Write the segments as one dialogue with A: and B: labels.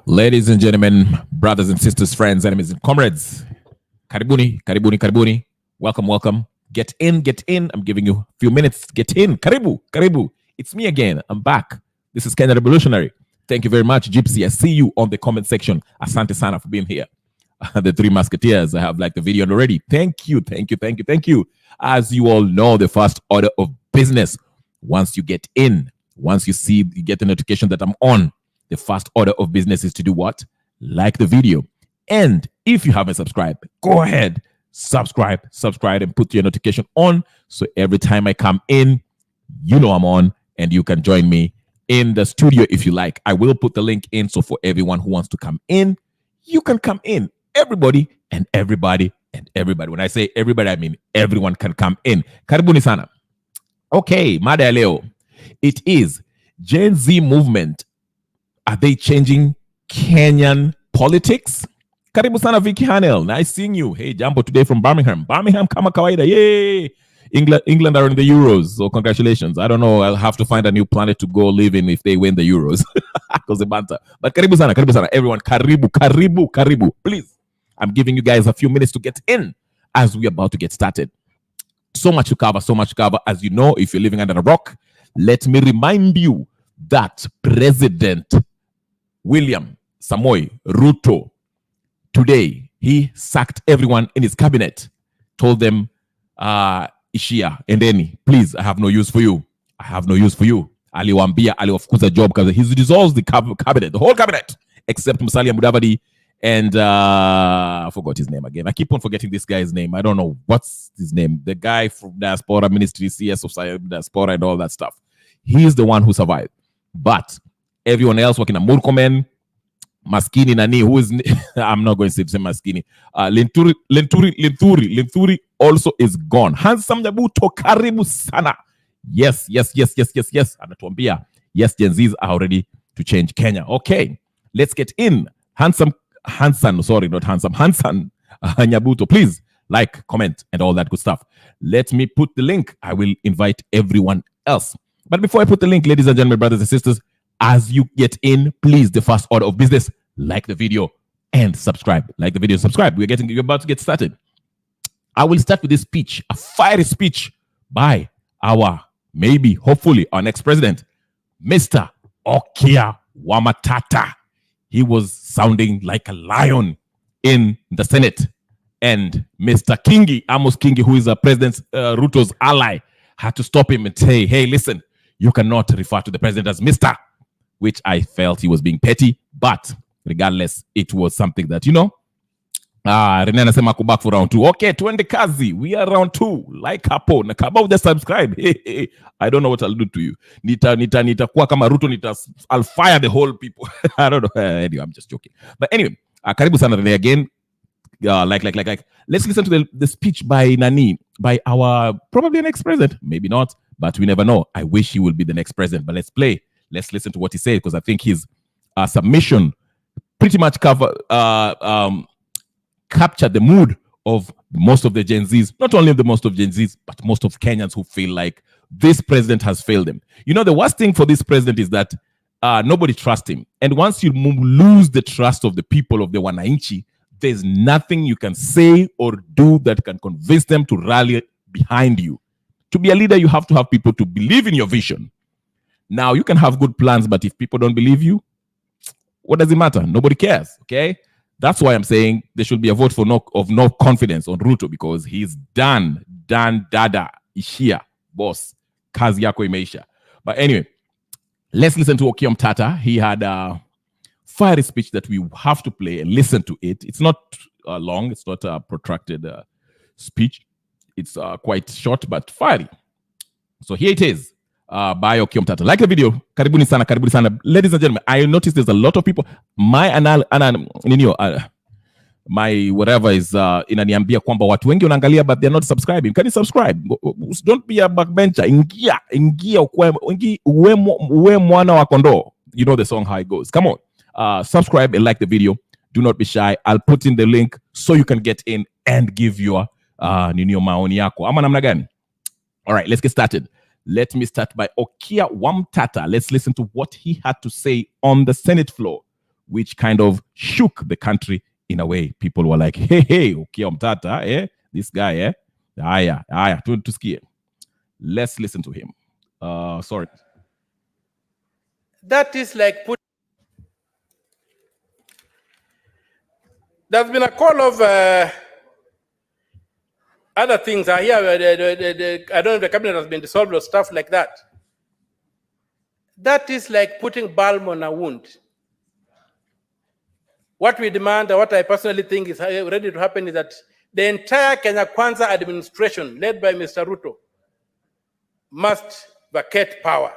A: Ladies and gentlemen, brothers and sisters, friends, enemies and comrades, karibuni, karibuni, karibuni. Welcome, welcome. Get in, get in. I'm giving you a few minutes. Get in. Karibu, karibu. It's me again. I'm back. This is Kenyan Revolutionary. Thank you very much, Gypsy. I see you on the comment section. Asante sana for being here. The Three Musketeers. I have liked the video already. Thank you, thank you, thank you, thank you. As you all know, the first order of business, once you get in, once you get the notification that I'm on, the first order of business is to do what? Like the video. And if you haven't subscribed, go ahead, subscribe, and put your notification on. So every time I come in, you know I'm on and you can join me in the studio if you like. I will put the link in. So for everyone who wants to come in, you can come in. Everybody and everybody and everybody. When I say everybody, I mean everyone can come in. Karibuni sana. Okay, mada ya leo. It is Gen Z movement. Are they changing Kenyan politics? Karibu sana Vicky Hanel. Nice seeing you. Hey, Jambo today from Birmingham. Birmingham kama kawaida. Yay! England are in the Euros. So congratulations. I don't know. I'll have to find a new planet to go live in if they win the Euros. Because the banter. But karibu sana. Everyone, karibu. Please. I'm giving you guys a few minutes to get in as we're about to get started. So much to cover. As you know, if you're living under a rock, let me remind you that President William Samoei Ruto, today, he sacked everyone in his cabinet, told them, Ishia, endeni, please, I have no use for you. Aliwaambia, aliwafukuza job because he dissolves the cabinet, the whole cabinet, except Musalia Mudavadi and I forgot his name again. I keep on forgetting this guy's name. I don't know what's his name. The guy from Diaspora Ministry, CS of Diaspora and all that stuff. He's the one who survived. But everyone else working at Murkomen, Maskini Nani, who is I'm not going to say Maskini. Linturi also is gone. Handsome Nyabuto karibu sana. Yes. Anatuambia, yes, Gen Zs are ready to change Kenya. Okay, let's get in. Hansan Nyabuto, please like, comment, and all that good stuff. Let me put the link. I will invite everyone else. But before I put the link, ladies and gentlemen, brothers and sisters, as you get in, please, the first order of business, like the video and subscribe. Like the video, subscribe. We're about to get started. I will start with this speech, a fiery speech by hopefully, our next president, Mr. Okia Wamatata. He was sounding like a lion in the Senate. And Mr. Amos Kingi, who is President Ruto's ally, had to stop him and say, hey, listen, you cannot refer to the president as Mr., which I felt he was being petty. But regardless, it was something that, Rene anasema ako back for round 2. Okay, tuende kazi. We are round 2. Like hapo. Na kama just subscribe. Hey. I don't know what I'll do to you. Nitakuwa kama Ruto, I'll fire the whole people. I don't know. Anyway, I'm just joking. But anyway, karibu sana Rene again. Like. Let's listen to the speech by Nani, by our probably next president. Maybe not, but we never know. I wish he will be the next president. But let's listen to what he said, because I think his submission pretty much captured the mood of most of the Gen Zs, not only the most of Gen Zs, but most of Kenyans who feel like this president has failed them. The worst thing for this president is that nobody trusts him. And once you lose the trust of the people of the Wananchi, there's nothing you can say or do that can convince them to rally behind you. To be a leader, you have to have people to believe in your vision. Now, you can have good plans, but if people don't believe you, what does it matter? Nobody cares, okay? That's why I'm saying there should be a vote of no confidence on Ruto, because he's done, dada, ishia, boss, kazi yako imeisha. But anyway, let's listen to Okiya Mtata. He had a fiery speech that we have to play and listen to it. It's not long. It's not a protracted speech. It's quite short, but fiery. So here it is. By Okiya Mtata. Like the video. Karibuni sana. Ladies and gentlemen, I noticed there's a lot of people. My whatever is inaniambia kwamba watu wengi wanaangalia but they're not subscribing. Can you subscribe? Don't be a backbencher. Ingia uwe mwana wa kondoo. You know the song, how it goes. Come on. Subscribe and like the video. Do not be shy. I'll put in the link so you can get in and give your maoni yako. Ama namna gani? All right, let's get started. Let me start by Okiya Mtata. Let's listen to what he had to say on the Senate floor which kind of shook the country in a way. People were like, hey, Okiya Omtata, this guy, aya, tusikie. Let's listen to him. Sorry.
B: That is like there's been a call of other things. I hear I don't know if the cabinet has been dissolved or stuff like that. That is like putting balm on a wound. What we demand, or what I personally think is ready to happen, is that the entire Kenya Kwanza administration, led by Mr. Ruto, must vacate power.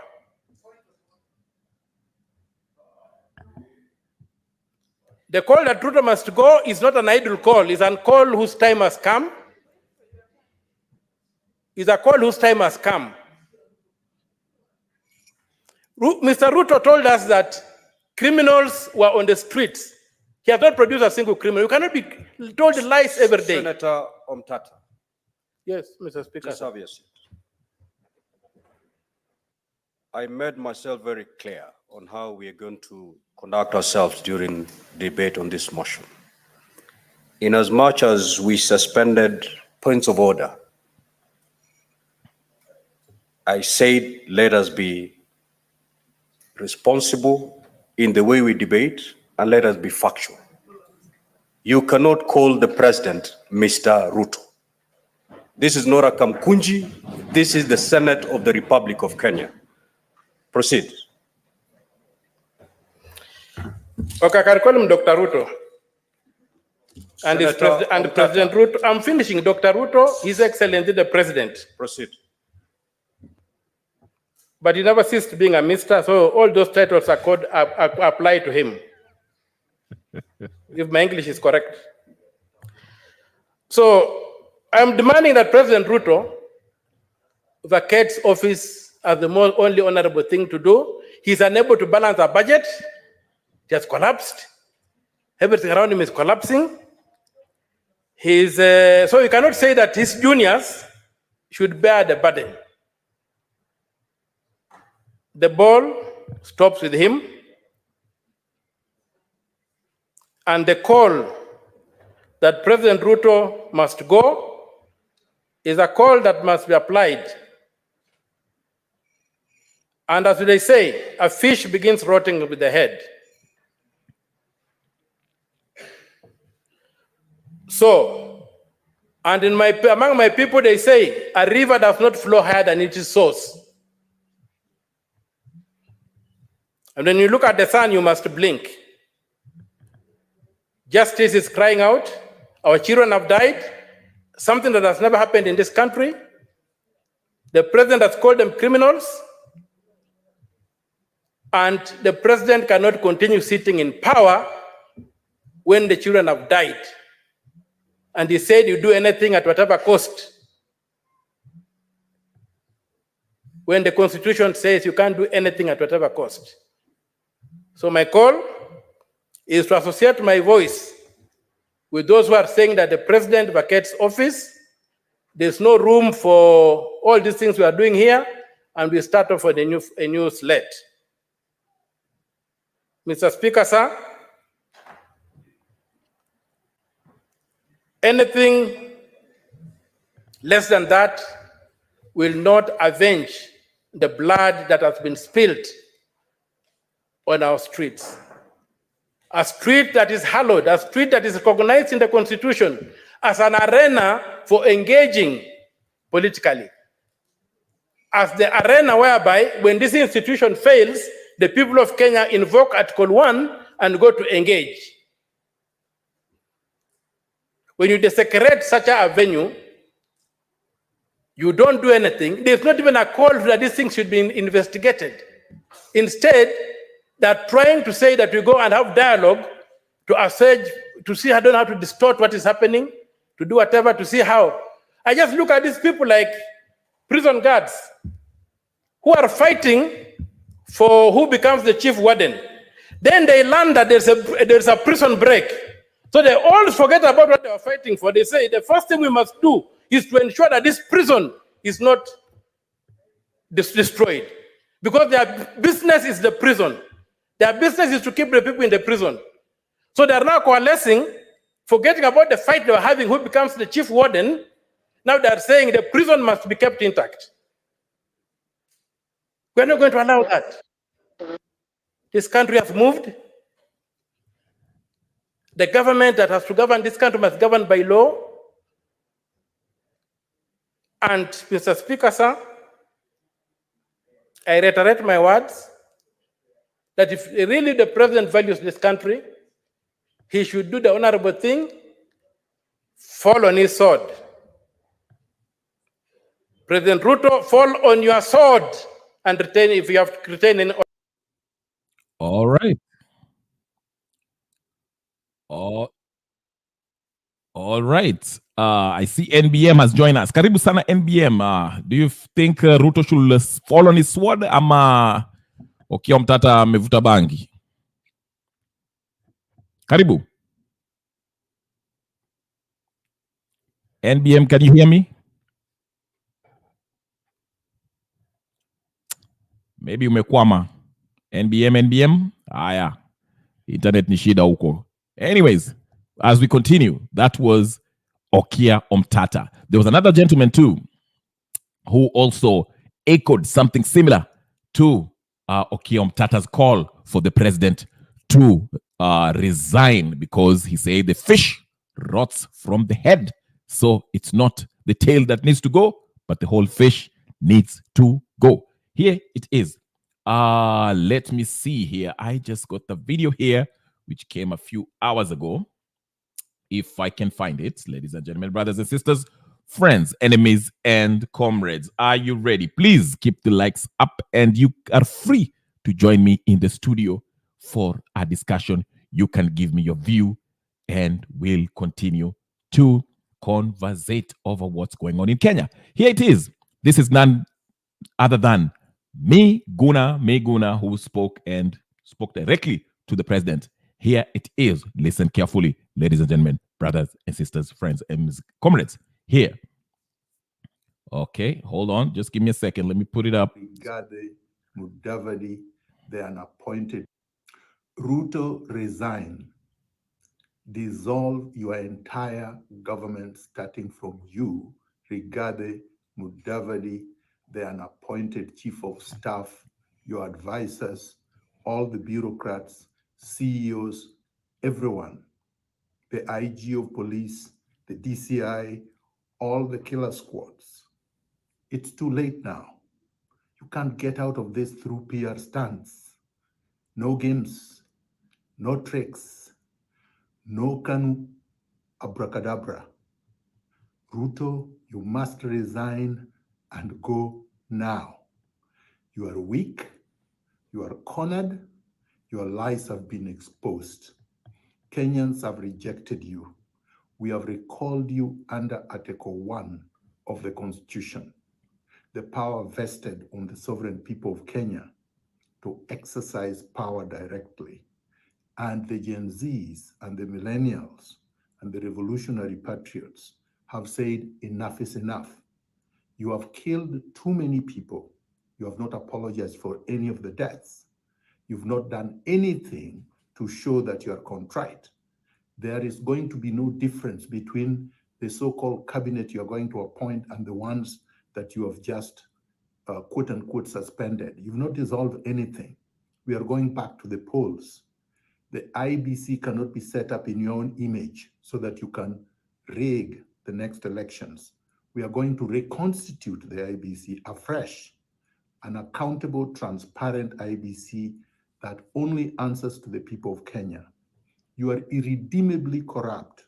B: The call that Ruto must go is not an idle call. It's a call whose time has come. It's a call whose time has come. Mr. Ruto told us that criminals were on the streets. He has not produced a single criminal. You cannot be told lies every day.
C: Senator Omtata.
B: Yes, Mr. Speaker.
C: Please have your seat. I made myself very clear on how we are going to conduct ourselves during debate on this motion. Inasmuch as we suspended points of order, I said let us be responsible in the way we debate and let us be factual. You cannot call the president Mr. Ruto. This is not a Kamkunji. This is the Senate of the Republic of Kenya. Proceed.
B: Okay, I can call him Dr. Ruto. And President Ruto. I'm finishing. Dr. Ruto, His Excellency the President.
C: Proceed.
B: But he never ceased being a Mr., so all those titles apply to him. If my English is correct. So I'm demanding that President Ruto vacates office as the most only honorable thing to do. He's unable to balance a budget. He has collapsed. Everything around him is collapsing. So you cannot say that his juniors should bear the burden. The ball stops with him. And the call that President Ruto must go is a call that must be applied. And as they say, a fish begins rotting with the head. So, and among my people, they say, a river does not flow higher than its source. And when you look at the sun, you must blink. Justice is crying out. Our children have died. Something that has never happened in this country. The president has called them criminals. And the president cannot continue sitting in power when the children have died. And he said you do anything at whatever cost. When the Constitution says you can't do anything at whatever cost. So my call is to associate my voice with those who are saying that the president vacates office. There's no room for all these things we are doing here, and we start off with a new slate. Mr. Speaker, sir, anything less than that will not avenge the blood that has been spilled on our streets. A street that is hallowed, a street that is recognized in the Constitution as an arena for engaging politically. As the arena whereby, when this institution fails, the people of Kenya invoke Article 1 and go to engage. When you desecrate such a venue, you don't do anything. There's not even a call that these things should be investigated. Instead, they're trying to say that we go and have dialogue to assage, to see how to distort what is happening, to do whatever, to see how. I just look at these people like prison guards who are fighting for who becomes the chief warden. Then they learn that there's a prison break. So they all forget about what they are fighting for. They say the first thing we must do is to ensure that this prison is not destroyed. Because their business is the prison. Their business is to keep the people in the prison. So they are now coalescing, forgetting about the fight they were having, who becomes the chief warden. Now they are saying the prison must be kept intact. We're not going to allow that. This country has moved. The government that has to govern this country must govern by law. And Mr. Speaker, sir, I reiterate my words that if really the president values this country, he should do the honorable thing, fall on his sword. President Ruto, fall on your sword and retain, if you have to retain any.
A: All right. All right. I see NBM has joined us. Karibu sana NBM. Do you think Ruto should fall on his sword ama Okiya Omtata amevuta bangi? Karibu. NBM, can you hear me? Maybe umekwama. NBM. Aya. Internet ni shida huko. Anyways, as we continue, that was Okiya Omtata. There was another gentleman too who also echoed something similar to Okiya Omtata's call for the president to resign, because he said the fish rots from the head. So it's not the tail that needs to go, but the whole fish needs to go. Here it is. Let me see here. I just got the video here, which came a few hours ago. If I can find it, ladies and gentlemen, brothers and sisters, friends, enemies, and comrades, are you ready? Please keep the likes up, and you are free to join me in the studio for a discussion. You can give me your view, and we'll continue to conversate over what's going on in Kenya. Here it is. This is none other than Miguna, who spoke directly to the president. Here it is. Listen carefully, ladies and gentlemen, brothers and sisters, friends and comrades. Here. Okay, hold on. Just give me a second. Let me put it up.
D: Rigathi Mudavadi, they are appointed. Ruto, resign. Dissolve your entire government, starting from you, Rigathi Mudavadi, the unappointed chief of staff, your advisors, all the bureaucrats, CEOs, everyone, the IG of police, the DCI, all the killer squads. It's too late now. You can't get out of this through PR stunts. No games, no tricks, no kanu abracadabra. Ruto, you must resign and go now. You are weak, you are cornered, your lies have been exposed. Kenyans have rejected you. We have recalled you under Article 1 of the Constitution, the power vested on the sovereign people of Kenya to exercise power directly. And the Gen Zs and the millennials and the revolutionary patriots have said enough is enough. You have killed too many people. You have not apologized for any of the deaths. You've not done anything to show that you are contrite. There is going to be no difference between the so-called cabinet you're going to appoint and the ones that you have just quote unquote suspended. You've not dissolved anything. We are going back to the polls. The IBC cannot be set up in your own image so that you can rig the next elections. We are going to reconstitute the IBC afresh, an accountable, transparent IBC that only answers to the people of Kenya. You are irredeemably corrupt.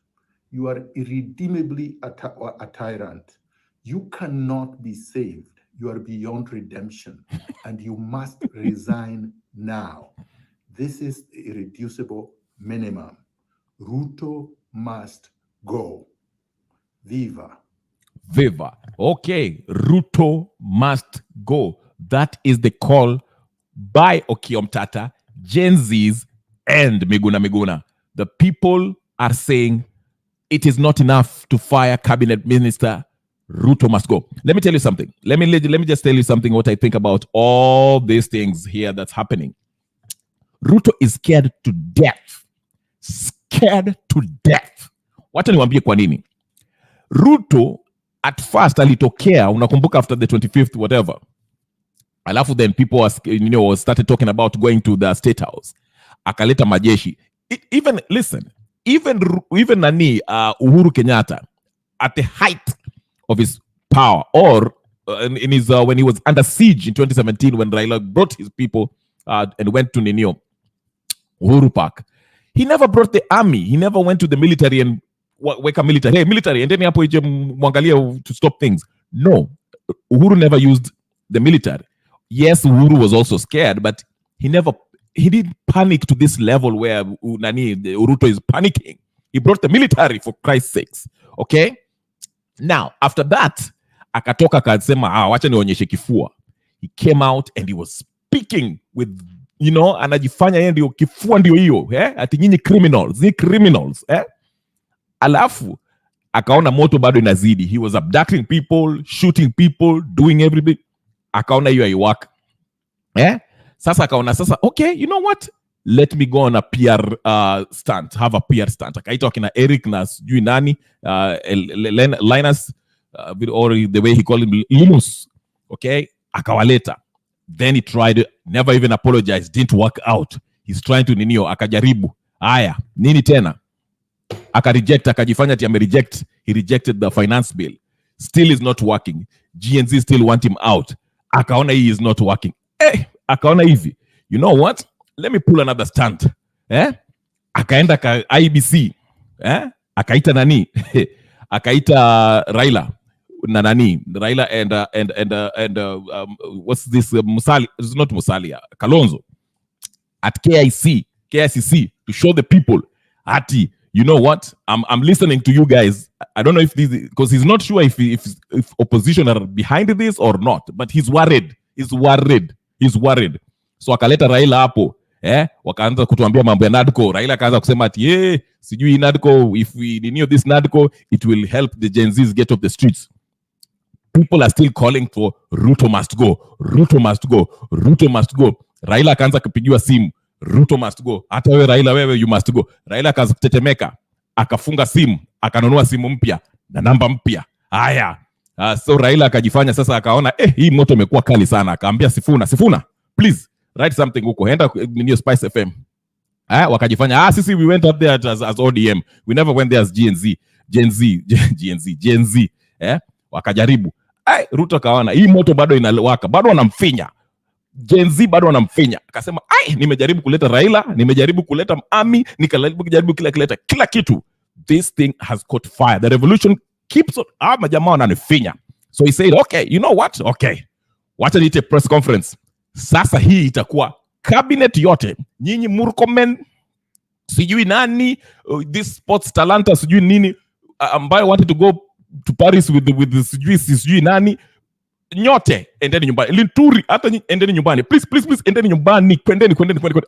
D: You are irredeemably a tyrant. You cannot be saved. You are beyond redemption, and you must resign now. This is the irreducible minimum. Ruto must go. Viva.
A: Viva. Okay, Ruto must go. That is the call by Okiya Omtata, Gen Zs, and Miguna. The people are saying it is not enough to fire cabinet minister. Ruto must go. Let me tell you something. Let me just tell you something what I think about all these things here that's happening. Ruto is scared to death. Scared to death. Wacha niwaambie kwa nini. Ruto at first alitokea, unakumbuka, after the 25th whatever. Alafu then people started talking about going to the State House. Akaleta majeshi. Even nani Uhuru Kenyatta at the height of his power, or in his when he was under siege in 2017, when Raila brought his people and went to Uhuru Park, he never brought the army. He never went to the military and weka military. Hey, military, and then hapo ije mwangalia to stop things. No, Uhuru never used the military. Yes, Uhuru was also scared, but he didn't panic to this level where Ruto is panicking. He brought the military, for Christ's sakes. Okay? Now, after that, akatoka akasema, wacha nionyeshe kifua. He came out and he was speaking with, anajifanya yeye ndio kifua ndio hiyo, ati nyinyi criminals, Alafu akaona moto bado inazidi. He was abducting people, shooting people, doing everything. Akaona hiyo haiwaka. Sasa akaona okay, you know what? Let me go on a PR stunt. Have a PR stunt. Akaita wakina Eric na sijui nani, Linus, or the way he called him, Linus. Okay? Akawaleta. Then he tried, never even apologized, didn't work out. He's trying to akajaribu. Aya, nini tena? Akajifanya ati reject. He rejected the finance bill. Still is not working. GNZ still want him out. Akaona he is not working. Akaona hivi. You know what? Let me pull another stunt. Akaenda IBC. Akaita nani? Akaita Raila. Raila and what's this? Musali. It's not Musalia. Kalonzo. At KICC to show the people. Ati, you know what? I'm listening to you guys. I don't know if this, because he's not sure if opposition are behind this or not, but he's worried. He's worried. So akaleta Raila hapo, wakaanza kutuambia mambo ya NADCO. Raila akaanza kusema ati sijui NADCO, if we renew this NADCO, it will help the Gen Zs get off the streets. People are still calling for Ruto must go. Ruto must go. Ruto must go. Raila akaanza kupigiwa simu. Ruto must go. Hata wewe Raila, wewe you must go. Raila akaanza kutetemeka. Akafunga simu. Akanunua simu mpya na namba mpya. Haya. So Raila akajifanya sasa, akaona hii moto imekuwa kali sana. Akaambia Sifuna, please write something huko. Enda New Spice FM. Wakajifanya sisi we went up there as ODM. We never went there as Gen Z. Wakajaribu. Ruto kaona hii moto bado inawaka. Bado wanamfinya. Gen Z bado wanamfinya. Akasema, nimejaribu kuleta Raila, nimejaribu kuleta army, nikajaribu kila kitu. This thing has caught fire. The revolution keeps on. Majamaa wananifinya. So he said, okay, you know what? Okay. Wacha niite press conference. Sasa hii itakuwa cabinet yote. Nyinyi Murkomen, sijui nani, this sports talanta, sijui nini, ambayo wanted to go to Paris with the sijui nani, nyote endeni nyumbani. Linturi hata endeni nyumbani. Please endeni nyumbani. Kwendeni.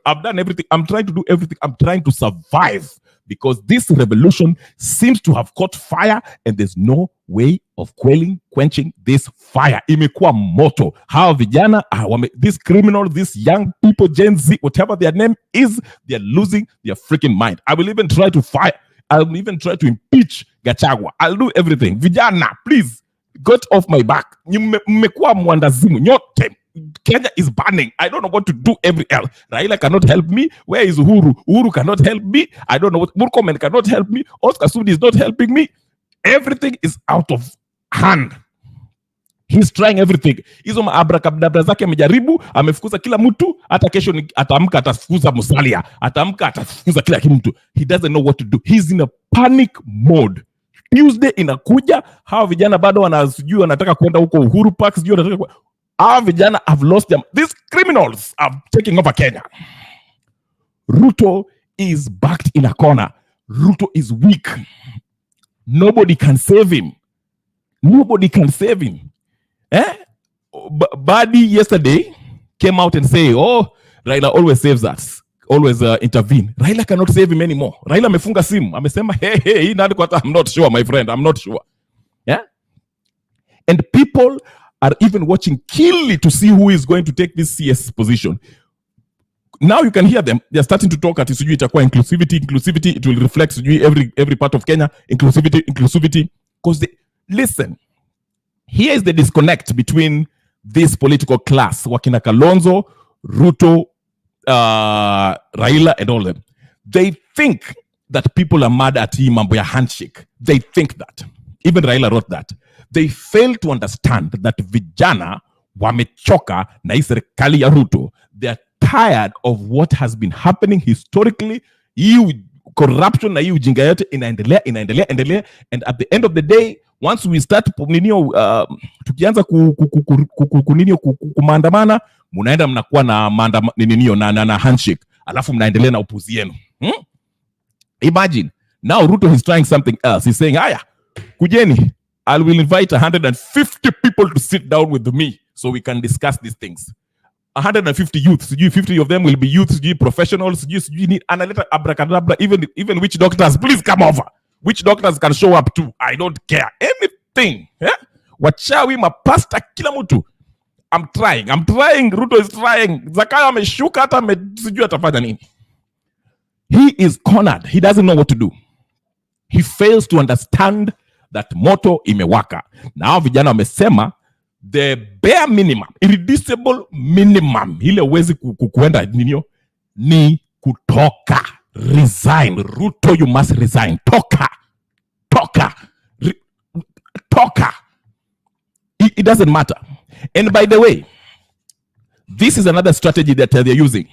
A: I've done everything. I'm trying to do everything. I'm trying to survive, because this revolution seems to have caught fire and there's no way of quenching this fire. Imekuwa moto. Hawa vijana, these criminals, these young people, Gen Z, whatever their name is, they're losing their freaking mind. I will even try to fire. I'll even try to impeach Gachagua. I'll do everything. Vijana, please, get off my back. Mmekuwa mwandazimu. Nyote. Kenya is burning. I don't know what to do else. Raila cannot help me. Where is Uhuru? Uhuru cannot help me. I don't know what. Murkomen cannot help me. Oscar Sudi is not helping me. Everything is out of hand. He's trying everything. Hizo abracadabra zake amejaribu, amefukuza kila mtu. Hata kesho ataamka atafukuza Musalia. Ataamka atafukuza kila mtu. He doesn't know what to do. He's in a panic mode. Tuesday inakuja, hawa vijana bado wanasijui wanataka kwenda huko Uhuru Park, sijui wanataka hawa vijana have lost them. These criminals are taking over Kenya. Ruto is backed in a corner. Ruto is weak. Nobody can save him. Badi yesterday came out and say, Raila always saves us. Always intervene. Raila cannot save him anymore. Raila amefunga simu. Amesema, hey, I'm not sure, my friend. I'm not sure. Yeah? And people are even watching keenly to see who is going to take this CS position. now you can hear them. They're starting to talk at sijui itakuwa inclusivity. It will reflect sijui every part of Kenya. Inclusivity. Because listen, here is the disconnect between this political class, wakina Kalonzo, Ruto, Raila, and all them. They think that people are mad at him mambo ya handshake. They think that. Even Raila wrote that. They fail to understand that vijana wamechoka na hii serikali ya Ruto. They are tired of what has been happening historically. Hii corruption na hii ujinga yote inaendelea. And at the end of the day, once we start tukianza kumaandamana, munaenda mnakuwa na na handshake, alafu mnaendelea na upuzi yenu. Imagine now Ruto is trying something else. He's saying, "Aya, kujeni, I will invite 150 people to sit down with me so we can discuss these things." 150 youths, 50 of them will be youths, professionals, need analytic abracadabra, even witch doctors, please come over. Witch doctors can show up too. I don't care. Anything. Yeah? Wachawi, mapasta, kila mtu. I'm trying. Ruto is trying. Zakayo ameshuka hata sijui atafanya nini. He is cornered. He doesn't know what to do. He fails to understand that moto imewaka. Now vijana wamesema the bare minimum, irreducible minimum, ile uwezi kuenda ninio, ni kutoka. Resign. Ruto, you must resign. Toka. It doesn't matter. And by the way, this is another strategy that they're using.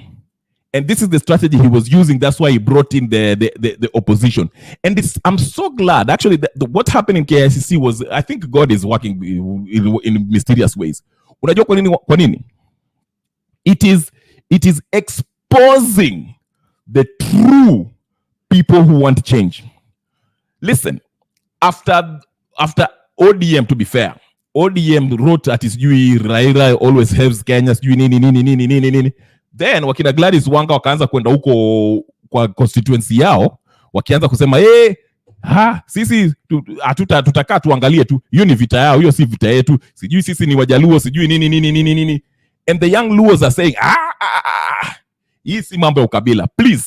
A: And this is the strategy he was using. That's why he brought in the opposition. And I'm so glad. Actually, what happened in KICC was, I think God is working in mysterious ways. Unajua kwa nini? It is exposing the true people who want change. Listen, after ODM, to be fair, ODM wrote that Raila always helps Kenya, nini. Then wakina Gladys Wanga wakaanza kwenda huko kwa constituency yao, wakianza kusema sisi tutakaa tuangalie tu, hiyo ni vita yao, hiyo si vita yetu, sijui sisi ni Wajaluo, sijui nini. And the young Luos are saying, hii si mambo ya ukabila, please.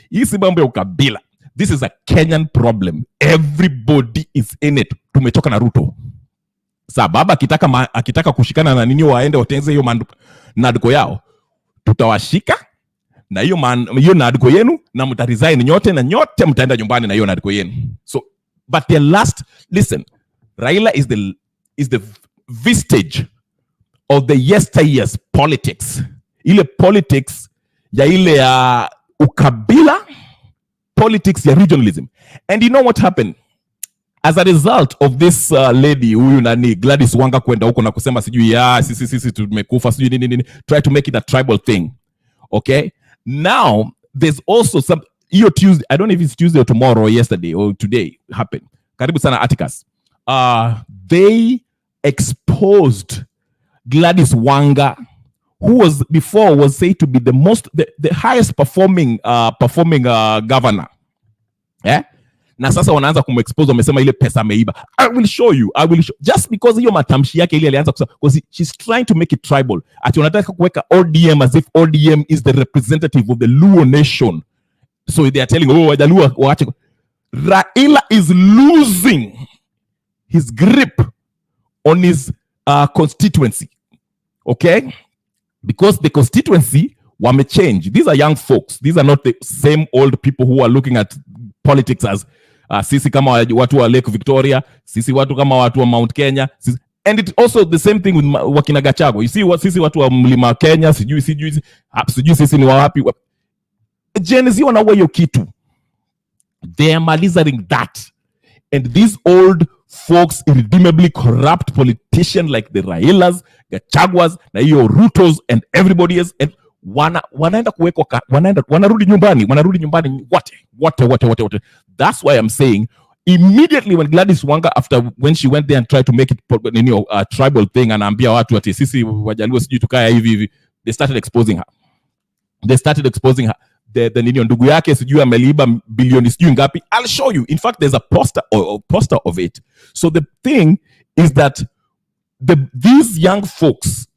A: Hii si mambo ya ukabila. This is a Kenyan problem. Everybody is in it. Tumechoka na Ruto. Baba akitaka kushikana na nini, waende watenze hiyo nadko yao, tutawashika na hiyo nadko yenu na mtaresign nyote, na nyote mtaenda nyumbani na hiyo nadko yenu. So but the last, listen, Raila is the vestige of the yesteryear's politics. Ile politics ya ile ya ukabila, politics ya regionalism. And you know what happened? As a result of this lady huyu nani Gladys Wanga kwenda huko na kusema sijui sisi tumekufa sijui nini, try to make it a tribal thing. Okay? Now there's also some Tuesday, I don't know if it's Tuesday or tomorrow or yesterday or today happened. Karibu sana Atticus. They exposed Gladys Wanga, who was before said to be the highest performing governor. Yeah? Na sasa wanaanza kumexpose, wamesema ile pesa ameiba. I will show you. Just because hiyo matamshi yake ile alianza kusema, because she's trying to make it tribal. Ati wanataka kuweka ODM as if ODM is the representative of the Luo nation. So they are telling, Wajaluo waache. Raila is losing his grip on his constituency. Okay? Because the constituency wame change. These are young folks. These are not the same old people who are looking at politics as sisi kama watu wa Lake Victoria, sisi watu kama watu wa Mount Kenya. And it's also the same thing with wakina Gachagua. You see what sisi watu wa Mlima Kenya, sijui sisi ni wapi. Gen Z wanaua hiyo kitu. They are malizing that. And these old folks, irredeemably corrupt politicians like the Railas, Gachaguas, na hiyo Rutos and everybody else, and wanaenda kuwekwa, wanarudi nyumbani wote. That's why I'm saying immediately when Gladys Wanga, when she went there and tried to make it a tribal thing, anaambia watu ati sisi Wajaluo sijui tukaya hivi, they started exposing her. The ndugu yake sijui ameliiba bilioni sijui ngapi. I'll show you. In fact, there's a poster of it. So the thing is that these young folks,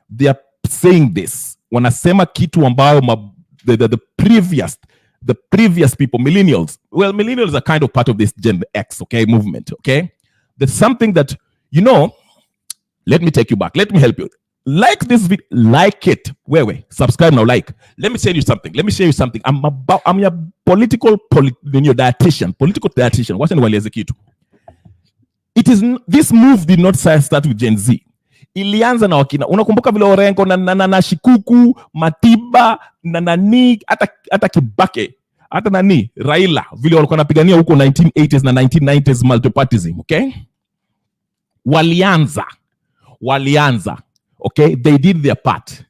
A: they are saying this. Wanasema kitu ambayo the previous people, millennials. Well, millennials are kind of part of this Gen X, okay, movement, okay? There's something that, you know, let me take you back. Let me help you. Like this video, like it. Wait, subscribe now, like. Let me tell you something. I'm your political dietitian. Wacha niwaeleze kitu. This move did not start with Gen Z. Ilianza na wakina. Unakumbuka vile Orengo na Shikuku, Matiba, na nani, hata Kibake, hata nani, Raila, vile walikuwa napigania huko 1980s na 1990s multipartyism, okay? Walianza, okay? They did their part.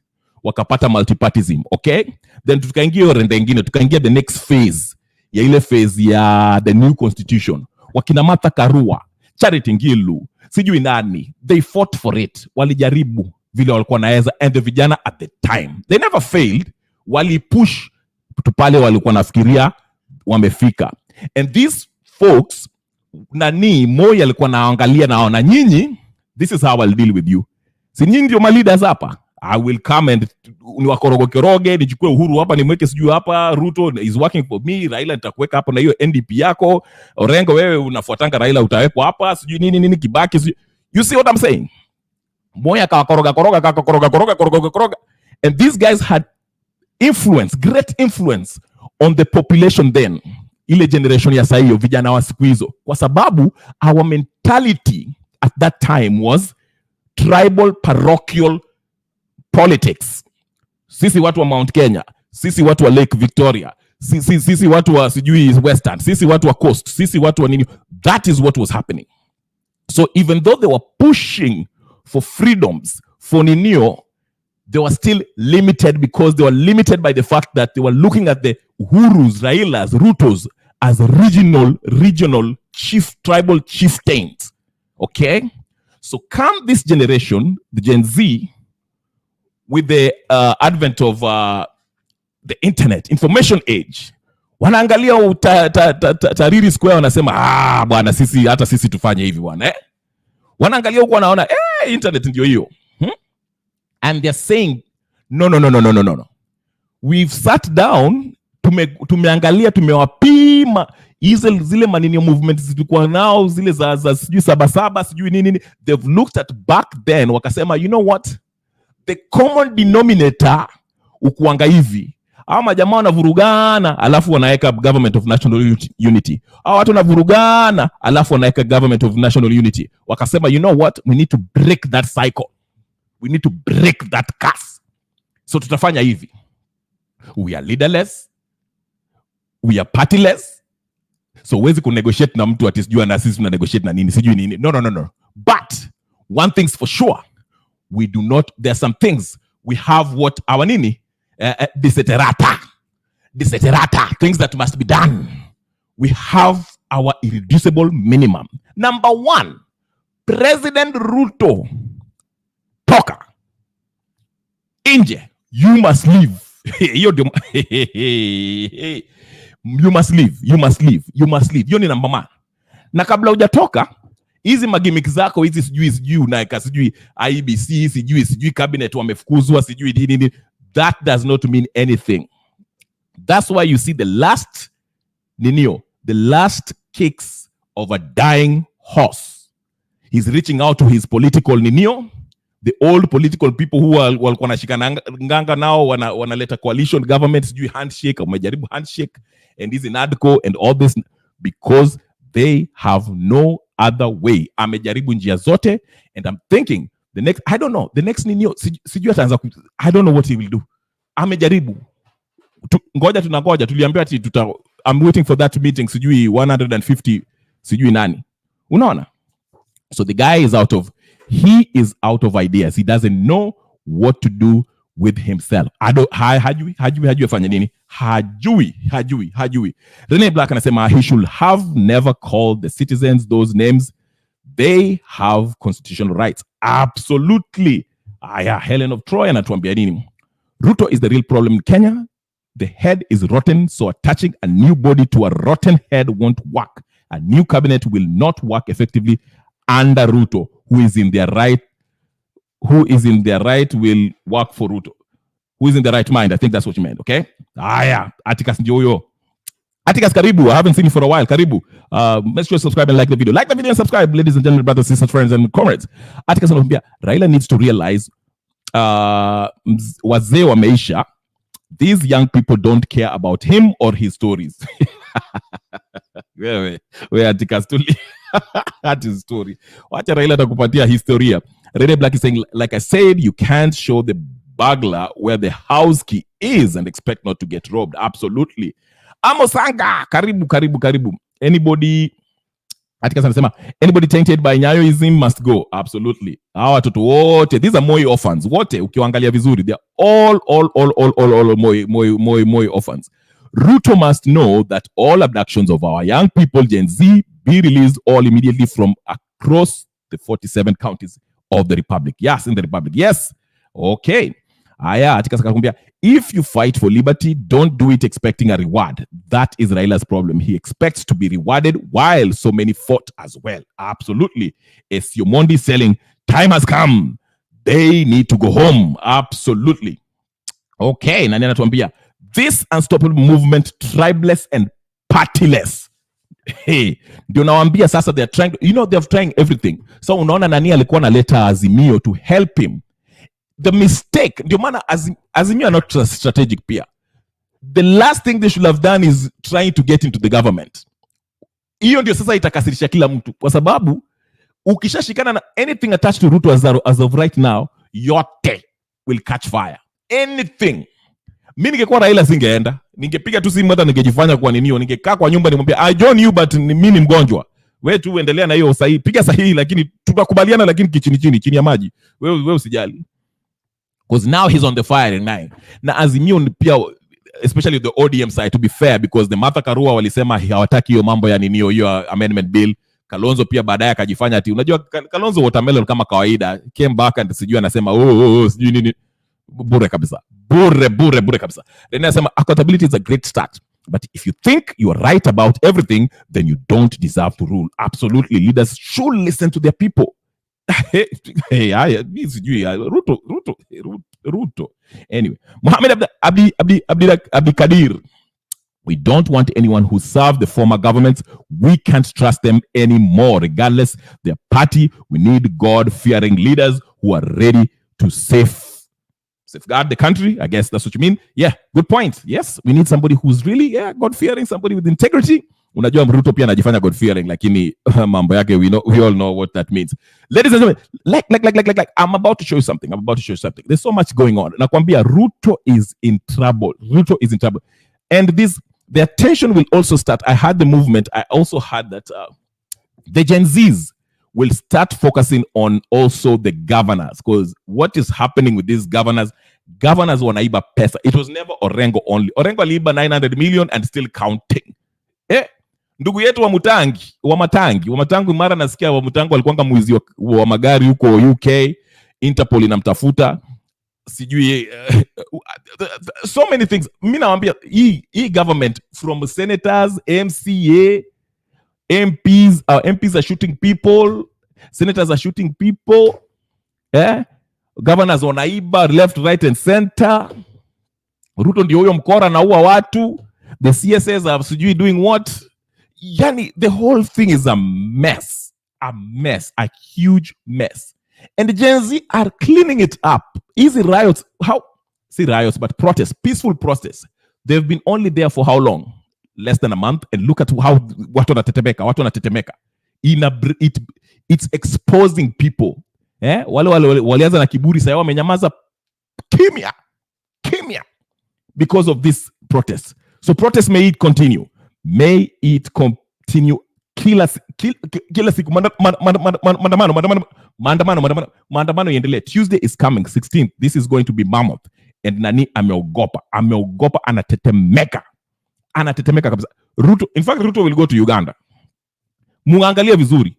A: Wakapata multipartyism, okay? Then tukaingia rende ingine, tukaingia the next phase. Ya ile phase ya the new constitution. Wakina Martha Karua, Charity Ngilu, sijui nani, they fought for it. Walijaribu vile walikuwa naeza, and the vijana at the time, they never failed. Wali push tupale walikuwa nafikiria wamefika. And these folks, nani, Moi alikuwa naangalia naona nyinyi, this is how I'll deal with you. Si nyinyi ndio ma leaders hapa. I will come and niwakoroge, nichukue Uhuru hapa, nimweke sijui hapa, Ruto is working for me, Raila nitakuweka hapa na hiyo NDP yako, Orengo wewe unafuatanga Raila utawekwa hapa, sijui nini Kibaki sijui. You see what I'm saying? Moya koroga. And these guys had influence, great influence on the population then. Ile generation ya sasa hiyo, vijana wa siku hizo. Kwa sababu our mentality at that time was tribal, parochial politics. Sisi watu wa Mount Kenya, sisi watu wa Lake Victoria, sisi watu wa sijui Western, sisi watu wa Coast, sisi watu wa nini. That is what was happening. So even though they were pushing for freedoms for Ninio, they were still limited because they were limited by the fact that they were looking at the Uhurus, Railas, Rutos as regional tribal chieftains. Okay? So come this generation, the Gen Z, with the advent of the internet, information age, wanaangalia Tariri Square wanasema, bwana hata sisi tufanye hivi bwana, eh? Wanaangalia huko wanaona, internet ndio hiyo. And they're saying, no. We've sat down, tumeangalia, tumewapima, zile manini movements zilikuwa nao, zile za sijui sabasaba, sijui nini. They've looked at back then, wakasema, you know what? The common denominator ukuanga hivi. Hawa majamaa wanavurugana, alafu wanaweka government of national unity. Hawa watu wanavurugana, alafu wanaweka government of national unity. Wakasema, you know what? We need to break that cycle. We need to break that curse. So tutafanya hivi. We are leaderless. We are partyless. So huwezi kunegotiate na mtu ati sijui na sisi tuna negotiate na nini, sijui nini. No. But one thing's for sure. We do not, there are some things we have what our nini, desiderata, things that must be done. We have our irreducible minimum. Number one, President Ruto, toka, nje, you must leave. You must leave. Hiyo ni number one. Na kabla hujatoka, hizi magimik zako hizi sijui unaeka sijui IBC sijui cabinet wamefukuzwa sijui nini, that does not mean anything. That's why you see the last kicks of a dying horse. He's reaching out to his political the old political people who walikuwa wanashikana nganga nao wanaleta coalition government sijui handshake, wamejaribu handshake and is in ADCO and all this because they have no other way. Amejaribu njia zote, and I'm thinking the next sijui ataanza, I don't know what he will do. Amejaribu. Ngoja tuliambiwa ati I'm waiting for that meeting sijui 150 sijui nani. Unaona? So the guy is out of ideas. He doesn't know what to do with himself. Hajui afanye nini? Hajui. Rene Black anasema he should have never called the citizens those names. They have constitutional rights. Absolutely. Helen of Troy anatuambia nini? Ruto is the real problem in Kenya. The head is rotten, so attaching a new body to a rotten head won't work. A new cabinet will not work effectively under Ruto, who is in their right who is in their right will work for Ruto. Who is in the right mind? I think that's what you meant, okay? Aya, Atticus ndio. Atticus, karibu. I haven't seen you for a while. Karibu. Make sure to subscribe and like the video. Like the video and subscribe, ladies and gentlemen, brothers, sisters, friends, and comrades. Atticus anambia, Raila needs to realize wazee wameisha. These young people don't care about him or his stories. Where Atticus tuli. That is story. Wacha Raila atakupatia historia. Rede Black is saying, like I said, you can't show the burglar where the house key is and expect not to get robbed. Absolutely. Amosanga, karibu. Anybody tainted by Nyayoism must go. Absolutely. Hawa watoto wote, these are Moi orphans. Wote ukiangalia vizuri, they are all Moi orphans. Ruto must know that all abductions of our young people, Gen Z, be released all immediately from across the 47 counties of the Republic. Yes, in the Republic. Yes. Okay. If you fight for liberty, don't do it expecting a reward. That is Raila's problem. He expects to be rewarded while so many fought as well. Absolutely. As Yomondi selling, time has come. They need to go home. Absolutely. Okay. Nani anatuambia, this unstoppable movement, tribeless and partyless. Hey, ndio nawaambia sasa they're trying, they're trying everything. So unaona nani alikuwa analeta Azimio to help him. The mistake, ndio maana Azimio are not strategic pia. The last thing they should have done is trying to get into the government. Hiyo ndio sasa itakasirisha kila mtu. Kwa sababu, ukishashikana na anything attached to Ruto as of right now, yote will catch fire. Anything. Mimi ningekuwa Raila singeenda. Ningepiga tu simu hata ningejifanya kwa ninio. Ningekaa kwa nyumba nimwambia, I join you but mimi ni mgonjwa. Wewe tu endelea na hiyo sahihi. Piga sahihi lakini tutakubaliana lakini chini ya maji. Wewe usijali. Because now he's on the firing line. Na Azimio pia, especially the ODM side, to be fair, because the Martha Karua walisema hawataki hiyo mambo ya ninio, hiyo amendment bill. Kalonzo pia baadaye akajifanya ati, unajua Kalonzo watermelon kama kawaida, came back and sijui anasema sijui nini. Bure kabisa. Bure kabisa. Then anasema accountability is a great start. But if you think you are right about everything, then you don't deserve to rule. Absolutely. Leaders should listen to their people. Ruto. Anyway, Mohammed Abdi Kadir. We don't want anyone who served the former governments. We can't trust them anymore, regardless their party. We need God-fearing leaders who are ready to safeguard the country. I guess that's what you mean. Yeah, good point. Yes, we need somebody who's really God-fearing, somebody with integrity. Unajua Ruto pia anajifanya God-fearing, lakini mambo yake we all know what that means. Ladies and gentlemen, like I'm about to show you something. There's so much going on. Nakwambia Ruto is in trouble. And the attention will also start. I had the movement. I also had that the Gen Zs will start focusing on also the governors, because what is happening with these governors wanaiba pesa. It was never Orengo only. Orengo aliiba 900 million and still counting. Ndugu yetu wa Matangi mara nasikia wa Mutangi walikuanga mwizi wa magari huko UK, Interpol inamtafuta, sijui so many things. Mimi nawaambia hii government, from senators, MCA, MPs are shooting people, senators are shooting people, governors wanaiba left, right and center. Ruto ndio huyo mkora naua watu, the CSS are sijui doing what. Yani, the whole thing is a huge mess. And the Gen Z are cleaning it up. Easy riots, but protests, peaceful protests. They've been only there for how long? Less than a month. And look at how watu wanatetemeka. It's exposing people. Wale walianza na kiburi, sasa wamenyamaza kimya because of this protest. So protest may it continue. Kila siku maandamano iendelee. Tuesday is coming, 16th. This is going to be mammoth. And nani ameogopa, anatetemeka kabisa. In fact, Ruto will go to Uganda. Muangalia vizuri.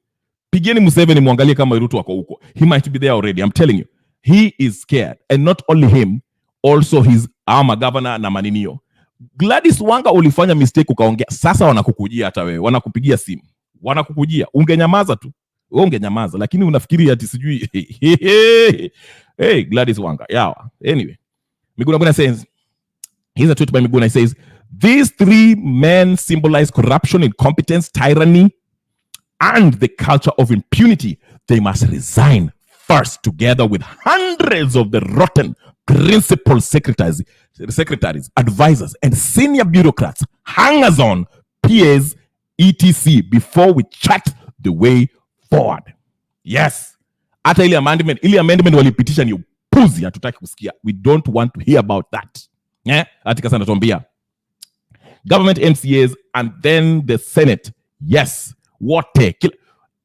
A: Pigeni Museveni, muangalie kama Ruto wako huko. He might be there already. I'm telling you. He is scared. And not only him, also his governor na maninio. Gladys Wanga ulifanya mistake ukaongea. Sasa wanakukujia hata wewe. Wanakupigia simu. Ungenyamaza tu. Ungenyamaza, lakini unafikiri ati sijui. Hey, Gladys Wanga. Yeah. Anyway, Miguna says, here's a tweet by Miguna. He says, these three men symbolize corruption, incompetence, tyranny, and the culture of impunity. They must resign first, together with hundreds of the rotten principal secretaries, advisors, and senior bureaucrats, hangers-on, PAs, etc., before we chart the way forward. Yes. Hata ile amendment walipitisha ni upuzi, hatutaki kusikia. We don't want to hear about that. Atika sana tuambia. Government MCAs and then the Senate. Yes. What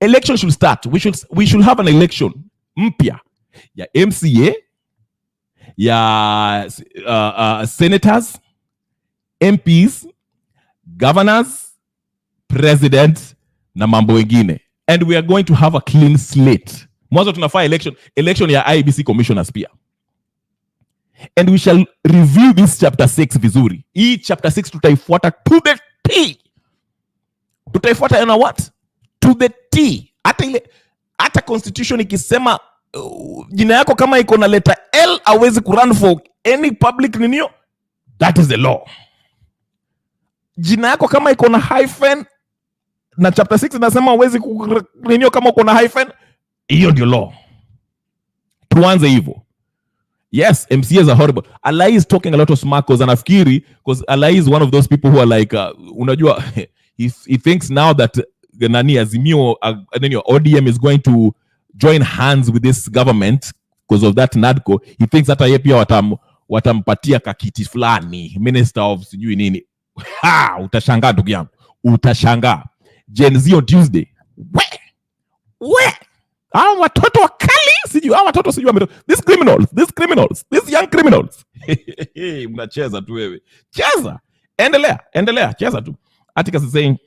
A: election should start. We should have an election mpya ya MCA, ya senators, MPs, governors, president na mambo wengine. And we are going to have a clean slate. Mwanzo tunafaa election ya IEBC commissioners pia. And we shall review this chapter 6 vizuri. Hii chapter 6 tutaifuata to the T. Tutaifuata na what? To the T. Hata constitution ikisema jina yako kama iko na letter L hawezi kurun for any public renewal, that is the law. Jina yako kama iko na hyphen na chapter 6 inasema hawezi kurenew kama uko na hyphen, hiyo ndio law. Tuanze hivyo. Yes, MCAs are horrible. Alai is talking a lot of smack because anafikiri, because Alai is one of those people who are like unajua he thinks now that Azimio ODM is going to join hands with this government because of that NADCO. He thinks hata yeye pia watampatia kakiti fulani, minister of sijui nini. Utashangaa ndugu yangu. Utashangaa. Gen Z on Tuesday. Watoto wakali sijui, watoto sijui these young criminals. Mnacheza tu wewe. Cheza. Endelea, cheza tu. Articles is saying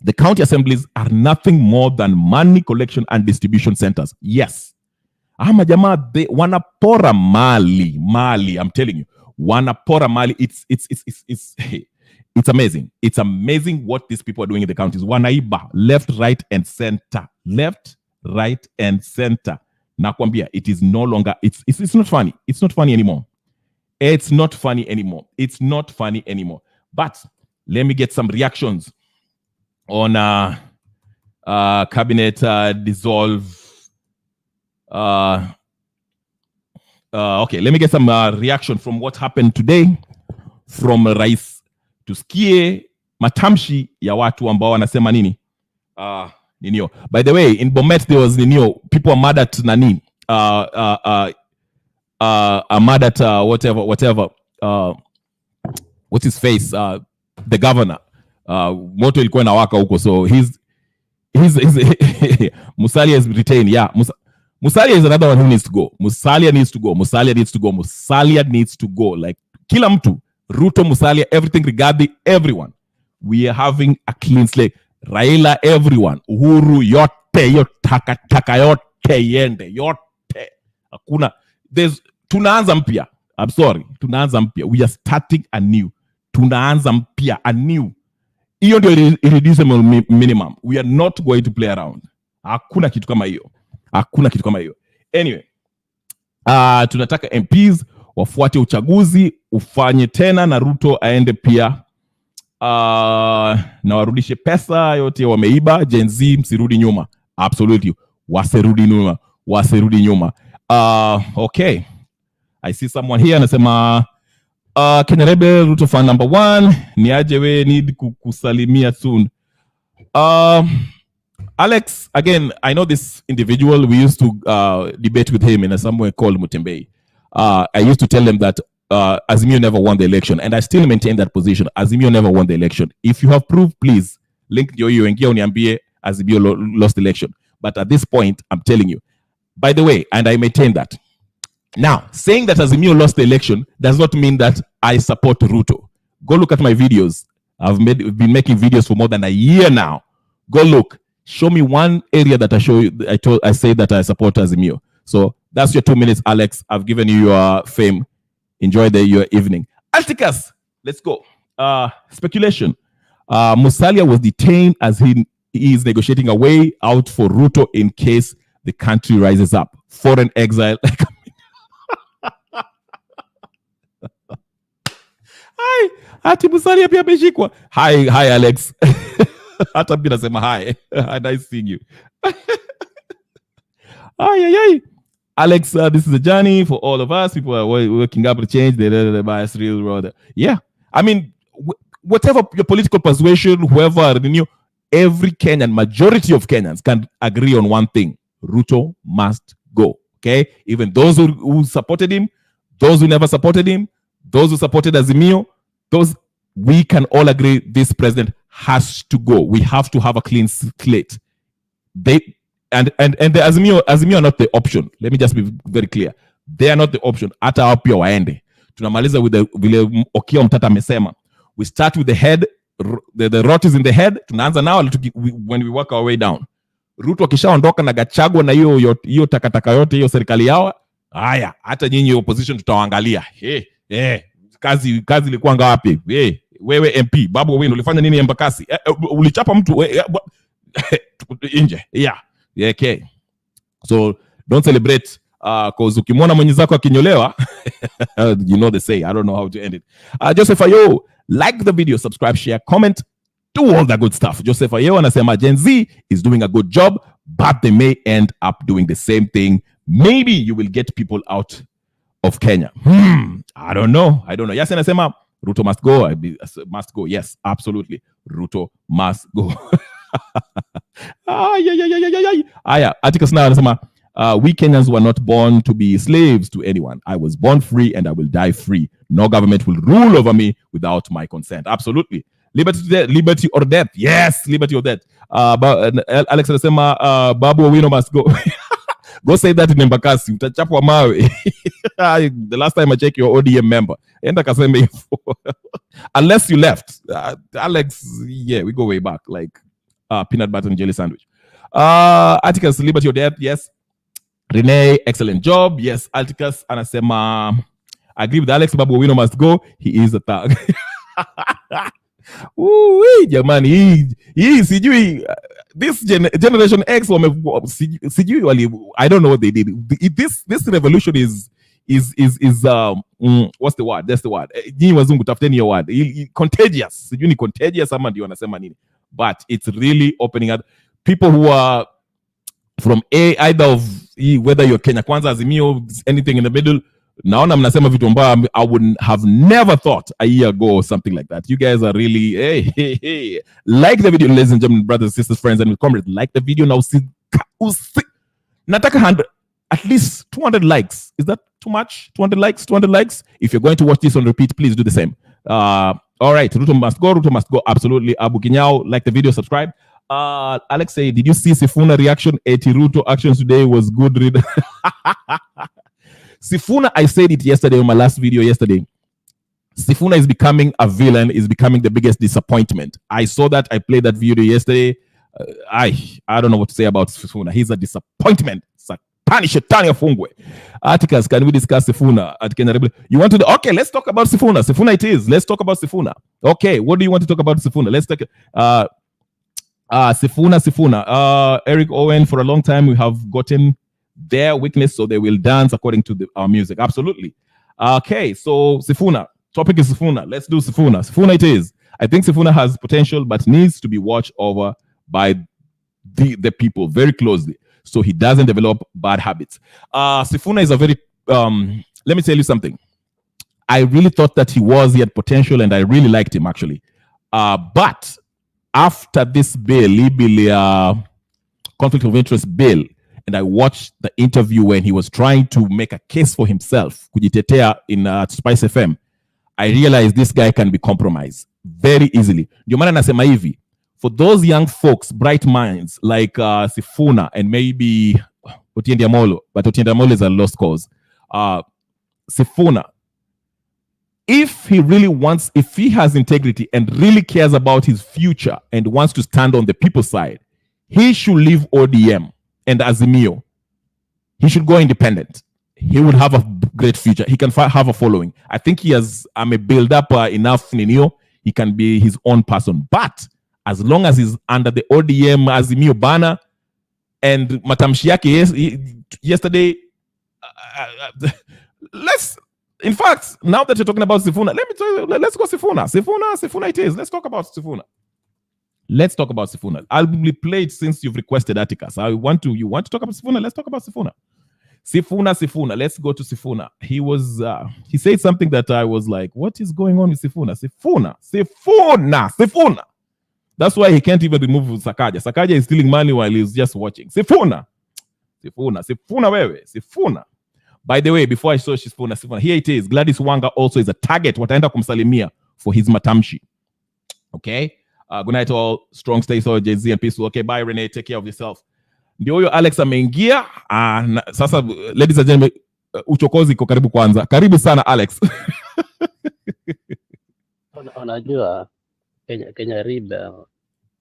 A: the county assemblies are nothing more than money collection and distribution centers. Yes. Jamaa wanapora mali. I'm telling you. Wanapora mali. It's amazing. It's amazing what these people are doing in the counties. Wanaiba left, right, and center. Left, right, and center. Nakwambia, it is no longer, it's not funny. It's not funny anymore. It's not funny anymore. But let me get some reactions on cabinet dissolve. Okay, let me get some reaction from what happened today from Rais. Tusikie matamshi ya watu ambao wanasema nini. Ninio. By the way, in Bomet there was people are mad at nani. Mad at whatever. What's his face? The governor. Moto ilikuwa inawaka huko, so he's Musalia is retained. Yeah, Musalia is another one who needs to go. Musalia needs to go. Like kila mtu, Ruto, Musalia, everything regarding everyone. We are having a clean slate. Raila, everyone. Uhuru, yote taka yote yende yote. Hakuna. Tunaanza mpya. I'm sorry. Tunaanza mpya. We are starting anew. Tunaanza mpya anew. Hiyo ndio irreducible minimum. We are not going to play around. Hakuna kitu kama hiyo. Anyway, tunataka MPs wafuate uchaguzi, ufanye tena na Ruto aende pia, na warudishe pesa yote wameiba. Gen Z msirudi nyuma. Absolutely. Wasirudi nyuma. Okay. I see someone here anasema Kenya Rebel Ruto fan number 1 ni aje we need kusalimia soon. Alex, again, I know this individual. We used to debate with him in a somewhere called Mutembei. I used to tell them that Azimio never won the election, and I still maintain that position. Azimio never won the election. If you have proof, please link your ingia uniambie Azimio lost the election. But at this point, I'm telling you. By the way, and I maintain that. Now, saying that Azimio lost the election does not mean that I support Ruto. Go look at my videos. I've been making videos for more than a year now. Go look. Show me one area that I show you. I say that I support Azimio. So that's your 2 minutes, Alex. I've given you your fame. Enjoy your evening. Alticus, let's go. Speculation. Musalia was detained as he he is negotiating a way out for Ruto in case the country rises up. Foreign exile. Hi, ati Musalia pia ameshikwa. Hi Alex. Hata mimi nasema hi. Nice seeing you. Ay. Alex, this is a journey for all of us. People are working up to change the bias real world. Yeah. I mean, whatever your political persuasion, whoever, every Kenyan, majority of Kenyans can agree on one thing. Ruto must go. Okay? Even those who supported him, those who never supported him, those who supported Azimio, we can all agree this president has to go. We have to have a clean slate. And the Azimio are not the option. Let me just be very clear. They are not the option. Hata hao pia waende. Tunamaliza with vile Okiya Mtata amesema. We start with the head, the rot is in the head. Tunaanza now when we work our way down. Ruto akishaondoka na Gachagua na hiyo takataka yote hiyo serikali yao, haya hata nyinyi opposition tutawaangalia. Kazi ilikuwa ngapi? Wewe MP, Babu Owino ulifanya nini Embakasi? Ulichapa mtu nje. Yeah, okay. So don't celebrate cause ukimwona mwenyezako akinyolewa, you know they say. I don't know how to end it. Joseph Ayo, like the video, subscribe, share, comment, do all that good stuff. Joseph Ayo anasema Gen Z is doing a good job, but they may end up doing the same thing. Maybe you will get people out of Kenya. I don't know. Yes, anasema Ruto must go. Must go. Yes, absolutely. Ruto must go. Aya, Atticus now anasema we Kenyans were not born to be slaves to anyone. I was born free and I will die free. No government will rule over me without my consent. Absolutely. Liberty or death. Yes, liberty or death. Alex anasema Babu Owino must go. Go say that in Embakasi. Utachapwa mawe. The last time I checked, your ODM member. Enda kaseme hivyo. Unless you left. Alex, yeah, we go way back. Like peanut butter and jelly sandwich. Atticus, liberty or death. Yes. Renee, excellent job. Yes. Atticus anasema agree with Alex. Babu Owino must go. He is a thug. Jamani, hii sijui this generation X sijui I don't know what they did. This revolution is what's the word? That's the word. Nyinyi wazungu tafuteni hiyo word. Contagious. Sijui ni contagious ama ndio wanasema nini. But it's really opening up people who are from either of whether you're Kenya Kwanza, Azimio, anything in the middle. Naona mnasema vitu ambayo I would have never thought a year ago or something like that. You guys are really hey. Like the video, ladies and gentlemen, brothers, sisters, friends, and comrades. Like the video now. Nataka at least 200 likes. Is that too much? 200 likes. If you're going to watch this on repeat, please do the same. All right, Ruto must go. Absolutely. Abu Kinyao, like the video, subscribe. Alex say, did you see Sifuna reaction? 80 Ruto actions today was good read. Sifuna, I said it yesterday on my last video yesterday. Sifuna is becoming a villain, is becoming the biggest disappointment. I saw that. I played that video yesterday. I don't know what to say about Sifuna. He's a disappointment. Shetani afungwe. Atticus, can we discuss Sifuna at Kenya Rebel? You want to? Okay, let's talk about Sifuna. Sifuna it is. Let's talk about Sifuna. Okay, what do you want to talk about Sifuna? Let's take Sifuna. Eric Owen, for a long time we have gotten their weakness, so they will dance according to our music. Absolutely. Okay, so Sifuna. Topic is Sifuna. Let's do Sifuna. Sifuna it is. I think Sifuna has potential, but needs to be watched over by the people very closely, so he doesn't develop bad habits. Sifuna is a very, let me tell you something. I really thought that he had potential, and I really liked him, actually. But after this bill, conflict of interest bill, and I watched the interview when he was trying to make a case for himself, kujitetea in Spice FM, I realized this guy can be compromised very easily. Ndio maana nasema hivi, for those young folks, bright minds like Sifuna and maybe Otiende Amolo, but Otiende Amolo is a lost cause. Sifuna, if he has integrity and really cares about his future and wants to stand on the people's side, he should leave ODM and Azimio. He should go independent. He would have a great future. He can have a following. I think he has build up enough. He can be his own person. But as long as he's under the ODM Azimio banner. And matamshi yake yesterday, let's, in fact, now that you're talking about Sifuna, let me tell you, let's go Sifuna it is. Let's talk about Sifuna. I'll be played since you've requested Attica. So you want to talk about Sifuna? Let's talk about Sifuna. Sifuna. Let's go to Sifuna. He said something that I was like, what is going on with Sifuna? Sifuna. That's why he can't even remove Sakaja. Sakaja is stealing money while he's just watching. Sifuna wewe. Sifuna. By the way, before I saw Sifuna, here it is. Gladys Wanga also is a target. Wataenda kumsalimia for his matamshi. Okay? Good night to all. Strong stay, so Jay-Z and peaceful. Okay, bye Renee. Take care of yourself. Ndio huyo Alex ameingia. Sasa, ladies and gentlemen, uchokozi iko karibu kwanza. Karibu sana Alex.
E: Unajua Kenya Rebel.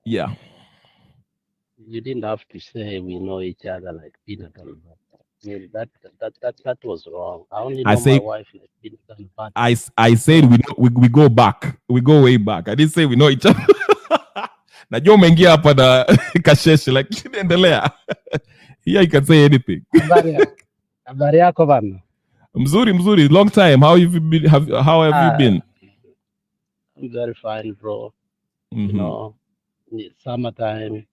A: Yeah.
E: You didn't have to say we know each other like peanut and butter. I mean, that was wrong. I only know my wife like peanut and butter.
A: I said we go back. We go way back. I didn't say we know each other. Najua umeingia hapa na kasheshe like endelea. Here you can say anything.
E: Habari yako bana?
A: Mzuri. Long time. How have you been? How have you been?
E: I'm very fine, bro. You know, it's summertime.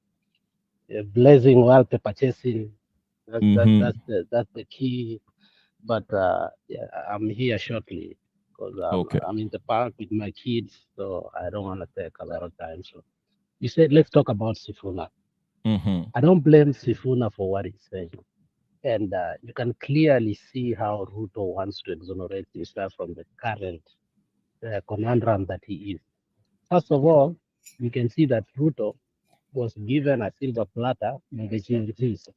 E: Blazing wealth purchasing. That's the key. But yeah, I'm here shortly because I'm in the park with my kids, so I don't want to take a lot of time. So you said let's talk about Sifuna. I don't blame Sifuna for what he's saying, and you can clearly see how Ruto wants to exonerate himself from the current conundrum that he is. First of all, you can see that Ruto was given a silver platter in the GNCs.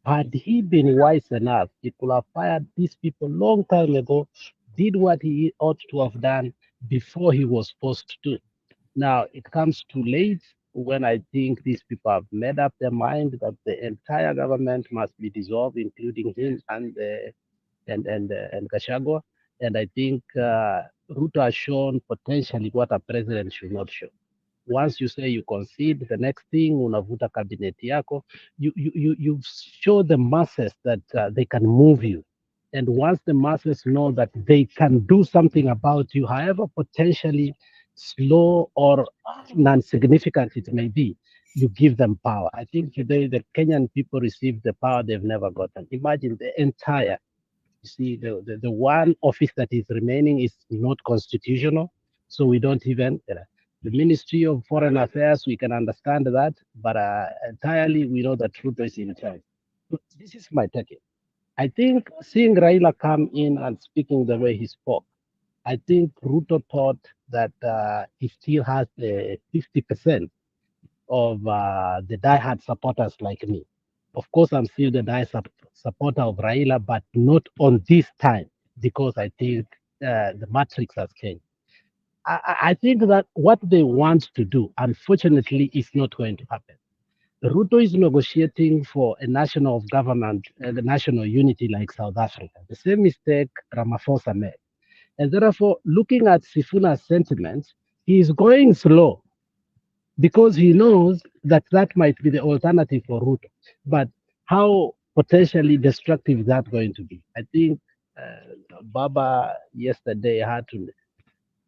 E: Had he been wise enough, he could have fired these people long time ago, did what he ought to have done before he was forced to. Now, it comes too late when I think these people have made up their mind that the entire government must be dissolved, including him and Gachagua. And I think Ruto has shown potentially what a president should not show. Once you say you concede, the next thing, unavuta cabinet yako, you show the masses that they can move you. And once the masses know that they can do something about you, however potentially slow or non-significant it may be, you give them power. I think today the Kenyan people received the power they've never gotten. Imagine the entire, you see, the one office that is remaining is not constitutional. So we don't even, the Ministry of Foreign Affairs, we can understand that, but entirely we know that Ruto is in charge. This is my take. I think seeing Raila come in and speaking the way he spoke, I think Ruto thought that he still has 50% of the diehard supporters like me. Of course, I'm still the diehard supporter of Raila, but not on this time, because I think the matrix has changed. I think that what they want to do, unfortunately, is not going to happen. Ruto is negotiating for a national government, the national unity like South Africa. The same mistake Ramaphosa made. And therefore, looking at Sifuna's sentiments, he is going slow because he knows that that might be the alternative for Ruto. But how potentially destructive is that going to be? I think Baba yesterday had to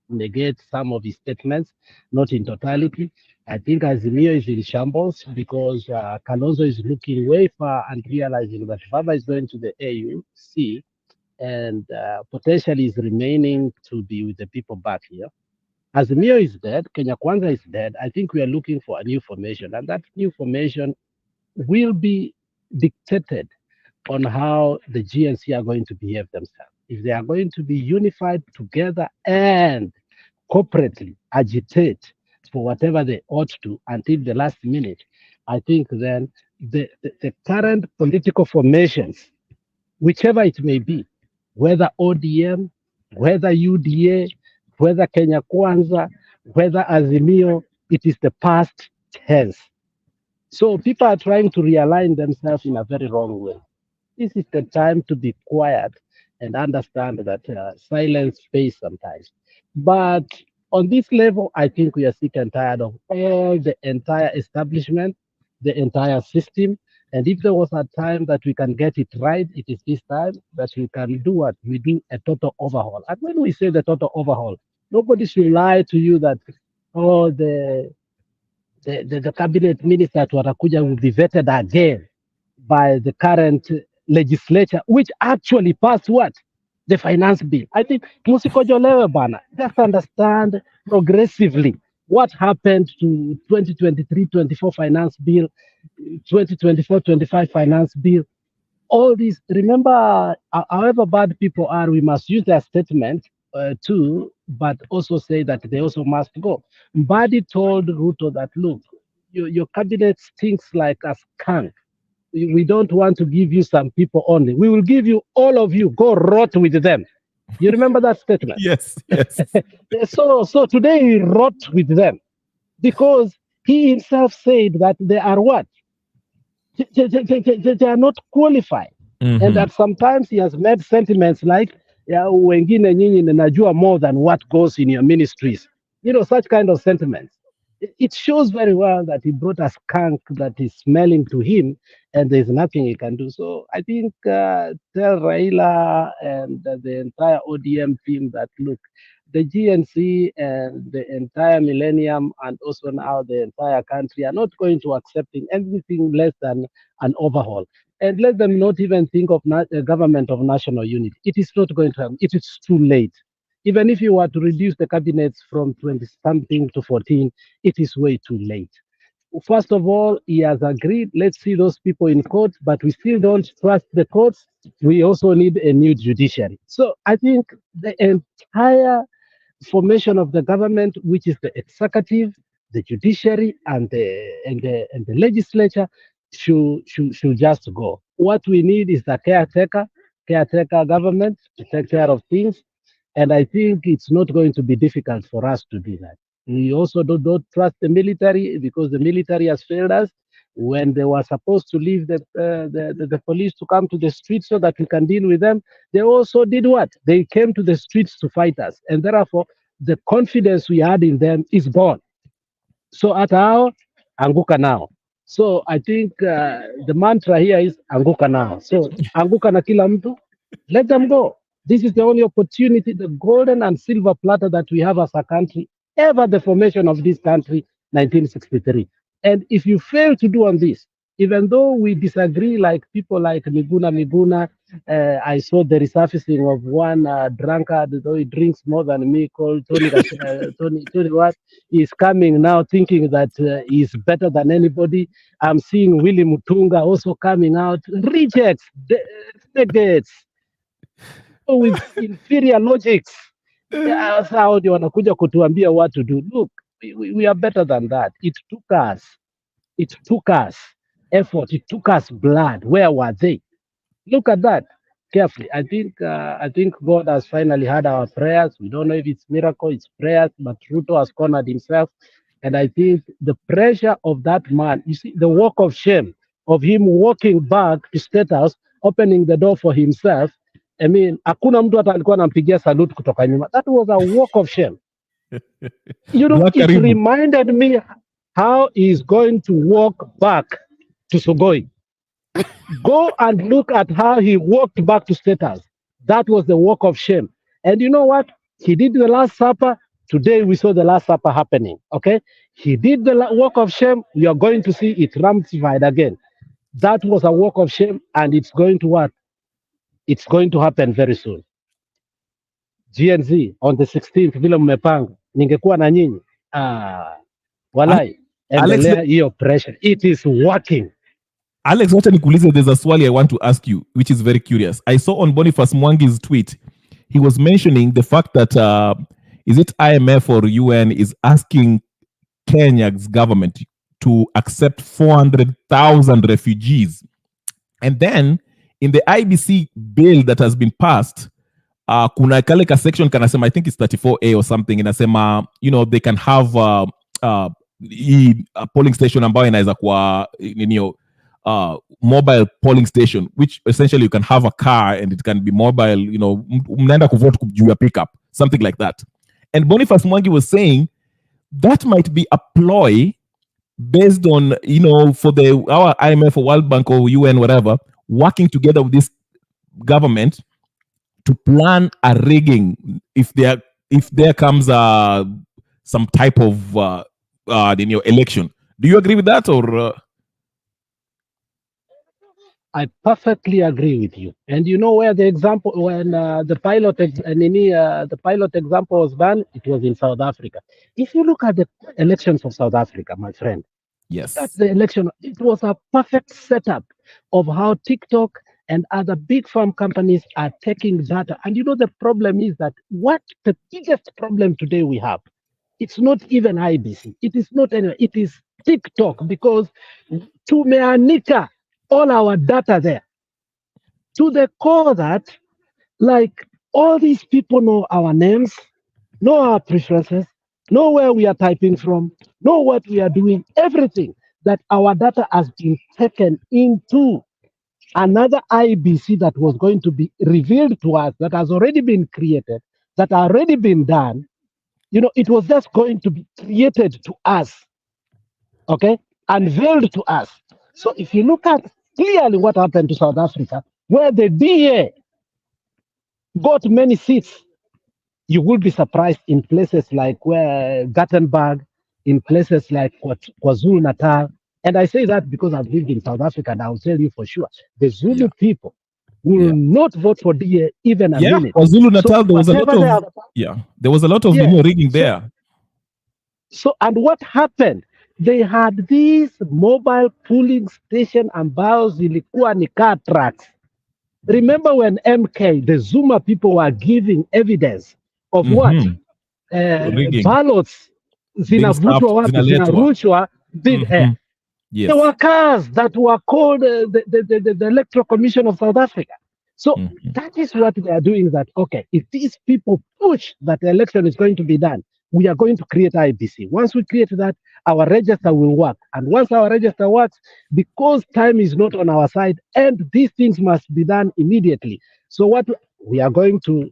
E: negate some of his statements, not in totality. I think Azimio is in shambles because Kalonzo is looking way far and realizing that Baba is going to the AUC and potentially is remaining to be with the people back here. Azimio is dead, Kenya Kwanza is dead. I think we are looking for a new formation, and that new formation will be dictated on how the GNC are going to behave themselves. If they are going to be unified together and corporately agitate for whatever they ought to until the last minute, I think then the current political formations, whichever it may be, whether ODM, whether UDA, whether Kenya Kwanza, whether Azimio, it is the past tense. So people are trying to realign themselves in a very wrong way. This is the time to be quiet and understand that silence pays sometimes. But on this level, I think we are sick and tired of all the entire establishment, the entire system. And if there was a time that we can get it right, it is this time that we can do what? We do a total overhaul. And when we say the total overhaul, nobody should lie to you that, oh, the cabinet ministers watakuja will be vetted again by the current legislature, which actually passed what? The finance bill. I think musikojolewe bana. Just understand progressively what happened to 2023-24 finance bill, 2024-25 finance bill. All these, remember, however bad people are, we must use their statement too, but also say that they also must go. Mbadi told Ruto that, look, your cabinet stinks like a skunk. We don't want to give you some people only. We will give you all of you. Go rot with them. You remember that statement?
A: Yes, yes.
E: So today he wrote with them because he himself said that they are what? They are not qualified.
A: Mhm.
E: And that sometimes he has made sentiments like, yeah, wengine nyinyi najua more than what goes in your ministries. You know, such kind of sentiments. It shows very well that he brought a skunk that is smelling to him and there's nothing he can do. So I think tell Raila and the entire ODM team that, look, the GNC and the entire millennium and also now the entire country are not going to accepting anything less than an overhaul. And let them not even think of a government of national unity. It is not going to happen. It is too late. Even if you were to reduce the cabinets from 20-something to 14, it is way too late. First of all, he has agreed, let's see those people in court, but we still don't trust the courts. We also need a new judiciary. So I think the entire formation of the government, which is the executive, the judiciary, and the legislature, should just go. What we need is the caretaker government to take care of things. And I think it's not going to be difficult for us to do that. We also don't trust the military because the military has failed us. When they were supposed to leave the police to come to the streets so that we can deal with them, they also did what? They came to the streets to fight us. And therefore, the confidence we had in them is gone. So at our anguka now. So I think the mantra here is anguka now. So anguka na kila mtu, let them go. This is the only opportunity, the golden and silver platter that we have as a country, ever the formation of this country, 1963. And if you fail to do on this, even though we disagree, like people like Miguna, I saw the resurfacing of one drunkard, though he drinks more than me, called Tony. Tony what? He's coming now thinking that he's better than anybody. I'm seeing Willy Mutunga also coming out. Rejects, delegates, with inferior logics. Sasa hao ndio wanakuja kutuambia what to do. Look, we are better than that. It took us effort, it took us blood. Where were they? Look at that carefully. I think God has finally heard our prayers. We don't know if it's miracle, it's prayers, but Ruto has cornered himself. And I think the pressure of that man, you see, the walk of shame of him walking back to State House, opening the door for himself. I mean, hakuna mtu hata alikuwa anampigia salute kutoka nyuma. That was a walk of shame. You know, it reminded me how he's going to walk back to Sugoi. Go and look at how he walked back to State House. That was the walk of shame. And you know what? He did the Last Supper. Today we saw the Last Supper happening. Okay? He did the walk of shame. We are going to see it ramified again. That was a walk of shame, and it's going to what? It's going to happen very soon. GNZ on the 16th, vile mmepanga, ningekuwa na nyinyi. Walai, endelea hiyo pressure. It is working.
A: Alex, wacha nikuulize, there's a swali I want to ask you, which is very curious. I saw on Boniface Mwangi's tweet, he was mentioning the fact that, is it IMF or UN is asking Kenya's government to accept 400,000 refugees. And then in the IBC bill that has been passed, kuna kale ka section kanasema, I think it's 34A or something, inasema, you know, they can have a polling station ambayo inaweza kuwa, mobile polling station, which essentially you can have a car and it can be mobile, you know, mnaenda kuvote juu ya pickup, something like that. And Boniface Mwangi was saying that might be a ploy based on, for our IMF or World Bank or UN, whatever, working together with this government to plan a rigging if there comes some type of election. Do you agree with that, or?
E: I perfectly agree with you. And you know where the example, when the pilot example was done, it was in South Africa. If you look at the elections of South Africa, my friend, that's
A: Yes.
E: the election. It was a perfect setup of how TikTok and other big farm companies are taking data. And you know, the problem is that what the biggest problem today we have, it's not even IBC. It is not anyway. It is TikTok, because tumeanika all our data there to the core that, like, all these people know our names, know our preferences, know where we are typing from, know what we are doing, everything. That our data has been taken into another IBC that was going to be revealed to us, that has already been created, that already been done. It was just going to be created to us, okay, unveiled to us. So if you look at clearly what happened to South Africa, where the DA got many seats, you will be surprised in places like where Gothenburg, in places like KwaZulu Natal. And I say that because I've lived in South Africa, and I'll tell you for sure, the Zulu
A: Yeah.
E: people will not vote for DA even a
A: Yeah.
E: minute.
A: KwaZulu Natal,
E: So
A: there was a lot
E: whatever they
A: of
E: have,
A: there was a lot of
E: yeah.
A: rigging there.
E: And what happened? They had these mobile polling station ambayo zilikuwa ni car tracks. Remember when MK, the Zuma people were giving evidence of what?
A: Rigging,
E: Ballots
A: being stuffed,
E: zinavutwa wapi,
A: zinaletwa.
E: zinarushwa.
A: Yes.
E: There were cars that were called the Electoral Commission of South Africa. So that is what they are doing, that, okay, if these people push that the election is going to be done, we are going to create IBC. Once we create that, our register will work. And once our register works, because time is not on our side, and these things must be done immediately. So what we are going to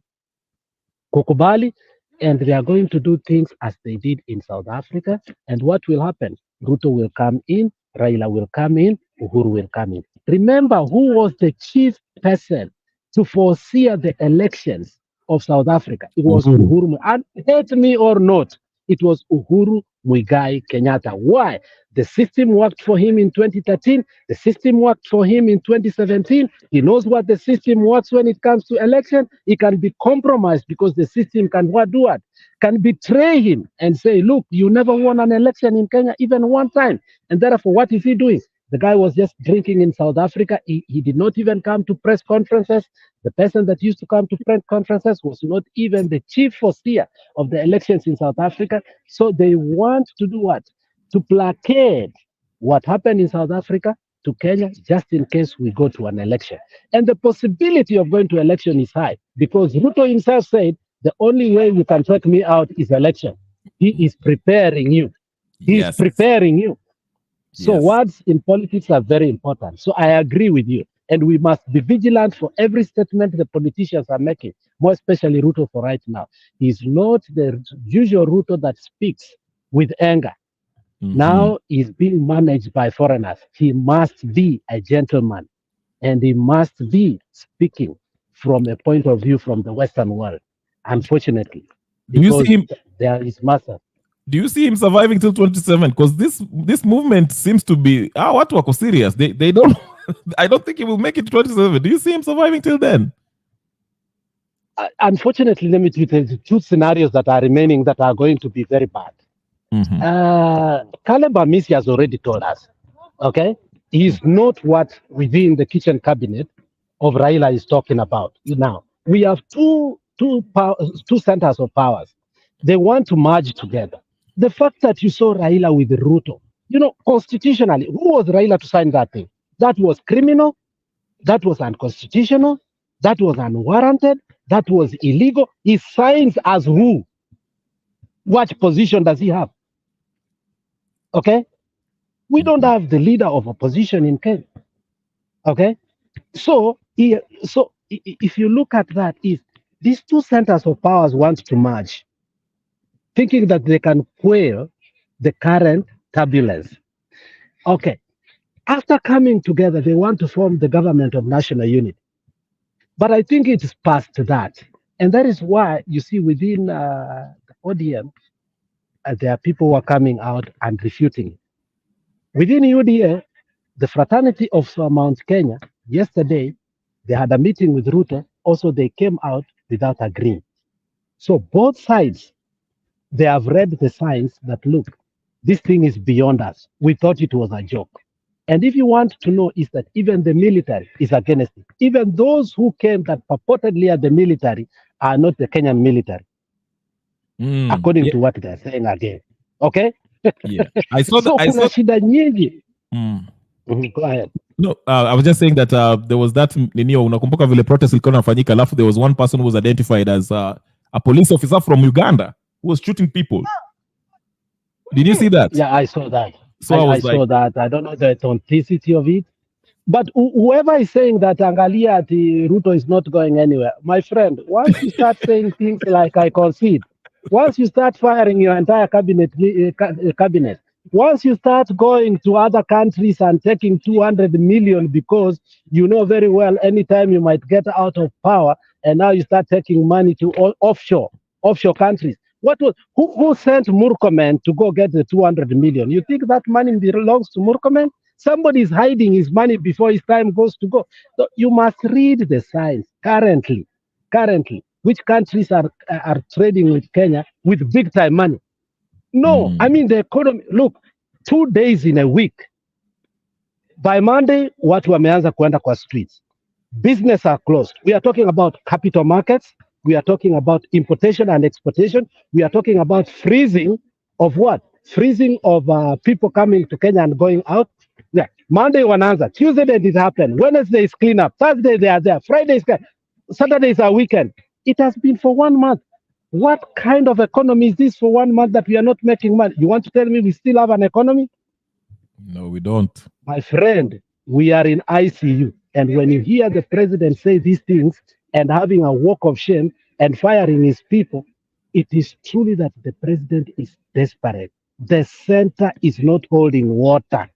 E: kukubali, and they are going to do things as they did in South Africa. And what will happen? Ruto will come in, Raila will come in, Uhuru will come in. Remember who was the chief person to foresee the elections of South Africa? It was Uhuru. And hate me or not, it was Uhuru Muigai Kenyatta. Why? The system worked for him in 2013. The system worked for him in 2017. He knows what the system works when it comes to election. He can be compromised because the system can do what? Can betray him and say, look, you never won an election in Kenya even one time. And therefore, what is he doing? The guy was just drinking in South Africa. He did not even come to press conferences. The person that used to come to press conferences was not even the chief foreseer of the elections in South Africa. So they want to do what? To placate what happened in South Africa to Kenya, just in case we go to an election. And the possibility of going to election is high, because Ruto himself said, the only way you can take me out is election. He is preparing you. He is preparing you. So words in politics are very important. So I agree with you. And we must be vigilant for every statement the politicians are making, more especially Ruto for right now. He's not the usual Ruto that speaks with anger. Now he's being managed by foreigners. He must be a gentleman, and he must be speaking from a point of view from the Western world, unfortunately.
A: Do you see him?
E: There is massive.
A: Do you see him surviving till 27? Because this movement seems to be what wako serious. They don't. I don't think he will make it to 27. Do you see him surviving till then?
E: Unfortunately, let me tell you the two scenarios that are remaining that are going to be very bad. Caleb Amisi has already told us, okay, he's not what within the kitchen cabinet of Raila is talking about. Now, we have two centers of powers. They want to merge together. The fact that you saw Raila with Ruto, constitutionally, who was Raila to sign that thing? That was criminal. That was unconstitutional. That was unwarranted. That was illegal. He signs as who? What position does he have? Okay? We don't have the leader of opposition in Kenya. Okay? So if you look at that, if these two centers of powers want to merge, thinking that they can quell the current turbulence. Okay, after coming together, they want to form the government of national unity. But I think it's past that. And that is why you see within the ODM, there are people who are coming out and refuting it. Within UDA, the fraternity of Mount Kenya, yesterday, they had a meeting with Ruto. Also, they came out without agreeing. So both sides, they have read the signs that, look, this thing is beyond us. We thought it was a joke. And if you want to know, is that even the military is against it. Even those who came that purportedly are the military are not the Kenyan military, according
A: yeah,
E: to what they're saying again. Okay?
A: yeah. I saw
E: So
A: that. I
E: kuna
A: saw.
E: shida nyingi.
A: Mm.
E: Go ahead.
A: No, I was just saying that there was that ninio, unakumbuka vile protest ilikuwa inafanyika, alafu there was one person who was identified as a police officer from Uganda who was shooting people. Did you see that?
E: Yeah, I saw that.
A: So I
E: I
A: was like,
E: saw that. I don't know the authenticity of it. But whoever is saying that Angalia the Ruto is not going anywhere, my friend, once you start saying things like I concede, once you start firing your entire cabinet, once you start going to other countries and taking 200 million because you know very well anytime you might get out of power, and now you start taking money to offshore countries. Who sent Murkomen to go get the 200 million? You think that money belongs to Murkomen? Somebody is hiding his money before his time goes to go. So you must read the signs currently, which countries are trading with Kenya with big time money. No, I mean the economy. Look, 2 days in a week. By Monday, watu wameanza kuenda kwa streets. Business are closed. We are talking about capital markets. We are talking about importation and exportation. We are talking about freezing of what? Freezing of people coming to Kenya and going out. Yeah. Monday wanaanza. Tuesday they did happen. Wednesday is clean up. Thursday they are there. Friday is clean. Saturday is our weekend. It has been for 1 month. What kind of economy is this for 1 month that we are not making money? You want to tell me we still have an economy?
A: no, we don't.
E: My friend, we are in ICU. And when you hear the president say these things and having a walk of shame and firing his people, it is truly that the president is desperate. The center is not holding water.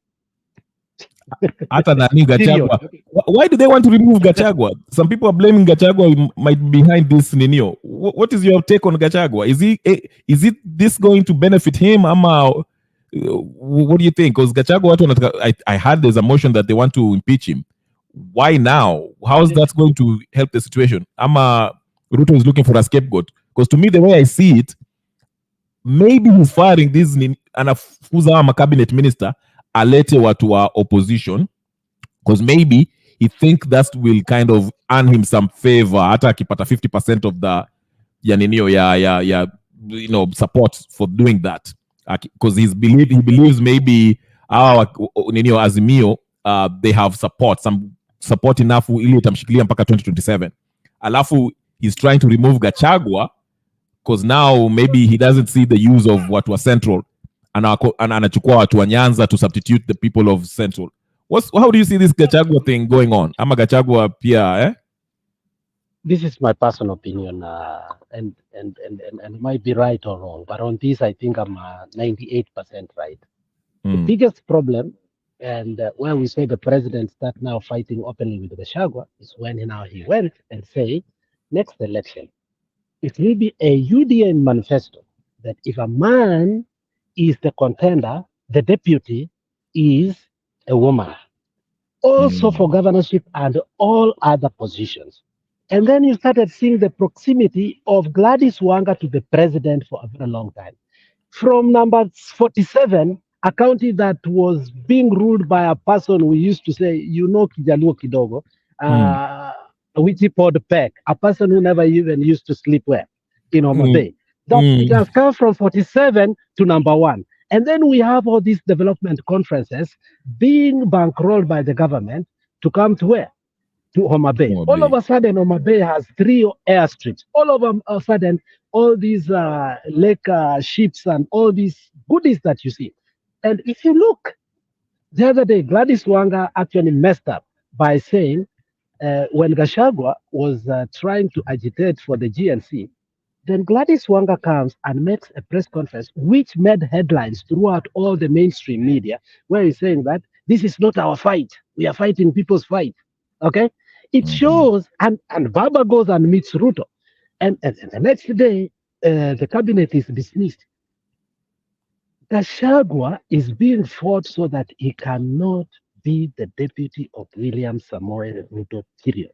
A: Hata nani Gachagua. Why do they want to remove Gachagua? Some people are blaming Gachagua might be behind this ninio. What is your take on Gachagua? Is it this going to benefit him? Ama, what do you think? Because Gachagua, I heard there's a motion that they want to impeach him. Why now? How is that going to help the situation? Ama Ruto is looking for a scapegoat. Because to me, the way I see it, maybe he's firing this anafuza ama cabinet minister alete watu wa opposition, because maybe he think that will kind of earn him some favor, hata akipata 50% of the support for doing that, because he believes maybe our Azimio they have some support enough ili itamshikilia mpaka 2027. Alafu he's trying to remove Gachagua because now maybe he doesn't see the use of watu wa Central, anachukua watu wa Nyanza to substitute the people of Central. How do you see this Gachagua thing going on? Ama Gachagua pia,
E: This is my personal opinion, and it might be right or wrong, but on this I think I'm 98% right. The biggest problem, and where we say the president start now fighting openly with Gachagua, is when he went and say, next election, it will be a UDA manifesto that if a man is the contender, the deputy is a woman. Also for governorship and all other positions. And then you started seeing the proximity of Gladys Wanga to the president for a very long time. From number 47, a county that was being ruled by a person we used to say, Kijaluo Kidogo, Wichipod Peck, a person who never even used to sleep well in Homa Bay. It has come from 47 to number 1. And then we have all these development conferences being bankrolled by the government to come to where? To Homa Bay. All of a sudden, Homa Bay has 3 airstrips. All of a sudden, all these lake ships and all these goodies that you see. And if you look, the other day, Gladys Wanga actually messed up by saying when Gachagua was trying to agitate for the GNC, Then Gladys Wanga comes and makes a press conference, which made headlines throughout all the mainstream media, where he's saying that this is not our fight. We are fighting people's fight. Okay? It shows, and Baba goes and meets Ruto. And the next day, the cabinet is dismissed. Gachagua is being fought so that he cannot be the deputy of William Samoei Ruto, period.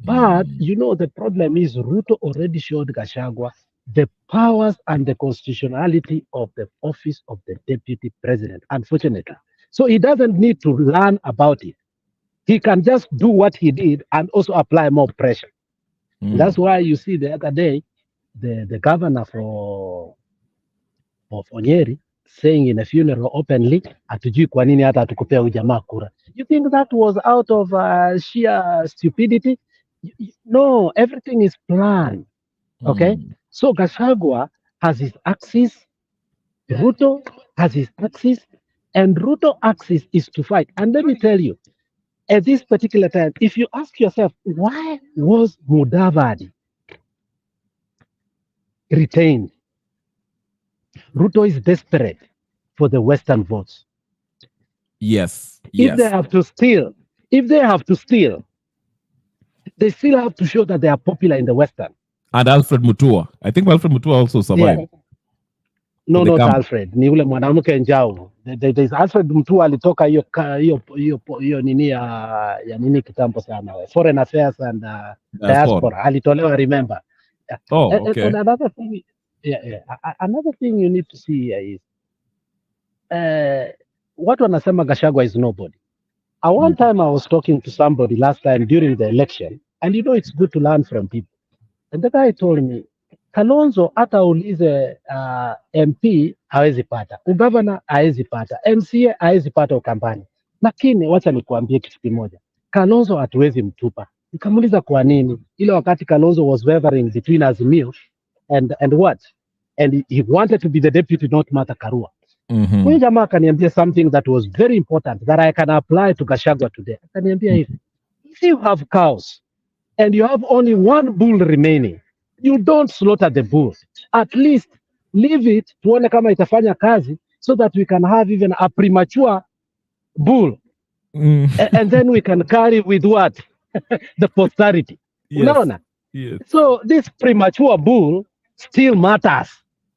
E: But, the problem is Ruto already showed Gachagua the powers and the constitutionality of the office of the deputy president, unfortunately. So he doesn't need to learn about it. He can just do what he did and also apply more pressure. That's why you see the other day, the governor of Nyeri saying in a funeral openly, hatujui kwa nini hata hatukupea huyu jamaa kura. You think that was out of sheer stupidity? No, everything is planned. Okay? So Gachagua has his axis, Ruto has his axis, and Ruto axis is to fight. And let me tell you, at this particular time, if you ask yourself, why was Mudavadi retained? Ruto is desperate for the Western votes.
A: Yes.
E: If they have to steal, they still have to show that they are popular in the Western.
A: And Alfred Mutua. I think Alfred Mutua also survived.
E: Yeah. No, not Alfred. Ni ule mwanamke njao. There's Alfred Mutua alitoka hiyo nini ya nini kitambo sana. Foreign Affairs and Diaspora. Alitolewa, remember.
A: Okay.
E: And another thing, another thing you need to see here is watu wanasema Gachagua is nobody. At one time I was talking to somebody last time during the election, and it's good to learn from people. And the guy told me, Kalonzo hata ulize MP hawezi pata, ugavana hawezi pata, MCA hawezi pata Ukambani. Lakini wacha nikuambie kitu kimoja, Kalonzo hatuwezi mtupa. Nikamuuliza kwa nini? Ile wakati Kalonzo was wavering between Azimio and what? And he wanted to be the deputy, not Martha Karua. Huyu jamaa akaniambia something that was very important that I can apply to Gachagua today. Akaniambia hivi, if you have cows and you have only one bull remaining, you don't slaughter the bull. At least leave it, tuone kama itafanya kazi, so that we can have even a premature bull. And then we can carry with what? The posterity.
A: Yes.
E: Yes. So this premature bull still matters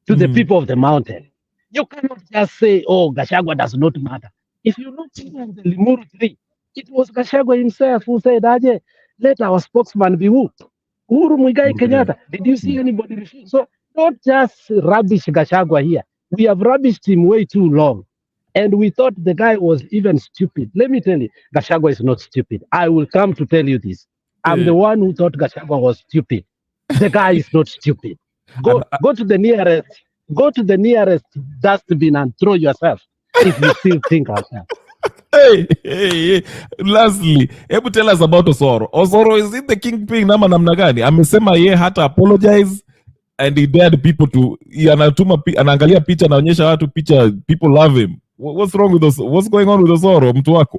E: to the people of the mountain. You cannot just say, oh, Gachagua does not matter. If you look at the Limuru 3, it was Gachagua himself who said, Aje, let our spokesman be who? Uhuru Muigai Kenyatta. Did you see anybody refuse? So don't just rubbish Gachagua here. We have rubbished him way too long. And we thought the guy was even stupid. Let me tell you, Gachagua is not stupid. I will come to tell you this. I'm the one who thought Gachagua was stupid. The guy is not stupid. Go to the nearest dustbin and throw yourself if you still think outside.
A: Hey. Lastly, hebu tell us about Osoro. Osoro, is it the kingpin nama namna gani? Amesema ye hata apologize and he dared people to, anaangalia picha, anaonyesha watu picha, people love him. What's wrong with Osoro? What's going on with Osoro, mtu wako?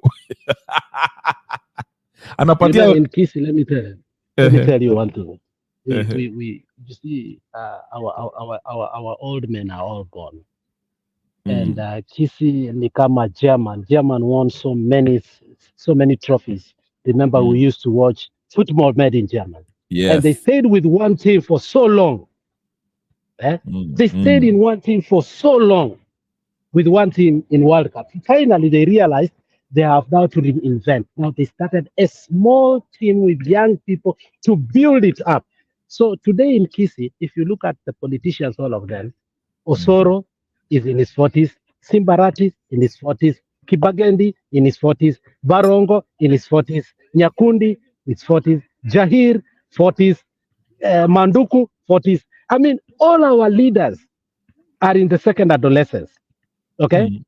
A: Anapatia...
E: in Kisi, let me tell you one thing. You see, our old men are all gone. And Kisi ni kama German. German won so many trophies. Remember, we used to watch football made in Germany.
A: Yes.
E: And they stayed with one team for so long. They stayed in one team for so long with one team in World Cup. Finally, they realized they have now to reinvent. Now they started a small team with young people to build it up. So today in Kisi, if you look at the politicians, all of them, Osoro is in his 40s, Simbarati in his 40s, Kibagendi in his 40s, Barongo in his 40s, Nyakundi in his 40s, Jahir 40s, Manduku 40s. I mean, all our leaders are in the second adolescence. Okay?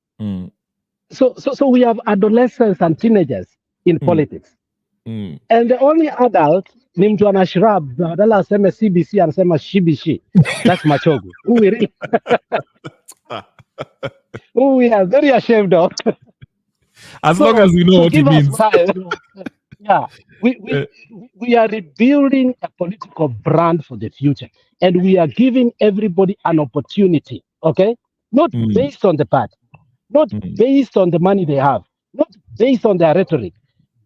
E: So we have adolescents and teenagers in politics. And the only adult ni mtu ana shrub, badala aseme CBC anasema shibishi. That's Machogu. Who we are very ashamed of.
A: As long as we know what it means.
E: Yeah, we are rebuilding a political brand for the future. and we are giving everybody an opportunity, okay? Not based on the party, not based on the money they have, not based on their rhetoric,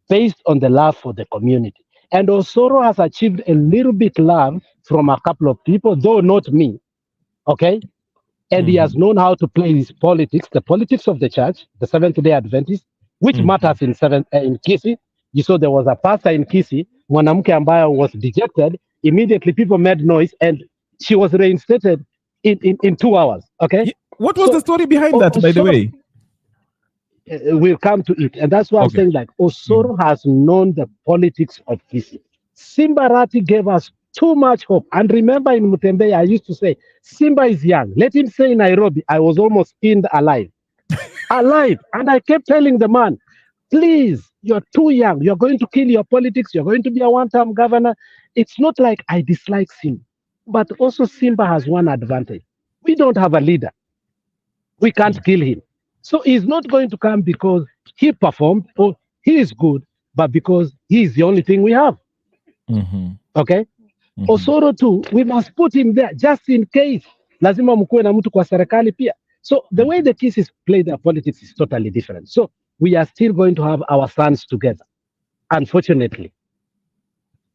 E: based on the love for the community. And Osoro has achieved a little bit love from a couple of people, though not me, okay? And he has known how to play his politics, the politics of the church, the Seventh-day Adventist, which matters in Kisii. You saw there was a pastor in Kisii, mwanamke ambaye was dejected. Immediately people made noise and she was reinstated in 2 hours, okay?
A: What was the story behind that, by the way?
E: We'll come to it. And that's why I'm saying, like, Osoro has known the politics of Kisii. Simba Arati gave us too much hope. And remember in Mutembe, I used to say, Simba is young. Let him say in Nairobi, I was almost skinned alive. Alive. And I kept telling the man, please, you're too young. You're going to kill your politics. You're going to be a one-term governor. It's not like I dislike Simba. But also Simba has one advantage. We don't have a leader. We can't kill him. So he's not going to come because he performed or he is good, but because he is the only thing we have. Okay? Osoro too, we must put him there just in case. Lazima mkuwe na mtu kwa serikali pia. So the way the Kisii play their politics is totally different. So we are still going to have our sons together, unfortunately.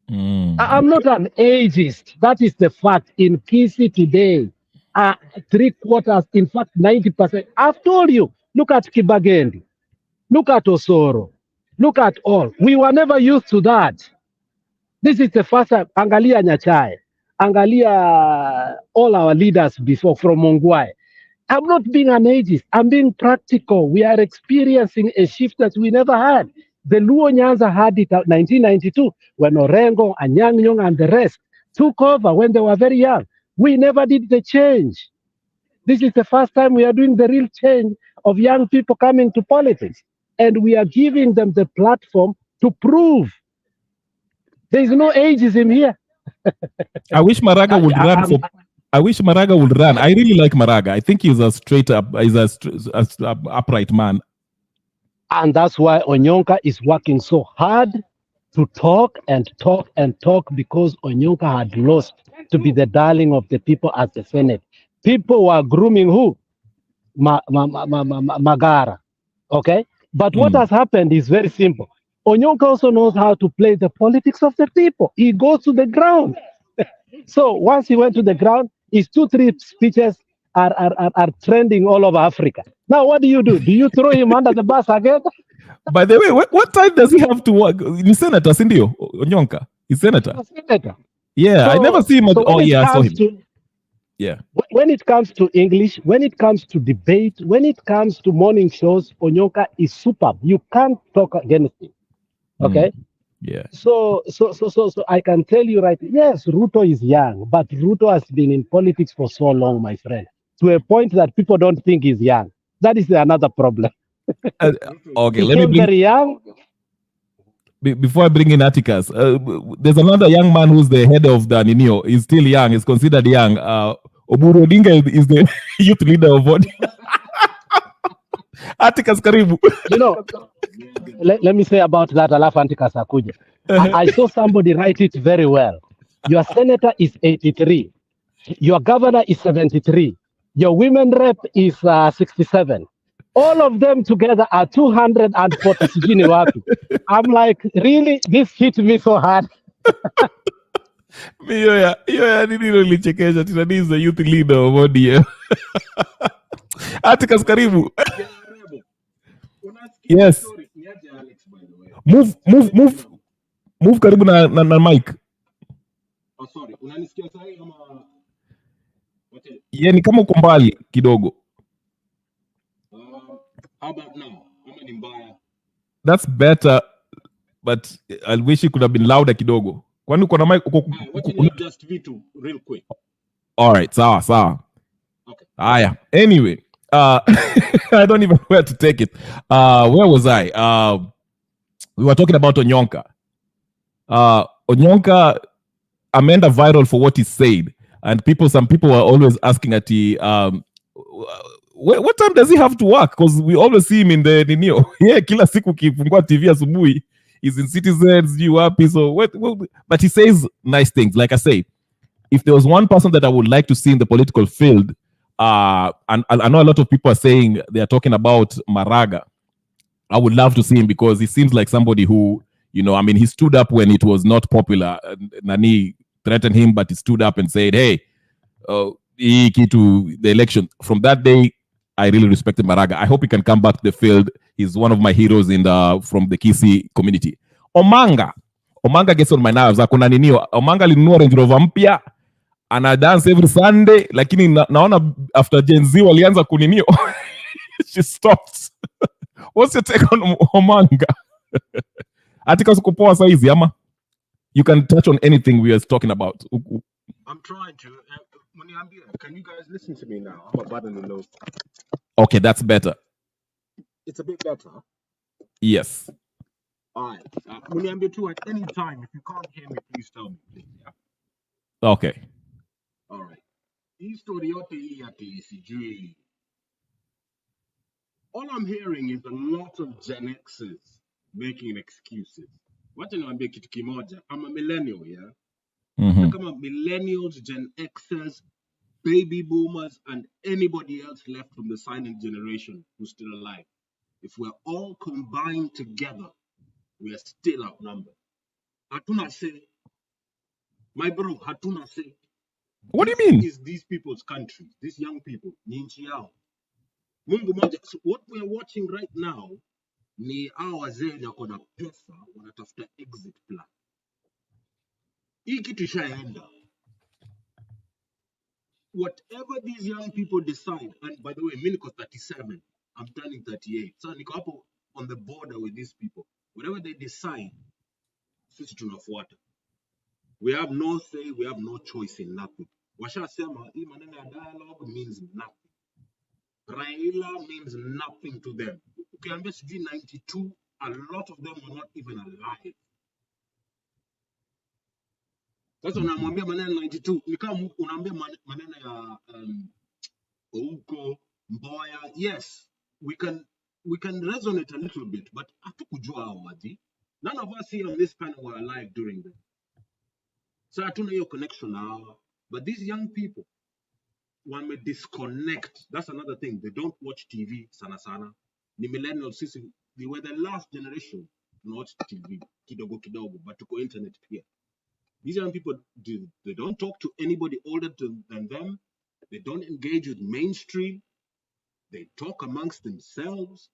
E: I'm not an ageist. That is the fact in Kisii today. 3/4, in fact, 90%. I've told you, look at Kibagendi, look at Osoro, look at all. We were never used to that. This is the first time. Angalia Nyachai, Angalia all our leaders before from Mongwai. I'm not being an ageist. I'm being practical. We are experiencing a shift that we never had. The Luo Nyanza had it in 1992 when Orengo, Anyang' Nyong'o, and the rest took over when they were very young. We never did the change. This is the first time we are doing the real change of young people coming to politics. And we are giving them the platform to prove. There is no ageism here.
A: I wish Maraga would run I wish Maraga would run. I really like Maraga. I think he's a straight up, upright man.
E: And that's why Onyonka is working so hard to talk and talk and talk, because Onyonka had lost to be the darling of the people at the Senate. People were grooming who? Magara. Okay? But what has happened is very simple. Onyonka also knows how to play the politics of the people. He goes to the ground. So once he went to the ground, his 2-3 speeches are trending all over Africa. Now, what do? Do you throw him under the bus again?
A: By the way, what time does he have to work? He's senator, Sindio Onyonka. He's senator. Yeah, so, I never see him. I saw him.
E: When it comes to English, when it comes to debate, when it comes to morning shows, Onyonka is superb. You can't talk against him. Okay?
A: Yeah.
E: So I can tell you right, yes, Ruto is young, but Ruto has been in politics for so long, my friend, to a point that people don't think he's young. That is another problem.
A: Okay,
E: let me bring very young.
A: Before I bring in Atticus, there's another young man who's the head of the Ninio. He's still young. He's considered young. Oburu Odinga is the youth leader of what? Atticus Karibu.
E: You know, let me say about that. Alafu Atticus Akuja. I saw somebody write it very well. Your senator is 83. Your governor is 73. Your women rep is 67. All of them together are 240. I'm like, really? This hit me so hard.
A: I didn't really check it. He's the youth leader of ODM. Atticus Karibu. Yes. Move karibu na mic.
F: Oh, sorry. Unanisikia sahi ama
A: Yeah, ni kama uko mbali kidogo.
F: How about now? Ama ni mbaya?
A: That's better, but I wish it could have been louder kidogo. Kwani uko na mic
F: wacha ni adjust vitu real quick.
A: All right, sawa.
F: Okay.
A: Aya. Anyway, I don't even know where to take it. Where was I? We were talking about Onyonka. Onyonka amenda viral for what he said, and some people were always asking at the what time does he have to work? Because we always see him in the Neo. Yeah, kila siku kifungua TV asubuhi, he's in Citizens, you happy. So but he says nice things. Like I say, if there was one person that I would like to see in the political field, and I know a lot of people are saying they are talking about Maraga. I would love to see him because he seems like somebody who, I mean, he stood up when it was not popular. Nani threatened him, but he stood up and said, hey, key to the election. From that day, I really respected Maraga. I hope he can come back to the field. He's one of my heroes from the Kisii community. Omanga gets on my nerves. Akuna ninio. Omanga linunua Range Rover mpya. Ana dance every Sunday. Lakini naona after Gen Z walianza kuninio. She stopped. What's your take on Omanga? Atika sukupoa saizi ama? You can touch on anything we are talking about.
F: I'm trying to. Can you guys listen to me now? I'm a button low.
A: Okay, that's better.
F: It's a bit better.
A: Yes.
F: All right. Muniambie too, at any time, if you can't hear me, please tell me, please. Yeah?
A: Okay.
F: All right. Hii story yote hii ati sijui. All I'm hearing is a lot of Gen X's making excuses. Wacha niwaambie kitu kimoja. I'm a millennial, yeah?
A: Mm-hmm.
F: Kama millennials, Gen X's, baby boomers, and anybody else left from the silent generation who's still alive. If we're all combined together, we are still outnumbered. Hatuna say. My bro, hatuna say.
A: What do you mean?
F: This is these people's country. These young people, ni nchi yao. Mungu moja. So what we are watching right now ni hao wazee wenye wako na pesa wanatafuta exit plan. Hii kitu ishaenda. Whatever these young people decide, and by the way, mimi niko 37, I'm turning 38. So niko hapo on the border with these people. Whatever they decide, sisi tunafuata. We have no say, we have no choice in nothing. Washasema, hii maneno ya dialogue means nothing. Raila means nothing to them. Ukiambia sijui 92, a lot of them were not even alive. Sasa unamwambia maneno 92, ni kama unaambia maneno ya Ouko, Mboya. Yes, we can resonate a little bit, but hatukujua hao wadi. None of us here on this panel were alive during them. So hatuna hiyo connection now. But these young people, wame disconnect. That's another thing. They don't watch TV sana sana. Ni millennials, they were the last generation to watch TV kidogo kidogo, but to go internet here. These young people, they don't talk to anybody older than them. They don't engage with mainstream. They talk amongst themselves.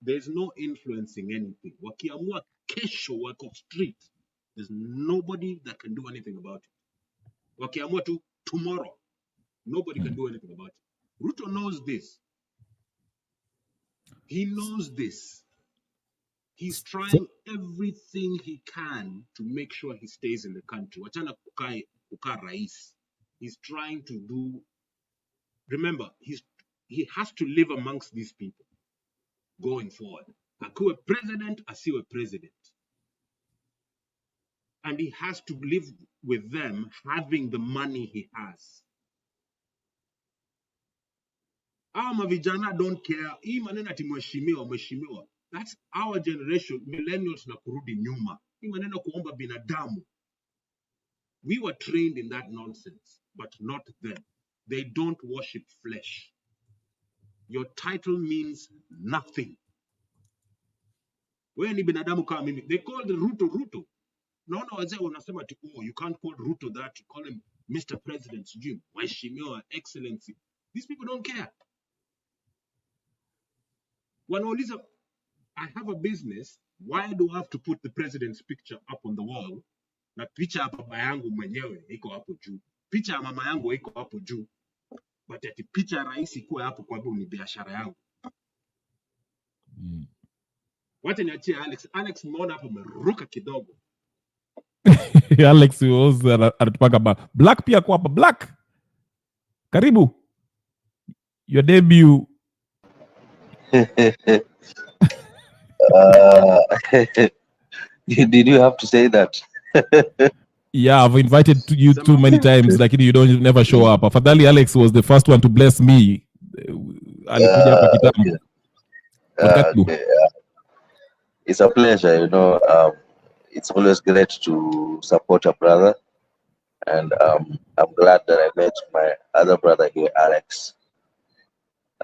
F: There's no influencing anything. Wakiamua kesho wako street. There's nobody that can do anything about it. Wakiamua tu tomorrow. Nobody can do anything about it. Ruto knows this. He knows this. He's trying everything he can to make sure he stays in the country. Wachana kukaa rais. He's trying to do. Remember, he has to live amongst these people going forward. Akuwe president, asiwe president. And he has to live with them having the money he has. Mavijana don't care. Hii maneno ati mheshimiwa. That's our generation, millennials na kurudi nyuma. Hii maneno kuomba binadamu. We were trained in that nonsense, but not them. They don't worship flesh. Your title means nothing. Wewe ni binadamu kama mimi. They called Ruto. Naona wazee wanasema ati, you can't call Ruto that. You call him Mr. President, mheshimiwa, excellency. These people don't care. Wanauliza, I have a business. Why do I have to put the president's picture up on the wall? Na picha ya baba yangu mwenyewe iko hapo juu. Picha ya mama yangu iko hapo juu. But ati picha ya rais ikuwe hapo kwa sababu ni biashara yangu. Wacha niachie Alex. Alex mbona hapo umeruka kidogo?
A: Alex anatupanga ba. Black pia kwa hapa. Black. Karibu. Your debut.
G: Did you have to say that?
A: Yeah, I've invited you too many times, like you never show up. Afadhali Alex was the first one to bless me. Alikuja hapa kitambo.
G: Okay. It's a pleasure, it's always great to support a brother. And I'm glad that I met my other brother here, Alex.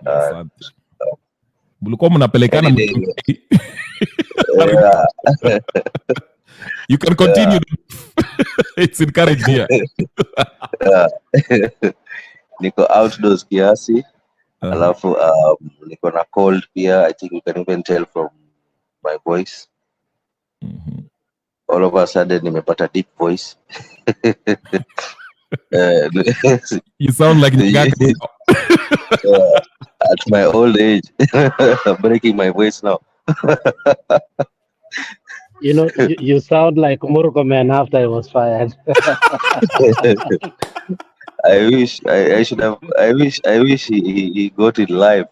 A: Asante. Mlikuwa mnapelekana
G: Any day,
A: mkiwa-
G: yeah.
A: You can continue. It's encouraged here.
G: Yeah. Niko outdoors kiasi. Alafu niko na cold pia. I think you can even tell from my voice. All of a sudden nimepata deep voice.
A: You sound like Nyagaka.
G: At my old age, I'm breaking my voice now.
E: You know, you sound like Murkomen after he was fired.
G: I should have. I wish he got it live.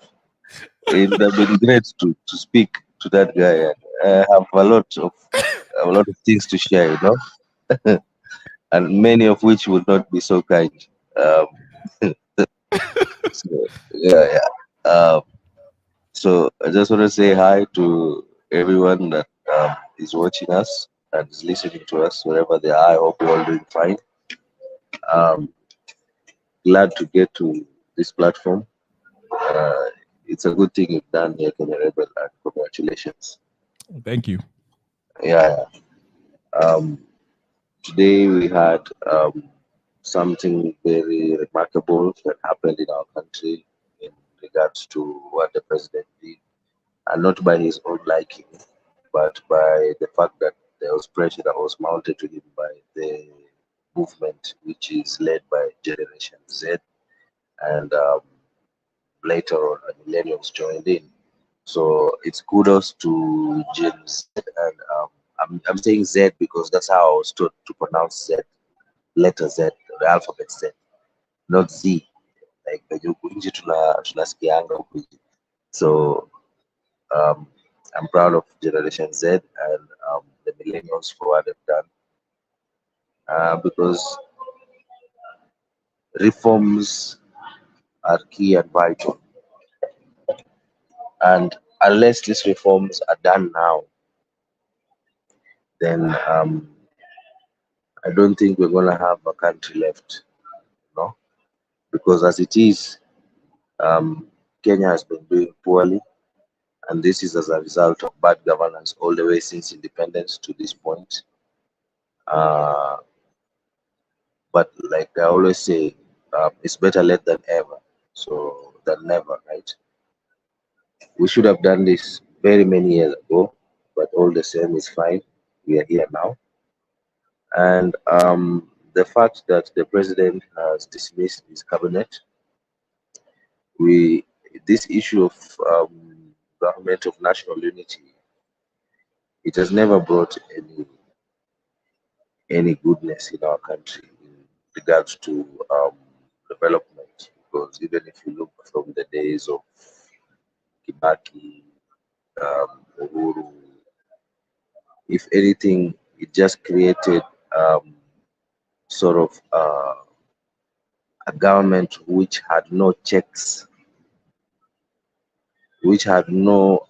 G: It would have been great to speak to that guy. I have a lot of things to share, you know, and many of which would not be so kind. So, yeah. So I just want to say hi to everyone that is watching us and is listening to us wherever they are. I hope you're all doing fine. Glad to get to this platform. It's a good thing you've done here, Kenya Rebel, and congratulations.
A: Thank you.
G: Yeah. Today we had something very remarkable that happened in our country in regards to what the president did, and not by his own liking, but by the fact that there was pressure that was mounted to him by the movement, which is led by Generation Z, and later on, millennials joined in. So it's kudos to Gen Z, and I'm saying Z because that's how I was taught to pronounce Z, letter Z, the alphabet Z, not Z. Like huku nje tunasikianga huku nje. So I'm proud of Generation Z and the millennials for what they've done, because reforms are key and vital. And unless these reforms are done now, then I don't think we're going to have a country left, no? Because as it is, Kenya has been doing poorly, and this is as a result of bad governance all the way since independence to this point. But like I always say, it's better late than ever, so than never, right? We should have done this very many years ago, but all the same, it's fine. We are here now, and the fact that the president has dismissed his cabinet, we this issue of government of national unity, it has never brought any goodness in our country in regards to development. Because even if you look from the days of Kibaki, Uhuru, if anything, it just created sort of a government which had no checks, which had no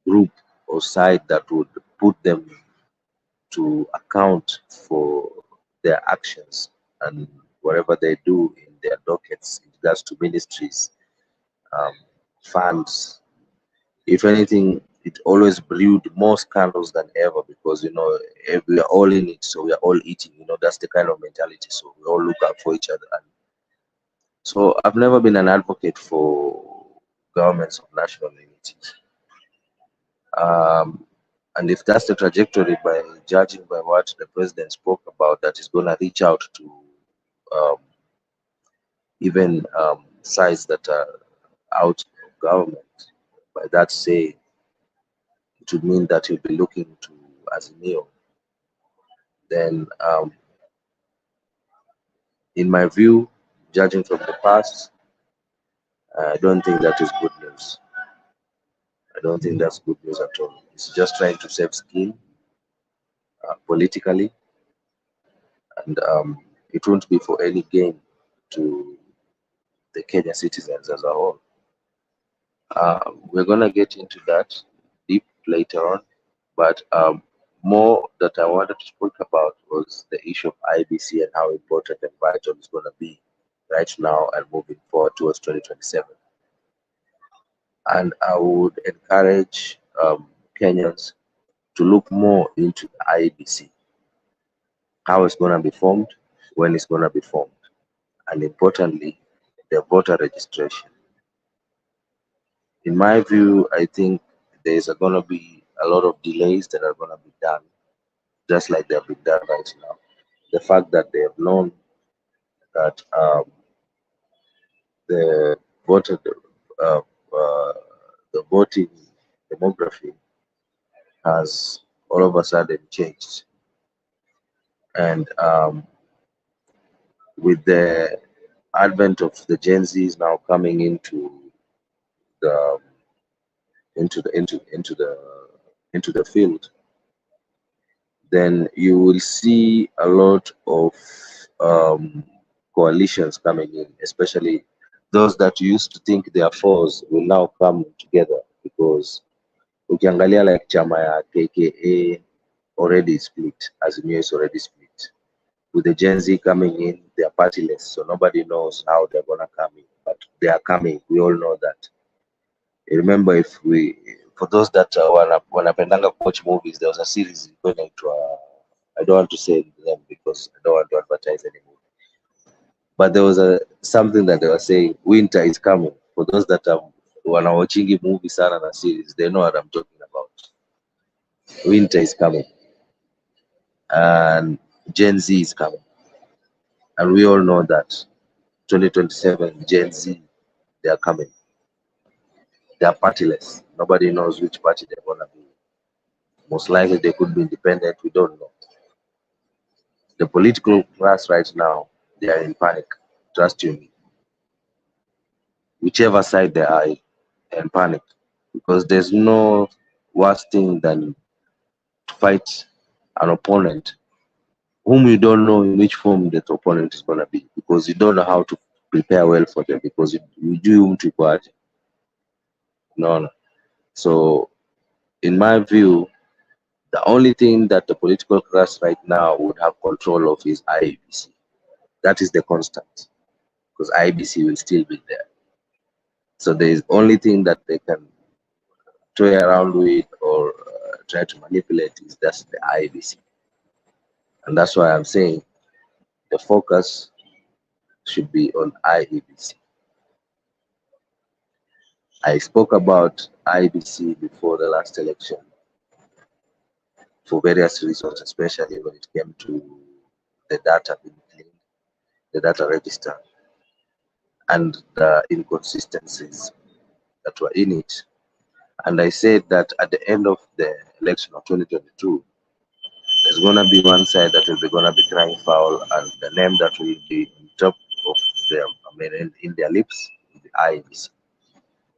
G: group or side that would put them to account for their actions and whatever they do in their dockets in regards to ministries, funds. If anything, it always brewed more scandals than ever because, you know, we are all in it, so we are all eating. You know, that's the kind of mentality. So we all look out for each other. And so I've never been an advocate for governments of national unity. And if that's the trajectory, by judging by what the president spoke about, that is going to reach out to even sides that are out of government, by that say, it would mean that he'll be looking to Azimio. Then, in my view, judging from the past, I don't think that is good news. I don't think that's good news at all. It's just trying to save skin politically, and it won't be for any gain to the Kenya citizens as a whole. We're gonna get into that deep later on, but more that I wanted to speak about was the issue of IBC and how important and vital it's going to be right now and moving forward towards 2027. And I would encourage Kenyans to look more into the IBC, how it's going to be formed, when it's going to be formed, and importantly, the voter registration. In my view, I think there's going to be a lot of delays that are going to be done, just like they've been done right now. The fact that they have known that the voter, uh, the voting demography has all of a sudden changed, and with the advent of the Gen Zs now coming into the field, then you will see a lot of coalitions coming in, especially those that used to think they are foes will now come together, because ukiangalia like chama ya KKA already split, Azimio is already split. With the Gen Z coming in, they are partyless, so nobody knows how they're gonna come in, but they are coming. We all know that. Remember, for those that wanapendanga watch movies, there was a series going to I don't want to say them because I don't want to advertise anymore. But there was something that they were saying, winter is coming. For those that are watching movie sana na series, they know what I'm talking about. Winter is coming, and Gen Z is coming, and we all know that 2027 Gen Z, they are coming. They are partyless. Nobody knows which party they're gonna be. Most likely they could be independent. We don't know. The political class right now, they are in panic. Trust you me. Whichever side they are in panic, because there's no worse thing than to fight an opponent whom you don't know in which form that opponent is gonna be, because you don't know how to prepare well for them, because you do to party. No. So, in my view, the only thing that the political class right now would have control of is IBC. That is the constant, because IBC will still be there. So there is only thing that they can toy around with or try to manipulate is just the IBC. And that's why I'm saying the focus should be on IEBC. I spoke about IBC before the last election for various reasons, especially when it came to the data being cleaned, the data register, and the inconsistencies that were in it. And I said that at the end of the election of 2022, there's going to be one side that will be going to be crying foul, and the name that will be on top of them, in their lips, will be IEBC.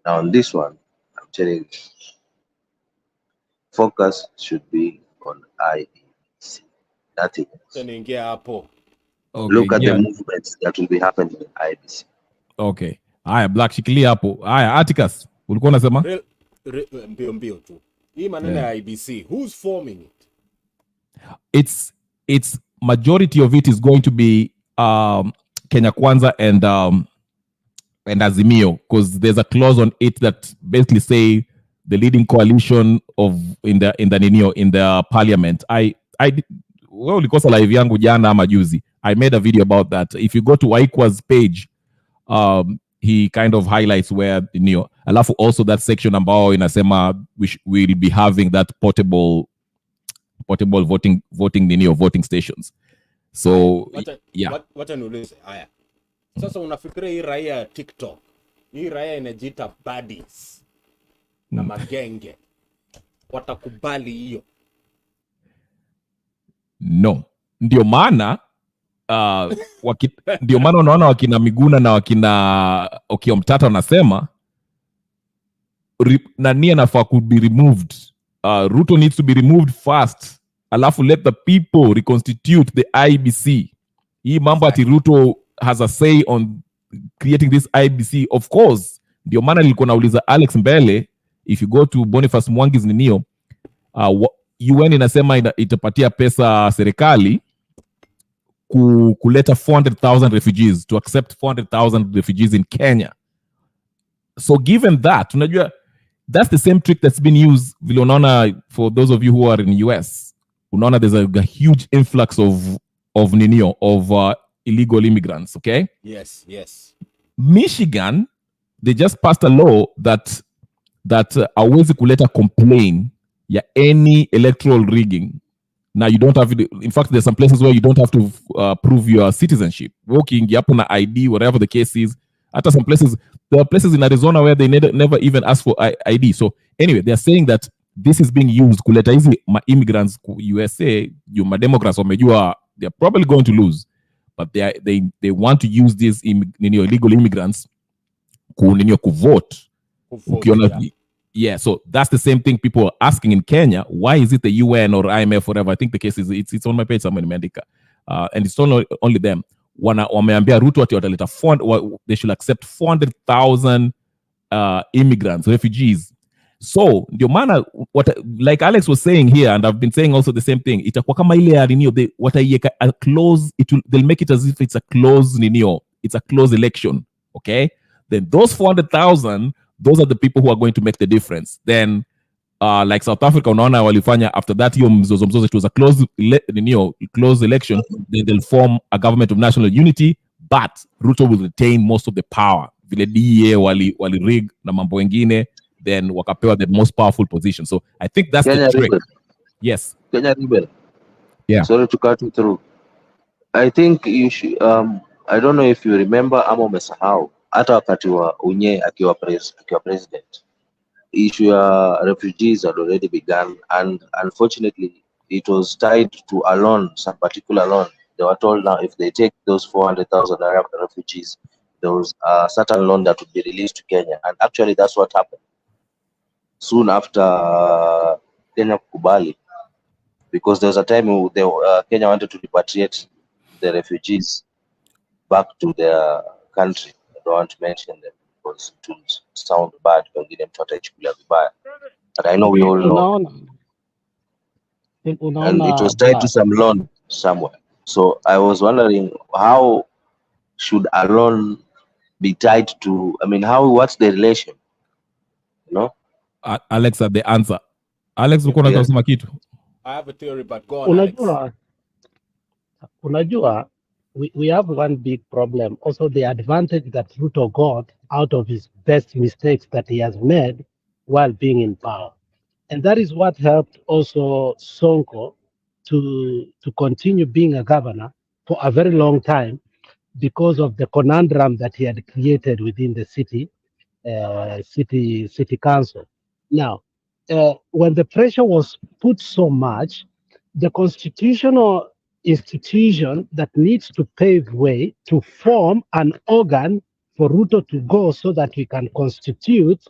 G: Now on this one, I'm telling you, focus should be on IEBC. Nothing else.
A: Okay,
G: Look at
A: yeah.
G: the movements that will be happening in IEBC.
A: Okay. Haya, Black shikilia hapo. Haya, Atticus, ulikuwa unasema?
H: Mbio tu. Hii maneno ya IBC, who's forming it?
A: It's majority of it is going to be Kenya Kwanza and Azimio, because there's a clause on it that basically say the leading coalition in the parliament. Well, ulikosa live yangu jana ama juzi. I made a video about that. If you go to Waikwa's page, he kind of highlights where alafu also that section ambao inasema we'll be having that portable voting stations. So yeah.
H: Wacha niulize haya. Sasa unafikiria hii raia ya TikTok, hii raia inajiita baddies na magenge, watakubali hiyo?
A: No. Ndio maana ndio maana unaona wakina Miguna na wakina Okiya Mtata wanasema nani anafaa to be removed. Ruto needs to be removed fast. Alafu let the people reconstitute the IBC. Hii mambo ati Ruto has a say on creating this IBC. Of course, ndio maana nilikuwa nauliza Alex Mbele, if you go to Boniface Mwangi's UN inasema itapatia pesa serikali kuleta 400,000 refugees, to accept 400,000 refugees in Kenya. So given that, unajua, that's the same trick that's been used vile unaona, for those of you who are in US, unaona there's a huge influx of illegal immigrants, okay?
H: Yes.
A: Michigan, they just passed a law that hawezi kuleta complain ya any electoral rigging. Now you don't have, in fact, there's some places where you don't have to prove your citizenship. Working up on an ID, whatever the case is. After some places, there are places in Arizona where they never even ask for ID. So anyway, they're saying that this is being used kuleta hizi immigrants USA, you Democrats wamejua they're probably going to lose, but they want to use these illegal immigrants ku vote. Yeah, so that's the same thing people are asking in Kenya. Why is it the UN or IMF, whatever? I think the case is it's on my page somewhere in Medica, and it's only them. Wameambia Ruto ati wataleta they should accept 400,000 immigrants, refugees. So ndio maana like Alex was saying here, and I've been saying also the same thing. Itakuwa kama ile ya ninio, wataiweka a close. They'll make it as if it's a close ninio. It's a close election, okay? Then those 400,000. Those are the people who are going to make the difference. Then, like South Africa, unaona walifanya after that, hiyo mzozo, it was a close election. Then they'll form a government of national unity, but Ruto will retain most of the power. Vile DEA wali rig na mambo wengine, then wakapewa the most powerful position. So I think that's
G: Kenya
A: the trick.
G: Rebel.
A: Yes.
G: Kenya Rebel.
A: Yeah.
G: Sorry to cut you through. I think you should, I don't know if you remember ama umesahau, hata wakati wa Unye akiwa president, issue ya refugees had already begun, and unfortunately it was tied to a loan, some particular loan. They were told now if they take those 400,000 refugees, there was a certain loan that would be released to Kenya, and actually that's what happened soon after Kenya kukubali, because there was a time Kenya wanted to repatriate the refugees back to their country. I don't want to mention them because it would sound bad, but I know we all know. And it was tied to some loan somewhere. So I was wondering, how should a loan be tied to, what's the relation? You know?
A: Alex had the answer. Alex,
H: I have a theory, but go on, Alex.
E: Unajua, we have one big problem. Also, the advantage that Ruto got out of his best mistakes that he has made while being in power. And that is what helped also Sonko to continue being a governor for a very long time, because of the conundrum that he had created within the city council. Now, when the pressure was put so much, the constitutional institution that needs to pave way to form an organ for Ruto to go so that we can constitute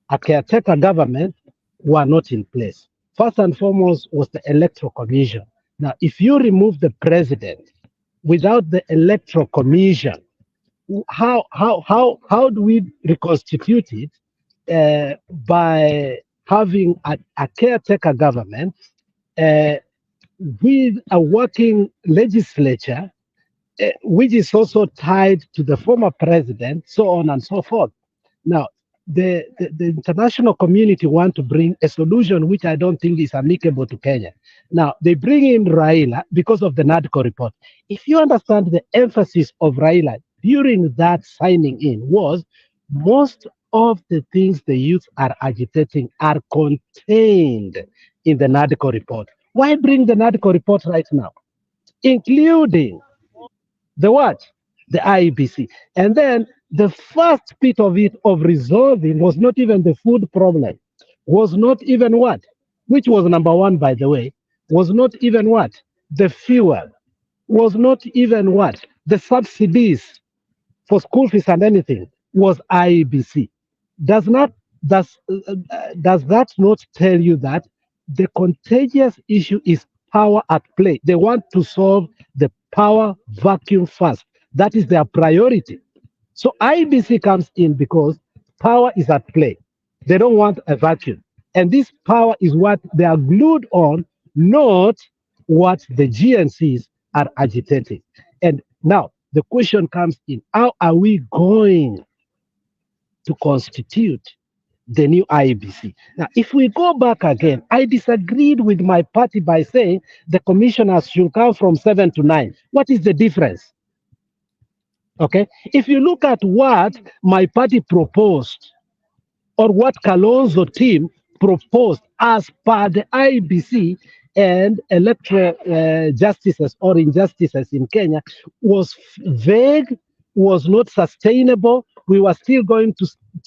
E: a caretaker government were not in place. First and foremost was the Electoral Commission. Now, if you remove the president without the Electoral Commission, how do we reconstitute it by having a caretaker government with a working legislature, which is also tied to the former president, so on and so forth. Now, the international community want to bring a solution which I don't think is amicable to Kenya. Now, they bring in Raila because of the NADCO report. If you understand the emphasis of Raila during that signing in was most of the things the youth are agitating are contained in the NADCO report. Why bring the NADCO report right now? Including the what? The IEBC. And then the first bit of it of resolving was not even the food problem, was not even what? Which was number one, by the way, was not even what? The fuel, was not even what? The subsidies for school fees and anything, was IEBC. Does that not tell you that the contagious issue is power at play? They want to solve the power vacuum first. That is their priority. So IBC comes in because power is at play. They don't want a vacuum. And this power is what they are glued on not what the GNCs are agitating. And now the question comes in, how are we going to constitute the new IEBC? Now, if we go back again, I disagreed with my party by saying the commissioners should come from 7 to 9. What is the difference? Okay, if you look at what my party proposed, or what Kalonzo team proposed as per the IBC and electoral justices or injustices in Kenya was vague, was not sustainable. We were still going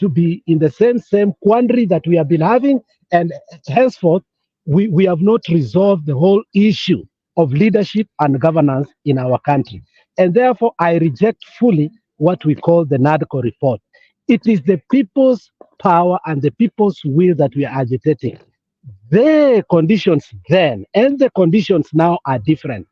E: to be in the same quandary that we have been having, and henceforth, we have not resolved the whole issue of leadership and governance in our country. And therefore, I reject fully what we call the NADCO report. It is the people's power and the people's will that we are agitating. The conditions then and the conditions now are different.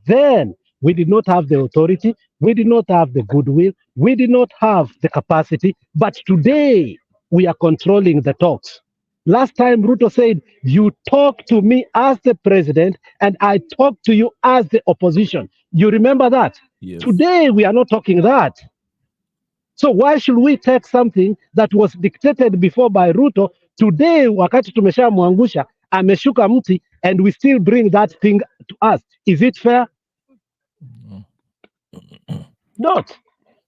E: Then we did not have the authority, we did not have the goodwill, we did not have the capacity, but today we are controlling the talks. Last time Ruto said, you talk to me as the president and I talk to you as the opposition. You remember that?
A: Yes.
E: Today we are not talking that. So why should we take something that was dictated before by Ruto today, wakati tumeshamwangusha ameshuka mti, and we still bring that thing to us? Is it fair? Not.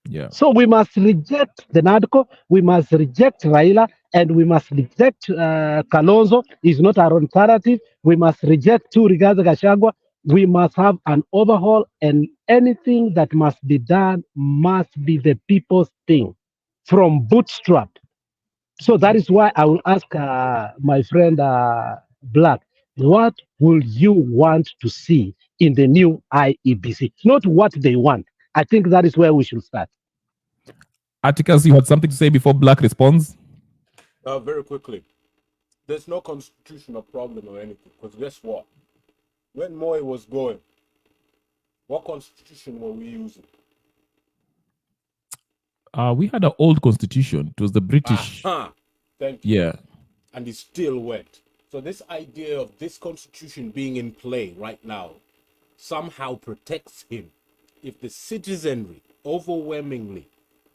A: Yeah.
E: So we must reject the NADCO, we must reject Raila, and we must reject Kalonzo. Is not our alternative. We must reject Rigathi Gachagua. We must have an overhaul, and anything that must be done must be the people's thing from bootstrap. So that is why I will ask my friend Black, what will you want to see in the new IEBC? Not what they want. I think that is where we should start.
A: Atticus, you had something to say before Black responds?
H: Very quickly. There's no constitutional problem or anything, because guess what? When Moi was going, what constitution were we using?
A: We had an old constitution. It was the British.
H: Thank you.
A: Yeah.
H: And it still went. So this idea of this constitution being in play right now somehow protects him. If the citizenry overwhelmingly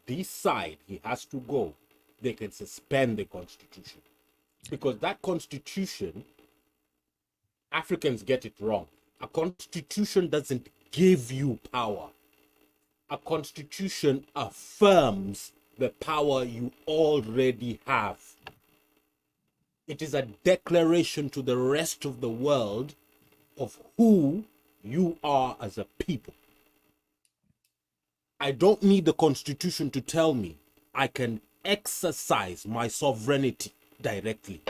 H: decide he has to go, they can suspend the constitution. Because that constitution, Africans get it wrong. A constitution doesn't give you power. A constitution affirms the power you already have. It is a declaration to the rest of the world of who you are as a people. I don't need the constitution to tell me I can exercise my sovereignty directly.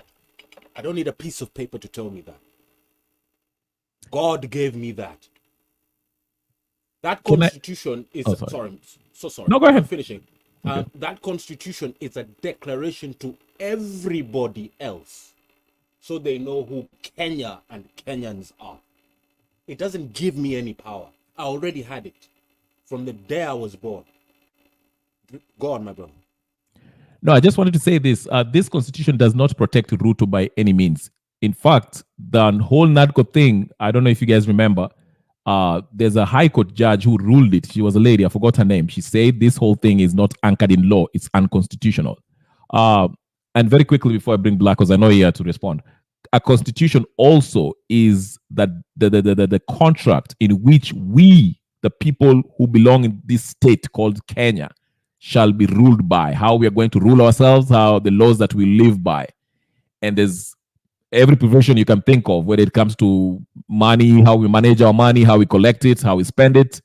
H: I don't need a piece of paper to tell me that. God gave me that. That constitution is sorry.
A: No, go ahead.
H: I'm finishing. Okay. That constitution is a declaration to everybody else, so they know who Kenya and Kenyans are. It doesn't give me any power. I already had it from the day I was born. Go on, my brother.
A: No, I just wanted to say this. This constitution does not protect Ruto by any means. In fact, the whole NADCO thing, I don't know if you guys remember, there's a high court judge who ruled it. She was a lady, I forgot her name. She said this whole thing is not anchored in law. It's unconstitutional. And very quickly before I bring Black, because I know you had to respond, a constitution also is that the contract in which we, the people who belong in this state called Kenya, shall be ruled by, how we are going to rule ourselves, how the laws that we live by. And there's every profession you can think of, whether it comes to money, how we manage our money, how we collect it, how we spend it,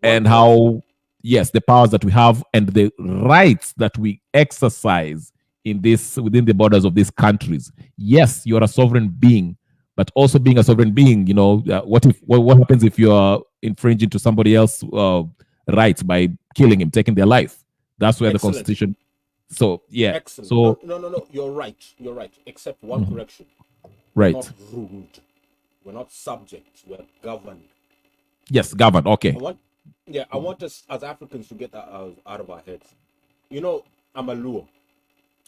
A: and how, yes, the powers that we have and the rights that we exercise in this, within the borders of these countries. Yes, you're a sovereign being, but also being a sovereign being, you know, what happens if you're infringing to somebody else's rights by killing him, taking their life? That's where the Constitution. So yeah.
H: Excellent.
A: So
H: no. You're right. You're right. Except one correction.
A: Right.
H: We're not ruled. We're not subject. We're governed.
A: Yes, governed. Okay.
H: I want us as Africans to get that out of our heads. You know, I'm a Luo.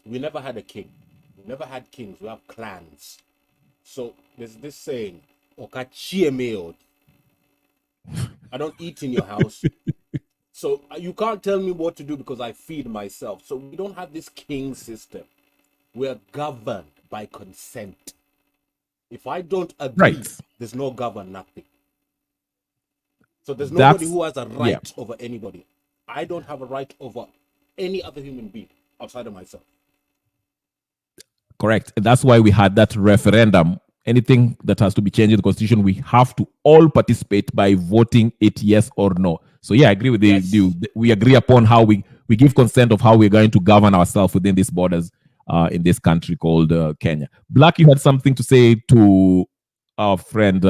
H: We never had a king. We never had kings. We have clans. So there's this saying: okachie meal. I don't eat in your house. So you can't tell me what to do because I feed myself. So we don't have this king system. We're governed by consent. If I don't agree,
A: Right.
H: there's no govern nothing. So there's nobody
A: That's
H: who has a
A: yeah.
H: right over anybody. I don't have a right over any other human being outside of myself.
A: Correct. And that's why we had that referendum. Anything that has to be changed in the constitution, we have to all participate by voting it yes or no. So yeah, I agree with
H: Yes.
A: you. We agree upon how we give consent of how we're going to govern ourselves within these borders in this country called Kenya. Black, you had something to say to our friend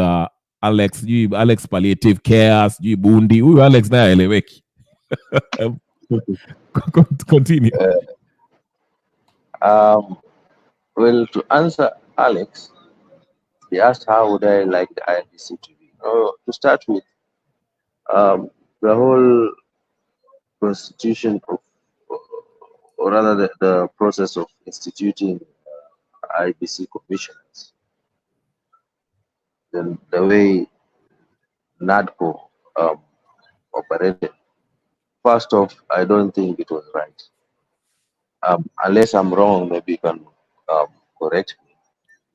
A: Alex. Alex palliative cares. Bundi. Huyu Alex na eleweki. Continue.
G: Well, to answer Alex, he asked how would I like the IBC to be. To start with, the whole constitution of, or rather the process of instituting IBC commissioners, then the way NADCO operated, first off, I don't think it was right. Unless I'm wrong, maybe you can correct me.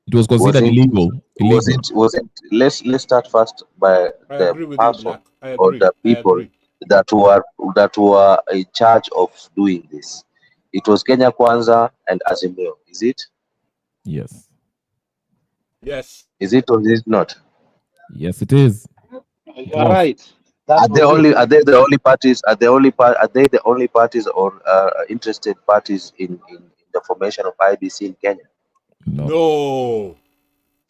A: It was considered illegal.
G: Was it? Let's start first by
H: I
G: the
H: agree with you,
G: person
H: Black. I
G: or
H: agree.
G: the people that were in charge of doing this. It was Kenya Kwanza and Azimio. Is it?
A: Yes.
H: Yes.
G: Is it or is it not?
A: Yes, it is.
E: You are right.
G: Are they the only parties? Are they the only parties or interested parties in the formation of IBC in Kenya?
H: No.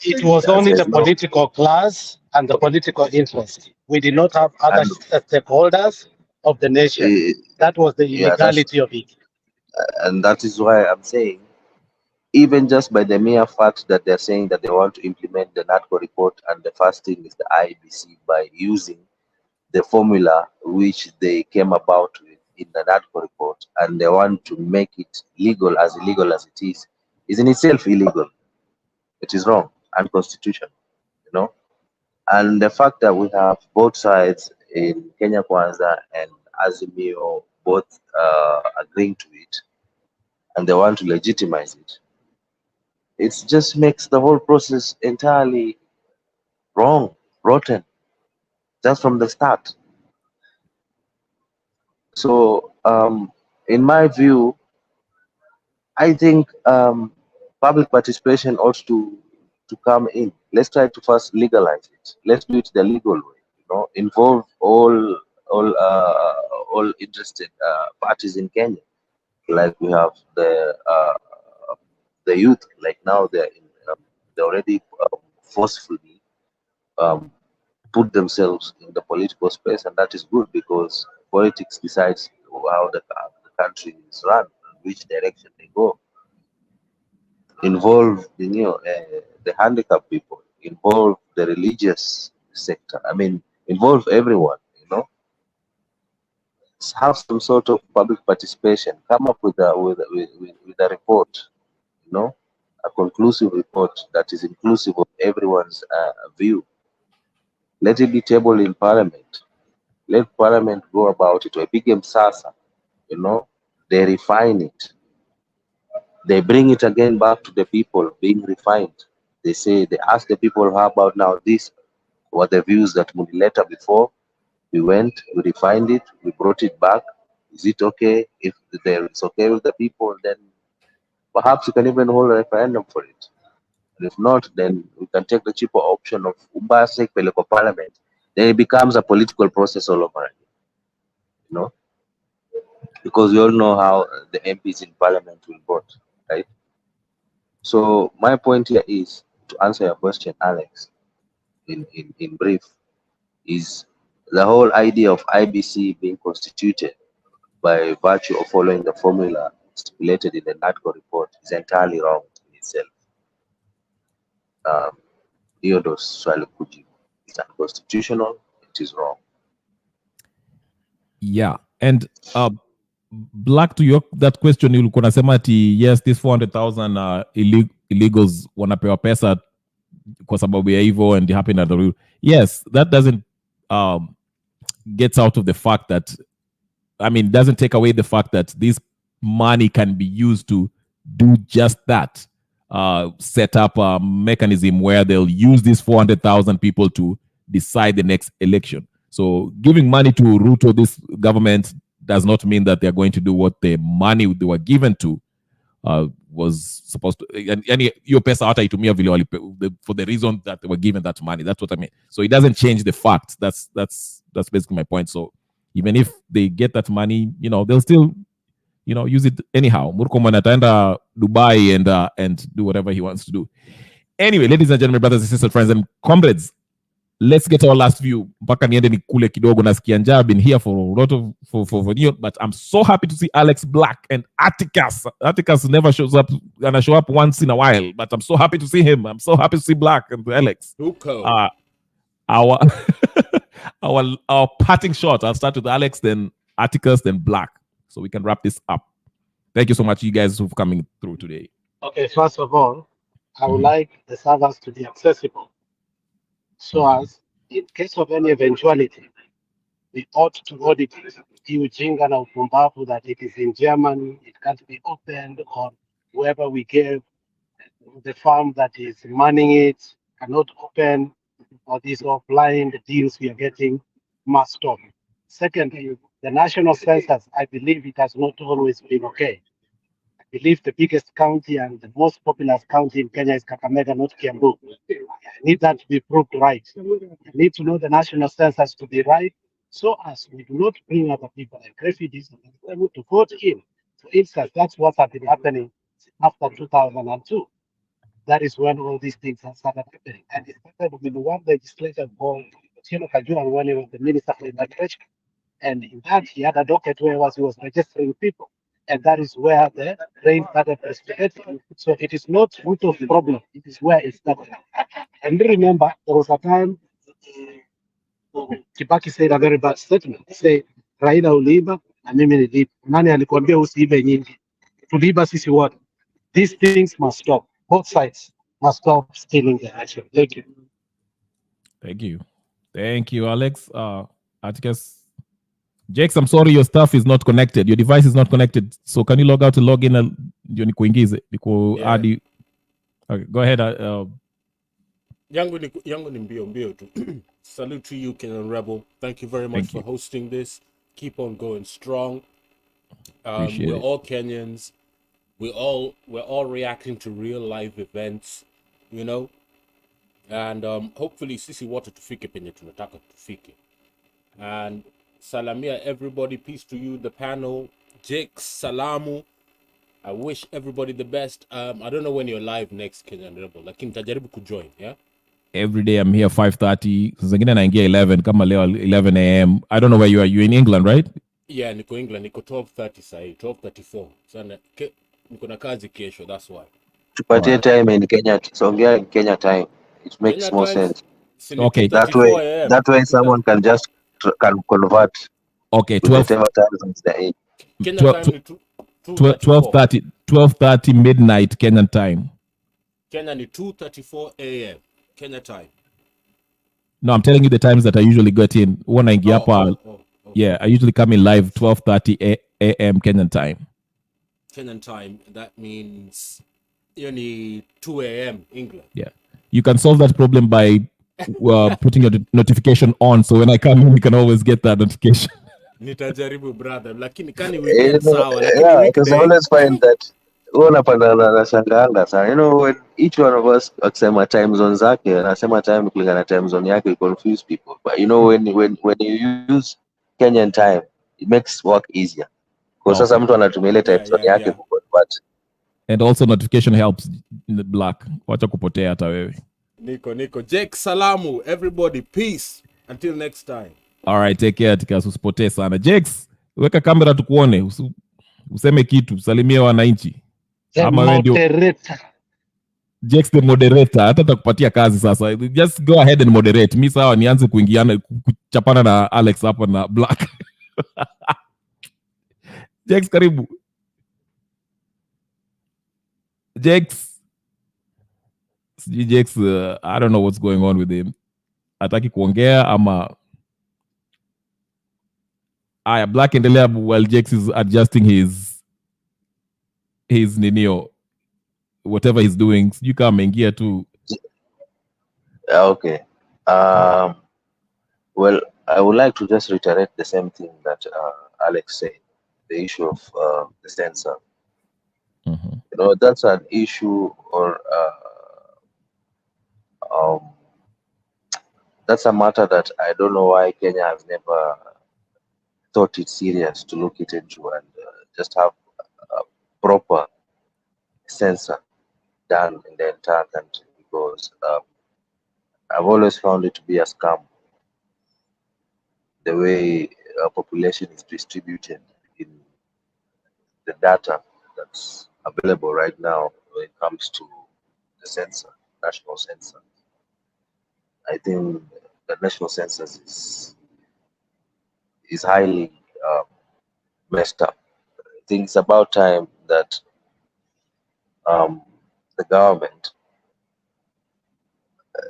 E: It was only the political class and the political interest. We did not have other stakeholders of the nation. That was the illegality of it.
G: And that is why I'm saying, even just by the mere fact that they're saying that they want to implement the NADCO report, and the first thing is the IBC by using the formula which they came about with in the NADCO report, and they want to make it illegal as it is in itself illegal. It is wrong, unconstitutional, And the fact that we have both sides in Kenya Kwanza and Azimio both agreeing to it, and they want to legitimize it, it just makes the whole process entirely wrong, rotten, just from the start. So, in my view, I think public participation ought to come in. Let's try to first legalize it. Let's do it the legal way. Involve all interested parties in Kenya. Like we have the youth. Like now they already forcefully put themselves in the political space, and that is good because politics decides how the country is run, which direction they go. Involve the handicapped people, involve the religious sector. I mean, involve everyone. Have some sort of public participation. Come up with a report. A conclusive report that is inclusive of everyone's view. Let it be tabled in Parliament. Let Parliament go about it. Or big Sasa, they refine it. They bring it again back to the people, being refined. They ask the people, how about now this? What the views that we later before? We went, we refined it, we brought it back. Is it okay? If it's okay with the people, then perhaps we can even hold a referendum for it. And if not, then we can take the cheaper option of Umbasek Peleko Parliament. Then it becomes a political process all over again. Because we all know how the MPs in Parliament will vote, right? So my point here is, to answer your question, Alex, in brief, is the whole idea of IBC being constituted by virtue of following the formula stipulated in the NADCO report is entirely wrong in itself. It's unconstitutional, it is wrong.
A: Yeah. And Black, to that question, ulikuwa nasema ati yes, this 400,000 illegals wanapewa pesa kwa sababu ya hivyo and happen at the yes, that doesn't gets out of the fact that, I mean, doesn't take away the fact that this money can be used to do just that. Set up a mechanism where they'll use these 400,000 people to decide the next election. So giving money to Ruto, this government, does not mean that they're going to do what the money they were given to was supposed to. Yani hiyo pesa hataitumia vile for the reason that they were given that money. That's what I mean. So it doesn't change the facts. That's basically my point. So even if they get that money, they'll still, use it anyhow. Murkomen ataenda Dubai and do whatever he wants to do. Anyway, ladies and gentlemen, brothers and sisters, friends and comrades, let's get our last view. Mpaka niende nikule kidogo, nasikia njaa. I've been here for a lot of for but I'm so happy to see Alex Black and Atticus. Atticus never shows up, gonna show up once in a while, but I'm so happy to see him. I'm so happy to see Black and Alex. Our our parting shot. I'll start with Alex, then Atticus, then Black, so we can wrap this up. Thank you so much, you guys, for coming through today.
E: Okay, first of all, I would like the servers to be accessible. So as in case of any eventuality, we ought to audit ujinga na upumbavu that it is in Germany, it can't be opened, or whoever we gave the firm that is manning it cannot open, or these all blind deals we are getting must stop. Secondly, the national census, I believe it has not always been okay. I believe the biggest county and the most populous county in Kenya is Kakamega, not Kiambu. I need that to be proved right. I need to know the national census to be right, so as we do not bring other people like refugees and able to vote in. For instance, that's what has been happening after 2002. That is when all these things have started happening. And it started with one legislator called Otieno Kajwang when he was the Minister for Immigration. And in that, he had a docket where he was registering people. And that is where the rain started precipitating. So it is not root of the problem, it is where it started. And remember, there was a time Kibaki said a very bad statement. He said, Raila uliiba na mimi niliiba. Nani alikuambia usiibe nyingi? Tuliiba sisi wote. These things must stop. Both sides must stop stealing the election. Thank you.
A: Thank you. Thank you, Alex. Atticus. Jakes, I'm sorry your stuff is not connected. Your device is not connected. So can you log out to log in? Okay, go ahead.
H: Yangu ni mbio tu. Salute to you, Kenyan Rebel. Thank you very much for hosting this. Keep on going strong. We're all Kenyans. We're all reacting to real life events, and hopefully sisi wote tufike penye tunataka tufike. And salamia everybody, peace to you, the panel. Jake, salamu. I wish everybody the best. I don't know when you're live next, Kenyan Rebel, lakini nitajaribu kujoin, yeah?
A: Every day I'm here 5:30. Zingine naingia 11 kama leo 11 a.m. I don't know where you are. You're in England, right?
H: Yeah, niko England. Niko 12:30 sahi, 12:34. Sana niko na kazi kesho, that's why.
G: Tupatie time in Kenya, tusongea in Kenya time. It makes Kenya more sense.
A: Okay.
G: That way someone can just can convert.
A: Okay,
G: 12 time they're in.
H: Kenya time
A: 12:30 midnight Kenyan time.
H: Kenya ni 2:34 a.m. Kenya time.
A: No, I'm telling you the times that I usually get in. When I get up, yeah, I usually come in live 12:30 a.m. Kenyan time.
H: Kenyan time, that means only 2 a.m. England.
A: Yeah, you can solve that problem by putting your notification on, so when I come in, you can always get that notification.
H: Nitajaribu brother, lakini kani weekend sawa, lakini
G: yeah, because I always find that na shanganga sana. When each one of us akisema time zone zake, anasema time kulingana na time zone yake, you confuse people. But when you use Kenyan time, it makes work easier. Because sasa mtu anatumia ile time zone yake kuconvert.
A: And also notification helps in the Black. Wacha kupotea hata wewe.
H: Niko. Jake, salamu. Everybody, peace. Until next time. All
A: right, take care, Tikas. Usipotee sana. Jakes, weka kamera tukuone. Useme kitu. Salimie wananchi.
E: The moderator.
A: Jakes the moderator. Hata takupatia kazi sasa. Just go ahead and moderate. Mi sawa nianze kuingiana kuchapana na Alex hapa na Black. Jakes, karibu. Jakes. Jakes, I don't know what's going on with him. Ataki kuongea ama aya black endelea while Jakes is adjusting his ninio whatever he's doing. Sijui kama ameingia tu.
G: Okay. Well, I would like to just reiterate the same thing that Alex said, the issue of the censor.
A: Mm-hmm.
G: You know, that's an issue, or that's a matter that I don't know why Kenya has never thought it serious to look it into and just have a proper censor done in the entire country, because I've always found it to be a scam the way population is distributed in the data that's available right now when it comes to the census, national census. I think the national census is highly messed up. I think it's about time that the government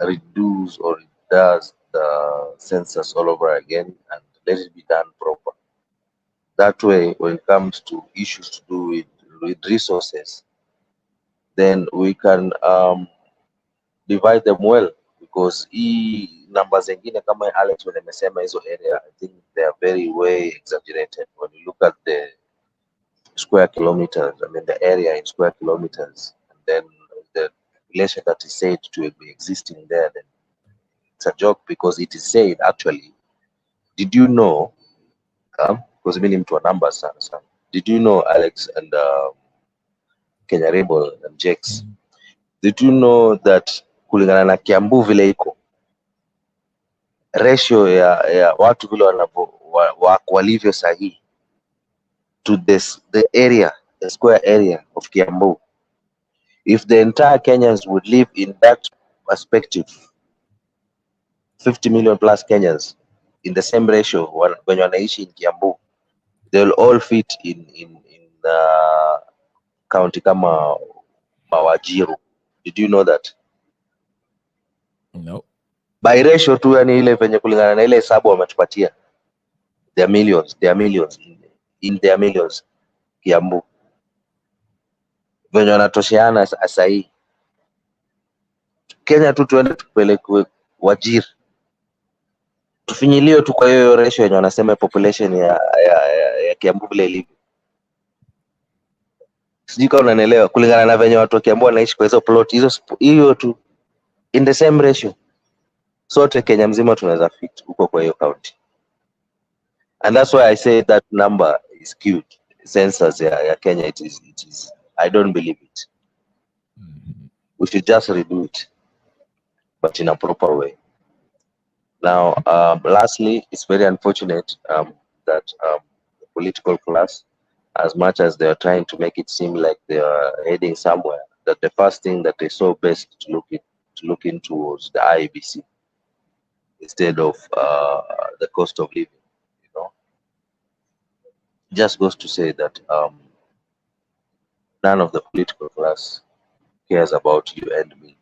G: redoes or does the census all over again and let it be done proper. That way, when it comes to issues to do with resources, then we can divide them well, because hii namba zingine kama Alex when amesema hizo area, I think they are very way exaggerated when you look at the square kilometers. I mean the area in square kilometers, and then the population that is said to be existing there, then it's a joke, because it is said actually. Did you know? Because mimi ni mtu wa numbers sana. Did you know, Alex and Kenya Rebel and Jex? Did you know that kulingana na Kiambu vile iko ratio ya watu vile walivyo sahihi to the area, the square area of Kiambu, if the entire Kenyans would live in that perspective, 50 million plus Kenyans in the same ratio when wanaishi in Kiambu, they'll all fit in county kama Mawajiru. Did you know that?
A: No.
G: By ratio tu, yani ile venye kulingana na ile hesabu wametupatia, there are millions in their millions Kiambu venye wanatosheana sahii. Kenya tu tuende tupelekwe Wajir, tufinyiliwe tu kwa hiyo ratio yenye wanasema population ya Kiambu vile ilivyo. Sijui kama unanielewa, kulingana na venye watu wa Kiambu wanaishi kwa hizo plot hiyo tu, in the same ratio, sote Kenya mzima tunaweza fit huko kwa hiyo county. And that's why I say that number is skewed. Census ya Kenya, it is I don't believe it. We should just redo it, but in a proper way. Now, lastly, it's very unfortunate that the political class, as much as they are trying to make it seem like they are heading somewhere, that the first thing that they saw best to look into was the IEBC instead of the cost of living. You know, just goes to say that none of the political class cares about you and me.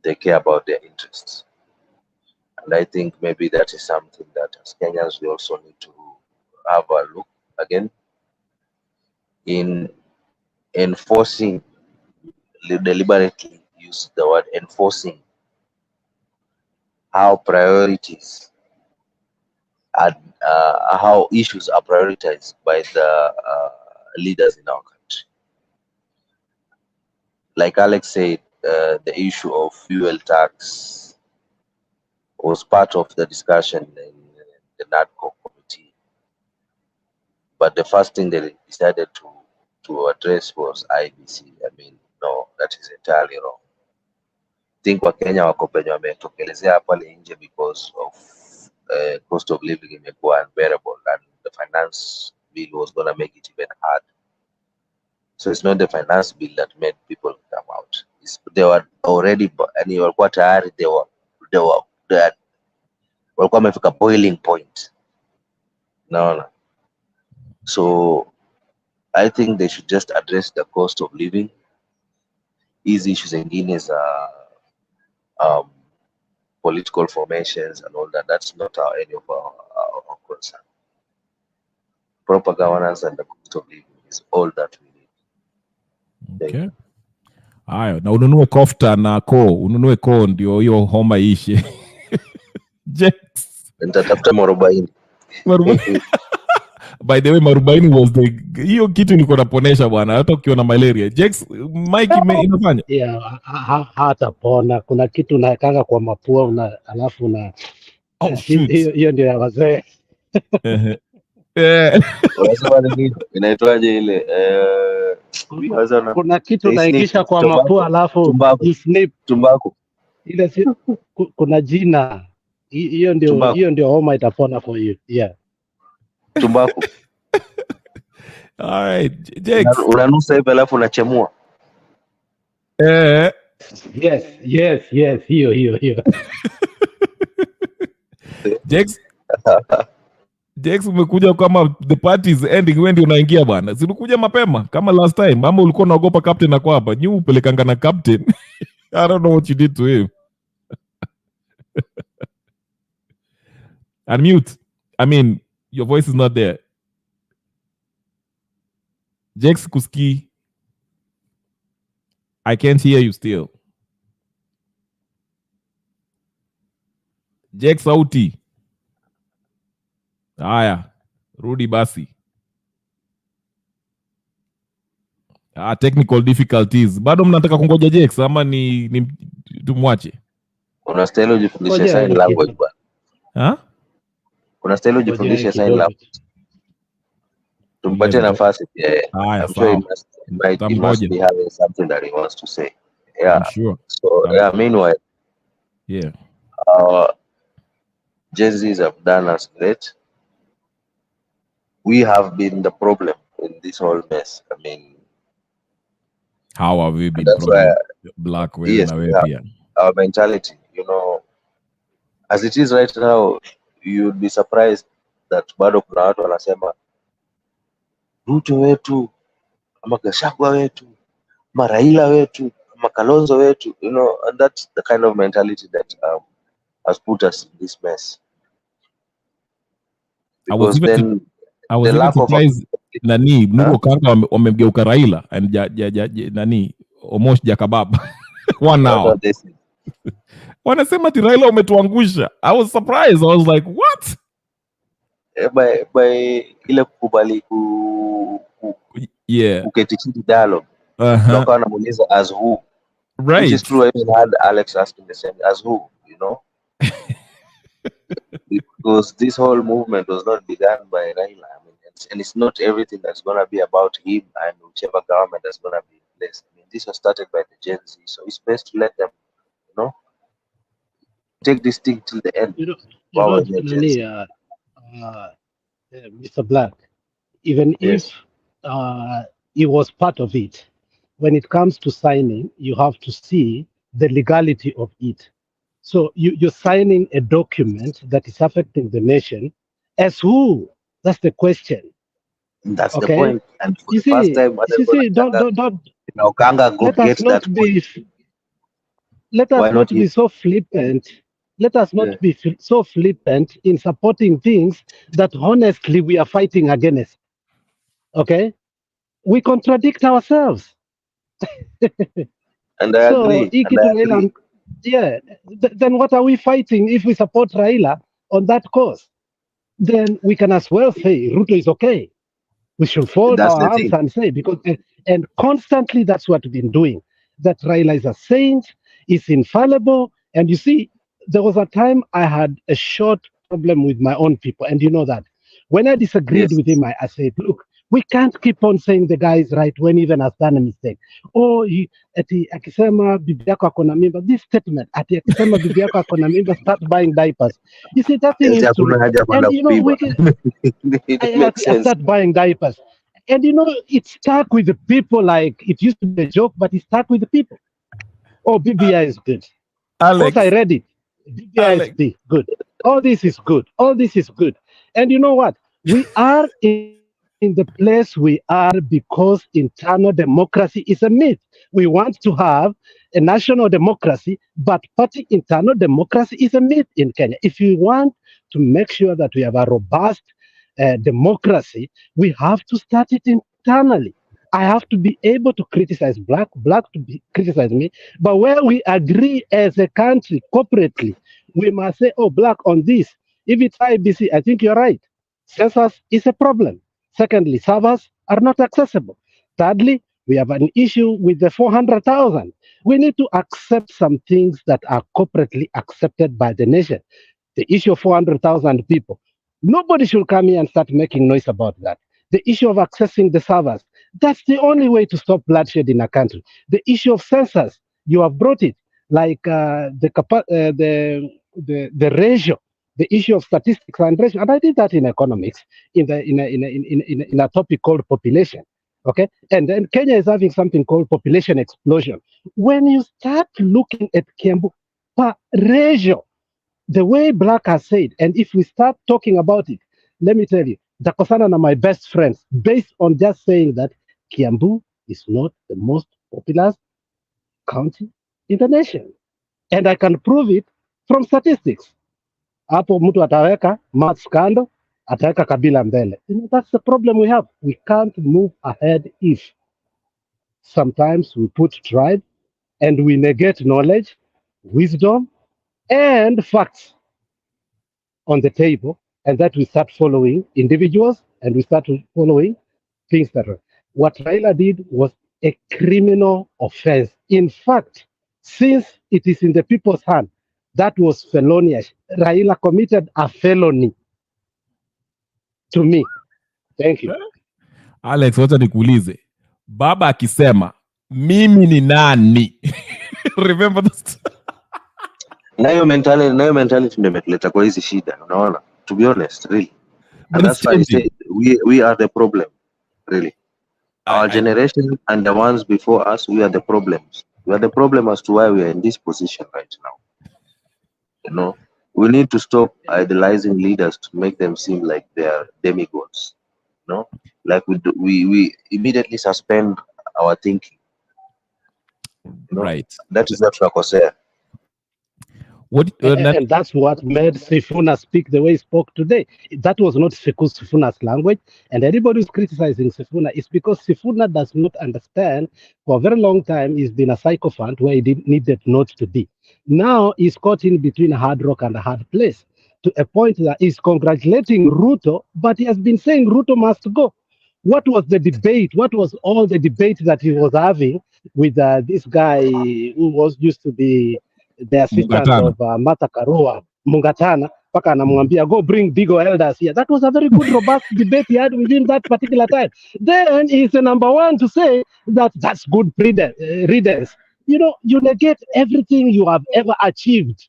G: They care about their interests. And I think maybe that is something that as Kenyans we also need to have a look again in enforcing, deliberately use the word enforcing, how priorities and how issues are prioritized by the leaders in our country. Like Alex said, the issue of fuel tax was part of the discussion in the NADCO committee. But the first thing they decided to address was IBC. I mean, no, that is entirely wrong. I think Wakenya wako penye wametokelezea pale nje because of cost of living imekuwa unbearable and the finance bill was going to make it even hard. So it's not the finance bill that made people come out. They were already, and walikuwa tayari walikuwa wamefika boiling point. Naona. So I think they should just address the cost of living hizi issues zingine za political formations and all that, that's not any of our concern. Proper governance and the cost of living is all that we need.
A: Okay. Haya, na ununue kofta na ununue ndio hiyo homa ishe. Jex.
G: Nitatafuta mwarobaini.
A: By the way, marubaini was hiyo kitu niko naponesha bwana, hata ukiona malaria. Jex, Mike inafanya?
E: Yeah, hatapona. Kuna kitu unaekanga kwa mapua alafu hiyo ndio ya wazee.
G: Unasema nini? Inaitwaje ile?
E: Kuna kitu unaingisha kwa mapua alafu snip.
G: Tumbaku.
E: Ile kuna jina. Hiyo ndio homa itapona for you. Yeah.
G: Tumbaku.
A: All right, Jex.
G: Unanusa hivi alafu unachemua.
E: Yes, hiyo.
A: Jex, umekuja kama the party is ending, wewe ndio unaingia bwana. Si ulikuja mapema kama last time, ama ulikuwa unaogopa captain ako hapa? Nyu upelekanga na captain. I don't know what you did to him. Unmute. I mean, your voice is not there. Jex kuski. I can't hear you still. Jex sauti. Haya, rudi basi. Technical difficulties. Bado mnataka kungoja Jex ama ni tumwache?
G: Unastahili ujifundishe sign language bwana. Unastahili ujifundishe sign language. Tumpatie nafasi pia. I'm sure he must be having something that he wants to say. Yeah. I'm sure. So meanwhile, Gen Zs have done us great. We have been the problem in this whole mess. I mean,
A: how have we been black way?
G: Yes, our mentality, as it is right now, you'd be surprised that bado kuna watu wanasema Ruto wetu ama Gachagua wetu ama Raila wetu ama Kalonzo wetu, and that's the kind of mentality that has put us in this mess. Because
A: I was even surprised nani Nugo Kanga wamegeuka Raila and nani Omosh Jakabab. One now. Wanasema ti Raila umetuangusha. I was surprised. I was like, what?
G: By ile kukubali kuketi chini dialogue. Ndio anamuuliza as who.
A: Right.
G: Which is true. I even had Alex asking the same, as who, because this whole movement was not begun by Raila. I mean, and it's not everything that's going to be about him and whichever government that's going to be in place. I mean, this was started by the Gen Z, so it's best to let them, take this thing till the end.
E: Mr. Black, even if he was part of it, when it comes to signing, you have to see the legality of it. So you're signing a document that is affecting the nation as who? That's the question.
G: That's the point. And for
E: the first time, let us not be so flippant. Let us not be so flippant in supporting things that honestly we are fighting against. Okay? We contradict ourselves.
G: And I agree.
E: Yeah, then what are we fighting if we support Raila on that cause? Then we can as well say Ruto is okay. We should fold our arms and say, because and constantly that's what we've been doing. That Raila is a saint, is infallible. And you see, there was a time I had a short problem with my own people, and you know that. When I disagreed with him, I said, look, we can't keep on saying the guy is right when even has done a mistake. Oh, akisema bibi yako akona mimba. This statement, akisema bibi yako akona mimba, start buying diapers. You see, that thing is true. And we can start buying diapers. And it stuck with the people like it used to be a joke, but it stuck with the people. Oh, BBI is good. Alex. Once I read it, BBI is good. All this is good. All this is good. And you know what? We are in the place we are because internal democracy is a myth. We want to have a national democracy, but party internal democracy is a myth in Kenya. If you want to make sure that we have a robust democracy, we have to start it internally. I have to be able to criticize black to criticize me, but where we agree as a country corporately, we must say, oh, black on this. If it's IBC, I think you're right. Census is a problem. Secondly, servers are not accessible. Thirdly, we have an issue with the 400,000. We need to accept some things that are corporately accepted by the nation. The issue of 400,000 people. Nobody should come here and start making noise about that. The issue of accessing the servers. That's the only way to stop bloodshed in a country. The issue of census, you have brought it, like the ratio, the issue of statistics and ratio. And I did that in economics in a topic called population. Okay, and then Kenya is having something called population explosion. When you start looking at Kiambu per ratio, the way Black has said, and if we start talking about it, let me tell you, Dakosana are my best friends, based on just saying that Kiambu is not the most populous county in the nation. And I can prove it from statistics. Hapo mtu ataweka maths kando, ataweka kabila mbele. That's the problem we have. We can't move ahead if sometimes we put tribe and we negate knowledge, wisdom, and facts on the table, and that we start following individuals and we start following things that are. What Raila did was a criminal offense. In fact, since it is in the people's hand, that was felonious. Raila committed a felony to me. Thank you.
A: Alex, wacha nikuulize. Baba akisema, mimi ni nani? Remember this?
G: Nayo mentality ndio imetuleta kwa hizi shida, unaona? To be honest, really. And that's why I say we are the problem, really. Our generation and the ones before us, we are the problems. We are the problem as to why we are in this position right now. You know, we need to stop idolizing leaders to make them seem like they are demigods. You know, like we immediately suspend our thinking. You know? Right. That is what tunakosea.
E: And that's what made Sifuna speak the way he spoke today. That was not Sifuna's language. And anybody who's criticizing Sifuna is because Sifuna does not understand. For a very long time, he's been a sycophant where he needed not to be. Now he's caught in between a hard rock and a hard place, to a point that he's congratulating Ruto, but he has been saying Ruto must go. What was the debate? What was all the debate that he was having with this guy who was used to be the assistant of Martha Karua, Mungatana, paka anamwambia go bring Digo elders here. That was a very good, robust debate he had within that particular time. Then he's the number one to say that that's good riddance. You know, you negate everything you have ever achieved.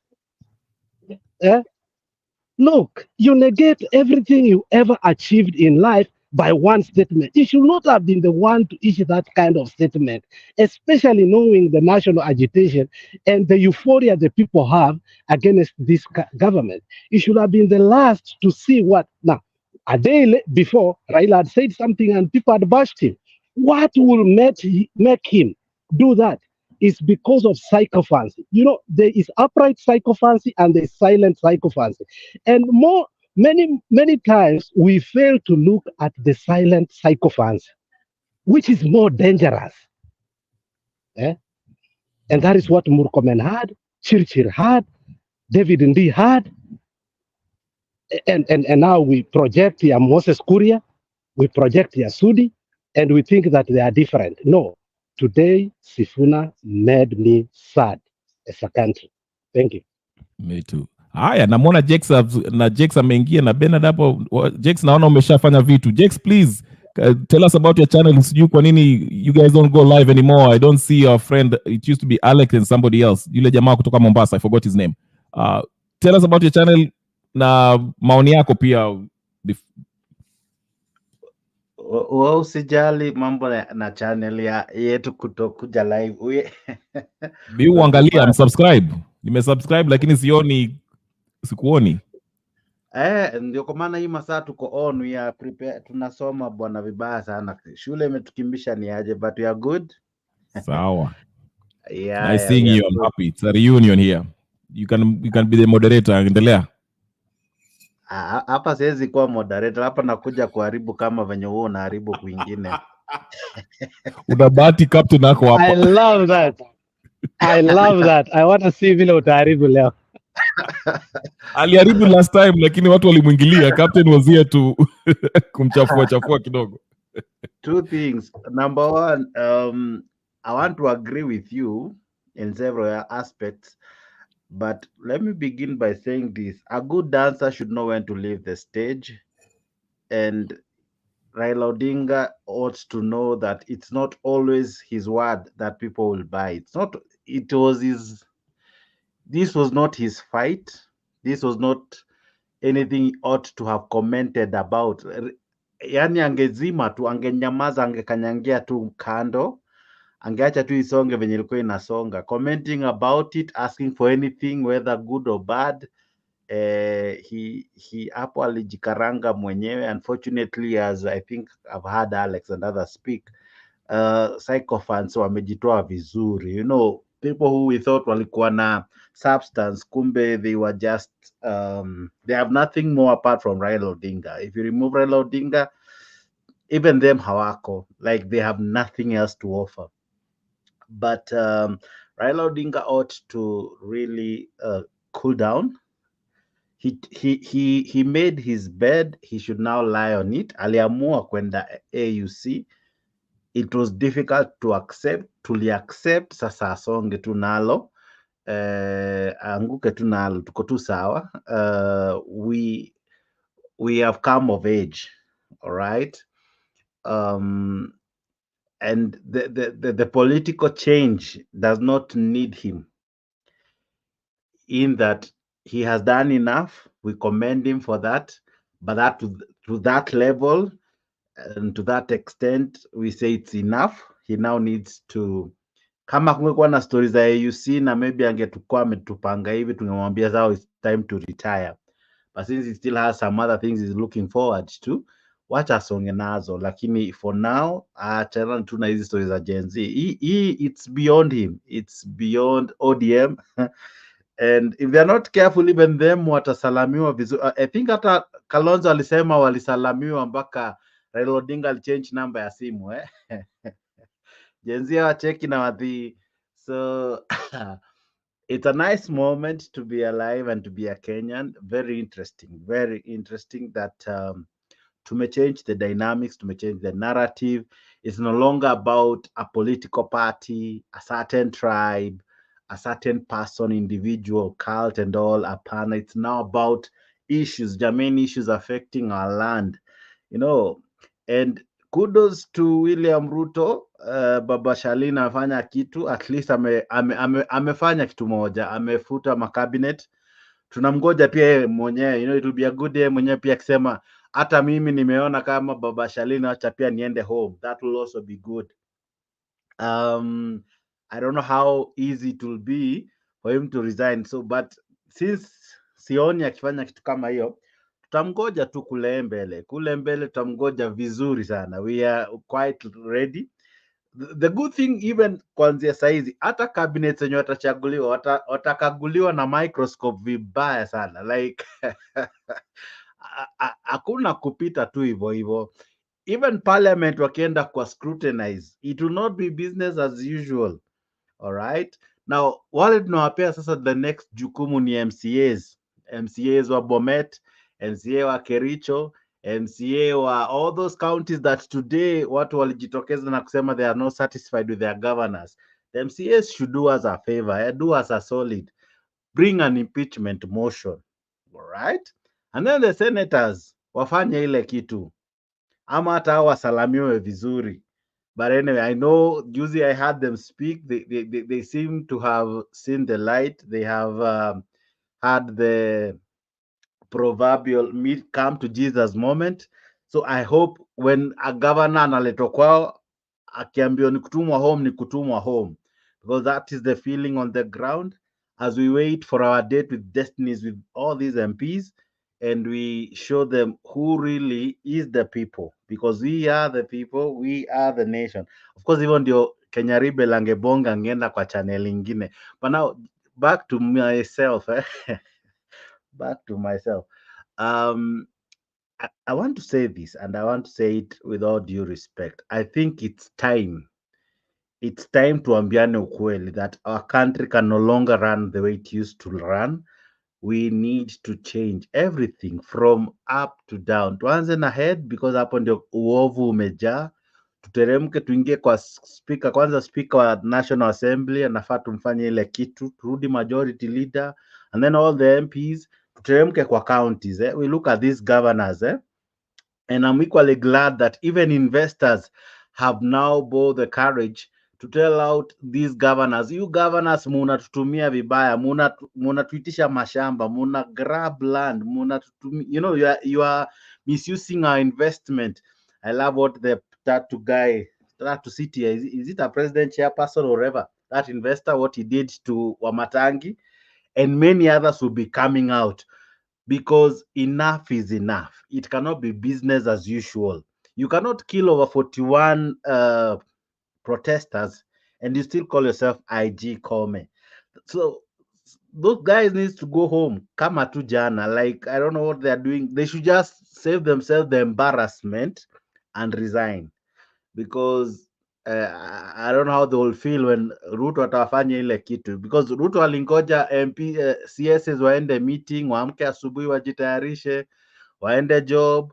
E: Look, you negate everything you ever achieved in life by one statement. You should not have been the one to issue that kind of statement, especially knowing the national agitation and the euphoria the people have against this government. You should have been the last to see what. Now, a day before, Raila had said something and people had bashed him. What will make him do that? Is because of sycophancy. You know, there is upright sycophancy and there is silent sycophancy. And many times we fail to look at the silent sycophancy, which is more dangerous. And that is what Murkomen had, Chirchir had, David Ndi had. And now we project here Moses Kuria, we project here Sudi, and we think that they are different. No. Today, Sifuna made me sad as a country. Thank you.
A: Me too. Haya, namwona Jex ameingia na Bernard hapo. Jex, naona umeshafanya vitu. Jex, please tell us about your channel. Sijui kwa nini you guys don't go live anymore. I don't see your friend. It used to be Alex and somebody else. Yule jamaa kutoka Mombasa, I forgot his name. Tell us about your channel na maoni yako pia.
I: Usijali mambo na channel yetu kutokuja live.
A: Bi uangalia, subscribe. Nimesubscribe lakini sikuoni.
I: Ndio kwa maana hii masaa tuko on, we are prepare, tunasoma bwana vibaya sana. Shule imetukimbisha ni aje, but we are good.
A: Sawa.
I: Yeah,
A: Nice
I: yeah,
A: seeing
I: we are
A: you. I'm
I: good.
A: happy. It's a reunion here. You can be the moderator. Endelea.
I: Hapa siwezi kuwa moderator, hapa nakuja kuharibu kama venye wewe unaharibu kwingine.
A: Unabati captain ako
E: I
A: hapa.
E: love that. I love that. I want to see vile utaharibu leo.
A: Aliharibu last time lakini watu walimwingilia. Captain was here to kumchafua kidogo.
I: Two things. Number one, I want to agree with you in several aspects, but let me begin by saying this. A good dancer should know when to leave the stage, and Raila Odinga ought to know that it's not always his word that people will buy. This was not his fight. This was not anything he ought to have commented about. Yani angezima tu, angenyamaza, angekanyangia tu kando, angeacha tu isonge venye ilikuwa inasonga. Commenting about it, asking for anything whether good or bad, he hapo alijikaranga mwenyewe. Unfortunately, as I think I've heard Alex and others speak, sycophants wamejitoa vizuri, you know, people who we thought walikuwa na substance, kumbe they were just they have nothing more apart from Raila Odinga. If you remove Raila Odinga, even them hawako, like they have nothing else to offer. But Raila Odinga ought to really cool down. He made his bed, he should now lie on it. Aliamua kwenda AUC. It was difficult to accept, tuliaccept, sasa asonge tu nalo, anguke tu nalo, tuko tu sawa. We have come of age, all right. And the political change does not need him, in that he has done enough. We commend him for that, but that to that level and to that extent, we say it's enough. He now needs to, kama kungekuwa na stories za AUC na maybe angetukua ametupanga hivi, tungemwambia sao it's time to retire, but since he still has some other things he's looking forward to, wacha asonge nazo. Lakini for now achana tu na hizi stories za Gen Z. It's beyond him, it's beyond ODM. And if they're not careful, even them watasalamiwa vizuri. I think hata Kalonzo alisema walisalamiwa mpaka Raila Odinga alichange namba ya simu Gen Z wacheki na wadhi. So it's a nice moment to be alive and to be a Kenyan. Very interesting that to change the dynamics, to change the narrative. It's no longer about a political party, a certain tribe, a certain person, individual, cult, and all. Apana. It's now about issues, germane issues affecting our land, you know. And kudos to William Ruto. Baba Shalina amefanya kitu, at least amefanya kitu moja, amefuta makabinet. Tunamgoja pia yeye mwenyewe, you know, it will be a good day mwenyewe pia akisema hata mimi nimeona kama Baba Shalina, acha pia niende home. That will also be good. I don't know how easy it will be for him to resign. So, but since sioni akifanya kitu kama hiyo, tutamgoja tu kule mbele tutamgoja vizuri sana. We are quite ready. The good thing, even kuanzia saizi, hata cabinet zenye watachaguliwa watakaguliwa na microscope vibaya sana, like hakuna kupita tu hivyo. Even parliament wakienda kwa scrutinize, it will not be business as usual. All right, now wale tunawapea sasa the next jukumu ni MCAs wa Bomet, MCA wa Kericho, MCA wa all those counties that today watu walijitokeza na kusema they are not satisfied with their governors. The MCAs should do us a favor, do us a solid, bring an impeachment motion. All right, and then the senators wafanye ile kitu, ama hata hao wasalamiwe vizuri. But anyway, I know juzi I had them speak. They seem to have seen the light. They have had the proverbial come to Jesus moment. So I hope when a governor analetwa kwao akiambiwa ni kutumwa home, because that is the feeling on the ground as we wait for our date with destinies with all these MPs, and we show them who really is the people, because we are the people, we are the nation. Of course, even ndio Kenya Rebel angebonga angeenda kwa channel ingine. But now back to myself. Back to myself. I want to say this, and I want to say it with all due respect. I think it's time. It's time to ambiane ukweli that our country can no longer run the way it used to run. We need to change everything from up to down. Tuanze na head because hapo ndio uovu umejaa. Tuteremke tuingie kwa speaker. Kwanza speaker wa National Assembly anafaa tumfanye ile kitu, turudi majority leader, and then all the MPs. Tuteremke kwa counties. We look at these governors. And I'm equally glad that even investors have now bore the courage to tell out these governors, you governors munatutumia vibaya, munatuitisha mashamba, muna grab land, you know, you are misusing our investment. I love what the Tatu City, is it a president chairperson or whatever, that investor, what he did to Wamatangi, and many others will be coming out. Because enough is enough. It cannot be business as usual. You cannot kill over 41 protesters and you still call yourself IG Kome. So those guys needs to go home. Kama tu jana. Like, I don't know what they're doing. They should just save themselves the embarrassment and resign. Because I don't know how they will feel when Ruto atawafanya ile kitu, because Ruto alingoja MP CSs waende meeting, waamke asubuhi wajitayarishe, waende job,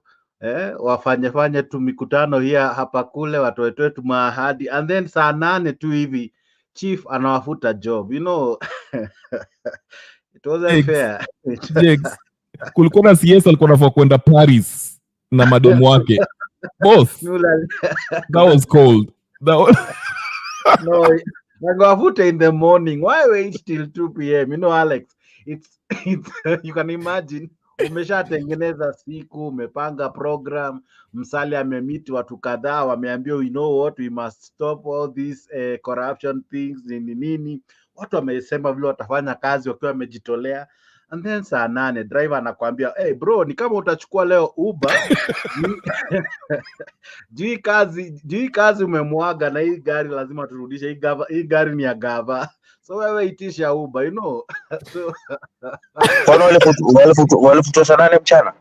I: wafanye tu mikutano hii hapa kule, watoetoe tu maahadi, and then saa 8 tu hivi chief anawafuta job, you know. It wasn't fair.
A: Jakes, kulikuwa na CS alikuwa anafaa kwenda Paris na madomo wake. Boss, that was cold. That was
I: No, nagawafute in the morning. Why wait till 2 p.m.? You know, Alex, it's you can imagine, umeshatengeneza siku, umepanga program, Msali amemiti watu kadhaa, wameambia, you know what, we must stop all these corruption things, nini. Watu wamesema vile watafanya kazi wakiwa wamejitolea. And then saa 8 driver anakuambia, hey bro, ni kama utachukua leo Uber. Jui kazi umemwaga na hii gari lazima turudishe, hii gari ni ya gava, so wewe itisha Uber, you know. So
G: walifutwa saa 8 mchana,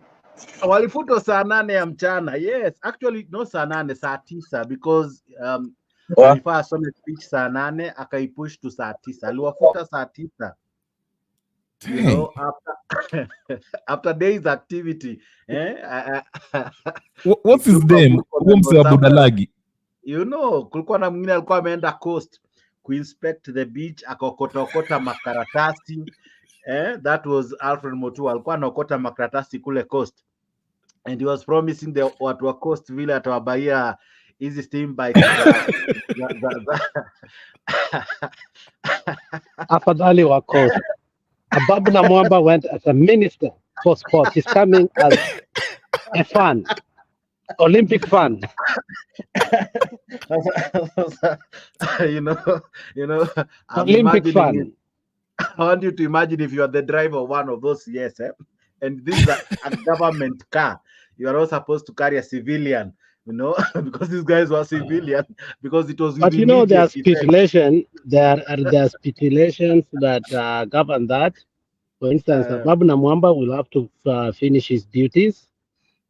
I: walifutwa saa 8 ya mchana. Yes, actually no, saa 8, saa 9, because alifaa asome speech saa 8 akaipush to saa 9, aliwafuta saa 9. You know, after days activity.
A: what's his name? Umse Budalagi.
I: You know, kulikuwa na mwingine alikuwa ameenda coast kuinspect the beach, akaokota makaratasi. That was Alfred Mutua, alikuwa anaokota makaratasi kule coast, and he was promising the watu wa coast vile atawabaia hizi steam bikes.
E: Afadhali wa coast. Ababu Namwamba went as a minister for sport. He's coming as a fan, Olympic fan.
I: you know,
E: Olympic fan.
I: I want you to imagine if you are the driver of one of those, yes, and this is a government car. You are not supposed to carry a civilian, you know, because these guys were civilian, because it was.
E: But you know, there are stipulations. There are stipulations that govern that. For instance, Ababu Namwamba will have to finish his duties.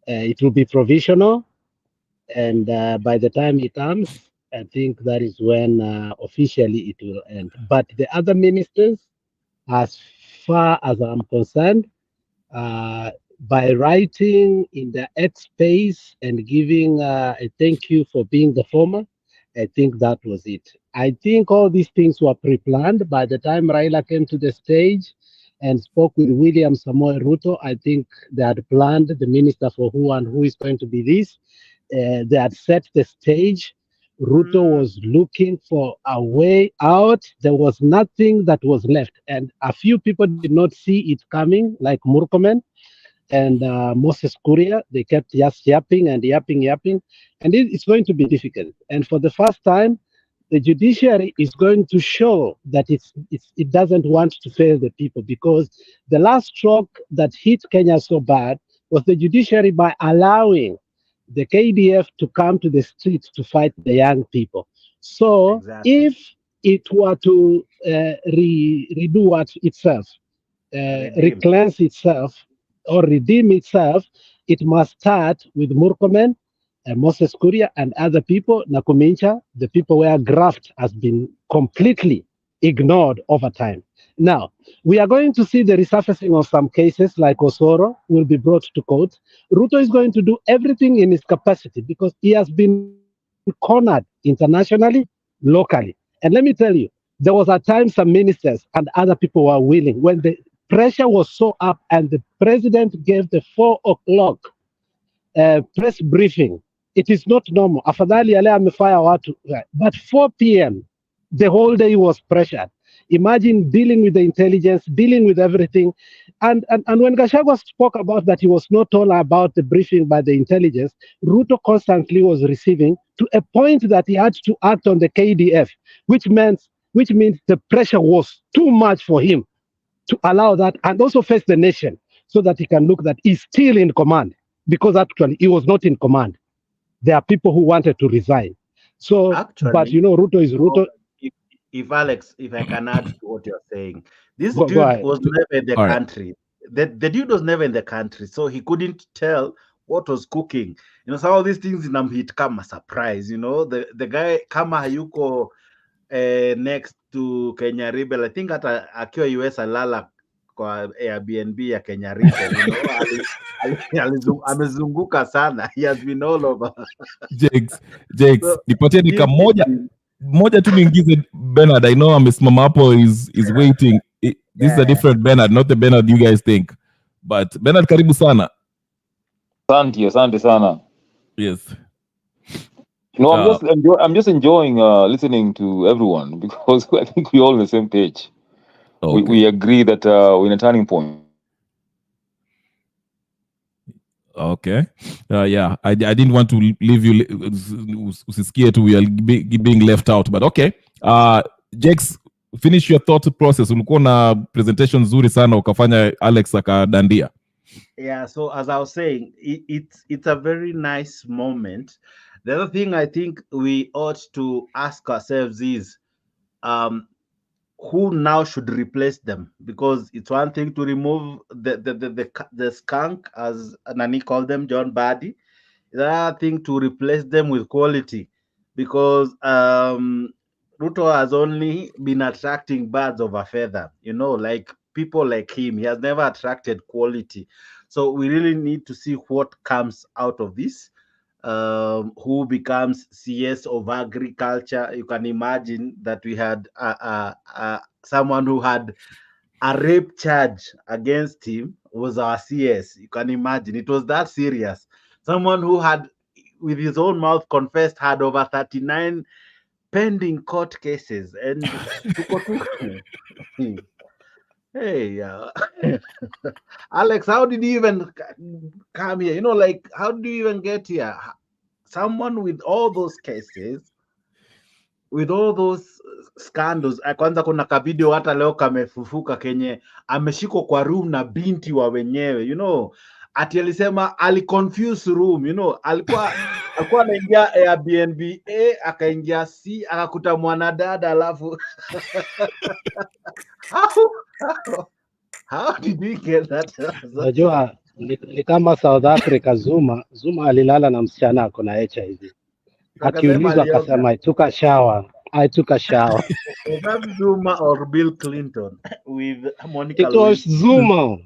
E: It will be provisional, and by the time he comes, I think that is when officially it will end. But the other ministers, as far as I'm concerned, by writing in the X space and giving a thank you for being the former, I think that was it. I think all these things were pre-planned. By the time Raila came to the stage and spoke with William Samoei Ruto, I think they had planned the minister for who and who is going to be this. They had set the stage. Ruto was looking for a way out. There was nothing that was left. And a few people did not see it coming, like Murkomen and Moses Kuria. They kept just yapping. And it's going to be difficult. And for the first time, the judiciary is going to show that it doesn't want to fail the people, because the last stroke that hit Kenya so bad was the judiciary by allowing the KDF to come to the streets to fight the young people. So
I: Exactly.
E: if it were to redo what itself,
I: Redeem.
E: recleanse itself or redeem itself, it must start with Murkomen, Moses Kuria, and other people, Nakumincha, the people where graft has been completely ignored over time. Now, we are going to see the resurfacing of some cases like Osoro will be brought to court. Ruto is going to do everything in his capacity because he has been cornered internationally, locally. And let me tell you, there was a time some ministers and other people were willing when the pressure was so up and the president gave the 4 o'clock press briefing. It is not normal. Afadhali yale amefire watu. But 4 p.m., the whole day was pressured. Imagine dealing with the intelligence, dealing with everything. And when Gachagua spoke about that he was not told about the briefing by the intelligence, Ruto constantly was receiving to a point that he had to act on the KDF, which means the pressure was too much for him to allow that and also face the nation so that he can look that he's still in command because actually he was not in command. There are people who wanted to resign. So, but
I: Actually,
E: Ruto is Ruto.
I: if Alex, if I can add to what you're saying, this
E: Go
I: dude
E: ahead.
I: was never in the
A: All right.
I: country. The dude was never in the country, so he couldn't tell what was cooking. Some of these things in hit come a surprise. The guy kama hayuko next to Kenya Rebel, I think hata akiwa US alala kwa Airbnb ya Kenya Rebel, amezunguka sana. He has been all over.
A: Jakes,
I: So,
A: nipatie dakika moja tu niingize Bernard. I know amesimama hapo is waiting. This is a different Bernard, not the Bernard you guys think. But Bernard, karibu sana.
J: Asante sana.
A: Yes.
J: I'm just enjoying listening to everyone because I think we're all on the same page.
A: Okay.
J: We agree that we're in a turning point.
A: Okay. Yeah, I didn't want to leave you usisikie tu we are being left out, but okay. Jakes, finish your thought process. Ulikuwa na presentation nzuri sana ukafanya Alex akadandia.
I: Yeah, so as I was saying, it's a very nice moment. The other thing I think we ought to ask ourselves is who now should replace them? Because it's one thing to remove the skunk, as Nani called them, John Baddy. It's another thing to replace them with quality, because Ruto has only been attracting birds of a feather, like people like him. He has never attracted quality. So we really need to see what comes out of this. Who becomes CS of agriculture? You can imagine that we had someone who had a rape charge against him was our CS. You can imagine it was that serious. Someone who had, with his own mouth, confessed had over 39 pending court cases, and hey, Alex, how did you even come here? How did you even get here? Someone with all those cases, with all those scandals. Kwanza kuna kavideo hata leo kamefufuka kenye ameshikwa kwa room na binti wa wenyewe, ati alisema aliconfuse room, alikuwa anaingia Airbnb A akaingia C akakuta mwanadada alafu how did we get that?
E: Unajua ni kama South Africa, Zuma alilala na msichana ako na HIV. Akiulizwa akasema I took a shower.
I: Was that Zuma or Bill Clinton with Monica
E: It was Zuma.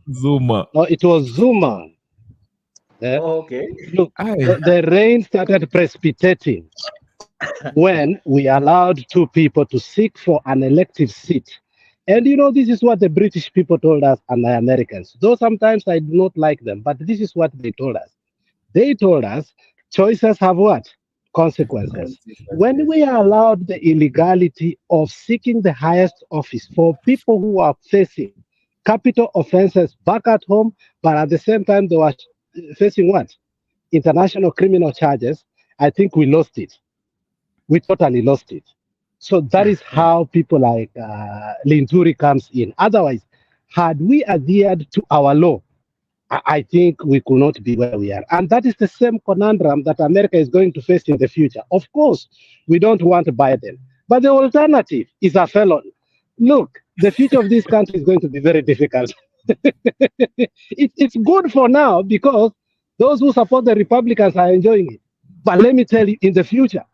E: No, it was Zuma.
I: Oh, okay.
E: Look, the rain started precipitating when we allowed two people to seek for an elective seat. And this is what the British people told us and the Americans. Though sometimes I do not like them, but this is what they told us. They told us choices have what? Consequences. When we allowed the illegality of seeking the highest office for people who are facing capital offenses back at home, but at the same time they were facing what? International criminal charges, I think we lost it. We totally lost it. So that is how people like Linturi comes in. Otherwise, had we adhered to our law, I think we could not be where we are. And that is the same conundrum that America is going to face in the future. Of course, we don't want Biden, but the alternative is a felon. Look, the future of this country is going to be very difficult. It's good for now because those who support the Republicans are enjoying it. But let me tell you, in the future,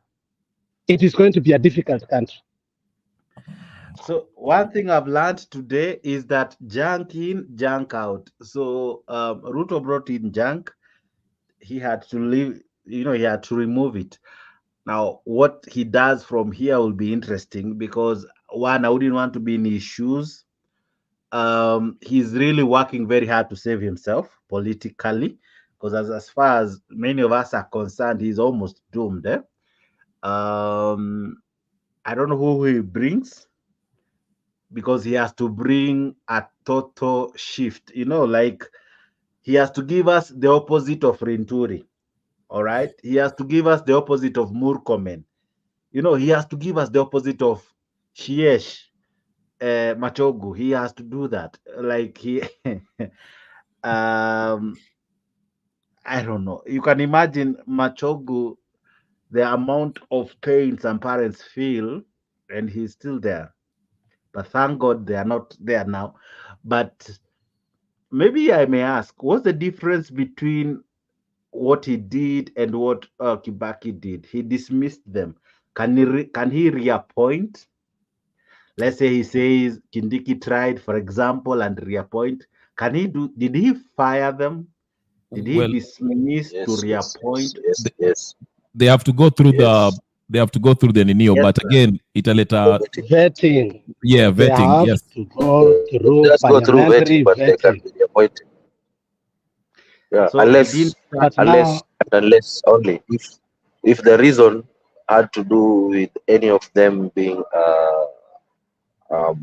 E: it is going to be a difficult country.
I: So one thing I've learned today is that junk in, junk out. So Ruto brought in junk. He had to leave, he had to remove it. Now, what he does from here will be interesting because one, I wouldn't want to be in his shoes. He's really working very hard to save himself politically because as far as many of us are concerned, he's almost doomed. I don't know who he brings because he has to bring a total shift, like he has to give us the opposite of Rinturi. All right. He has to give us the opposite of Murkomen. He has to give us the opposite of Shiesh, Machogu. He has to do that. Like he, I don't know. You can imagine Machogu, the amount of pain some parents feel, and he's still there. But thank God they are not there now. But maybe I may ask, what's the difference between what he did and what Kibaki did? He dismissed them. Can he reappoint? Let's say he says Kindiki tried, for example, and reappoint. Can he do? Did he fire them? Did he
A: Well,
I: dismiss to
G: Yes, yes,
I: reappoint?
G: yes,
A: they,
G: yes,
A: they have to go through
G: yes.
A: the Ninio,
I: Yes,
A: but
I: sir.
A: again, italeta,
E: Vetting.
A: yeah,
E: They
A: vetting,
E: have
A: yes.
E: to go through
G: Just go through vetting,
E: parliamentary
G: but they can
E: vetting.
G: be appointed. Yeah,
I: So he didn't start.
E: But now,
G: unless only if the reason had to do with any of them being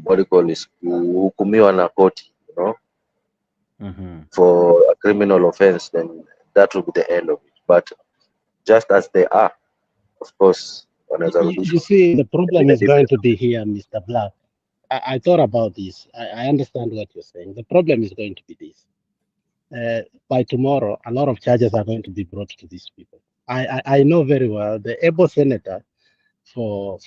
G: what do you call this, kuhukumiwa na koti,
I: Mhm.
G: for a criminal offense, then that will be the end of it. But just as they are, of course, wanaweza
E: you
G: rudishwa
E: see, the problem
G: in a
E: is going
G: different.
E: to be here, Mr. Black. I thought about this. I understand what you're saying. The problem is going to be this. By tomorrow, a lot of charges are going to be brought to these people. I know very well the able senator for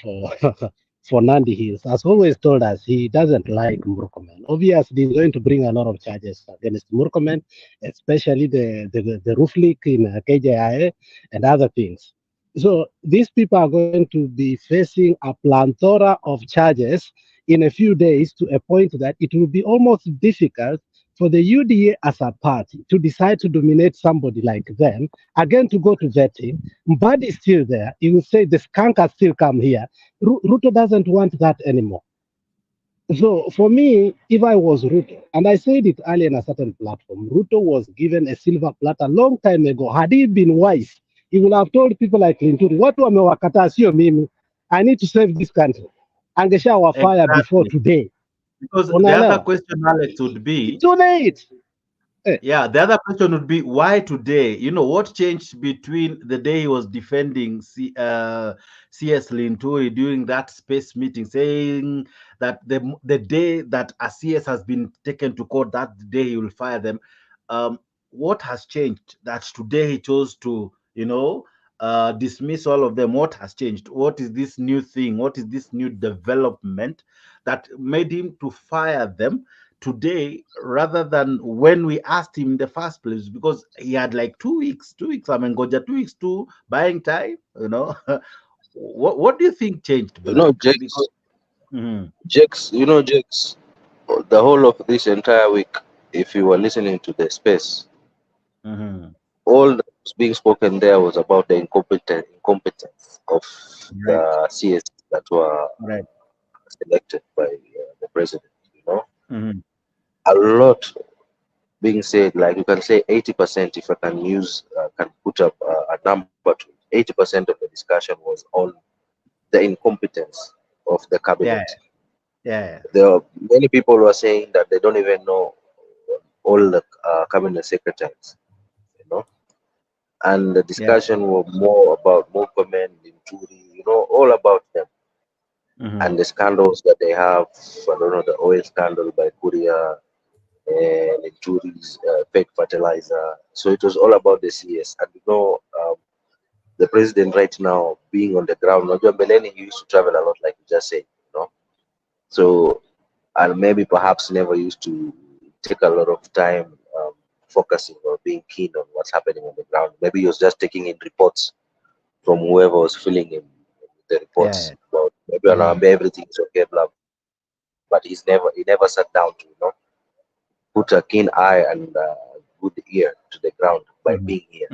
E: for Nandi Hills has always told us he doesn't like Murkomen. Obviously, he's going to bring a lot of charges against Murkomen, especially the roof leak in KJIA and other things. So these people are going to be facing a plethora of charges in a few days to a point that it will be almost difficult for the UDA as a party to decide to dominate somebody like them, again to go to vetting. Mbadi is still there. He will say the skunk has still come here. Ruto doesn't want that anymore. So for me, if I was Ruto, and I said it earlier in a certain platform, Ruto was given a silver platter a long time ago. Had he been wise, he would have told people like Linturi, watu wamewakataa sio mimi. I need to save this country. Angesha fire before
I: Exactly.
E: today.
I: Because the other
E: Unaelewa?
I: question, Alex, would be,
E: Too late. Eh,
I: yeah, the other question would be why today? What changed between the day he was defending CS Linturi during that space meeting, saying that the day that a CS has been taken to court, that day he will fire them. What has changed that today he chose to, dismiss all of them? What has changed? What is this new thing? What is this new development that made him to fire them today rather than when we asked him in the first place, because he had like 2 weeks, I mean, Goja 2 weeks to buying time. What do you think changed, Black?
G: Jakes,
I: Because Mhm,
G: Jakes, the whole of this entire week, if you were listening to the space,
I: mhm,
G: all that was being spoken there was about the incompetence of
I: right,
G: the CS that were
I: right,
G: selected by the president.
I: mhm,
G: A lot being said, like you can say 80%, if I can put up a number to it, 80% of the discussion was on the incompetence of the
I: yeah,
G: cabinet.
I: yeah,
G: There are many people who are saying that they don't even know all the cabinet secretaries, you know, and the
I: yeah,
G: discussion were more about Murkomen, Linturi, all about them
I: mhm,
G: and the scandals that they have. I don't know, the oil scandal by Korea, and Enturi's pet fertilizer. So it was all about the CS. And the president right now being on the ground, unajua mbeleni he used to travel a lot, like you just said. So, and maybe perhaps never used to take a lot of time focusing or being keen on what's happening on the ground. Maybe he was just taking in reports from whoever was filling him the reports about maybe everything is okay, blah. But he never sat down to put a keen eye and good ear to the ground by being here.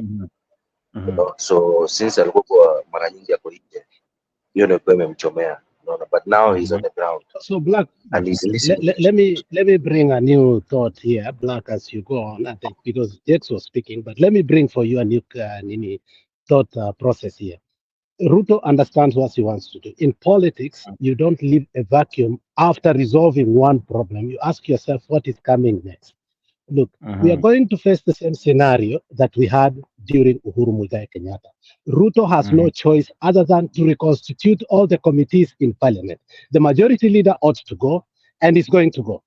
G: So since alikuwa mara nyingi yako nje, hiyo ndio kwa imemchomea, but now he's on the ground.
E: So Black,
G: And he's listening.
E: let me bring a new thought here, Black, as you go on, I think, because Dex was speaking, but let me bring for you a new thought process here. Ruto understands what he wants to do. In politics, you don't leave a vacuum after resolving one problem. You ask yourself what is coming next. Look, we are going to face the same scenario that we had during Uhuru Muigai Kenyatta. Ruto has no choice other than to reconstitute all the committees in parliament. The majority leader ought to go, and is going to go.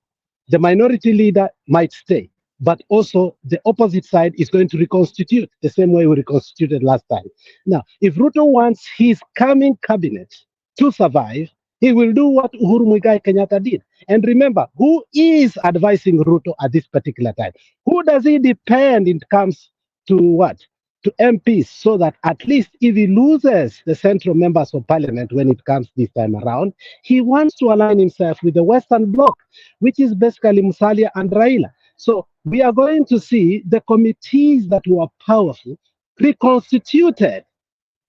E: The minority leader might stay, but also the opposite side is going to reconstitute the same way we reconstituted last time. Now, if Ruto wants his coming cabinet to survive, he will do what Uhuru Muigai Kenyatta did. And remember, who is advising Ruto at this particular time? Who does he depend in comes to what? To MPs, so that at least if he loses the central members of parliament when it comes this time around, he wants to align himself with the Western Bloc, which is basically Musalia and Raila. So we are going to see the committees that were powerful reconstituted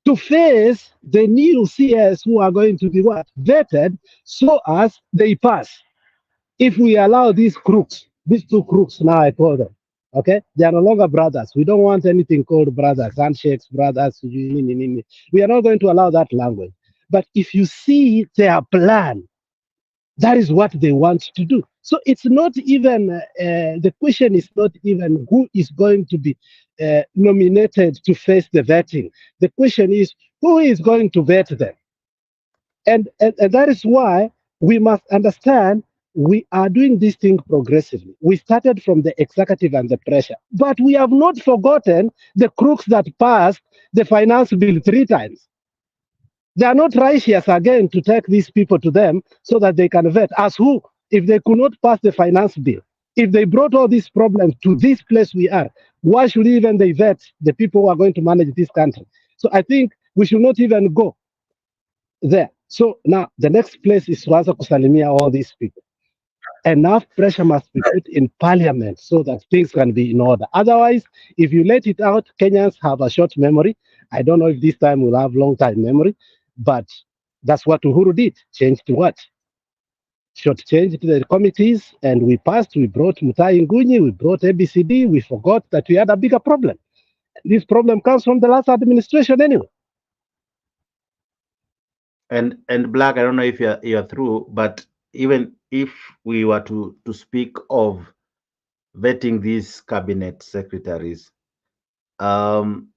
E: to face the new CS who are going to be what? Vetted so as they pass. If we allow these crooks, these two crooks now I call them, okay? They are no longer brothers. We don't want anything called brothers, handshakes, brothers. We are not going to allow that language. But if you see their plan, that is what they want to do. So it's not even, the question is not even who is going to be nominated to face the vetting. The question is who is going to vet them? And that is why we must understand we are doing this thing progressively. We started from the executive and the pressure, but we have not forgotten the crooks that passed the finance bill 3 times. They are not righteous again to take these people to them so that they can vet. As who? If they could not pass the finance bill, if they brought all these problems to this place we are, why should even they vet the people who are going to manage this country? So I think we should not even go there. So now the next place is Swaza Kusalimia, all these people. Enough pressure must be put in parliament so that things can be in order. Otherwise, if you let it out, Kenyans have a short memory. I don't know if this time we'll have long time memory, but that's what Uhuru did. Changed to what? Short-changed the committees, and we passed. We brought Mutai Ngunyi, we brought ABCD. We forgot that we had a bigger problem. This problem comes from the last administration anyway.
I: And Black, I don't know if you're through, but even if we were to speak of vetting these cabinet secretaries, under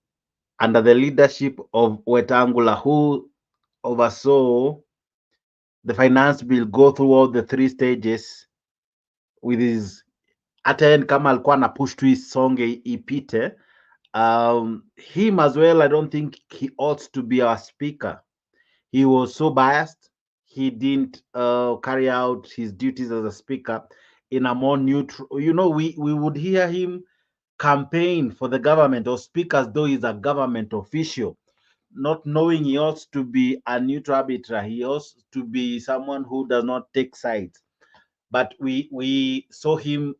I: the leadership of Wetangula, who oversaw the finance bill go through all the 3 stages with his attend kama alikuwa na push to his songe ipite, him as well, I don't think he ought to be our speaker. He was so biased. He didn't carry out his duties as a speaker in a more neutral. We would hear him campaign for the government or speak as though he's a government official, not knowing he ought to be a neutral arbiter. He ought to be someone who does not take sides. But we saw him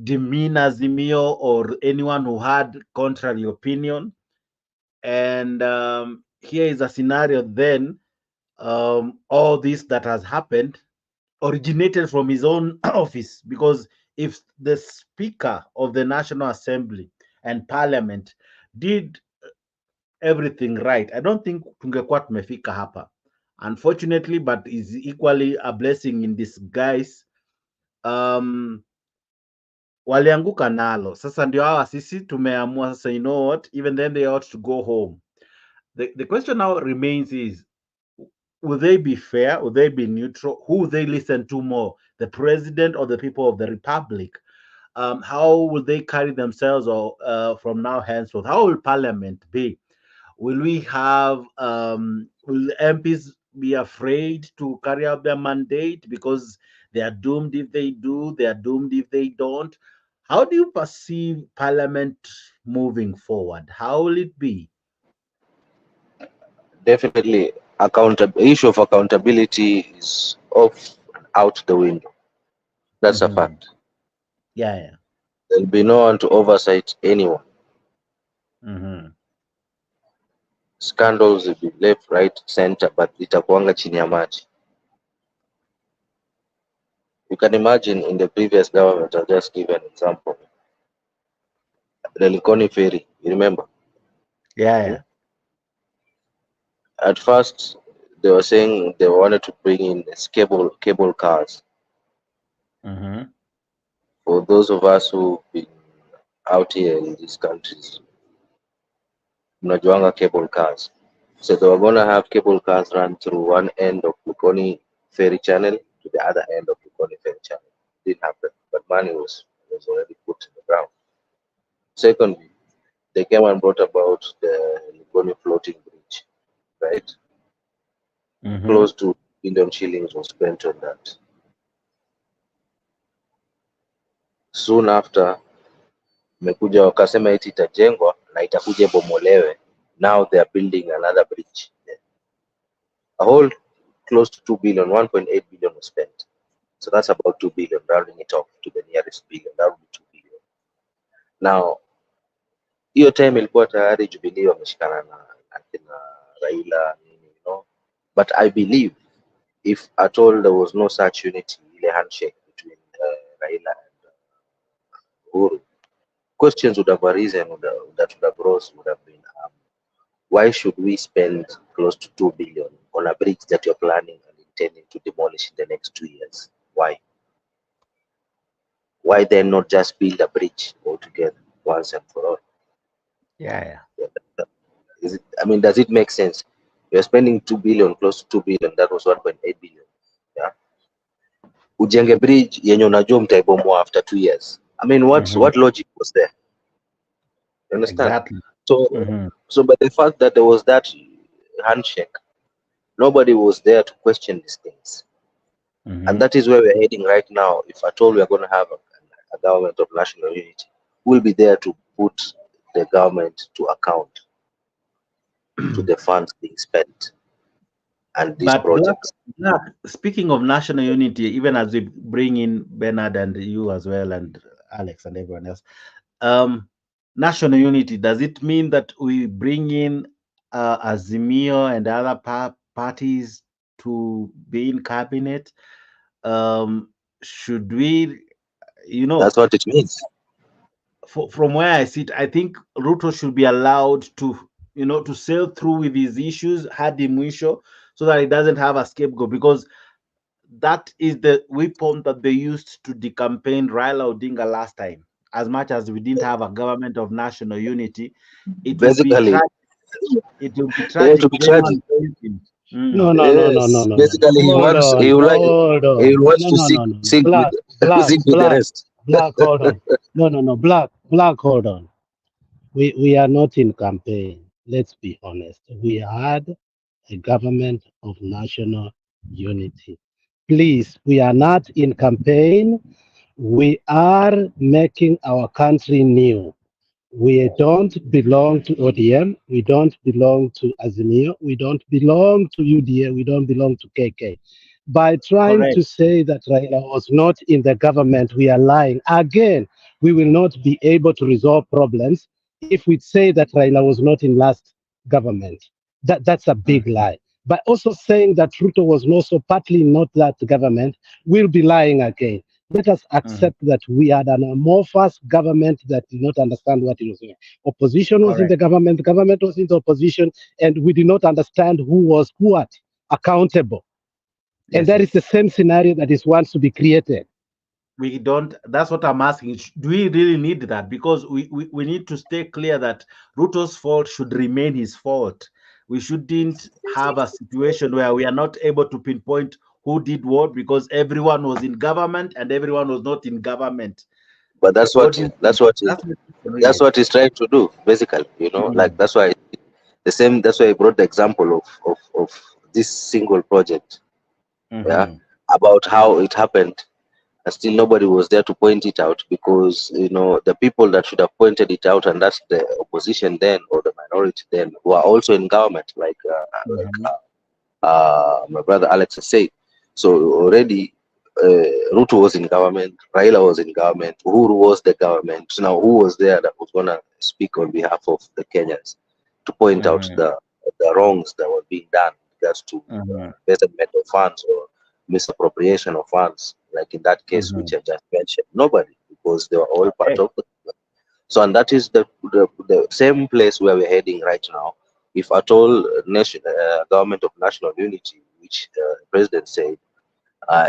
I: demean Azimio or anyone who had contrary opinion. And here is a scenario then, all this that has happened originated from his own office, because if the Speaker of the National Assembly and Parliament did everything right, I don't think tungekuwa tumefika hapa, unfortunately, but is equally a blessing in disguise. Walianguka nalo, sasa ndio hawa sisi tumeamua sasa, you know what, even then they ought to go home. The question now remains is, will they be fair? Will they be neutral? Who will they listen to more? the president or the people of the republic. How will they carry themselves, or from now henceforth? How will Parliament be? Will we have? Will MPs be afraid to carry out their mandate because they are doomed if they do? They are doomed if they don't. How do you perceive Parliament moving forward? How will it be?
G: Definitely, issue of accountability is off and out the window. That's a
I: Mhm.
G: fact.
I: Yeah, yeah.
G: There'll be no one to oversight anyone.
I: Mhm.
G: Scandals will be left, right, center, but itakuanga chini ya maji. You can imagine in the previous government, I'll just give an example. The Likoni ferry, you remember?
I: Yeah,
G: Hmm?
I: yeah.
G: At first, they were saying they wanted to bring in cable cars.
I: Mhm.
G: For those of us who've been out here in these countries, mnajuanga cable cars. So they were gonna have cable cars run through one end of Likoni ferry channel to the other end of Likoni ferry channel. Didn't happen, but money was already put in the ground. Secondly, they came and brought about the Likoni floating bridge, right?
I: Mhm.
G: Close to billion shillings was spent on that. Soon after, mekuja wakasema eti itajengwa na itakuja bomolewe. Now they are building another bridge. A whole close to 2 billion, 1.8 billion was spent. So that's about 2 billion, rounding it off to the nearest billion. That would be 2 billion. Now, hiyo time ilikuwa tayari Jubilee wameshikana na kina Raila, you know. But I believe if at all there was no such unity, ile handshake between Raila and Uhuru, questions would have arisen that would have rose would have been why should we spend close to 2 billion on a bridge that you're planning and intending to demolish in the next 2 years? Why? Why then not just build a bridge altogether once and for all?
I: Yeah,
G: Is it? I mean, does it make sense? You're spending 2 billion, close to 2 billion. That was 1.8 billion. Yeah, ujenge bridge yenye unajua mtaibomoa after 2 years. I mean,
I: yeah.
G: what logic was there? You understand?
I: Exactly.
G: So,
I: Mhm.
G: by the fact that there was that handshake, nobody was there to question these things, and
I: Mhm.
G: that is where we're heading right now. If at all we are going to have a government of national unity, we'll be there to put the government to account to the funds being spent and these
I: But
G: projects.
I: Black, speaking of national unity, even as we bring in Bernard and you as well, and Alex and everyone else, national unity, does it mean that we bring in Azimio and other parties to be in cabinet? Should we, you know,
G: That's what it means.
I: from where I sit, I think Ruto should be allowed to, to sail through with his issues, hadi mwisho, so that he doesn't have a scapegoat, because that is the weapon that they used to decampaign Raila Odinga last time. As much as we didn't have a government of national unity, it will be
G: Basically,
I: tragic. It will be
G: to
I: tragic
G: be
I: if anyone
G: tragic.
I: fails him.
E: No, no, no, no, no,
G: Yes,
E: no, no, no.
G: basically
E: Hold on, hold
G: he
E: on.
G: wants
E: No,
G: to
E: no, no, no, no.
G: sink with sink with the rest.
E: Black, hold on. No, no, no. Black, hold on. We are not in campaign. Let's be honest. We had a government of national unity. Please, we are not in campaign. We are making our country new. We don't belong to ODM. We don't belong to Azimio. We don't belong to UDA. We don't belong to KK. By trying
I: Correct.
E: to say that Raila was not in the government, we are lying. Again, we will not be able to resolve problems if we say that Raila was not in last government. That's a
I: Mm.
E: big lie. But also saying that Ruto was also partly not that government, we'll be lying again. Let us
I: Mhm.
E: accept that we had an amorphous government that did not understand what it was doing. Opposition was in
I: Correct.
E: the government was in the opposition, and we did not understand who was what accountable. And
I: Yes,
E: that is
I: yes.
E: the same scenario that is wants to be created.
I: We don't, that's what I'm asking. Do we really need that? Because we need to stay clear that Ruto's fault should remain his fault. We shouldn't have a situation where we are not able to pinpoint who did what, because everyone was in government and everyone was not in government.
G: But that's
I: What
G: what
I: do you
G: that's
I: think?
G: what
I: That's the question,
G: that's
I: really.
G: what he's trying to do, basically. Like that's why the same. That's why I brought the example of this single project. Yeah, about how it happened, and still nobody was there to point it out, because the people that should have pointed it out, and that's the opposition then, or the minority then, who are also in government, like my brother Alex has said. So already Ruto was in government, Raila was in government, Uhuru was the government. So now who was there that was gonna speak on behalf of the Kenyans to point out the wrongs that were being done with regards to embezzlement of funds or misappropriation of funds, like in that case which I just mentioned? Nobody, because they were all part of the. So, and that is the same place where we're heading right now. If at all, government of national unity, which the president said,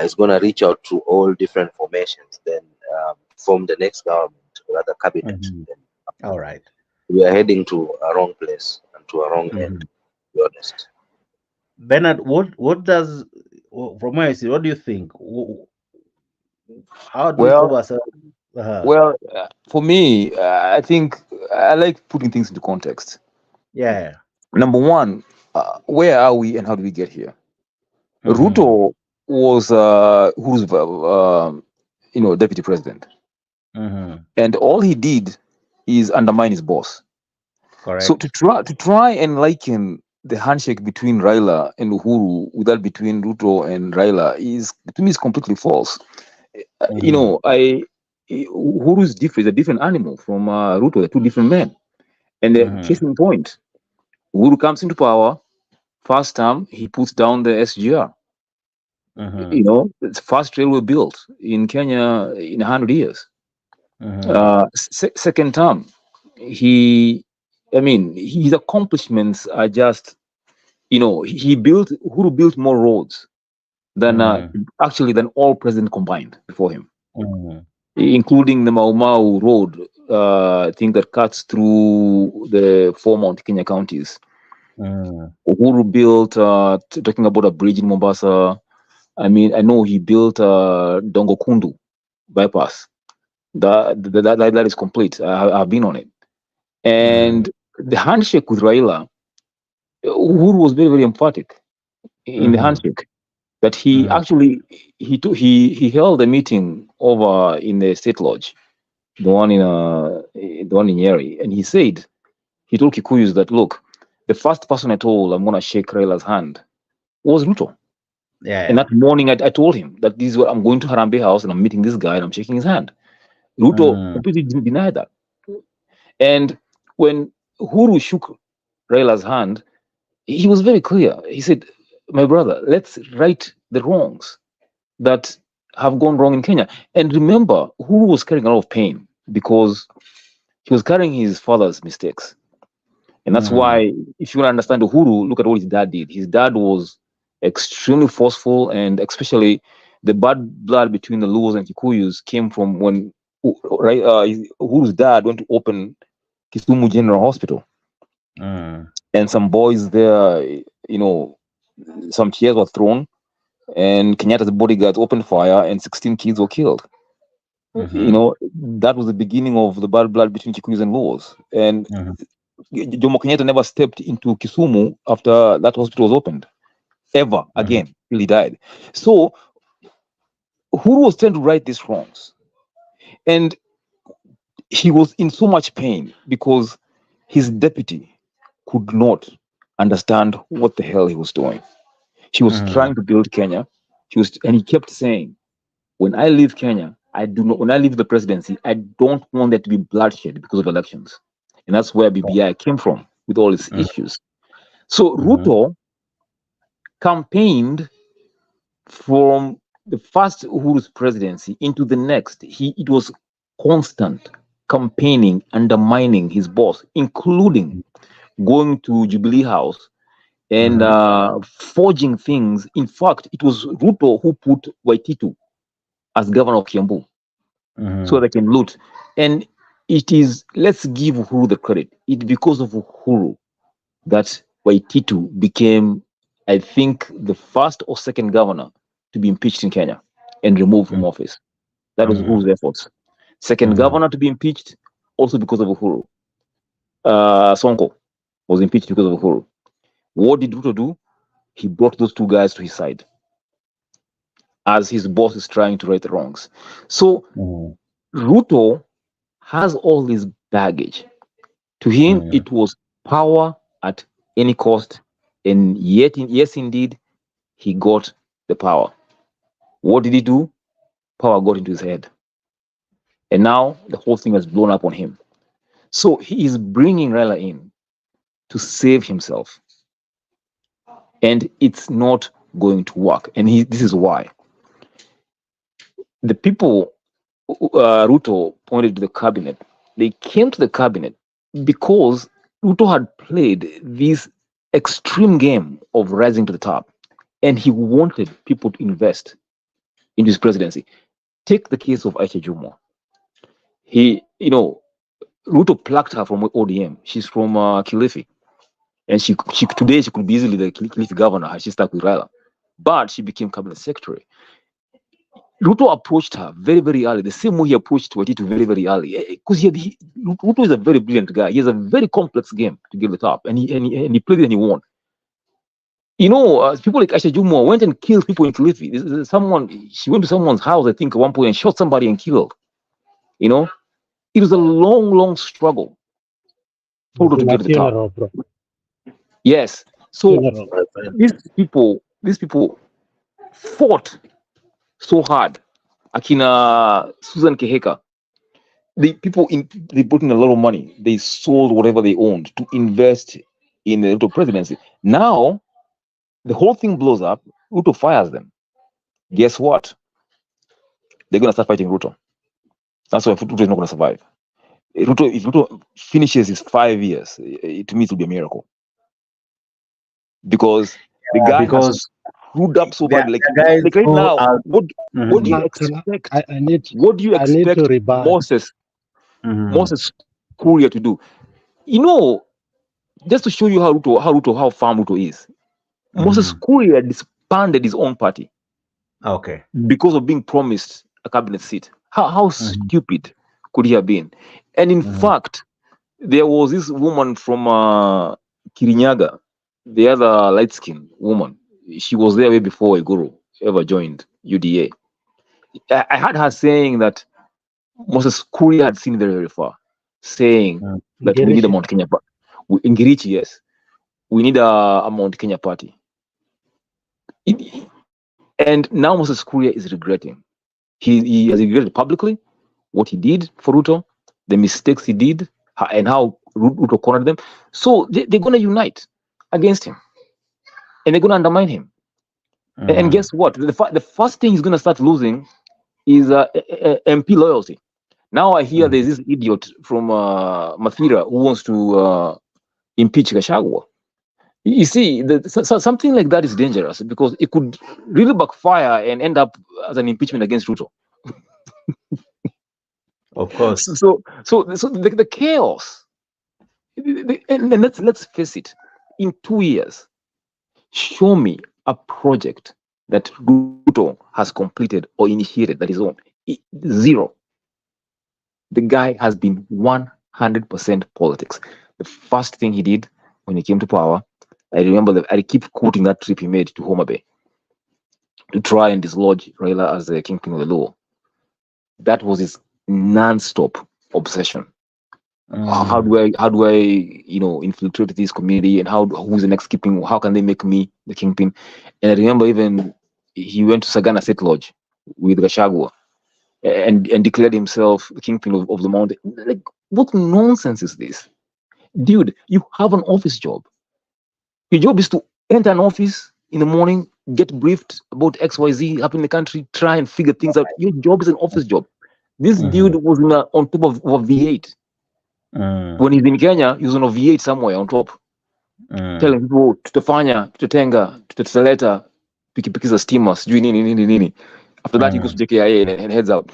G: is going to reach out to all different formations, then form the next government or other cabinet, then
I: All right.
G: we are heading to a wrong place and to a wrong end, to be honest.
I: Bernard, what does, from where you see, what do you think? How do we prove
J: Well,
I: ourselves?
J: for me, I think I like putting things into context.
I: Yeah.
J: Number one, where are we and how do we get here? Ruto was who's deputy president, and all he did is undermine his boss.
I: Correct.
J: So to try and liken the handshake between Raila and Uhuru with that between Ruto and Raila is, to me, is completely false. Uhuru is different, is a different animal from Ruto. They're two different men. And the case in point, Uhuru comes into power. First term, he puts down the SGR. It's the first railway built in Kenya in 100 years. Second term, his accomplishments are just, Uhuru built more roads than than all presidents combined before him, including the Mau Mau road, thing that cuts through the four Mount Kenya counties. Uhuru built, talking about a bridge in Mombasa. I know he built Dongo Kundu bypass. That is complete. I've been on it. And the handshake with Raila, Uhuru was very, very emphatic in the handshake. That he actually he held a meeting over in the State Lodge, the one in Nyeri, and he told Kikuyus that, look, the first person I told I'm gonna shake Raila's hand was Ruto.
I: Yeah.
J: And that morning I told him that this is what I'm going to Harambee House and I'm meeting this guy and I'm shaking his hand. Ruto completely denied that. And when Uhuru shook Raila's hand, he was very clear. He said, my brother, let's right the wrongs that have gone wrong in Kenya. And remember, Uhuru was carrying a lot of pain because he was carrying his father's mistakes. And that's why, if you want to understand Uhuru, look at what his dad did. His dad was extremely forceful, and especially the bad blood between the Luos and Kikuyus came from when Uhuru's dad went to open Kisumu General Hospital. And some boys there, some chairs were thrown, and Kenyatta's bodyguards opened fire, and 16 kids were killed. That was the beginning of the bad blood between Kikuyus and Luos. And Jomo Kenyatta never stepped into Kisumu after that hospital was opened, ever again, till he died. So Uhuru was trying to right these wrongs. And he was in so much pain because his deputy could not understand what the hell he was doing. He was trying to build Kenya. And he kept saying, when I leave Kenya, when I leave the presidency, I don't want there to be bloodshed because of elections. And that's where BBI came from with all its issues. So Ruto campaigned from the first Uhuru's presidency into the next. It was constant campaigning, undermining his boss, including going to Jubilee House and forging things. In fact, it was Ruto who put Waititu as governor of Kiambu so they can loot. And let's give Uhuru the credit. It's because of Uhuru that Waititu became, I think, the first or second governor to be impeached in Kenya and removed from office. That was Uhuru's efforts. Second governor to be impeached, also because of Uhuru. Sonko was impeached because of Uhuru. What did Ruto do? He brought those two guys to his side as his boss is trying to right the wrongs. So Ruto has all this baggage. To him, it was power at any cost, and yet, yes, indeed, he got the power. What did he do? Power got into his head, and now the whole thing has blown up on him. So he is bringing Raila in to save himself, and it's not going to work. And this is why. The people Ruto pointed to the cabinet. They came to the cabinet because Ruto had played this extreme game of rising to the top, and he wanted people to invest in his presidency. Take the case of Aisha Jumwa. Ruto plucked her from ODM. She's from Kilifi, and she today she could be easily the Kilifi governor had she stuck with Raila, but she became cabinet secretary. Ruto approached her very, very early, the same way he approached Waititu very, very early. Because Ruto is a very brilliant guy. He has a very complex game to get the top, and he played it and he won. People like Aisha Jumwa went and killed people in Kilifi. She went to someone's house, I think, at one point and shot somebody and killed. It was a long, long struggle for Ruto to get to the top. Yes. So these people fought so hard. Akina Susan Keheka, they put in a lot of money. They sold whatever they owned to invest in the Ruto presidency. Now the whole thing blows up. Ruto fires them. Guess what? They're gonna start fighting Ruto. That's why Ruto is not gonna survive. If Ruto finishes his 5 years, to me it will be a miracle. Because the guy has screwed up so bad. Like right now, what do you expect? What do you expect Moses Kuria to do? Just to show you how firm Ruto is. Moses Kuria disbanded his own party.
I: Okay.
J: Because of being promised a cabinet seat. How stupid could he have been? And in fact, there was this woman from Kirinyaga, the other light-skinned woman. She was there way before Iguru ever joined UDA. I heard her saying that Moses Kuria had seen very, very far, saying that we need a Mount Kenya party. In Ngirichi, yes. We need a Mount Kenya party. And now Moses Kuria is regretting. He has regretted publicly what he did for Ruto, the mistakes he did, and how Ruto cornered them. So they're going to unite against him. And they're going to undermine him. And guess what? The first thing he's going to start losing is MP loyalty. Now I hear there's this idiot from Mathira who wants to impeach Gachagua. You see, something like that is dangerous because it could really backfire and end up as an impeachment against Ruto.
I: Of course.
J: So the chaos. And let's face it. In 2 years, show me a project that Ruto has completed or initiated that is on. Zero. The guy has been 100% politics. The first thing he did when he came to power, I remember I keep quoting that trip he made to Homa Bay to try and dislodge Raila as the kingpin of the law. That was his non-stop obsession. How do I infiltrate this community, and who's the next kingpin? How can they make me the kingpin? And I remember even he went to Sagana State Lodge with Gachagua and declared himself the kingpin of the mountain. Like, what nonsense is this? Dude, you have an office job. Your job is to enter an office in the morning, get briefed about XYZ happening in the country, try and figure things out. Your job is an office job. This dude was on top of a V8. When he's in Kenya, he was on a V8 somewhere on top, telling people, tutafanya, tutatenga, tutataleta, pikipiki za stima, sijui nini. After that, he goes to JKIA and heads out.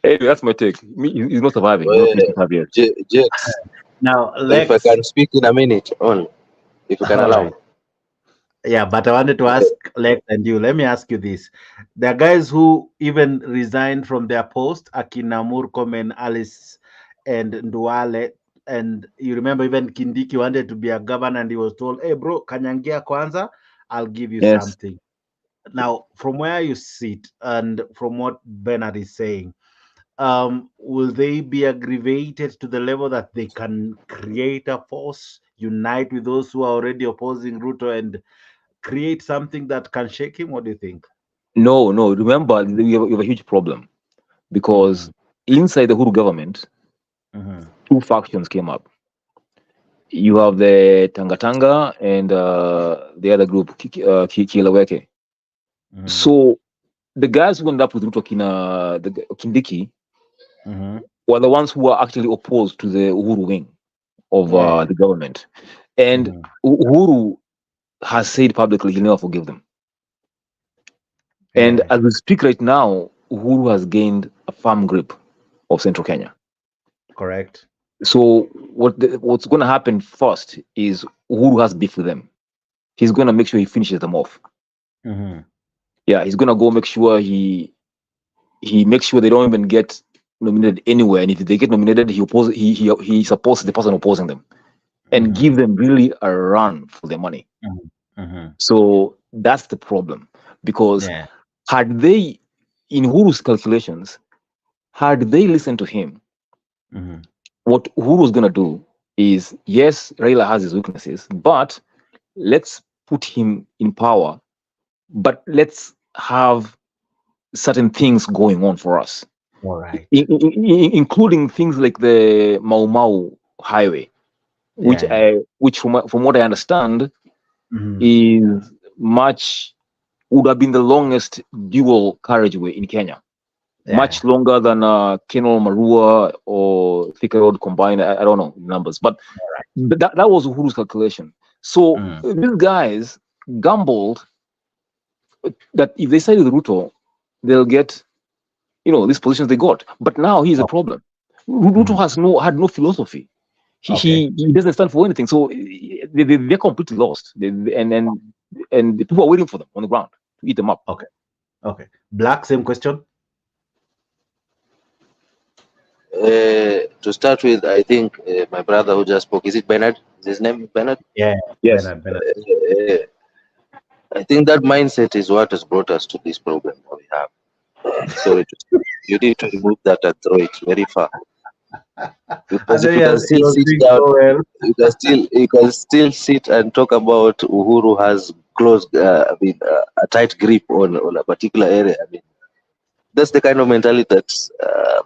J: Anyway, that's my take. He's not surviving.
G: Now,
I: if
G: I can speak in a minute only, if you can allow me.
I: Yeah, but I wanted to ask Lex and you. Let me ask you this: there are guys who even resigned from their post, Akina Murkomen, Alice, and Nduale. And you remember even Kindiki wanted to be a governor, and he was told, "Hey, bro, Kanyangia Kwanza, I'll give you
J: Yes.
I: something." Now, from where you sit, and from what Bernard is saying, will they be aggravated to the level that they can create a force, unite with those who are already opposing Ruto, and create something that can shake him? What do you think?
J: No, no. Remember, you have a huge problem because inside the Huru government,
I: Mhm.
J: two factions came up. You have the Tangatanga and the other group, Kilaweke. So the guys who ended up with Ruto Kindiki were the ones who were actually opposed to the Uhuru wing of the government. And Uhuru has said publicly he'll never forgive them. And as we speak right now, Uhuru has gained a firm grip of Central Kenya.
I: Correct.
J: So what's going to happen first is Uhuru has beef with them. He's going to make sure he finishes them off. Yeah, he's going to go make sure he makes sure they don't even get nominated anywhere. And if they get nominated, he supports the person opposing them and give them really a run for their money. So that's the problem, because had they, in Uhuru's calculations, had they listened to him, what Uhuru was going to do is, yes, Raila has his weaknesses, but let's put him in power, but let's have certain things going on for us.
I: All right.
J: Including things like the Mau Mau highway, which from what I understand is would have been the longest dual carriageway in Kenya. Much longer than Kenol Marua or Thika Road combined. I don't know the numbers, but that was Uhuru's calculation. So these guys gambled that if they side with Ruto, they'll get, these positions they got. But now he's a problem. Ruto had no philosophy. He doesn't stand for anything. So they're completely lost. And the people are waiting for them on the ground to eat them up.
I: Okay. Black, same question.
G: To start with, I think my brother who just spoke, is it Bernard? Is his name Bernard?
I: Yeah.
J: Yes.
I: Bernard.
G: I think that mindset is what has brought us to this problem that we have. Sorry, you need to remove that and throw it very far. Because if you can still sit down, you can still sit and talk about Uhuru has closed, a tight grip on a particular area. I mean, that's the kind of mentality that's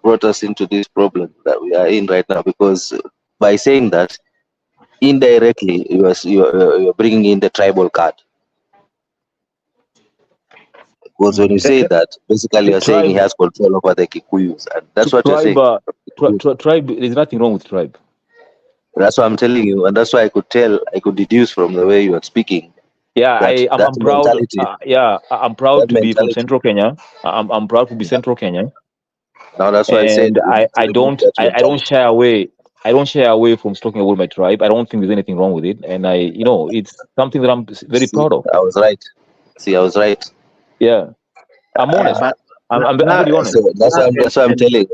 G: brought us into this problem that we are in right now. Because by saying that, indirectly, you're bringing in the tribal card. Because when you say that, basically you're saying he has control over the Kikuyus, and that's what you're saying.
J: Tribe, there's nothing wrong with tribe.
G: That's what I'm telling you, and that's why I could deduce from the way you are speaking.
J: Yeah, I'm proud. I'm proud to be from
G: mentality.
J: Central Kenya. I'm proud to be Central Kenya.
G: Now that's why I said
J: I don't shy away. I don't shy away from talking about my tribe. I don't think there's anything wrong with it, and it's something that I'm very proud of.
G: I was right. I was right.
J: Yeah, I'm honest. I'm very honest.
G: So that's what I'm telling.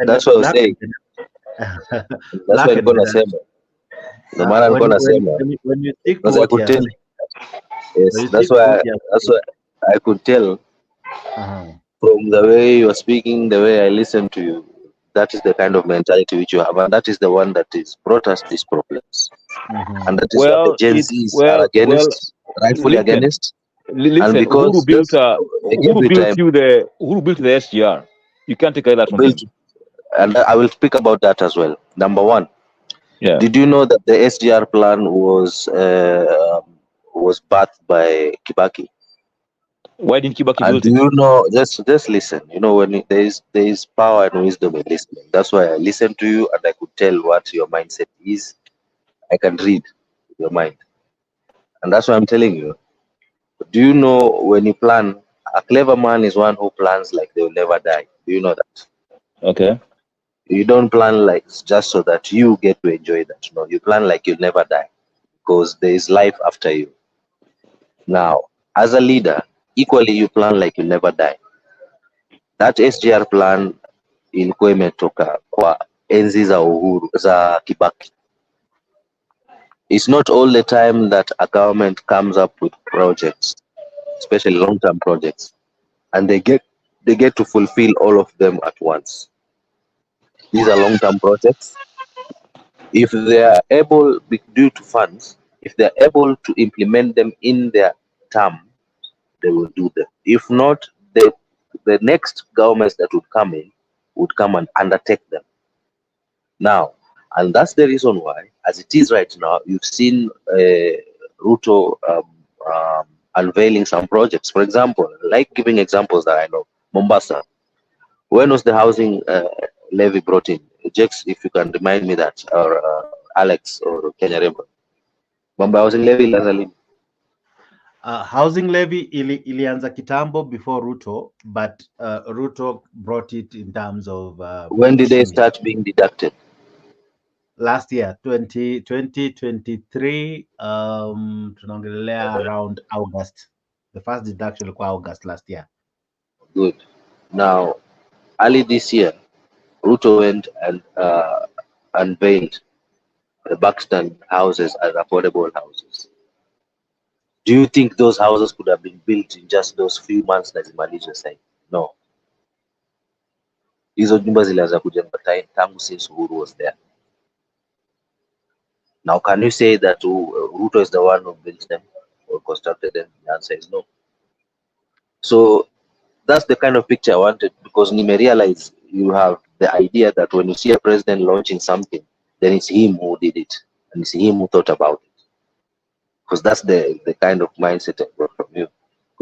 G: That's what I was saying. That's what I'm gonna say. The man I'm gonna say,
I: when you think
G: because I could tell. Yes, that's why I could tell from the way you are speaking, the way I listen to you. That is the kind of mentality which you have, and that is the one that is brought us these problems. And that is what the Gen Zs are against, rightfully against.
J: Listen,
G: and because
J: Uhuru built the SGR. You can't take that from him.
G: And I will speak about that as well. Number one,
J: did
G: you know that the SGR plan was birthed by Kibaki?
J: Why didn't Kibaki
G: build it? Do you know? Just listen. You know, when there is power and wisdom in listening. That's why I listen to you, and I could tell what your mindset is. I can read your mind, and that's why I'm telling you. Do you know when you plan? A clever man is one who plans like they will never die. Do you know that?
J: Okay.
G: You don't plan like just so that you get to enjoy that. No, you plan like you'll never die, because there is life after you. Now, as a leader, equally you plan like you never die. That SGR plan ilikuwa imetoka kwa enzi za Uhuru za Kibaki. It's not all the time that a government comes up with projects, especially long-term projects, and they get to fulfill all of them at once. These are long-term projects. If they are able, due to funds, if they are able to implement them in their term, they will do them. If not, the next governments that would come in would come and undertake them. Now, and that's the reason why, as it is right now, you've seen Ruto unveiling some projects. For example, like giving examples that I know, Mombasa. When was the housing levy brought in? Jex, if you can remind me that, or Alex or Kenya Rebo. Mambo housing levy ilianza lini?
I: Housing levy ilianza kitambo before Ruto, but Ruto brought it in terms of
G: when did they start being deducted?
I: Last year, 2023, tunaongelea around August. The first deduction was August last year.
G: Good. Now, early this year, Ruto went and unveiled the Buxton houses as affordable houses. Do you think those houses could have been built in just those few months that Malaysia said? No. Hizo nyumba zilianza kujengwa tangu since Uhuru was there. Now, can you say that Ruto is the one who built them or constructed them? The answer is no. So that's the kind of picture I wanted, because Nime realize you have the idea that when you see a president launching something, then it's him who did it and it's him who thought about it. Because that's the kind of mindset I got from you.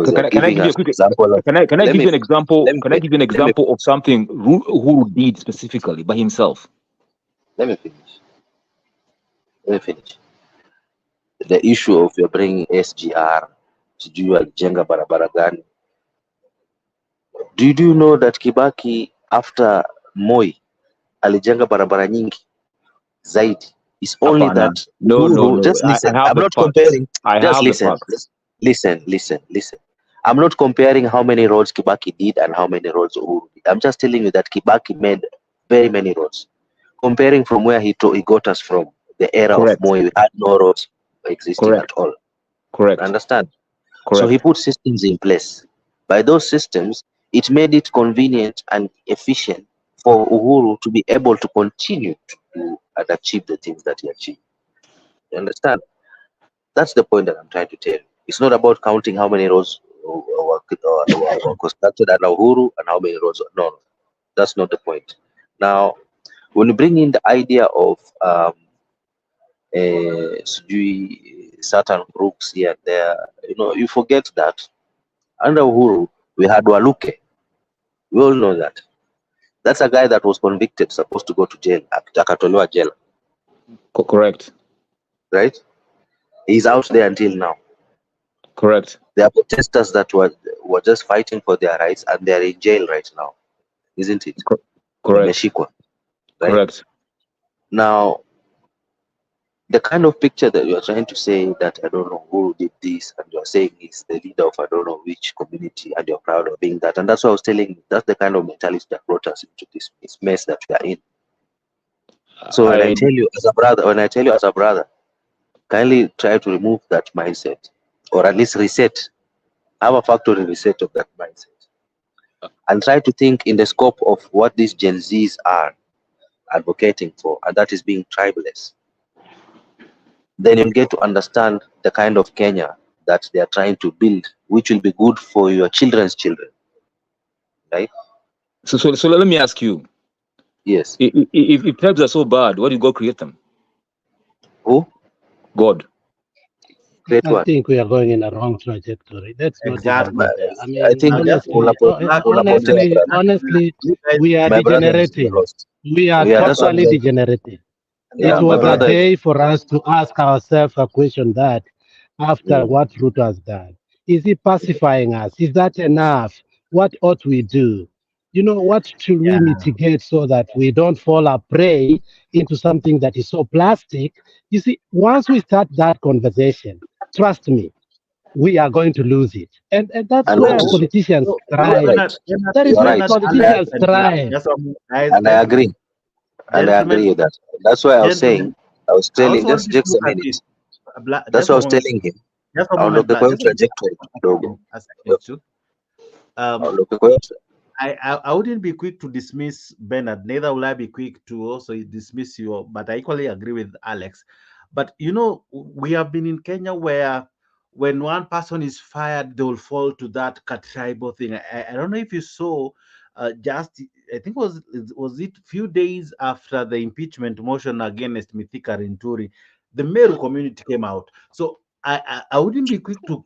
J: Can I give you a quick example? Can I give you an example? Can I give you an example of something Uhuru did specifically by himself?
G: Let me finish. The issue of you're bringing SGR, sijui alijenga barabara gani. Do you know that Kibaki after Moi alijenga barabara nyingi zaidi? It's only that
J: no.
G: Just listen. I'm not comparing. Just listen. I'm not comparing how many roads Kibaki did and how many roads Uhuru did. I'm just telling you that Kibaki made very many roads. Comparing from where he got us from, the era of Moi, we had no roads existing at all.
J: Correct.
G: Understand?
J: Correct.
G: So he put systems in place. By those systems, it made it convenient and efficient for Uhuru to be able to continue to do and achieve the things that he achieved. You understand? That's the point that I'm trying to tell you. It's not about counting how many roads were constructed under Uhuru and how many roads. No, that's not the point. Now, when you bring in the idea of certain groups here and there, you forget that under Uhuru we had Waluke. We all know that. That's a guy that was convicted, supposed to go to jail. Akatolewa jail.
J: Correct.
G: Right? He's out there until now.
J: Correct.
G: There are protesters that were just fighting for their rights and they're in jail right now. Isn't it?
J: Correct.
G: Right?
J: Correct.
G: Now, the kind of picture that you're trying to say that I don't know who did this, and you're saying is the leader of I don't know which community, and you're proud of being that. And that's what I was telling you. That's the kind of mentality that brought us into this mess that we are in. So when I tell you as a brother, kindly try to remove that mindset, or at least reset. Have a factory reset of that mindset, and try to think in the scope of what these Gen Zs are advocating for, and that is being tribeless. Then you'll get to understand the kind of Kenya that they are trying to build, which will be good for your children's children. Right?
J: So let me ask you.
G: Yes.
J: If tribes are so bad, why did God create them?
G: Who?
J: God.
E: I think we are going in a wrong trajectory. That's not even go there. I mean, honestly, we are degenerating. We are totally degenerating. It was a day for us to ask ourselves a question that, after what Ruto has done, is he pacifying us? Is that enough? What ought we do? What should we mitigate so that we don't fall a prey into something that is so plastic? You see, once we start that conversation, trust me, we are going to lose it. And that's
G: And
E: where
G: also,
E: politicians
G: you are
E: thrive.
G: right.
E: That is
G: You are
E: where
G: right.
E: politicians thrive.
G: And I agree. And I agree with that. That's why I was
I: Gentlemen,
G: saying, I was
I: I
G: telling,
I: also want you to
G: just
I: look
G: a
I: at this.
G: minute. That's
I: Just
G: what I
I: a
G: was
I: moment.
G: telling him.
I: Just a
G: I'll
I: moment,
G: look at
I: just
G: trajectory, Dogo.
I: a second too.
G: I'll look at
I: I wouldn't be quick to dismiss Bernard. Neither will I be quick to also dismiss you. But I equally agree with Alex. But you know, we have been in Kenya where when one person is fired, they will fall to that tribal thing. I don't know if you saw. Just I think was it few days after the impeachment motion against Mithika Rinturi, the Meru community came out. So I wouldn't be quick to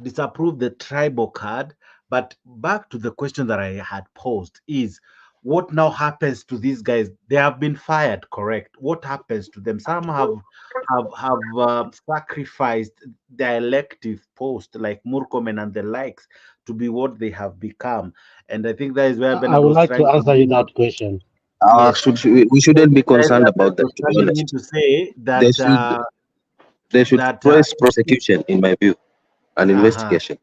I: disapprove the tribal card. But back to the question that I had posed is what now happens to these guys? They have been fired, correct? What happens to them? Some have sacrificed their elective post, like Murkomen and the likes, to be what they have become. And I think that is where
E: I
I: Bernard
E: would
I: was
E: like to
I: trying to
E: answer you
I: bring
E: that
I: out.
E: question.
I: Yes,
G: we shouldn't be
I: that is
G: concerned
I: where
G: about
I: Bernard
G: that,
I: was
G: to be
I: coming in
G: honest.
I: to say
G: They should they should
I: that
G: press prosecution, in my view, an investigation.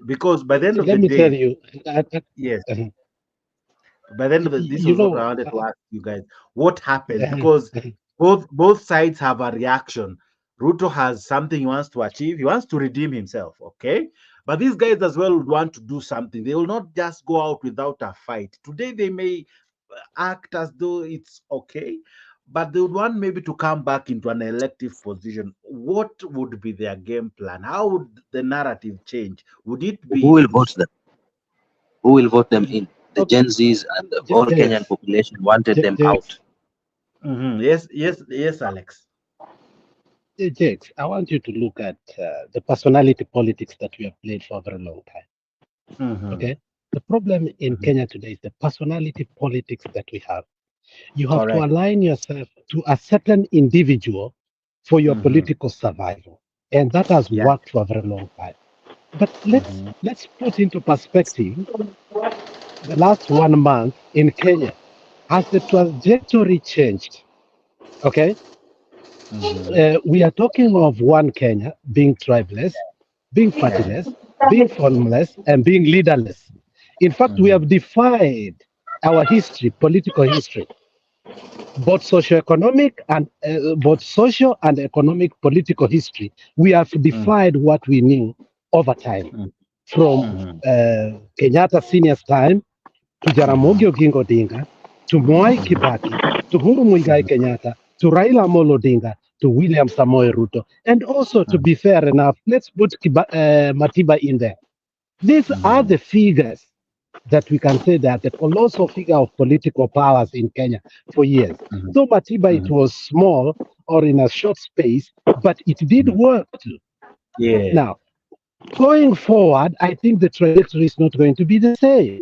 I: because by the end of the
E: Let me tell
I: day,
E: you,
I: yes.
E: uh,
I: But then this
E: you
I: was what
E: know,
I: I wanted to ask you guys. What happened? Because both sides have a reaction. Ruto has something he wants to achieve. He wants to redeem himself, okay? But these guys as well would want to do something. They will not just go out without a fight. Today they may act as though it's okay, but they would want maybe to come back into an elective position. What would be their game plan? How would the narrative change? Would it
G: Who
I: be
G: will vote them? Who will vote them in? The
E: okay,
G: Gen Zs and the whole Kenyan
E: Jakes,
G: population wanted them out.
E: Jakes,
I: Yes, Alex.
E: Jakes, I want you to look at the personality politics that we have played for a very long time. Okay, the problem in Kenya today is the personality politics that we have. You have to
I: Correct.
E: align yourself to a certain individual for your political survival, and that has
I: Yeah.
E: worked for a very long time. But let's put into perspective the last 1 month in Kenya. Has the trajectory changed? Okay, we are talking of one Kenya being tribeless, being partyless, being formless, and being leaderless. In fact, we have defied our history, political history, both social and economic political history. We have defied what we knew over time, from Kenyatta Senior's time to Jaramogi Oginga Odinga to Mwai Kibaki to Uhuru Muigai Kenyatta to Raila Amolo Odinga to William Samoei Ruto, and also, to be fair enough, let's put Matiba in there. These are the figures that we can say that the colossal figure of political powers in Kenya for years. Though Matiba, it was small or in a short space, but it did work too.
I: Yeah.
E: Now, going forward, I think the trajectory is not going to be the same.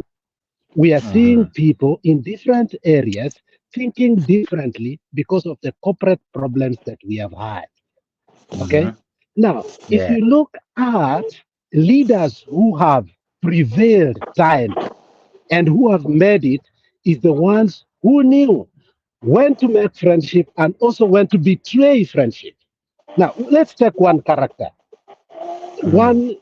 E: We are seeing people in different areas thinking differently because of the corporate problems that we have had. Okay? Now, if you look at leaders who have prevailed time and who have made it, is the ones who knew when to make friendship and also when to betray friendship. Now, let's take one character. One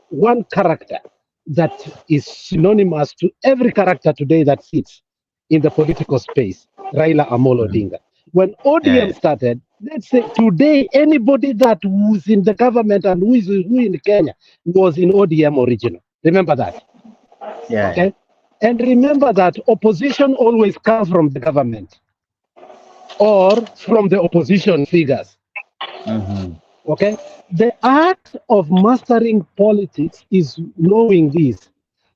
E: character that is synonymous to every character today that sits in the political space, Raila Amolo Odinga. When ODM started, let's say today, anybody that was in the government and who in Kenya was in ODM original. Remember that. Okay? And remember that opposition always comes from the government or from the opposition figures. Okay? The art of mastering politics is knowing this.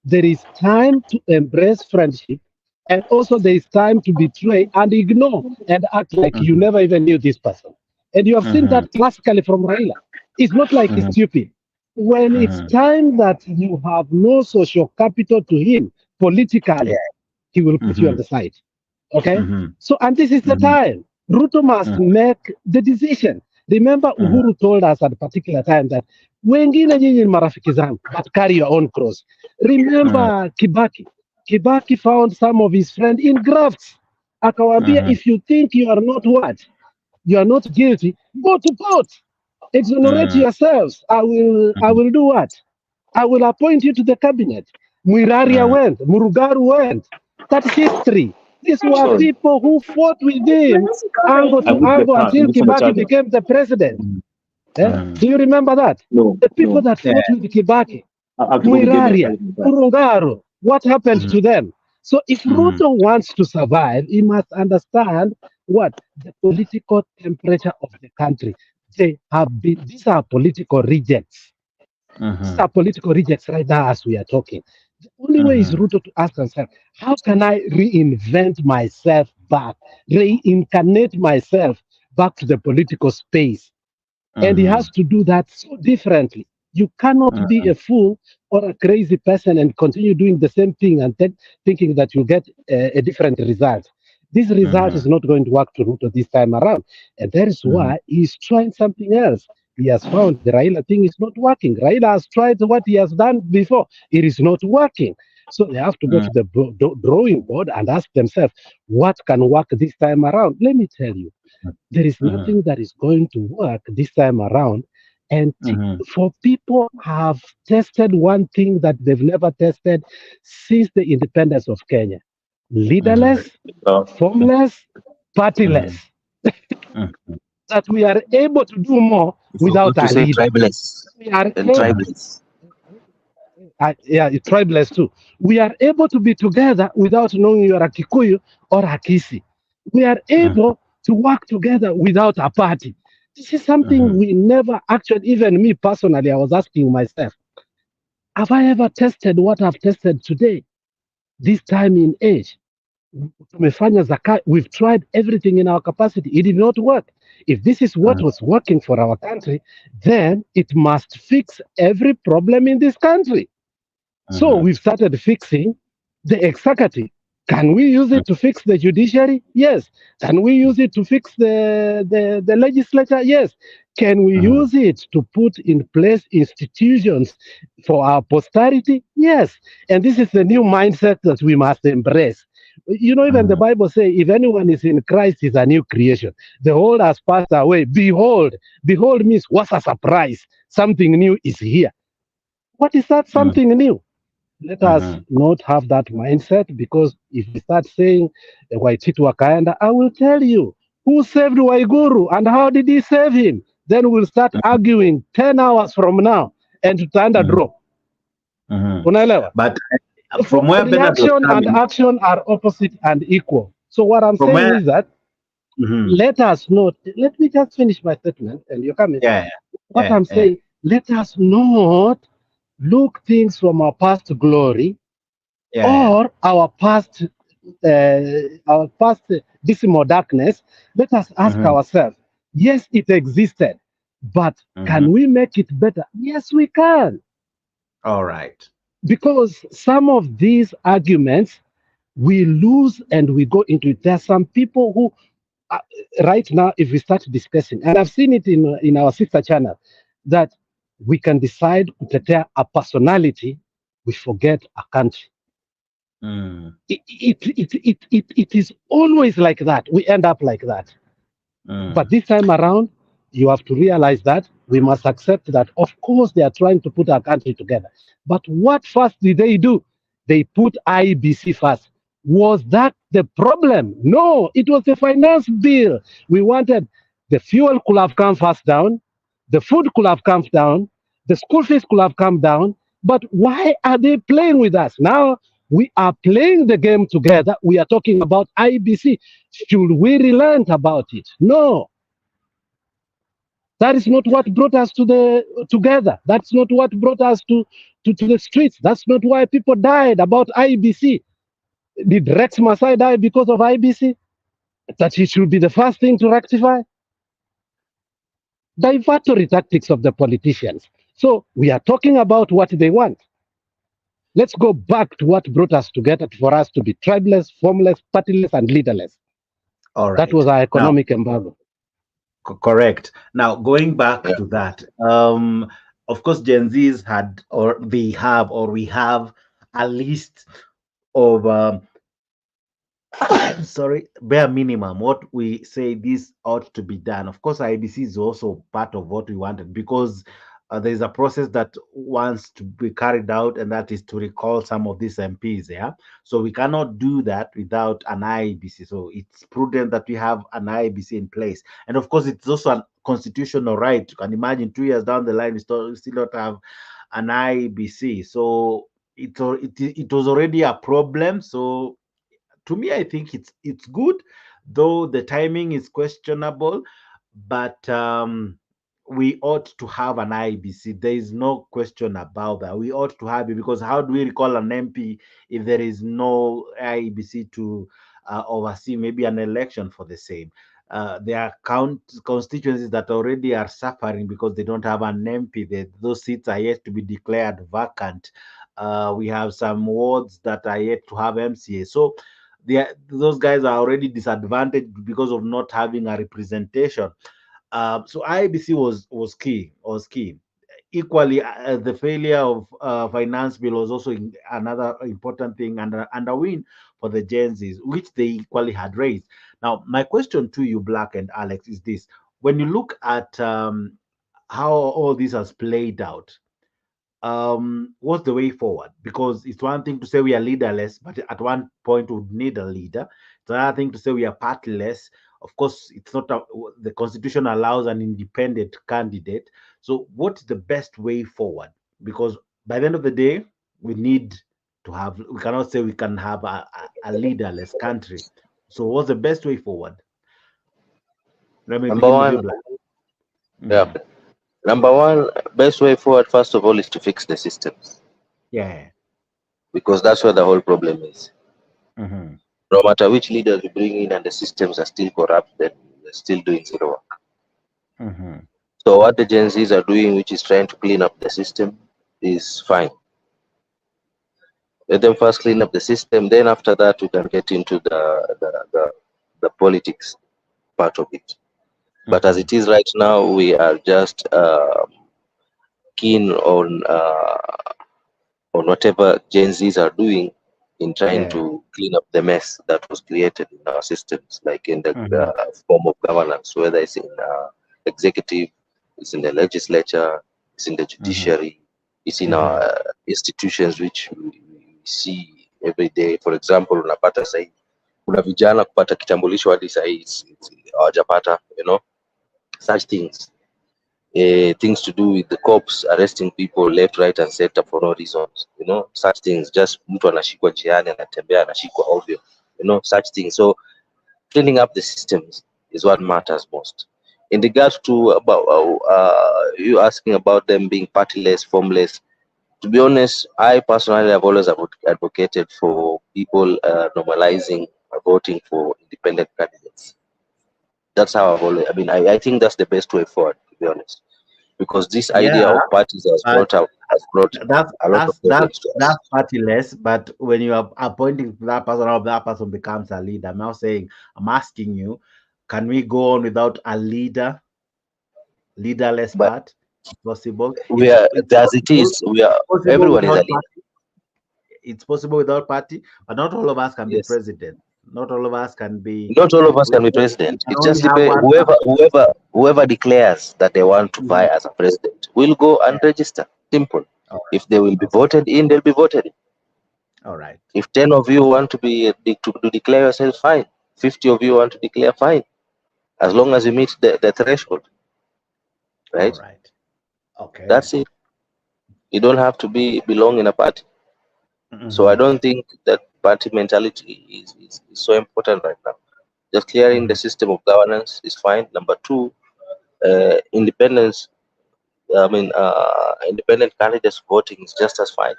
E: There is time to embrace friendship, and also there is time to betray and ignore and act like you never even knew this person. And you have seen that classically from Raila. It's not like he's stupid. When it's time that you have no social capital to him politically, he will put you on the side. Okay? So, and this is the time. Ruto must make the decision. Remember, Uhuru told us at a particular time that wengine nyinyi ni marafiki zangu, but carry your own cross. Remember Kibaki. Kibaki found some of his friends in grafts. Akawambia, if you think you are not what? You are not guilty, go to court. exonerate yourselves. I will do what? I will appoint you to the cabinet. Mwiraria went, Murugaru went. That's history. These were
J: Sorry.
E: people who fought with him, angle
J: I
E: to
J: would
E: angle,
J: get
E: until
J: on the
E: Kibaki
J: charger.
E: became the president. Do you remember that?
J: No,
E: The people
J: no.
E: that fought with Kibaki,
J: I have to go to get my
E: Mwiraria,
J: charger.
E: Murungaru, what happened to them? So if Ruto wants to survive, he must understand what the political temperature of the country. They have been, these are political rejects. These are political rejects right now as we are talking. The only way is Ruto to ask himself, how can I reinvent myself back, reincarnate myself back to the political space? And he has to do that so differently. You cannot be a fool or a crazy person and continue doing the same thing and thinking that you'll get a different result. This result is not going to work to Ruto this time around. And that is why he's trying something else. He has found the Raila thing is not working. Raila has tried what he has done before. It is not working. So they have to go to the drawing board and ask themselves, what can work this time around? Let me tell you, there is nothing that is going to work this time around. And for people have tested one thing that they've never tested since the independence of Kenya: leaderless, formless, partyless. That we are able to do more without a leader. We are tribeless. Yeah, it's tribeless too. We are able to be together without knowing you are a Kikuyu or a Kisi. We are able to work together without a party. This is something we never actually, even me personally, I was asking myself, have I ever tested what I've tested today, this time in age? We've tried everything in our capacity. It did not work. If this is what was working for our country, then it must fix every problem in this country. So we've started fixing the executive. Can we use it to fix the judiciary? Yes. Can we use it to fix the legislature? Yes. Can we use it to put in place institutions for our posterity? Yes. And this is the new mindset that we must embrace. You know, even the Bible says, if anyone is in Christ, is a new creation. The old has passed away. Behold. Behold means what's a surprise? Something new is here. What is that something new? Let us not have that mindset, because if we start saying Waititu Wakaenda, I will tell you who saved Waiguru and how did he save him. Then we'll start arguing 10 hours from now and to under draw.
I: But from where Bernard was
E: reaction and
I: coming,
E: action are opposite and equal. So what I'm saying is that let us not, let me just finish my statement and you're coming. What I'm saying, let us not look things from our past glory or our past dismal darkness. Let us ask ourselves, yes, it existed, but can we make it better? Yes, we can.
I: All right.
E: Because some of these arguments we lose and we go into it. There are some people who right now, if we start discussing, and I've seen it in our sister channel, that we can decide to prepare a personality, we forget a country. It is always like that. We end up like that. But this time around, you have to realize that we must accept that, of course, they are trying to put our country together. But what first did they do? They put IBC first. Was that the problem? No, it was the finance bill. We wanted the fuel could have come first down, the food could have come down, the school fees could have come down. But why are they playing with us? Now we are playing the game together. We are talking about IBC. Should we relent about it? No. That is not what brought us together. That's not what brought us to the streets. That's not why people died about IBC. Did Rex Masai die because of IBC? That it should be the first thing to rectify? Divertory tactics of the politicians. So we are talking about what they want. Let's go back to what brought us together for us to be tribeless, formless, partyless, and leaderless.
I: All right.
E: That was our economic embargo.
I: Correct. Now, going back to that, of course, Gen Zs had, or they have, or we have a list of sorry, bare minimum, what we say this ought to be done. Of course, IBC is also part of what we wanted because there's a process that wants to be carried out, and that is to recall some of these MPs. Yeah, so we cannot do that without an IBC. So it's prudent that we have an IBC in place, and of course, it's also a constitutional right. You can imagine 2 years down the line, we still not have an IBC. So it was already a problem. So to me, I think it's good, though the timing is questionable. But we ought to have an IBC. There is no question about that. We ought to have it because how do we recall an MP if there is no IBC to oversee maybe an election for the same? There are constituencies that already are suffering because they don't have an MP. Those seats are yet to be declared vacant. We have some wards that are yet to have MCA. So those guys are already disadvantaged because of not having a representation. So IBC was key. Equally, the failure of finance bill was also another important thing and a win for the Gen Zs, which they equally had raised. Now, my question to you, Black and Alex, is this: when you look at how all this has played out, what's the way forward? Because it's one thing to say we are leaderless, but at one point we would need a leader. It's another thing to say we are partyless. Of course, it's not the constitution allows an independent candidate. So what's the best way forward? Because by the end of the day, we need to have, we cannot say we can have a leaderless country. So what's the best way forward? Let me
G: Number
I: begin with you,
G: one,
I: Black.
G: yeah. Number one, best way forward, first of all, is to fix the systems
I: Yeah.
G: because that's where the whole problem is.
I: Mm-hmm.
G: No matter which leaders you bring in and the systems are still corrupt, then they're still doing zero work.
I: Mm-hmm.
G: So what the Gen Zs are doing, which is trying to clean up the system, is fine. Let them first clean up the system, then after that we can get into the politics part of it. But as it is right now, we are just keen on whatever Gen Zs are doing in trying
I: Yeah.
G: to clean up the mess that was created in our systems, like in the
I: Mm-hmm.
G: form of governance, whether it's in executive, it's in the legislature, it's in the
I: Mm-hmm.
G: judiciary, it's in
I: Mm-hmm.
G: our institutions which we see every day. For example, unapata sahi kuna vijana kupata kitambulisho hadi sahi hawajapata, such things. Things to do with the cops arresting people left, right, and center for no reasons. Such things. Just mtu anashikwa njiani anatembea anashikwa ovyo. Such things. So cleaning up the systems is what matters most. In regards to about you asking about them being partyless, formless. To be honest, I personally have always advocated for people normalizing voting for independent candidates. That's how I've always. I mean, I think that's the best way forward. To be honest, because this idea
I: Yeah,
G: of parties has
I: but
G: brought
I: that's
G: a lot of
I: that's
G: problems
I: that's
G: to us.
I: that's partyless. But when you are appointing that person, or that person becomes a leader, I'm now saying, I'm asking you, can we go on without a leaderless
G: But
I: part? Possible.
G: we are
I: It's
G: as it
I: possible.
G: is. We are
I: Possible
G: everyone is a
I: without
G: leader.
I: party. It's possible without party, but not all of us can be
G: Yes.
I: president. Not all of us can be.
G: Not all of us
I: We
G: can be
I: we
G: president.
I: can
G: It
I: only
G: just
I: have
G: depends.
I: one
G: Whoever declares that they want to vie
I: person.
G: as a president will go and
I: Yeah.
G: register. Simple.
I: All
G: If they will be
I: right. Okay.
G: voted in, they'll be voted in.
I: All right.
G: If 10 of you want to declare yourself, fine. 50 of you want to declare, fine. As long as you meet the threshold,
I: All
G: right?
I: right. Okay.
G: That's it. You don't have to belong in a party. So I
I: Mm-hmm.
G: don't think that party mentality is so important right now. Just clearing the
I: Mm-hmm.
G: system of governance is fine. Number two, independence. I mean, independent candidates voting is just as fine.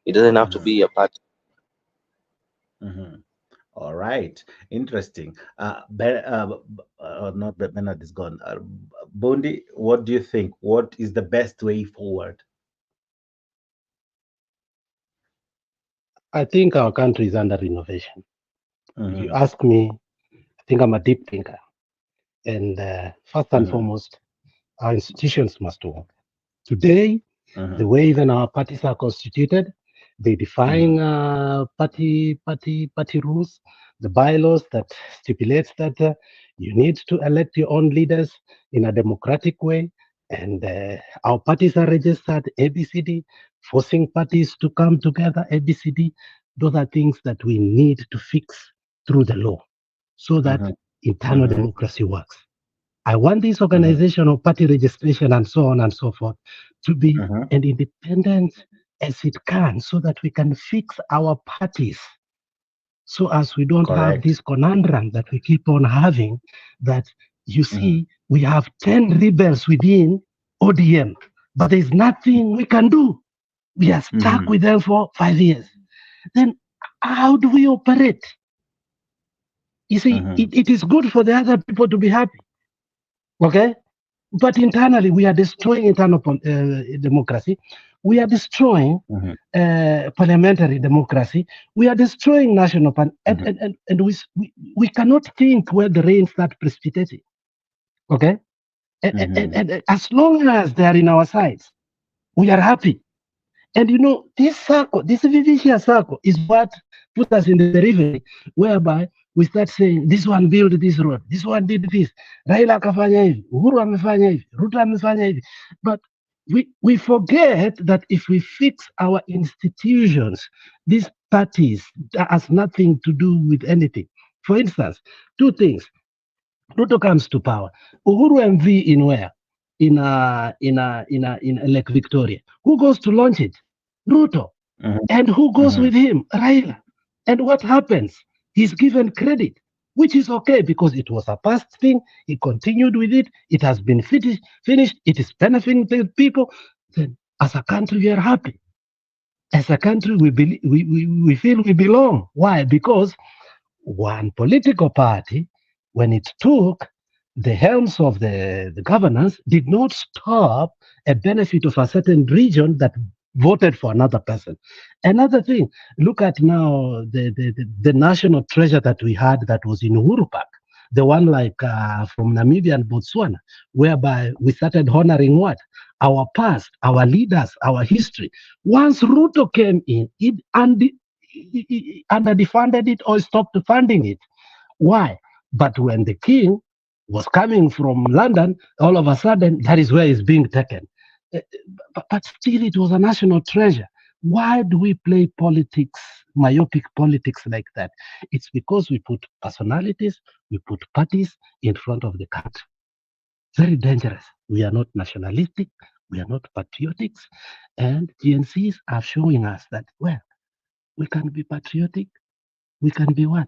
G: It doesn't have to
I: Mm-hmm.
G: be a party.
I: Mm-hmm. All right, interesting. Not Bernard is gone. Bondi, what do you think? What is the best way forward?
E: I think our country is under renovation. If you
I: Mm-hmm.
E: ask me, I think I'm a deep thinker. And first and
I: Mm-hmm.
E: foremost, our institutions must work. Today, the way even our parties are constituted, they define party rules. the bylaws that stipulates that you need to elect your own leaders in a democratic way. And our parties are registered, ABCD, forcing parties to come together, ABCD. Those are things that we need to fix through the law so that internal democracy works. I want this organization of party registration and so on and so forth to be as independent as it can so that we can fix our parties so as we don't have this conundrum that we keep on having that you see we have 10 rebels within ODM, but there's nothing we can do. We are stuck with them for 5 years. Then how do we operate? You see, it is good for the other people to be happy. Okay? But internally, we are destroying internal democracy. We are destroying parliamentary democracy. We are destroying national and we cannot think where the rain starts precipitating. Okay? And as long as they are in our sides, we are happy. And you know, this circle, this vicious circle is what put us in the periphery, whereby we start saying, this one built this road, this one did this, Raila akafanya hivi, Uhuru amefanya hivi, Ruto amefanya hivi. But we forget that if we fix our institutions, these parties that has nothing to do with anything. For instance, two things. Ruto comes to power. Uhuru MV in where? In Lake Victoria. Who goes to launch it? Ruto. And who goes with him? Raila. And what happens? He's given credit, which is okay because it was a past thing. He continued with it. It has been finished. It is benefiting the people. Then, as a country, we are happy. As a country, we feel we belong. Why? Because one political party, when it took the helms of the governance, did not stop a benefit of a certain region that voted for another person. Another thing, look at now the national treasure that we had that was in Uhuru Park, the one like from Namibia and Botswana, whereby we started honoring what? Our past, our leaders, our history. Once Ruto came in, it underfunded it or stopped funding it. Why? But when the king was coming from London, all of a sudden, that is where it's being taken. But still, it was a national treasure. Why do we play politics, myopic politics like that? It's because we put personalities, we put parties in front of the country. Very dangerous. We are not nationalistic, we are not patriotics, and GNCs are showing us that, well, we can be patriotic, we can be what?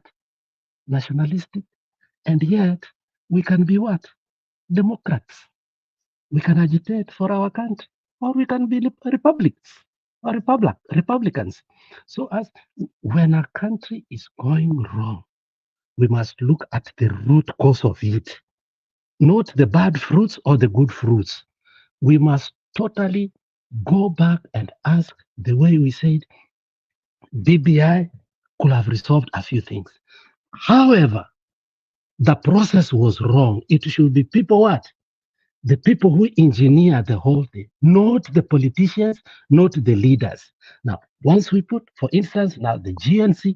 E: Nationalistic, and yet we can be what? Democrats. We can agitate for our country, or we can be Republicans. So as when a country is going wrong, we must look at the root cause of it, not the bad fruits or the good fruits. We must totally go back and ask the way we said BBI could have resolved a few things. However, the process was wrong. It should be people what? The people who engineer the whole thing, not the politicians, not the leaders. Now, once we put, for instance, now the GNC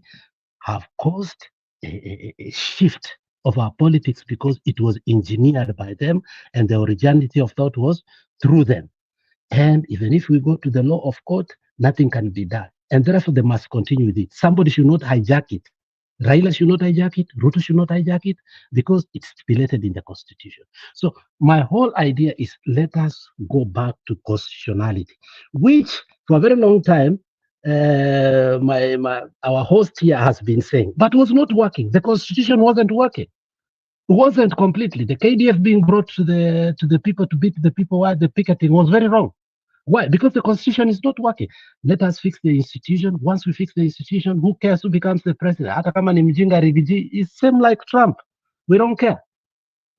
E: have caused a shift of our politics because it was engineered by them and the originality of thought was through them. And even if we go to the law of court, nothing can be done. And therefore, they must continue with it. Somebody should not hijack it. Raila should not hijack it, Ruto should not hijack it, because it's stipulated in the Constitution. So my whole idea is let us go back to constitutionality, which for a very long time, our host here has been saying, but was not working. The Constitution wasn't working. It wasn't completely. The KDF being brought to the people to beat the people while the picketing was very wrong. Why? Because the Constitution is not working. Let us fix the institution. Once we fix the institution, who cares who becomes the president? Hata kama ni mjinga rigiji, it's same like Trump. We don't care.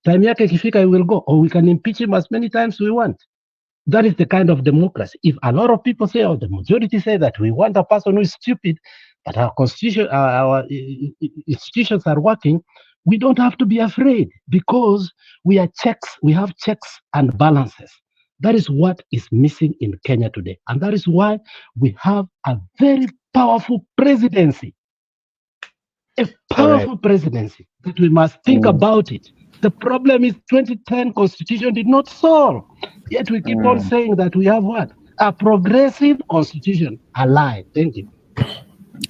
E: Time yake ikifika, he will go. Or we can impeach him as many times we want. That is the kind of democracy. If a lot of people say, or the majority say that we want a person who is stupid, but our constitution, our institutions are working, we don't have to be afraid because we have checks and balances. That is what is missing in Kenya today. And that is why we have a very powerful presidency. a powerful presidency that we must think about it. The problem is 2010 constitution did not solve. Yet we keep on saying that we have what? A progressive constitution. A lie. Thank you.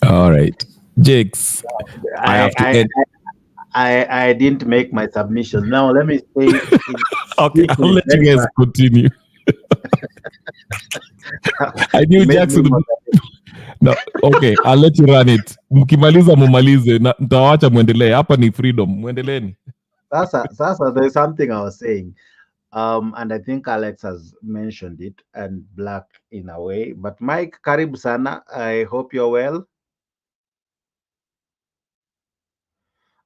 A: All right. Jakes, I have to end.
I: I didn't make my submission. Now let me say
A: Okay, I'll let you
I: very
A: guys continue. I knew
I: You made
A: Jackson.
I: me
A: No, okay, I'll let you run it. Mkimaliza mumalize, ntawacha muendelee. Hapa ni freedom. Muendeleeni.
I: Sasa, there's something I was saying. And I think Alex has mentioned it and Black in a way. But Mike, karibu sana. I hope you're well.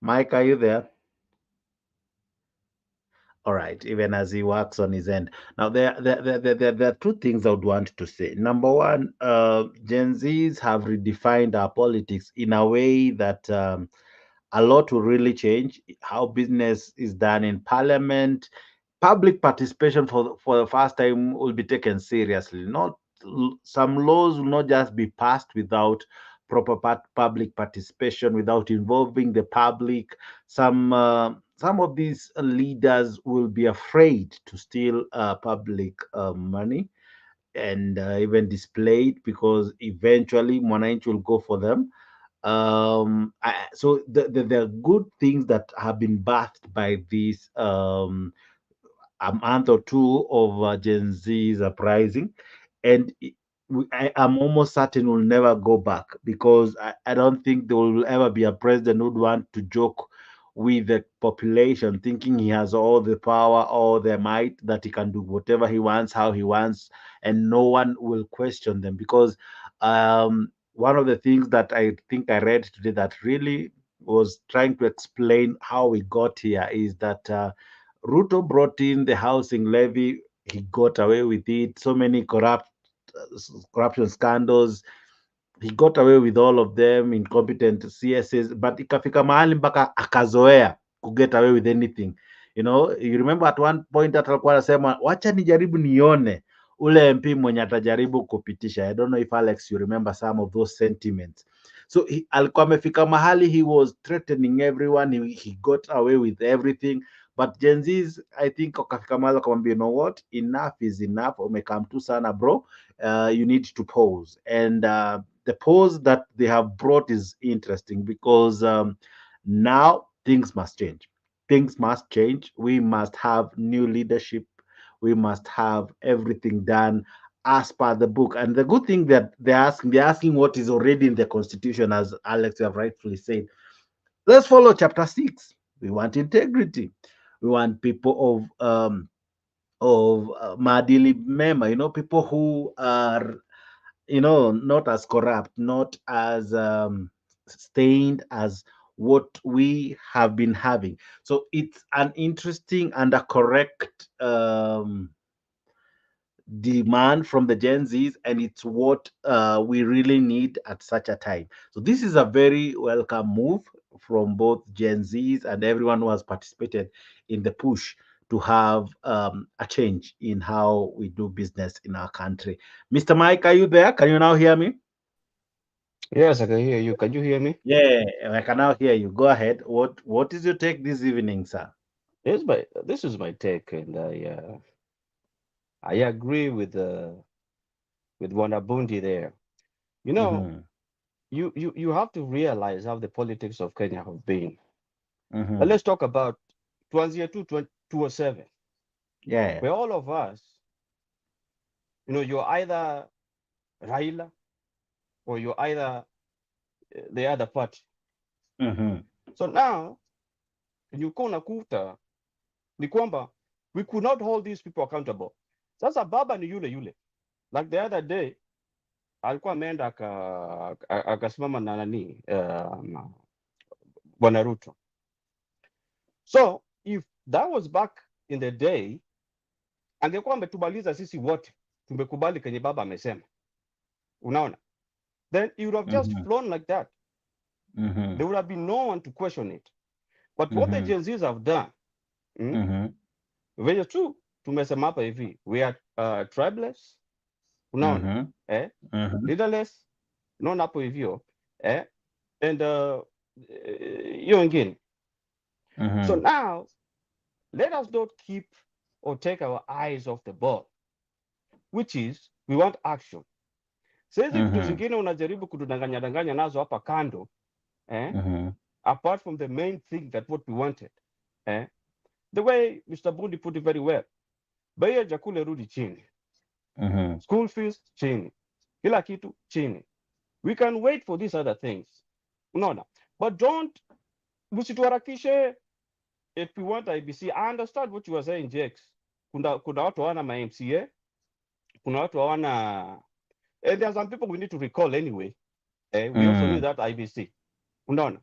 I: Mike, are you there? All right, even as he works on his end. Now, there are two things I would want to say. Number one, Gen Zs have redefined our politics in a way that a lot will really change. How business is done in parliament, public participation for the first time will be taken seriously. Not some laws will not just be passed without proper public participation, without involving the public. Some of these leaders will be afraid to steal public money and even display it because eventually Mwananchi will go for them. So there are good things that have been birthed by this a month or two of Gen Z's uprising, and I'm almost certain we'll never go back because I don't think there will ever be a president who'd want to joke with the population, thinking he has all the power, all the might, that he can do whatever he wants, how he wants, and no one will question them. Because one of the things that I think I read today that really was trying to explain how we got here is that Ruto brought in the housing levy, he got away with it. So many corruption scandals, he got away with all of them, incompetent CSs, but ikafika mahali mpaka akazoea to get away with anything. You remember at one point that alikuwa anasema wacha nijaribu nione ule MP mwenye atajaribu kupitisha. I don't know if Alex you remember some of those sentiments. So alikuwa amefika mahali he was threatening everyone, he got away with everything. But Gen Zs, I think wakafika mahali wakamwambia, you know what, enough is enough, umekam tu sana bro, you need to pause. And the pause that they have brought is interesting because now things must change. Things must change. We must have new leadership. We must have everything done as per the book. And the good thing that they're asking what is already in the constitution, as Alex you have rightfully said. Let's follow chapter 6. We want integrity. We want people of Madili Mema, people who are not as corrupt, not as stained as what we have been having. So it's an interesting and a correct demand from the Gen Zs, and it's what we really need at such a time. So this is a very welcome move from both Gen Zs and everyone who has participated in the push to have a change in how we do business in our country. Mr. Mike, are you there? Can you now hear me?
K: Yes, I can hear you. Can you hear me?
I: Yeah, I can now hear you. Go ahead. What is your take this evening, sir?
K: This is my take, and I agree with Wanabundi there. You know, you have to realize how the politics of Kenya have been. But let's talk about 2007.
I: Yeah.
K: Where all of us, you're either Raila or you're either the other party. So now, uko unakuta ni kwamba we could not hold these people accountable. Sasa baba ni yule. Like the other day, alikuwa ameenda akasimama na nani Bwana Ruto. So if that was back in the day, angekuwa ametubaliza sisi wote tumekubali kenye baba amesema, unaona, then it would have just flown like that. There would have been no one to question it. But what the Gen Zs have done, very true, tumesema hapa hivi, we are tribeless, unaona, leaderless, unaona hapo hivyo, and hiyo ingine. So now let us not keep or take our eyes off the ball, which is we want action. Sasa vitu zingine unajaribu kudanganya nazo hapa kando, apart from the main thing that what we wanted. The way Mr. Bundi put it very well, bei ya chakula rudi chini, school fees chini, kila kitu chini. We can wait for these other things, unaona, but don't msituharakishe. If we want IBC, I understand what you were saying, Jex. Kuna watu hawana ma MCA, kuna watu hawana, and there are some people we need to recall anyway. We also need that IBC, unaona,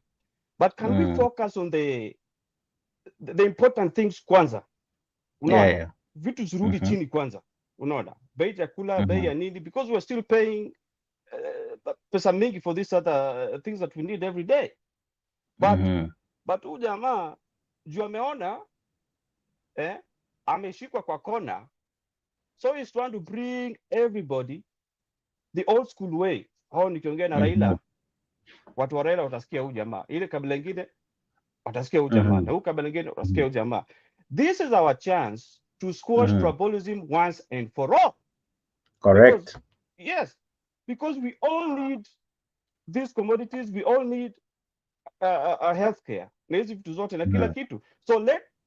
K: but can we focus on the important things kwanza, unaona, vitu zirudi chini kwanza, unaona, bei ya kula, bei ya nini, because we're still paying pesa mingi for these other things that we need every day. But huyu jamaa juu ameona ameshikwa kwa kona, so he's trying to bring everybody the old school way. Hao nikiongea na Raila, watu wa Raila watasikia huyu jamaa, ile kabila ingine watasikia huyu jamaa, na huyu kabila ingine watasikia huyu jamaa. This is our chance to squash tribalism once and for all.
I: Correct.
K: Because, yes, because we all need these commodities, we all need healthcare, na hizi vitu zote na kila kitu. So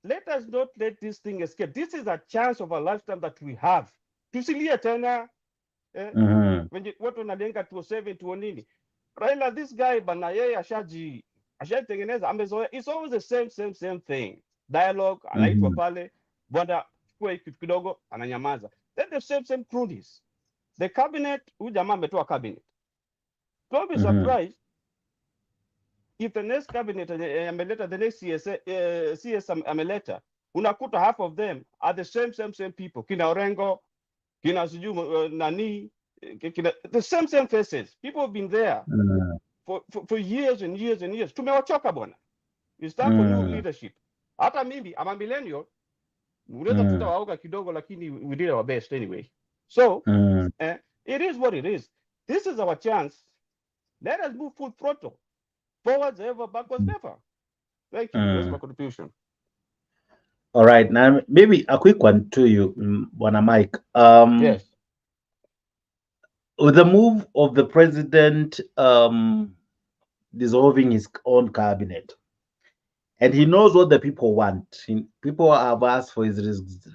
K: let us not let this thing escape. This is a chance of a lifetime that we have. Tusilie tena watu wanalenga 207 tuo nini. Raila, this guy bana, yeye ashatengeneza, amezoea. It's always the same thing. Dialogue, anaitwa pale, bwana chukua kitu kidogo, ananyamaza. Then the same cronies. The cabinet, huyu jamaa ametoa cabinet. Don't be surprised if the next cabinet ameleta, the next CS ameleta, unakuta half of them are the same people. Kina Orengo, kina siju nani, kina, the same faces. People have been there for years and years and years. Tumewachoka bwana. It's time for new leadership. Hata mimi, I'm a millennial. Unaweza tuta waoga kidogo, lakini we did our best anyway. So, it is what it is. This is our chance. Let us move full throttle. Forwards ever, backwards never. Thank you. That's my contribution.
I: All right. Now, maybe a quick one to you, Bwana Mike.
K: Yes.
I: With the move of the president dissolving his own cabinet, and he knows what the people want. People have asked for his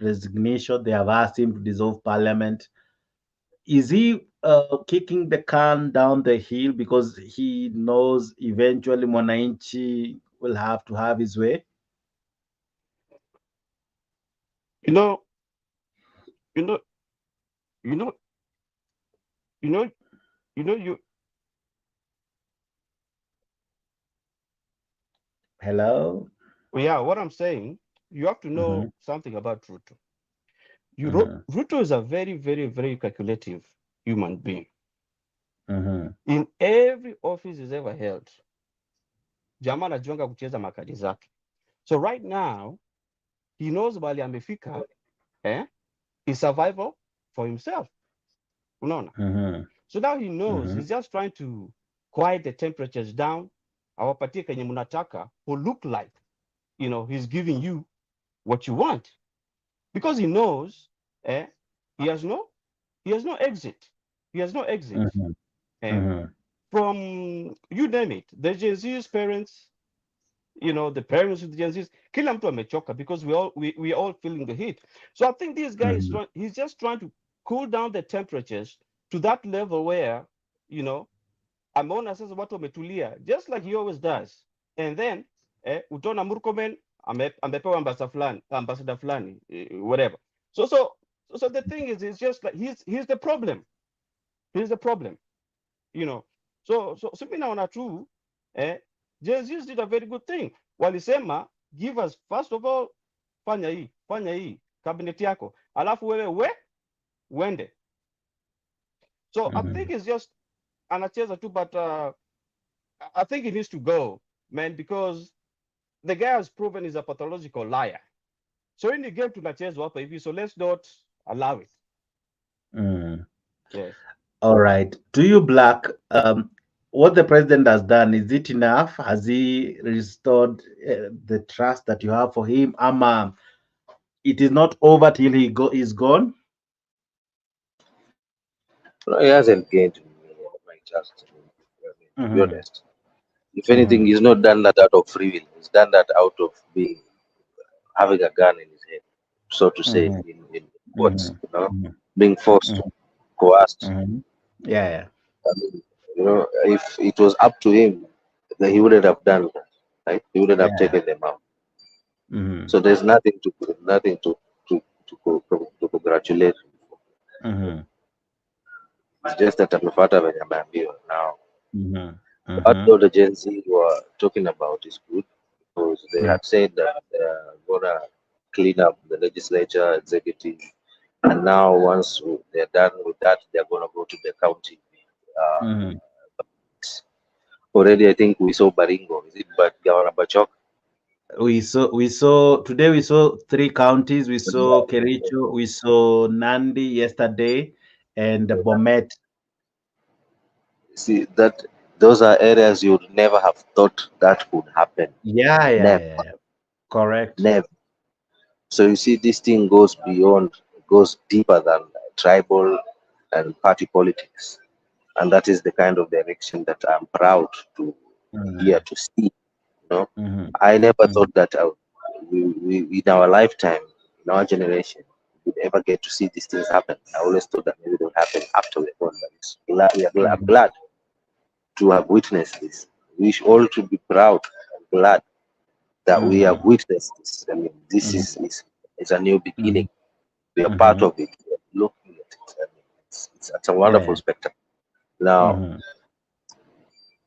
I: resignation. They have asked him to dissolve parliament. Is he kicking the can down the hill because he knows eventually Mwananchi will have to have his way?
K: You
I: Hello?
K: Yeah, what I'm saying, you have to know something about Ruto. Ruto is a very, very, very calculative human being. In every office he's ever held, jamaa anajuanga kucheza makadi zake. So right now, he knows bali amefika, is survival for himself. Unaona? So now he knows he's just trying to quiet the temperatures down. Awapatie kenye mnataka will look like, he's giving you what you want. Because he knows he has no exit. He has no exit. From, you name it, the Gen Z's parents, the parents of the Gen Z's, kila mtu amechoka, because we all feeling the heat. So I think this guy he's just trying to cool down the temperatures to that level where, ameona sasa watu wametulia, just like he always does. And then utaona Murkomen amepewa ambassador fulani, whatever. So the thing is, it's just like he's the problem. He's the problem. So mimi naona tu Gen Z did a very good thing. Walisema, give us, first of all, fanya hii cabinet yako, alafu wewe wende. So I think it's just anacheza tu, but I think he needs to go, man, because the guy has proven he's a pathological liar. So in the game tunachezwa hapa hivi, so let's not allow it.
I: Yes. All right. To you, Black, what the president has done, is it enough? Has he restored the trust that you have for him? It is not over till he's gone?
G: No, he hasn't gained my trust. To be
I: Mm-hmm.
G: honest, if anything, he's not done that out of free will. He's done that out of being having a gun in his head, so to say,
I: Mm-hmm.
G: in quotes,
I: Mm-hmm.
G: being forced,
I: Mm-hmm.
G: coerced.
I: Mm-hmm. Yeah.
G: I mean, if it was up to him, then he wouldn't have done that, right? He wouldn't have
I: Yeah.
G: taken them out.
I: Mm-hmm.
G: So there's nothing to congratulate him for.
I: Mm-hmm.
G: It's just that amefuata venye ameambiwa now.
I: Mm-hmm.
G: What
I: Mm-hmm.
G: all the Gen Z were talking about is good because they had said that they're gonna clean up the legislature, executive, and now once they're done with that, they're gonna go to the county. Uh,
I: Mm-hmm.
G: Already, I think we saw Baringo. Is it but Governor Bachok?
I: We saw 3 counties. We saw Kericho, we saw Nandi yesterday, and Bomet.
G: See that those are areas you would never have thought that could happen.
I: Yeah. Correct.
G: Never. So you see, this thing goes deeper than tribal and party politics, and that is the kind of direction that I'm proud to hear to see.
I: Mm-hmm.
G: I never thought that we in our lifetime, in our generation, would ever get to see these things happen. I always thought that maybe they'll happen after we're gone, but I'm
I: Mm-hmm.
G: glad to have witnessed this. We should all to be proud and glad that we have witnessed this. I mean, this
I: Mm-hmm.
G: is a new beginning. We are part
I: Mm-hmm.
G: of it. We are looking at it. I mean, it's a wonderful
I: Yeah.
G: spectacle. Now,
I: Mm-hmm.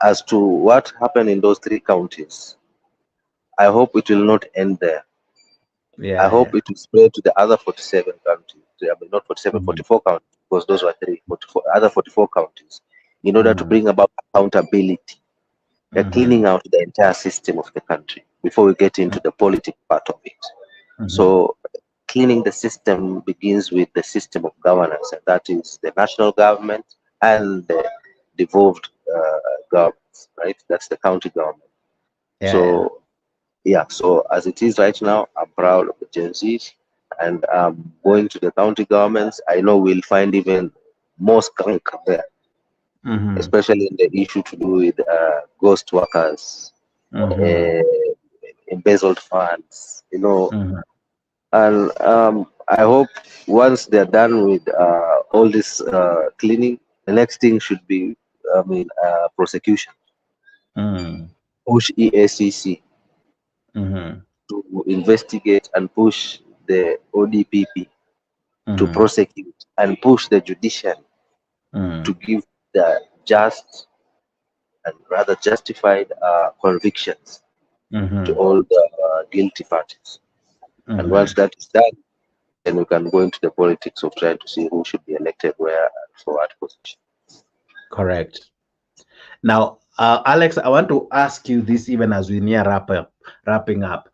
G: as to what happened in those 3 counties, I hope it will not end there. I
I: Yeah.
G: hope it will spread to the other 47 counties. I mean, not 47,
I: Mm-hmm.
G: 44 counties, because those were 44, other 44 counties, in order to
I: Mm-hmm.
G: bring about accountability. They're
I: Mm-hmm.
G: cleaning out the entire system of the country before we get into the politics part of it.
I: Mm-hmm.
G: So, cleaning the system begins with the system of governance, and that is the national government and the devolved governments, right? That's the county government.
I: Yeah.
G: So, yeah, so as it is right now, I'm proud of the Gen Zs, and going to the county governments, I know we'll find even more skunk there,
I: Mm-hmm.
G: especially in the issue to do with ghost workers,
I: Mm-hmm.
G: uh, embezzled funds,
I: Mm-hmm.
G: and I hope once they're done with all this cleaning, the next thing should be, prosecution.
I: Mm-hmm.
G: Push EACC
I: Mm-hmm.
G: to investigate and push the ODPP to
I: Mm-hmm.
G: prosecute and push the judiciary to give the just and rather justified convictions to
I: Mm-hmm.
G: all the guilty parties. And
I: Mm-hmm.
G: once that is done, then we can go into the politics of trying to see who should be elected where and for what position.
I: Correct. Now, Alex, I want to ask you this even as we near wrapping up.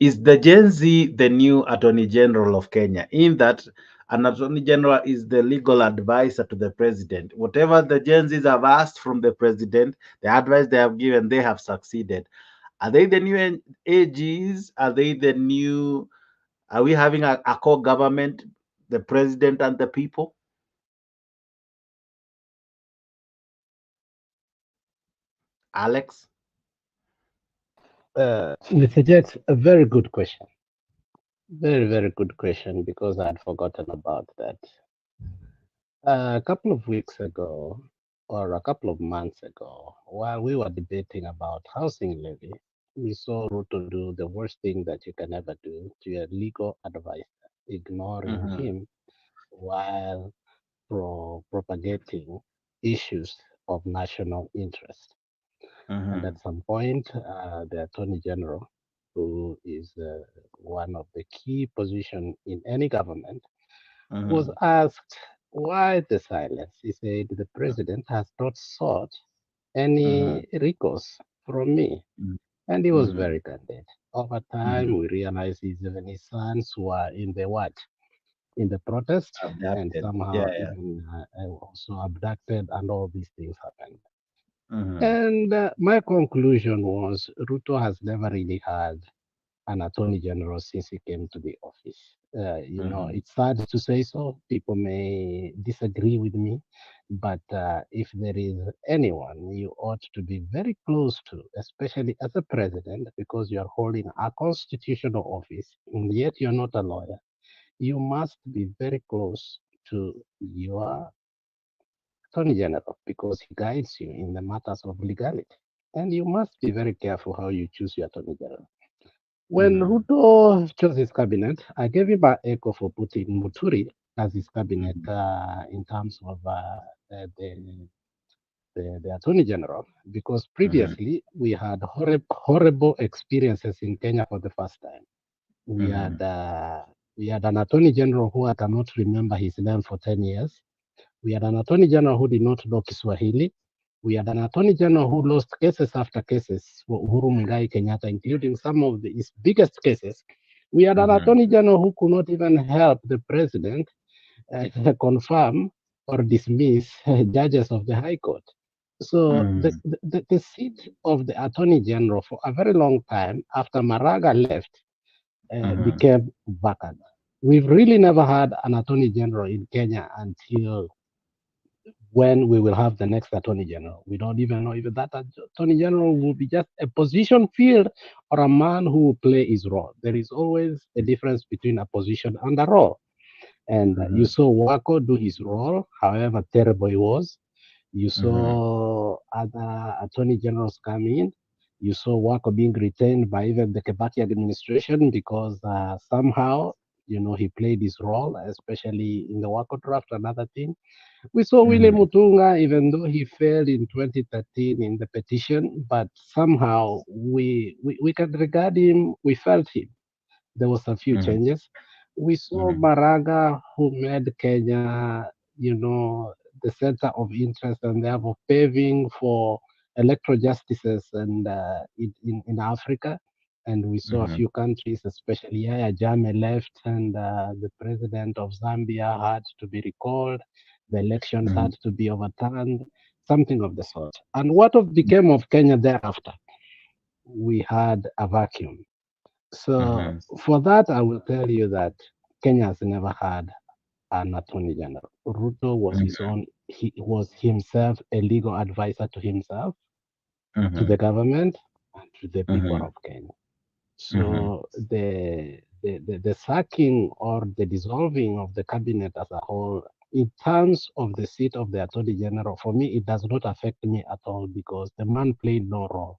I: Is the Gen Z the new Attorney General of Kenya? In that an Attorney General is the legal advisor to the president. Whatever the Gen Zs have asked from the president, the advice they have given, they have succeeded. Are they the new AGs? Are they the new? Are we having a core government, the president and the people? Alex?
E: Mr. Jet, a very good question. Very, very good question because I had forgotten about that. A couple of weeks ago, or a couple of months ago, while we were debating about housing levy, we saw Ruto do the worst thing that you can ever do to a legal advisor, ignoring
I: Mm-hmm.
E: him while propagating issues of national interest. And
I: Mm-hmm.
E: at some point, the Attorney General, who is one of the key positions in any government, was
I: Mm-hmm.
E: asked why the silence. He said the president has not sought any recourse from me. And he was
I: Mm-hmm.
E: very candid. Over
I: Mm-hmm.
E: time, we realized even his sons were in the what? In the protest, and
I: Adapted.
E: somehow
I: Yeah.
E: even also abducted, and all these things happened. And my conclusion was Ruto has never really had an attorney general since he came to the office. It's sad to say so. People may disagree with me, but if there is anyone you ought to be very close to, especially as a president, because you are holding a constitutional office, and yet you're not a lawyer, you must be very close to your attorney general because he guides you in the matters of legality. And you must be very careful how you choose your attorney general. When Ruto chose his cabinet, I gave him an echo for putting Muturi as his cabinet in terms of the attorney general, because previously we had horrible experiences in Kenya for the first time. We had an attorney general who I cannot remember his name for 10 years. We had an attorney general who did not know Kiswahili. We had an attorney general who lost cases after cases for Uhuru Muigai Kenyatta, including some of his biggest cases. We had an attorney general who could not even help the president confirm or dismiss judges of the High Court. So the seat of the attorney general for a very long time after Maraga left became vacant. We've really never had an attorney general in Kenya until when we will have the next attorney general. We don't even know if that attorney general will be just a position filled or a man who will play his role. There is always a difference between a position and a role. And you saw Wako do his role, however terrible he was. You saw other attorney generals come in. You saw Wako being retained by even the Kebaki administration because somehow, he played his role, especially in the Wako draft and other things. We saw William Mutunga, even though he failed in 2013 in the petition, but somehow we can regard him, we felt him. There was a few changes. We saw Maraga, who made Kenya, the center of interest and therefore paving for electoral justices and in Africa. And we saw a few countries, especially Yaya Jammeh left, and the president of Zambia had to be recalled. The elections had to be overturned, something of the sort. And what became of Kenya thereafter? We had a vacuum. So for that, I will tell you that Kenya has never had an attorney general. Ruto was he was himself a legal advisor to himself, to the government, and to the people of Kenya. So the sacking or the dissolving of the cabinet as a whole, in terms of the seat of the attorney general, for me, it does not affect me at all because the man played no role.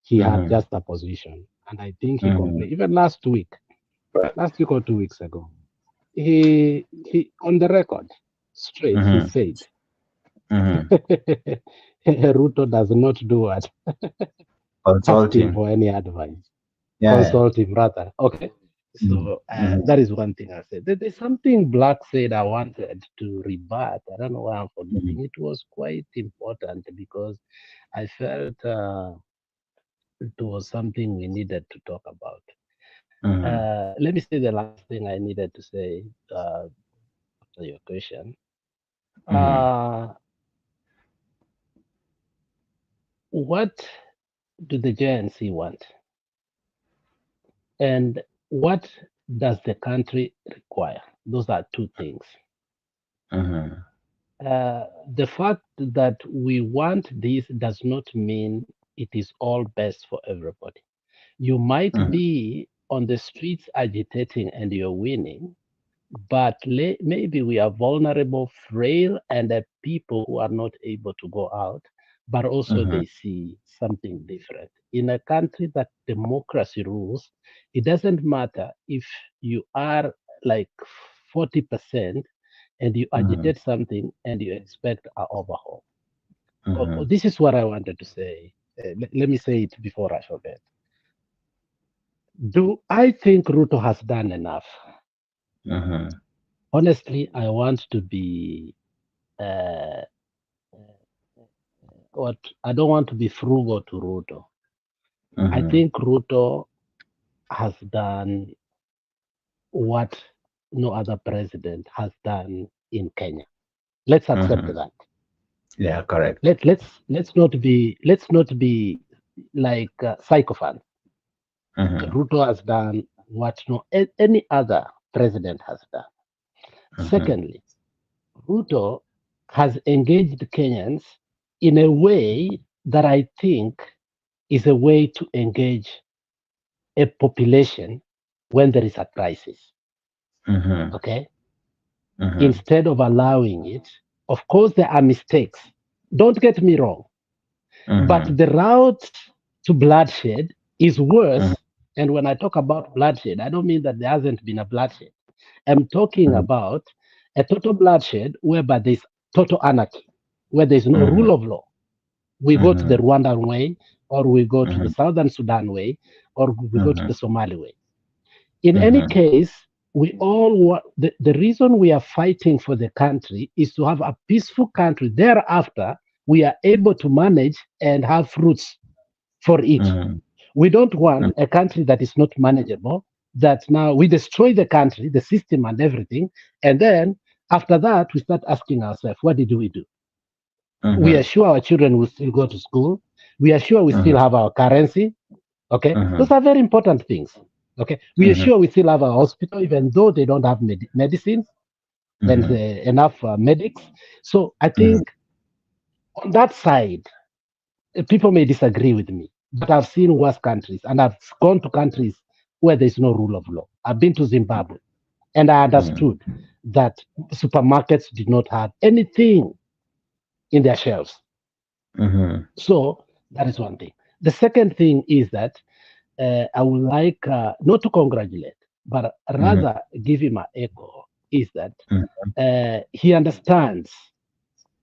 E: He had just a position. And I think he complained, even last week or 2 weeks ago, he on the record, straight, he said, Ruto does not do what? Ask him for any advice. Consult him rather. Okay. So that is one thing I said. There's something Black said I wanted to rebut. I don't know why I'm forgetting. It was quite important because I felt it was something we needed to talk about. Let me say the last thing I needed to say after your question. What do the JNC want? And what does the country require? Those are two things. The fact that we want this does not mean it is all best for everybody. You might be on the streets agitating and you're winning, but maybe we are vulnerable, frail, and people who are not able to go out, but also they see something different. In a country that democracy rules, it doesn't matter if you are like 40% and you agitate something and you expect an overhaul. This is what I wanted to say. Let me say it before I forget. Do I think Ruto has done enough? Honestly, I want to be I don't want to be frugal to Ruto. I think Ruto has done what no other president has done in Kenya. Let's accept that.
I: Yeah, correct.
E: Let's not be like psychopaths. Ruto has done what any other president has done. Secondly, Ruto has engaged Kenyans in a way that I think is a way to engage a population when there is a crisis. Okay? Instead of allowing it, of course, there are mistakes. Don't get me wrong. But the route to bloodshed is worse. And when I talk about bloodshed, I don't mean that there hasn't been a bloodshed. I'm talking about a total bloodshed whereby there's total anarchy, where there's no rule of law. We go to the Rwandan way, or we go to the Southern Sudan way, or we go to the Somali way. In any case, we all the reason we are fighting for the country is to have a peaceful country. Thereafter, we are able to manage and have fruits for it. We don't want a country that is not manageable, that now we destroy the country, the system and everything. And then after that, we start asking ourselves, what did we do? We are sure our children will still go to school. We are sure we still have our currency. Okay. Those are very important things. Okay. We are sure we still have our hospital, even though they don't have medicines and enough medics. So I think on that side, people may disagree with me, but I've seen worse countries and I've gone to countries where there's no rule of law. I've been to Zimbabwe and I understood that supermarkets did not have anything in their shelves. So that is one thing. The second thing is that I would like not to congratulate, but rather give him an echo, is that he understands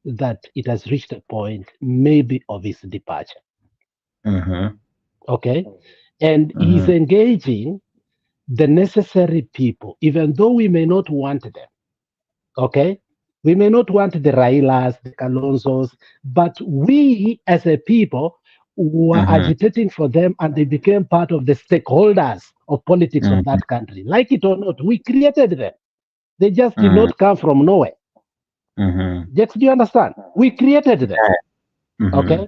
E: that it has reached a point maybe of his departure. Okay? And he's engaging the necessary people, even though we may not want them. Okay? We may not want the Railas, the Kalonzos, but we as a people were agitating for them and they became part of the stakeholders of politics of that country. Like it or not, we created them. They just did not come from nowhere. Jax, do you understand? We created them. Okay?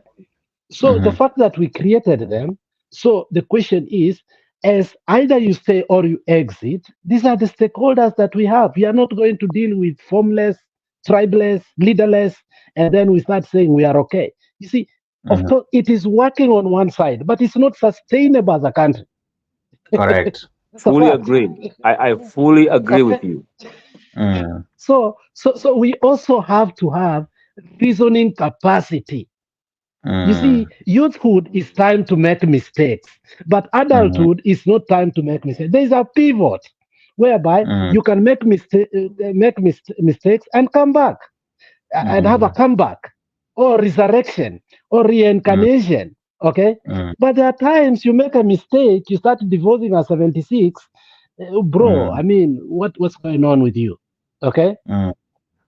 E: So the fact that we created them, so the question is, as either you stay or you exit, these are the stakeholders that we have. We are not going to deal with formless, tribeless, leaderless, and then we start saying we are okay. You see, of course, it is working on one side, but it's not sustainable as a country.
I: Correct.
J: Fully agreed. I fully agree with you.
E: So we also have to have reasoning capacity. You see, youthhood is time to make mistakes, but adulthood is not time to make mistakes. There is a pivot whereby you can make mistakes and come back and have a comeback or resurrection or reincarnation. Okay, but there are times you make a mistake, you start divorcing at 76, bro. I mean, what's going on with you? Okay.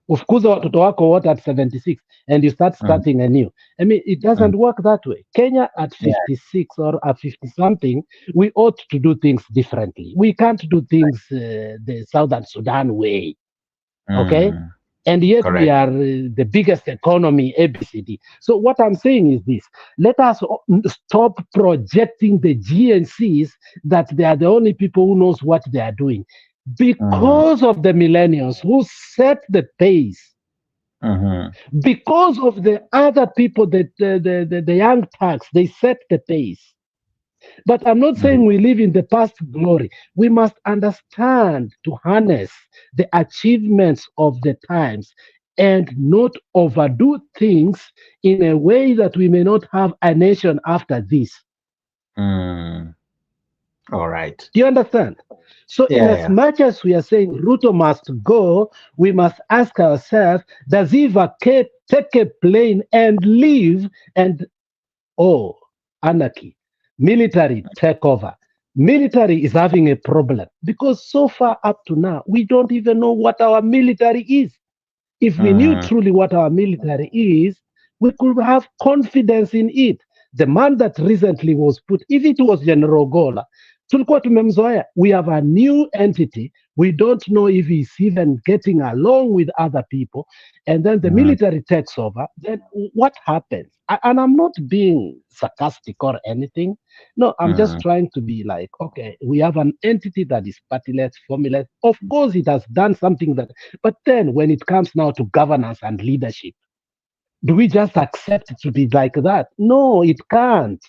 E: Ufukuza watoto wako wote at 76 and you start starting anew. I mean, it doesn't work that way. Kenya at 56 or at 50 something, we ought to do things differently. We can't do things the Southern Sudan way. Okay? And yet we are the biggest economy, ABCD. So what I'm saying is this: let us stop projecting the GNCs that they are the only people who knows what they are doing. Because of the millennials who set the pace, because of the other people, the young thugs, they set the pace. But I'm not saying we live in the past glory. We must understand to harness the achievements of the times and not overdo things in a way that we may not have a nation after this.
I: All right.
E: Do you understand? So in as much as we are saying Ruto must go, we must ask ourselves, does he take a plane and leave and, anarchy, military take over. Military is having a problem because so far up to now, we don't even know what our military is. If we knew truly what our military is, we could have confidence in it. The man that recently was put, if it was General Gola, Tulikuwa tumemzoea. We have a new entity. We don't know if he's even getting along with other people. And then the military takes over. Then what happens? And I'm not being sarcastic or anything. No, I'm just trying to be like, okay, we have an entity that is partyless, formulous. Of course, it has done something that, but then when it comes now to governance and leadership, do we just accept it to be like that? No, it can't.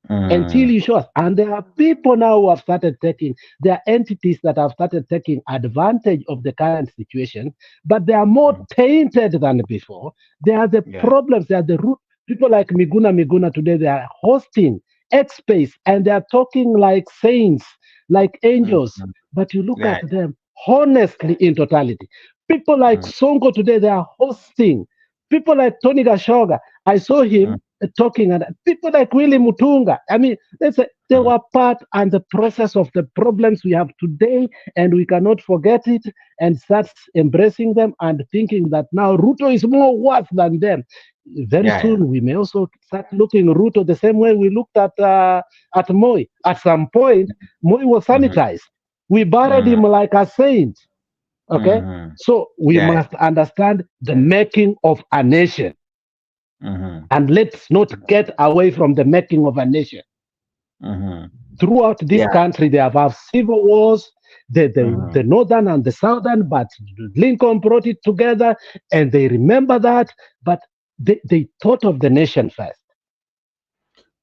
E: Until you show us. And there are people now who have started taking, there are entities that have started taking advantage of the current situation, but they are more tainted than before. They are the problems, they are the root. People like Miguna today, they are hosting X-Space and they are talking like saints, like angels. But you look at them honestly in totality. People like Sonko today, they are hosting. People like Tony Gashoga, I saw him talking, and people like Willie Mutunga. I mean, they were part and the process of the problems we have today, and we cannot forget it and start embracing them and thinking that now Ruto is more worth than them. Very soon, we may also start looking Ruto the same way we looked at Moi. At some point, Moi was sanitized. We buried him like a saint. Okay, so we must understand the making of a nation. And let's not get away from the making of a nation. Throughout this country, they have had civil wars, the northern and the southern, but Lincoln brought it together and they remember that, but they thought of the nation first.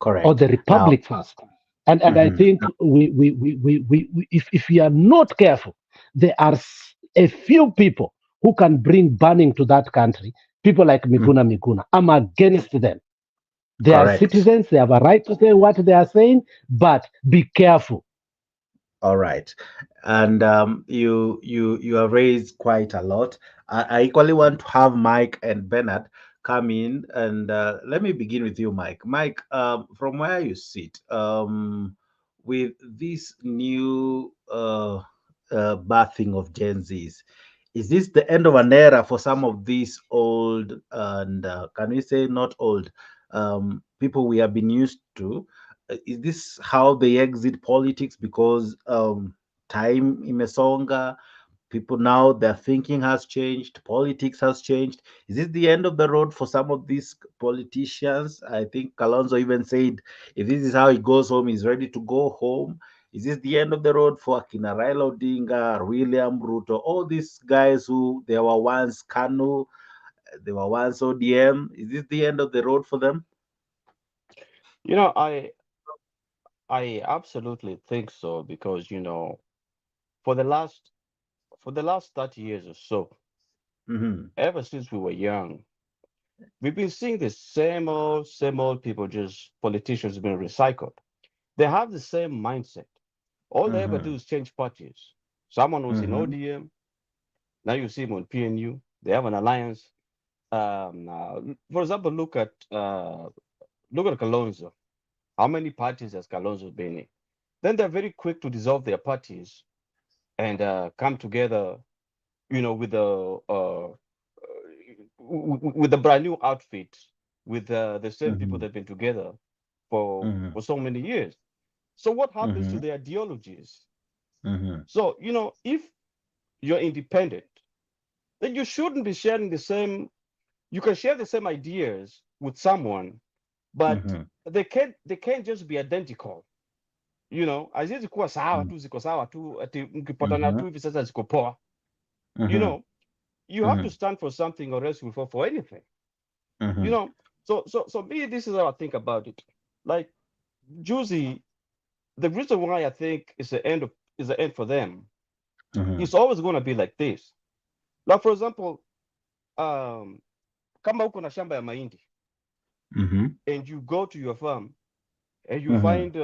I: Correct.
E: Or the republic first. And I think if we are not careful, there are a few people who can bring burning to that country. People like Miguna. I'm against them. They are citizens. They have a right to say what they are saying, but be careful.
I: All right, and you have raised quite a lot. I equally want to have Mike and Bernard come in, and let me begin with you, Mike. Mike, from where you sit, with this new birthing of Gen Zs, is this the end of an era for some of these old and can we say not old people we have been used to? Is this how they exit politics because time imesonga? People now, their thinking has changed, politics has changed. Is this the end of the road for some of these politicians? I think Kalonzo even said if this is how he goes home, he's ready to go home. Is this the end of the road for Akina Raila Odinga, William Ruto, all these guys who they were once KANU, they were once ODM? Is this the end of the road for them?
K: You know, I absolutely think so because for the last 30 years or so, ever since we were young, we've been seeing the same old people, just politicians being recycled. They have the same mindset. All they ever do is change parties. Someone was in ODM, now you see him on PNU. They have an alliance. For example, look at Kalonzo. How many parties has Kalonzo been in? Then they're very quick to dissolve their parties and come together, with the brand new outfit, with the same people that've been together for so many years. So what happens to their ideologies? So if you're independent, then you shouldn't be sharing the same. You can share the same ideas with someone, but they can't just be identical. Haziwezi kuwa sawa tu, ziko sawa tu, ati mkipatana tu hivi sasa ziko poa. You have to stand for something or else you fall for anything. So me, this is how I think about it. Like Juicy, the reason why I think is the end for them. It's always going to be like this. Like for example, kama uko na shamba ya mahindi, and you go to your farm and you find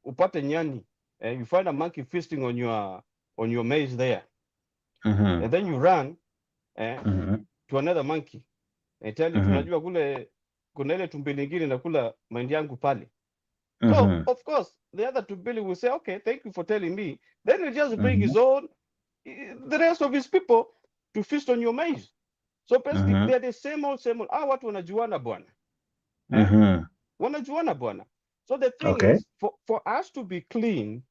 K: upate nyani, and you find a monkey feasting on your maize there, and then you run to another monkey and tell you, tunajua kule kuna ile tumbili ingine nakula mahindi yangu pale. So of course the other tumbili will say, okay, thank you for telling me. Then he just bring his own, the rest of his people to feast on your maize. So basically they're the same old. Watu wanajuana bwana. Wanajuana bwana. So the thing is, for us to be clean,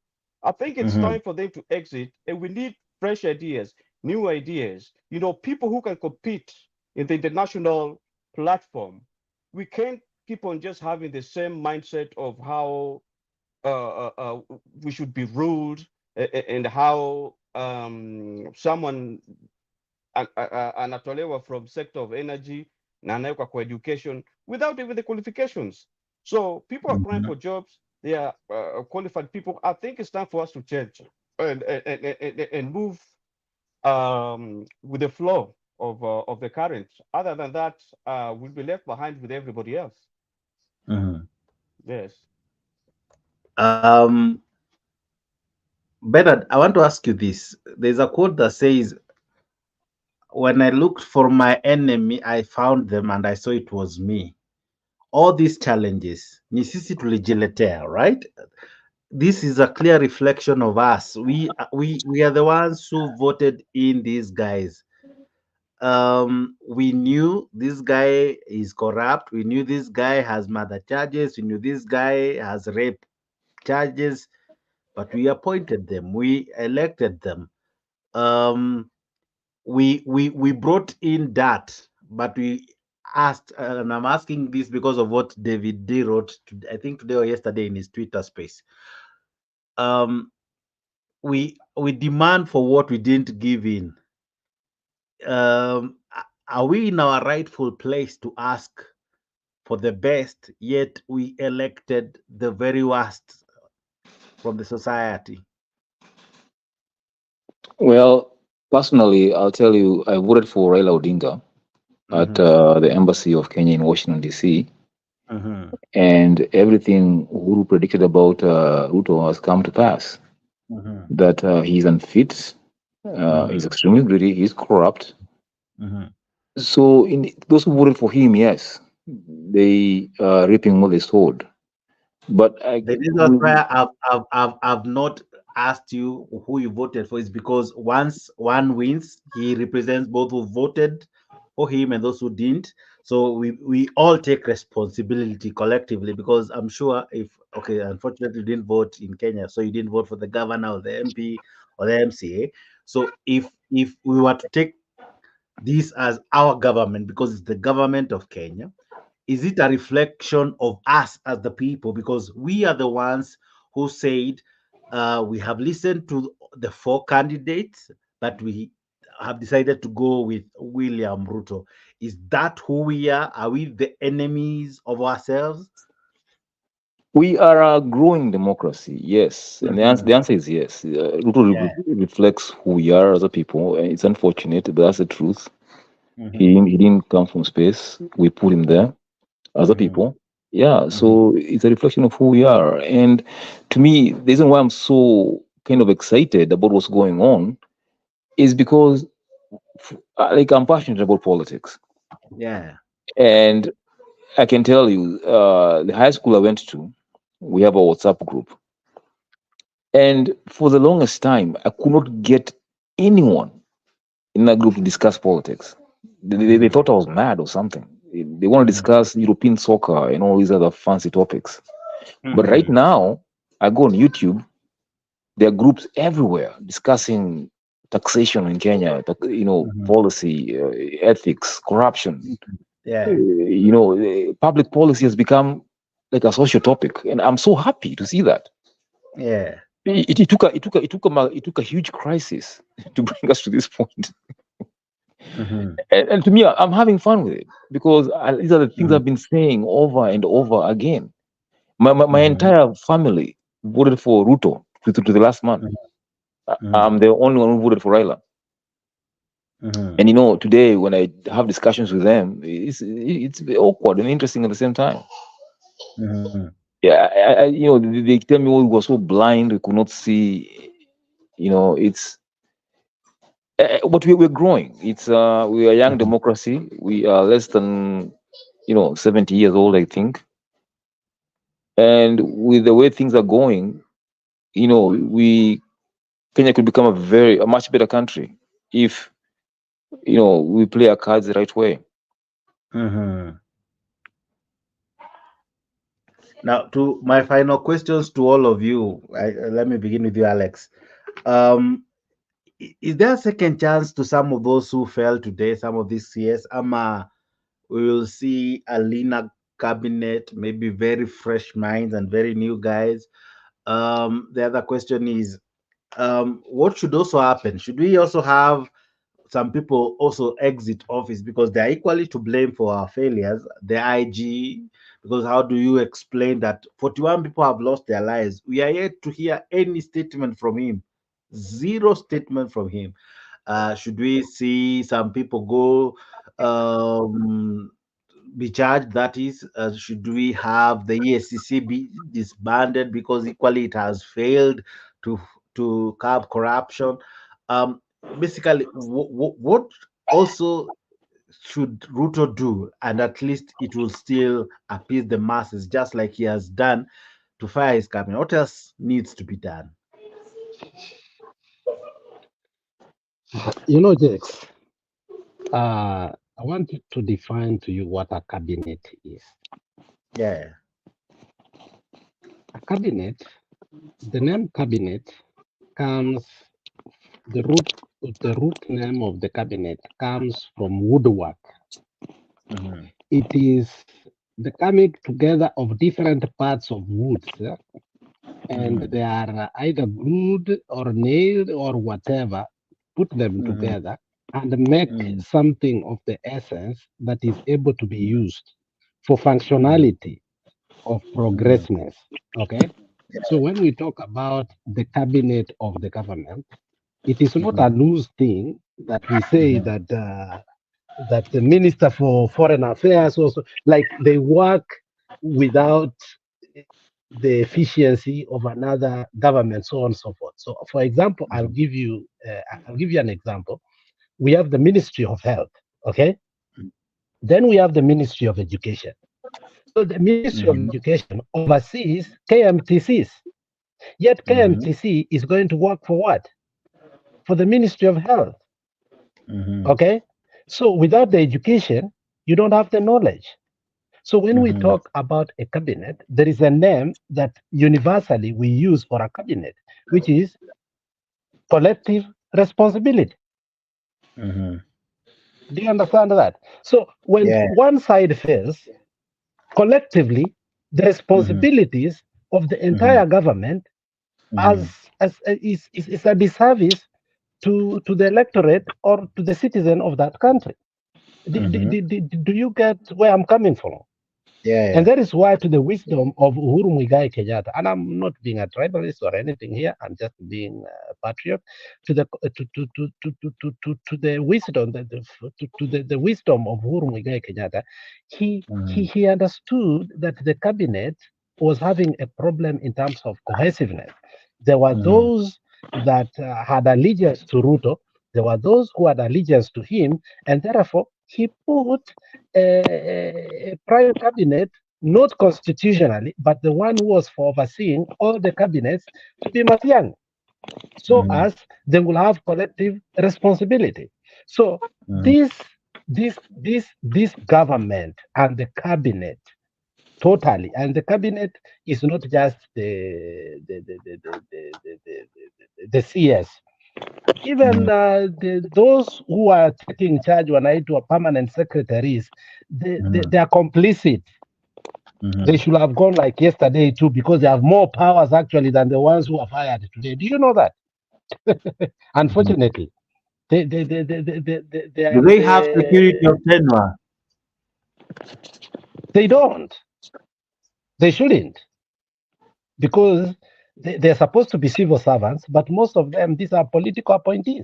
K: I think it's time for them to exit, and we need fresh ideas, new ideas. People who can compete in the international platform. We can't keep on just having the same mindset of how we should be ruled, and how someone anatolewa from sector of energy na anawekwa kwa education without even the qualifications. So people are crying for jobs. They are qualified people. I think it's time for us to change and move with the flow of the current. Other than that, we'll be left behind with everybody else. Yes.
I: Bernard, I want to ask you this. There's a quote that says, "When I looked for my enemy, I found them and I saw it was me." All these challenges, ni sisi tulijiletea, right? This is a clear reflection of us. We are the ones who voted in these guys. We knew this guy is corrupt. We knew this guy has murder charges. We knew this guy has rape charges, but we appointed them. We elected them. We brought in that, but we asked, and I'm asking this because of what David D wrote, I think today or yesterday in his Twitter space. We demand for what we didn't give in. Are we in our rightful place to ask for the best, yet we elected the very worst from the society?
J: Well, personally, I'll tell you, I voted for Raila Odinga at the embassy of Kenya in Washington, D.C. And everything Uhuru predicted about Ruto has come to pass. That he's unfit, he's extremely greedy, he's corrupt. So, in those who voted for him, yes, they are reaping what they sowed. But
I: the reason why I've not asked you who you voted for is because once one wins, he represents both who voted for him and those who didn't. So we all take responsibility collectively, because I'm sure unfortunately you didn't vote in Kenya, so you didn't vote for the governor or the MP or the MCA. So if we were to take this as our government, because it's the government of Kenya, is it a reflection of us as the people? Because we are the ones who said we have listened to the 4 candidates, but we have decided to go with William Ruto. Is that who we are? Are we the enemies of ourselves?
J: We are a growing democracy, yes. And the answer is yes. Ruto reflects who we are as a people. It's unfortunate, but that's the truth. He didn't come from space. We put him there as a people. Yeah, so it's a reflection of who we are. And to me, the reason why I'm so kind of excited about what's going on is because I'm passionate about politics.
I: Yeah.
J: And I can tell you, the high school I went to, we have a WhatsApp group. And for the longest time, I could not get anyone in that group to discuss politics. They thought I was mad or something. They want to discuss European soccer and all these other fancy topics. But right now, I go on YouTube, there are groups everywhere discussing taxation in Kenya, policy, ethics, corruption.
I: Yeah.
J: Public policy has become like a social topic, and I'm so happy to see that.
I: Yeah.
J: It took a huge crisis to bring us to this point. And to me, I'm having fun with it, because these are the things I've been saying over and over again. My entire family voted for Ruto to the last month. I'm the only one who voted for Raila. And today when I have discussions with them, it's awkward and interesting at the same time. Yeah, they tell me, we were so blind, we could not see. It's but we're growing. We are a young democracy. We are less than 70 years old, I think. And with the way things are going, Kenya could become a much better country if we play our cards the right way.
I: Now, to my final questions to all of you, let me begin with you, Alex. Is there a second chance to some of those who fell today, some of these CS? We will see a leaner cabinet, maybe very fresh minds and very new guys. The other question is, what should also happen? Should we also have some people also exit office because they are equally to blame for our failures? The IG, because how do you explain that 41 people have lost their lives? We are yet to hear any statement from him. Zero statement from him. Should we see some people go be charged? That is, should we have the ESCC be disbanded because equally it has failed to curb corruption? Um, Basically, what also should Ruto do, and at least it will still appease the masses, just like he has done to fire his cabinet? What else needs to be done?
E: You know, Jakes, I want to define to you what a cabinet is.
I: Yeah.
E: A cabinet, the name cabinet comes, the root name of the cabinet comes from woodwork. It is the coming together of different parts of woods, and they are either glued or nailed or whatever, put them together and make something of the essence that is able to be used for functionality of progressness. Okay. So when we talk about the cabinet of the government, it is not a loose thing that we say that the minister for foreign affairs also, like they work without the efficiency of another government, so on and so forth. So, for example, I'll give you an example. We have the Ministry of Health, okay? Then we have the Ministry of Education. So the Ministry of Education oversees KMTCs. Yet KMTC is going to work for what? For the Ministry of Health. Okay? So without the education, you don't have the knowledge. So when we talk about a cabinet, there is a name that universally we use for a cabinet, which is collective responsibility. Do you understand that? So when one side fails, collectively, the responsibilities of the entire government is a disservice to the electorate or to the citizen of that country. Do you get where I'm coming from? And that is why, to the wisdom of Uhuru Muigai Kenyatta, and I'm not being a tribalist or anything here, I'm just being a patriot, to the wisdom the wisdom of Uhuru Muigai Kenyatta, he understood that the cabinet was having a problem in terms of cohesiveness. There were those that had allegiance to Ruto, there were those who had allegiance to him, and therefore he put a prime cabinet, not constitutionally, but the one who was for overseeing all the cabinets, to be Matiang'i, so as they will have collective responsibility. So this government and the cabinet totally, and the cabinet is not just the CS. Even those who are taking charge when I do permanent secretaries, they are complicit. They should have gone like yesterday too, because they have more powers actually than the ones who are fired today. Do you know that? Unfortunately, they
I: Do
E: are
I: they have security of tenure?
E: They don't. They shouldn't, because they're supposed to be civil servants, but most of them, these are political appointees,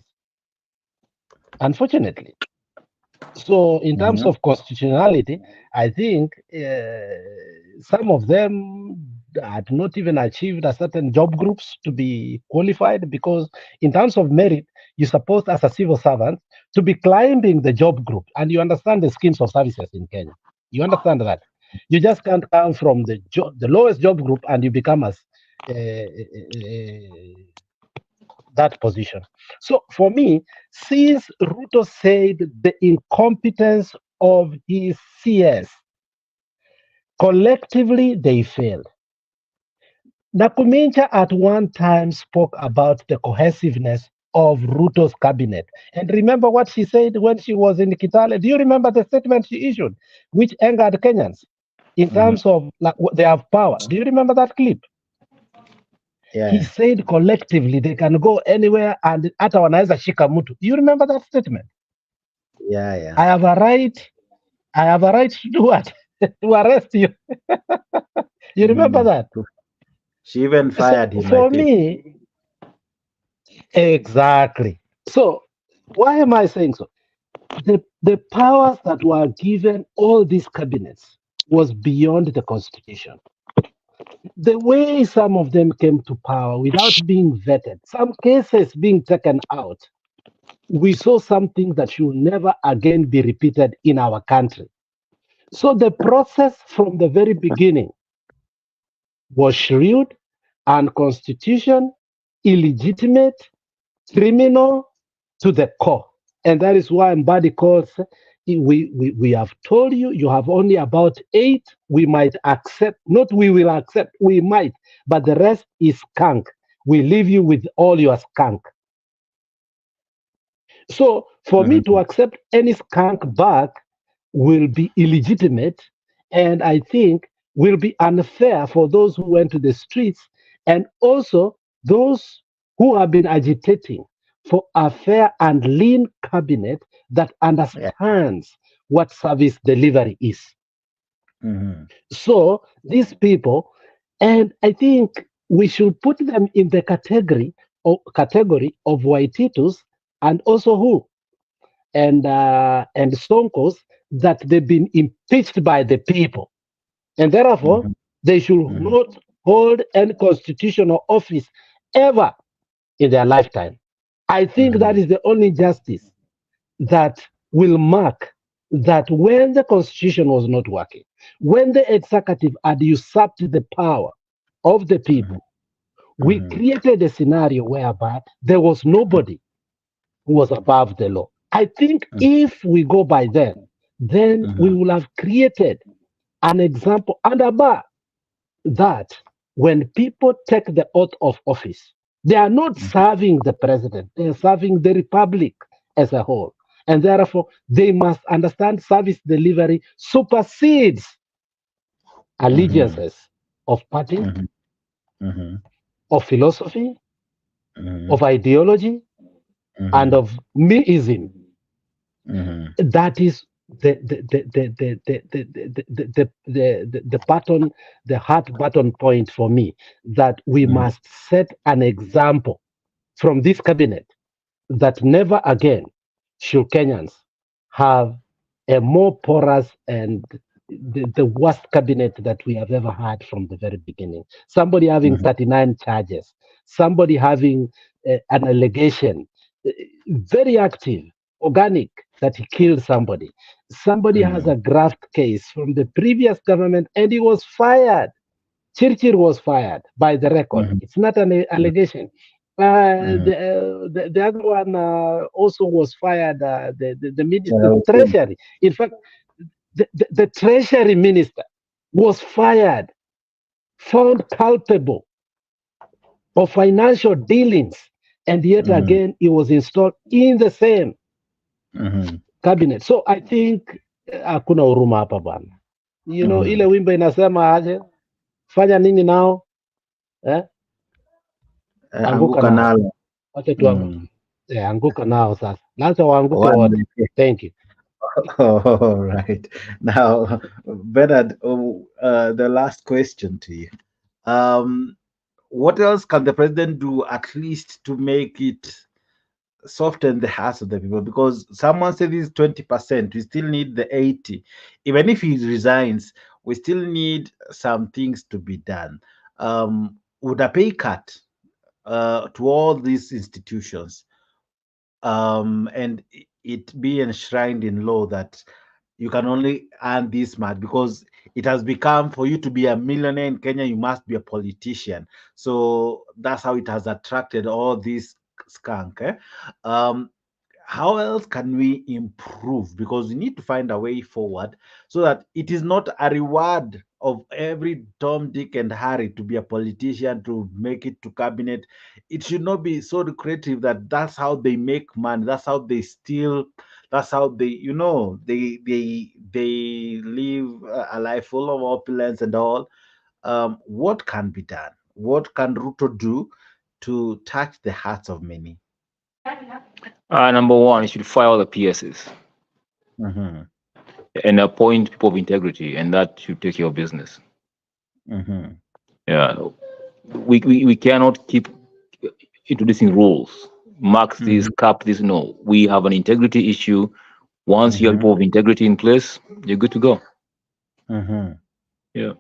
E: unfortunately. So in terms of constitutionality, I think some of them had not even achieved a certain job groups to be qualified, because in terms of merit, you're supposed as a civil servant to be climbing the job group. And you understand the schemes of services in Kenya. You understand that. You just can't come from the lowest job group and you become as that position. So for me, since Ruto said the incompetence of his CS, Collectively, they failed. Nakumincha at one time spoke about the cohesiveness of Ruto's cabinet. And remember what she said when she was in Kitale? Do you remember the statement she issued, which angered Kenyans in terms of like they have power? Do you remember that clip? He
I: Yeah,
E: said collectively they can go anywhere and hata wanaweza shika mtu. Do you remember that statement?
I: yeah.
E: I have a right to do what? To arrest you. You remember that?
I: She even
E: So
I: fired him, I
E: for
I: think.
E: me, exactly. So why am I saying so? The powers that were given all these cabinets was beyond the constitution. The way some of them came to power without being vetted, some cases being taken out, we saw something that should never again be repeated in our country. So the process from the very beginning was shrewd, unconstitutional, illegitimate, criminal to the core. And that is why Mbadi calls, we have told you, you have only about 8. We might accept, not we will accept, we might, but the rest is skunk. We leave you with all your skunk. So for me to accept any skunk back will be illegitimate, and I think will be unfair for those who went to the streets and also those who have been agitating for a fair and lean cabinet that understands what service delivery is. So these people, and I think we should put them in the category of Waititus and also who and Sonkos that they've been impeached by the people, and therefore they should not hold any constitutional office ever in their lifetime. I think that is the only justice that will mark that when the constitution was not working, when the executive had usurped the power of the people, we created a scenario whereby there was nobody who was above the law. I think if we go by then we will have created an example. And above that, when people take the oath of office, they are not serving the president, they are serving the republic as a whole. And therefore, they must understand service delivery supersedes allegiances of party, of philosophy, of ideology, and of meism. That is the button, the hard button point for me, that we must set an example from this cabinet that never again should Kenyans have a more porous and the worst cabinet that we have ever had from the very beginning. Somebody having 39 charges, somebody having an allegation, very active, organic, that he killed somebody. Somebody has a graft case from the previous government and he was fired. Chirchir was fired by the record. It's not an allegation. The other one also was fired, the minister, the treasury. In fact, the treasury minister was fired, found culpable of financial dealings, and yet again he was installed in the same cabinet. So I think hakuna huruma hapa bwana. You know, ile wimbo inasema aje, fanya nini nao anguka nao. Wacha tu anguka nao sasa, lazima waanguke wote. Thank you.
I: All right. Now, Bernard, the last question to you. What else can the president do at least to make it soften the hearts of the people? Because someone said this 20%, we still need the 80. Even if he resigns, we still need some things to be done. Would a pay cut to all these institutions and it be enshrined in law that you can only earn this much, because it has become, for you to be a millionaire in Kenya, you must be a politician. So that's how it has attracted all these skunk. How else can we improve? Because we need to find a way forward so that it is not a reward of every Tom, Dick, and Harry to be a politician to make it to cabinet. It should not be so lucrative that that's how they make money. That's how they steal. That's how they, they live a life full of opulence and all. What can be done? What can Ruto do to touch the hearts of many?
J: Number one, you should fire all the PSs
I: Mm-hmm.
J: and appoint people of integrity, and that should take care of business.
I: Mm-hmm.
J: Yeah, we cannot keep introducing rules, mark this,
I: Mm-hmm.
J: cap this. No, we have an integrity issue. Once you have
I: Mm-hmm.
J: people of integrity in place, you're good to go.
I: Mm-hmm.
J: Yeah,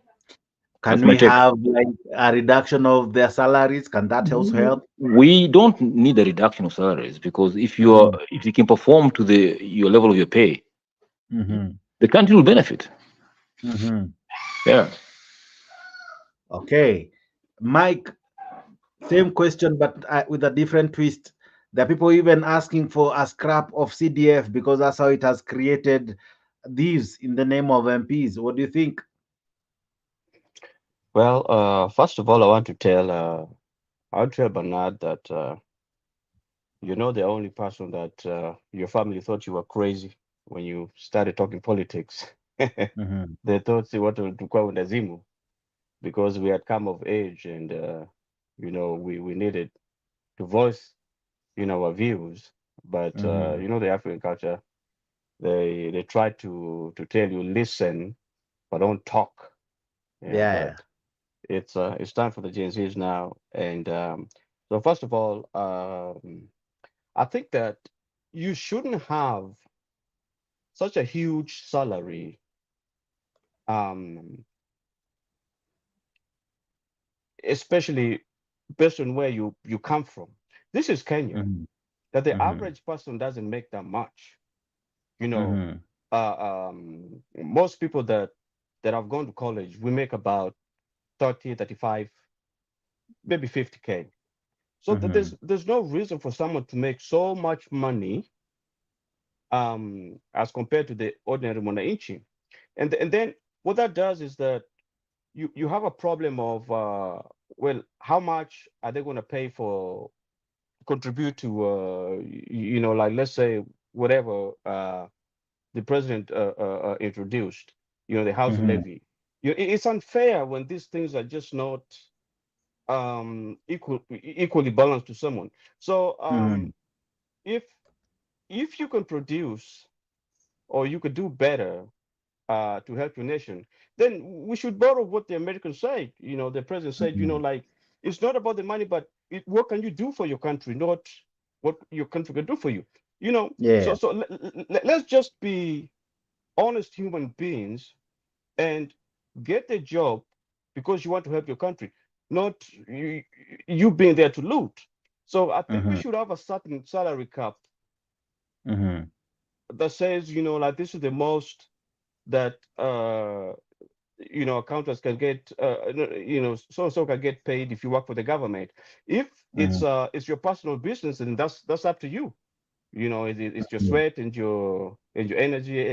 I: Can
J: that's my
I: we
J: take.
I: have like a reduction of their salaries? Can that also help?
J: We don't need a reduction of salaries, because
I: Mm-hmm.
J: if you can perform to your level of your pay,
I: Mm-hmm.
J: the country will benefit.
I: Mm-hmm.
J: Yeah.
I: Okay. Mike, same question, but with a different twist. There are people even asking for a scrap of CDF because that's how it has created these in the name of MPs. What do you think?
K: Well, first of all, I want to tell Bernard that you're not the only person that your family thought you were crazy when you started talking politics.
I: Mm-hmm.
K: They thought you wanted to go Nazimu because we had come of age and we needed to voice our views. But
I: Mm-hmm.
K: the African culture, they try to tell you listen but don't talk. Yeah, but
I: Yeah.
K: it's time for the Gen Zs now. And so first of all, I think that you shouldn't have such a huge salary, um, especially based on where you come from. This is Kenya,
I: Mm-hmm.
K: that the
I: Mm-hmm.
K: average person doesn't make that much. You know,
I: Mm-hmm.
K: most people that have gone to college, we make about 30, 35, maybe 50K. So
I: Mm-hmm.
K: there's no reason for someone to make so much money as compared to the ordinary mwananchi. And then what that does is that you have a problem of well, how much are they going to pay for contribute to like let's say whatever the president introduced, the housing
I: Mm-hmm.
K: levy. It's unfair when these things are just not equally balanced to someone. So
I: Mm-hmm.
K: if you can produce or you could do better to help your nation, then we should borrow what the Americans said. The president said,
I: Mm-hmm.
K: like it's not about the money, but what can you do for your country, not what your country can do for you.
I: Yeah.
K: So let's just be honest human beings and get a job because you want to help your country, not you being there to loot. So I think we
I: Mm-hmm.
K: should have a certain salary cap
I: Mm-hmm.
K: that says, like this is the most that accountants can get, so and so can get paid if you work for the government. If
I: Mm-hmm.
K: it's your personal business, then that's up to you. It's your sweat and your energy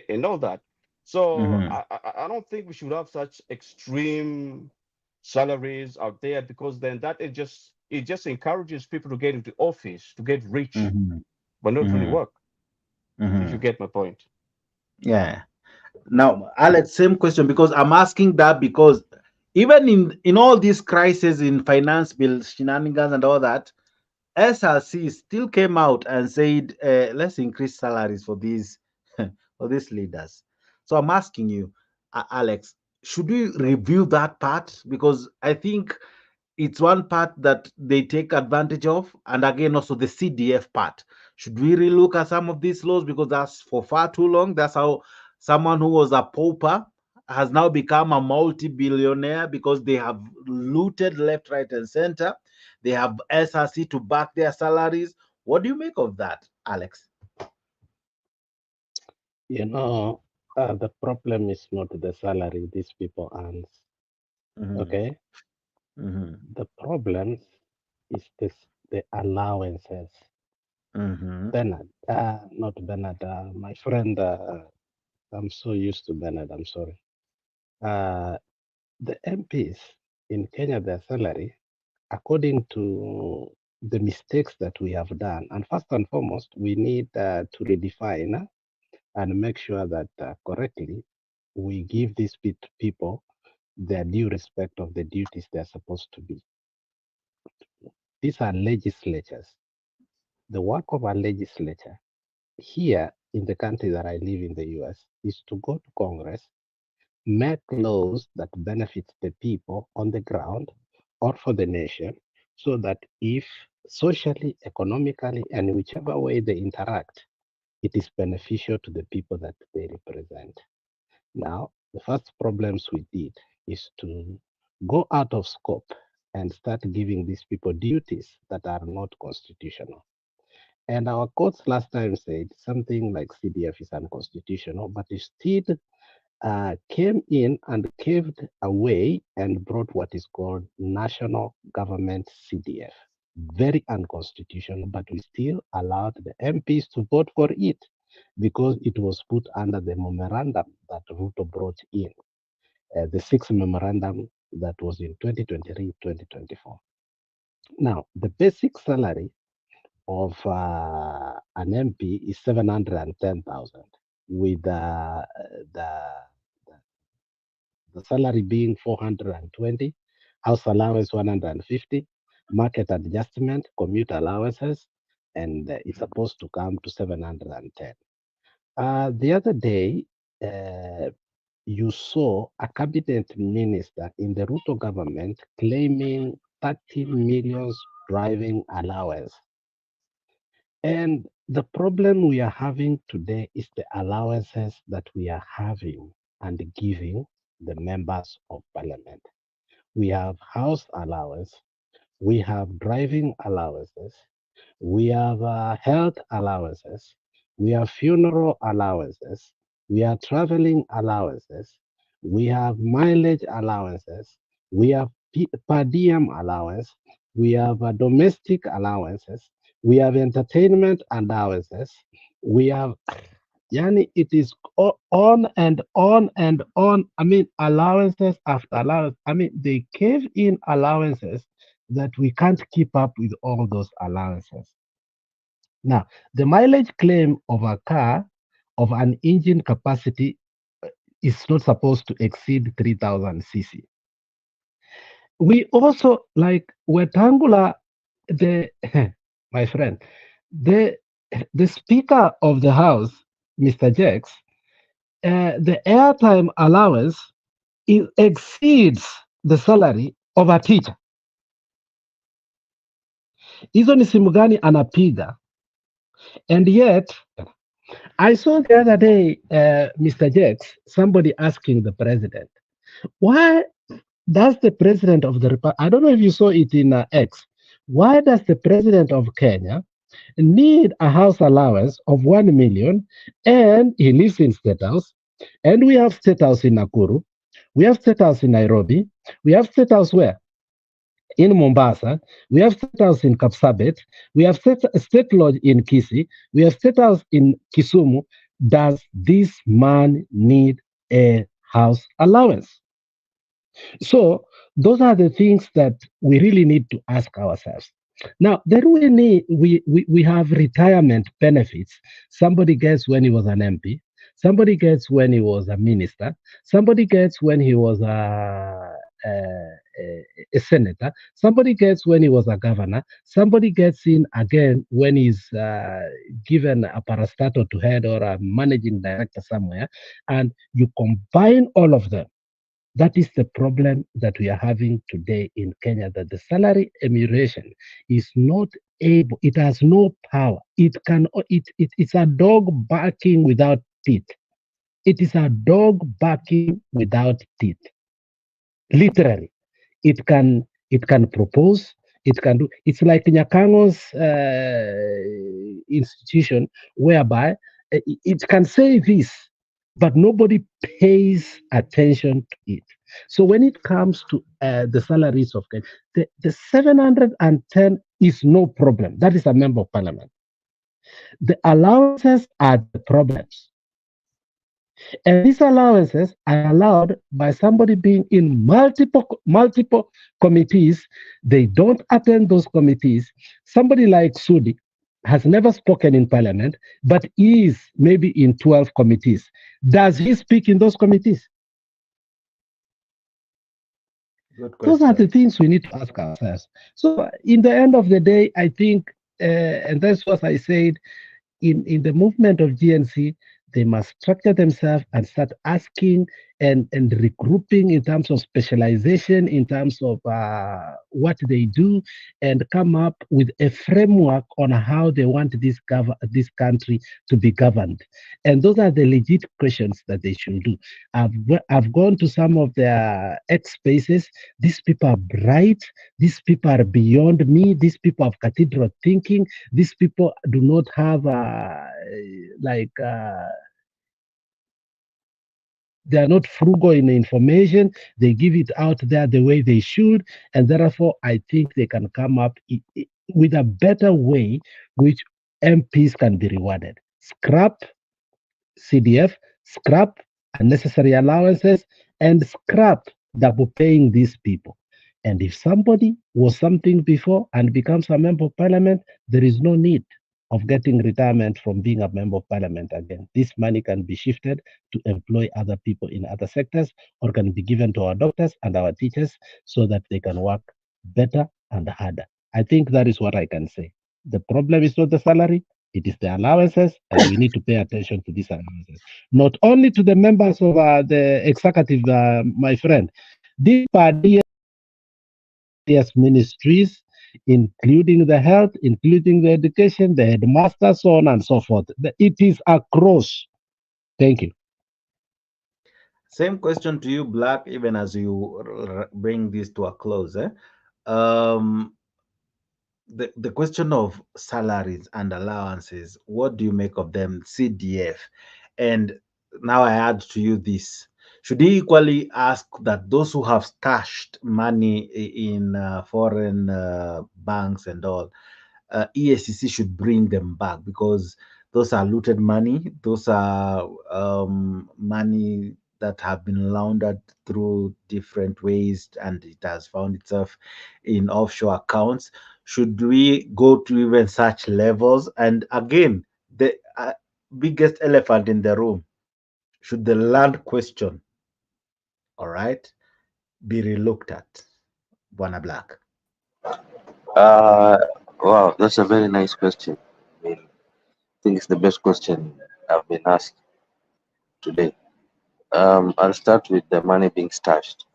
K: and all that. So
I: Mm-hmm.
K: I don't think we should have such extreme salaries out there, because then that it just encourages people to get into office to get rich,
I: Mm-hmm.
K: but not really
I: Mm-hmm.
K: work. If
I: Mm-hmm.
K: you get my point.
I: Yeah. Now, Alex, same question because I'm asking that because even in all these crises in finance bills, shenanigans, and all that, SRC still came out and said, let's increase salaries for these for these leaders. So I'm asking you, Alex, should we review that part? Because I think it's one part that they take advantage of, and again also the CDF part. Should we relook at some of these laws because that's for far too long? That's how someone who was a pauper has now become a multi-billionaire because they have looted left, right, and center. They have SRC to back their salaries. What do you make of that, Alex?
E: The problem is not the salary these people earn.
I: Mm-hmm.
E: Okay,
I: Mm-hmm.
E: the problem is the allowances.
I: Mm-hmm.
E: Bernard, not Bernard, my friend. I'm so used to Bernard. I'm sorry. The MPs in Kenya, their salary, according to the mistakes that we have done, and first and foremost, we need to redefine and make sure that correctly we give these people their due respect of the duties they're supposed to be. These are legislatures. The work of a legislature here in the country that I live in the US is to go to Congress, make laws that benefit the people on the ground or for the nation, so that if socially, economically, and whichever way they interact, it is beneficial to the people that they represent. Now, the first problems we did is to go out of scope and start giving these people duties that are not constitutional. And our courts last time said something like CDF is unconstitutional, but it still came in and caved away and brought what is called national government CDF. Very unconstitutional, but we still allowed the MPs to vote for it because it was put under the memorandum that Ruto brought in, the sixth memorandum that was in 2023-2024. Now, the basic salary of an MP is 710,000, with the salary being 420, house allowance 150, market adjustment, commute allowances, and it's supposed to come to 710. The other day, you saw a cabinet minister in the Ruto government claiming 30 million driving allowance. And the problem we are having today is the allowances that we are having and giving the members of parliament. We have house allowance, we have driving allowances, we have health allowances, we have funeral allowances, we have traveling allowances, we have mileage allowances, we have per diem allowance, we have domestic allowances, we have entertainment allowances, we have, yani it is on and on and on. I mean, allowances after allowance. I mean, they cave in allowances that we can't keep up with all those allowances. Now, the mileage claim of a car of an engine capacity is not supposed to exceed 3,000 cc. We also, like Wetangula, the my friend, the Speaker of the House, Mr. Jakes, the airtime allowance exceeds the salary of a teacher. Hizo ni simu gani anapiga? And yet, I saw the other day, Mr. Jakes, somebody asking the president, why does the president of the Republic, I don't know if you saw it in X, why does the president of Kenya need a house allowance of 1 million and he lives in State House, and we have State House in Nakuru, we have State House in Nairobi, we have State House where? In Mombasa, we have State House in Kapsabet, we have State Lodge in Kisii, we have State House in Kisumu. Does this man need a house allowance? So those are the things that we really need to ask ourselves. Now, then we have retirement benefits. Somebody gets when he was an MP, somebody gets when he was a minister, somebody gets when he was a senator, somebody gets when he was a governor, somebody gets in again when he's given a parastatal to head or a managing director somewhere, and you combine all of them. That is the problem that we are having today in Kenya, that the salary enumeration is not able, it has no power. It's a dog barking without teeth. It is a dog barking without teeth. Literally, it can propose, it can do. It's like Nyakango's institution, whereby it can say this, but nobody pays attention to it. So when it comes to the salaries of Kenya, the 710 is no problem. That is a member of parliament. The allowances are the problems. And these allowances are allowed by somebody being in multiple committees. They don't attend those committees. Somebody like Sudi has never spoken in parliament, but is maybe in 12 committees. Does he speak in those committees?
I: Good
E: Those are the
I: question.
E: things we need to ask ourselves. So, in the end of the day, I think, and that's what I said, in the movement of GNC, they must structure themselves and start asking and regrouping in terms of specialization, in terms of what they do, and come up with a framework on how they want this country to be governed. And those are the legit questions that they should do. I've gone to some of their X spaces. These people are bright. These people are beyond me. These people have cathedral thinking. These people do not have they are not frugal in information. They give it out there the way they should, and therefore I think they can come up with a better way which MPs can be rewarded. Scrap CDF, scrap unnecessary allowances, and scrap double paying these people. And if somebody was something before and becomes a member of parliament, there is no need of getting retirement from being a member of parliament again. This money can be shifted to employ other people in other sectors, or can be given to our doctors and our teachers so that they can work better and harder. I think that is what I can say. The problem is not the salary, it is the allowances, and we need to pay attention to these allowances. Not only to the members of the executive, my friend, these are various ministries, including the health, including the education, the headmaster, so on and so forth. It is across. Thank you.
I: Same question to you, Black, even as you bring this to a close. Um, the question of salaries and allowances, what do you make of them? CDF. And now I add to you this. Should he equally ask that those who have stashed money in foreign banks and all, EACC should bring them back, because those are looted money. Those are money that have been laundered through different ways, and it has found itself in offshore accounts. Should we go to even such levels? And again, the biggest elephant in the room, should the land question, all right, be relooked at? Bwana Black.
G: Uh, wow, that's a very nice question. I mean, I think it's the best question I've been asked today. I'll start with the money being stashed.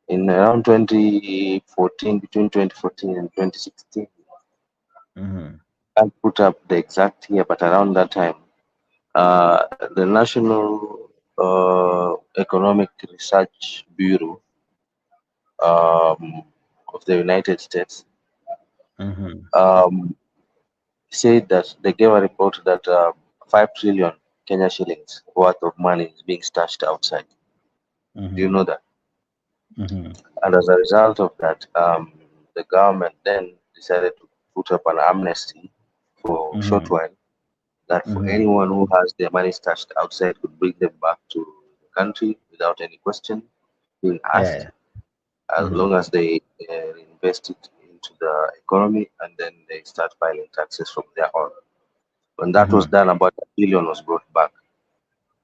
G: In around 2014, between 2014 and 2016,
I: Mm-hmm.
G: I'll put up the exact year, but around that time, the National Economic Research Bureau of the United States
I: Mm-hmm.
G: said that they gave a report that 5 trillion Kenya shillings worth of money is being stashed outside. Do you know that?
I: Mm-hmm.
G: And as a result of that, the government then decided to put up an amnesty for a short
I: Mm-hmm.
G: while, that for
I: Mm-hmm.
G: anyone who has their money stashed outside could bring them back to the country without any question being asked,
I: Yeah.
G: as
I: Mm-hmm.
G: long as they invest it into the economy and then they start filing taxes from there on. When that was
I: Mm-hmm.
G: done, about a billion was brought back,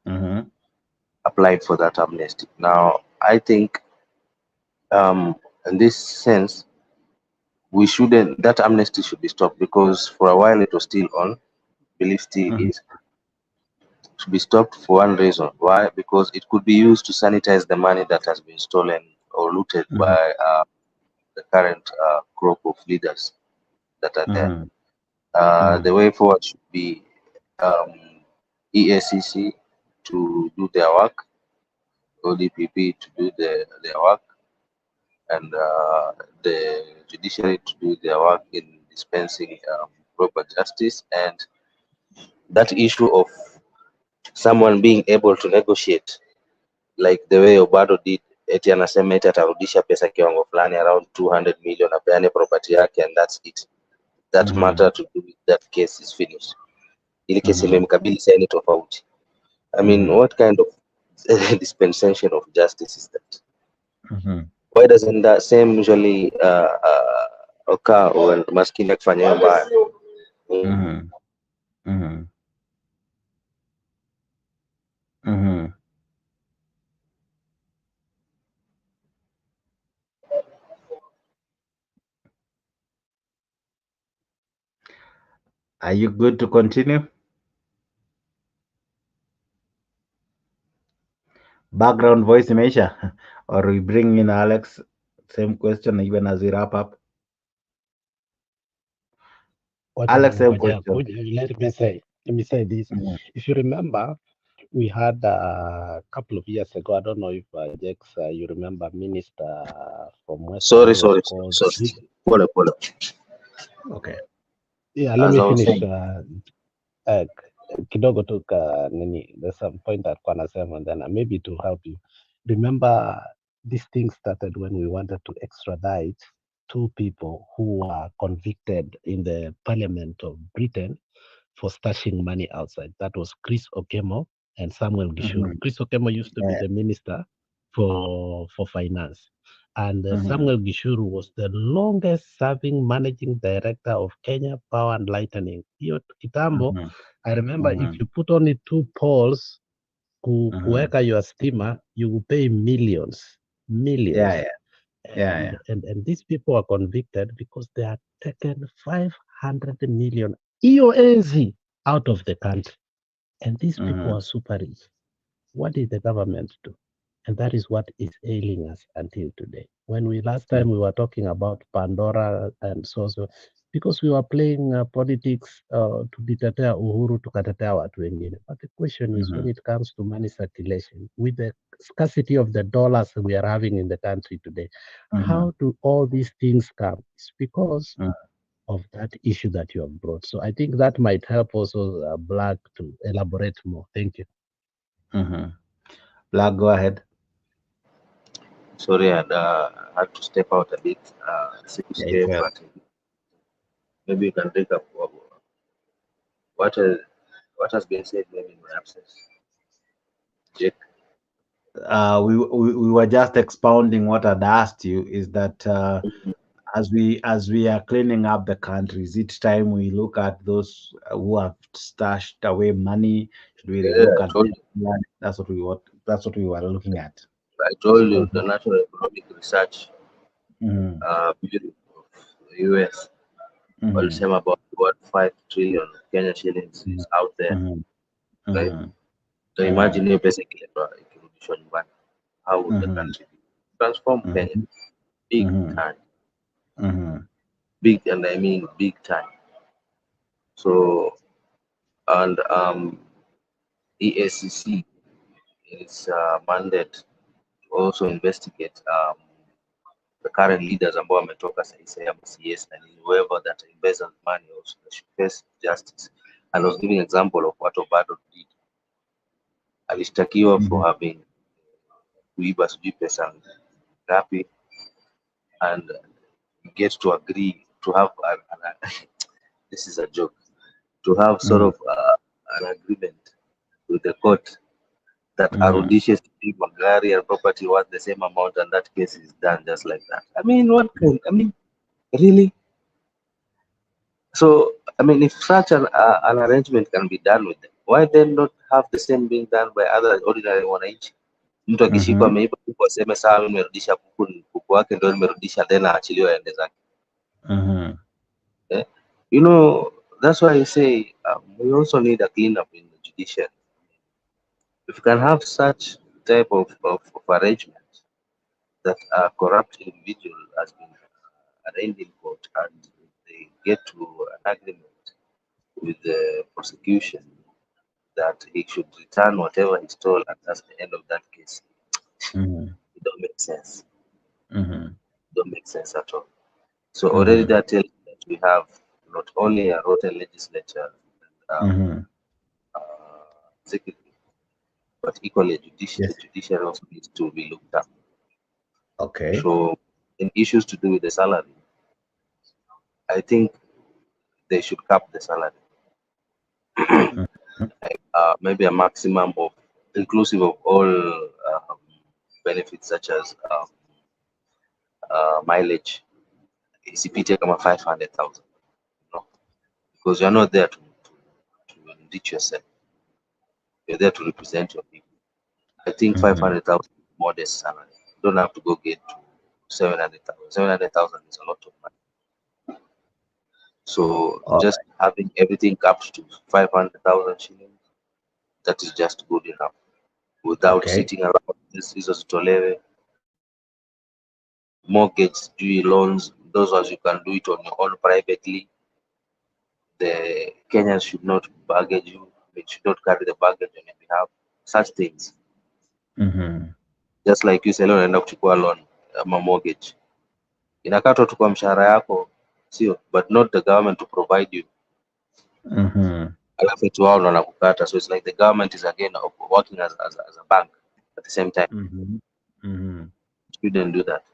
I: Mm-hmm.
G: applied for that amnesty. Now, I think in this sense, we shouldn't, that amnesty should be stopped, because for a while it was still on, believe still
I: Mm-hmm.
G: is, to be stopped for one reason. Why? Because it could be used to sanitize the money that has been stolen or looted
I: Mm-hmm.
G: by the current group of leaders that are there.
I: Mm-hmm.
G: The way forward should be um, EACC to do their work, ODPP to do their work, and the judiciary to do their work in dispensing proper justice. And that issue of someone being able to negotiate, like the way Obado did, eti anasema eti atarudisha pesa kiwango fulani around 200 million, apeane property yake, and that's it. That
I: Mm-hmm.
G: matter to do with that case is finished. Ili kesi
I: Mm-hmm.
G: imemkabili sasa ni tofauti. I mean,
I: Mm-hmm.
G: what kind of dispensation of justice is that? Why doesn't that same usually occur when maskini akifanya mbaya?
I: Are you good to continue? Background voice imeisha? Or we bring in Alex, same question even as we wrap up. Alex, same question.
E: Let me say this. If you remember, we had a couple of years ago, I don't know if Jex, you remember, minister from Western
G: Sorry.
E: who was called.
G: Pole.
E: Okay. Yeah, let
G: As
E: me
G: I was
E: finish.
G: saying,
E: Kidogo tu nini, there's some point that anasema, and then maybe to help you. Remember, this thing started when we wanted to extradite two people who were convicted in the Parliament of Britain for stashing money outside. That was Chris Okemo and Samuel Gishuru. Chris Okemo used to be the minister for finance. And Samuel Gishuru was the longest serving managing director of Kenya Power and Lightning. Hiyo kitambo, I remember if you put only 2 poles kuweka your steamer, you will pay millions. And these people are convicted because they had taken 500 million EONZ out of the country. And these people are super rich. What did the government do? And that is what is ailing us until today. When last time we were talking about Pandora and so, because we were playing politics tukitetea uhuru tukatetea watu wengine. But the question is, when it comes to money circulation, with the scarcity of the dollars we are having in the country today, how do all these things come? It's because of that issue that you have brought. So I think that might help also Black to elaborate more. Thank you.
I: Black, go ahead.
G: Sorry, I had to step out a bit. But maybe you can take up what has been said maybe in my absence. Jake.
I: We were just expounding what I'd asked you is that as we are cleaning up the countries, each time we look at those who have stashed away money, should we look at them? That's what we were looking at.
G: I told you the National Economic Research Bureau of the US walisema about what 5 trillion Kenya shillings is out there. Right? So imagine hiyo pesa ikirudishwa nyumbani. How would the country be? Transform Kenya big time. Big, and I mean big time. So, and EACC is mandate to also investigate the current leaders ambao wametoka sahihi ama CS and whoever that embezzled money also should face justice. And I was giving an example of what Obado did. Alishtakiwa for having kuiba sijui pesa ngapi, and get to agree to have this is a joke, to have sort of an agreement with the court that arudishes magari and property worth the same amount, and that case is done just like that. I mean, really? So, I mean, if such an arrangement can be done with them, why then not have the same being done by other ordinary wananchi? Mtu akishikwa ameiba kuku aseme sawa, mimi nimerudisha kuku wake ndio nimerudisha, then aachiliwe aende zake. You know, that's why I say we also need a cleanup in the judiciary. If you can have such type of arrangement that a corrupt individual has been arraigned in court and they get to an agreement with the prosecution that he should return whatever he stole, and that's the end of that case. It don't make sense. Don't make sense at all. So already that tells me that we have not only a rotten legislature, executive, but equally the judiciary also needs to be looked at.
I: Okay.
G: So in issues to do with the salary, I think they should cap the salary. Maybe a maximum of inclusive of all benefits such as mileage, isipite kama 500,000, because you're not there to enrich yourself. You're there to represent your people. I think 500,000 modest salary. You don't have to go get to 700,000. 700,000 is a lot of money. So just having everything capped to 500,000 shillings, that is just good enough. Without sitting around, this is tolewe. Mortgage, due loans, those ones you can do it on your own privately. The Kenyans should not baggage you. They should not carry the baggage on your behalf. Such things. Just like you say, unaenda kuchukua loan ama mortgage, inakatwa tu kwa mshahara yako, sio? But not the government to provide you. Alafu tu wao ndo wanakukata. So it's like the government is again working as a bank at the same time. You didn't do that.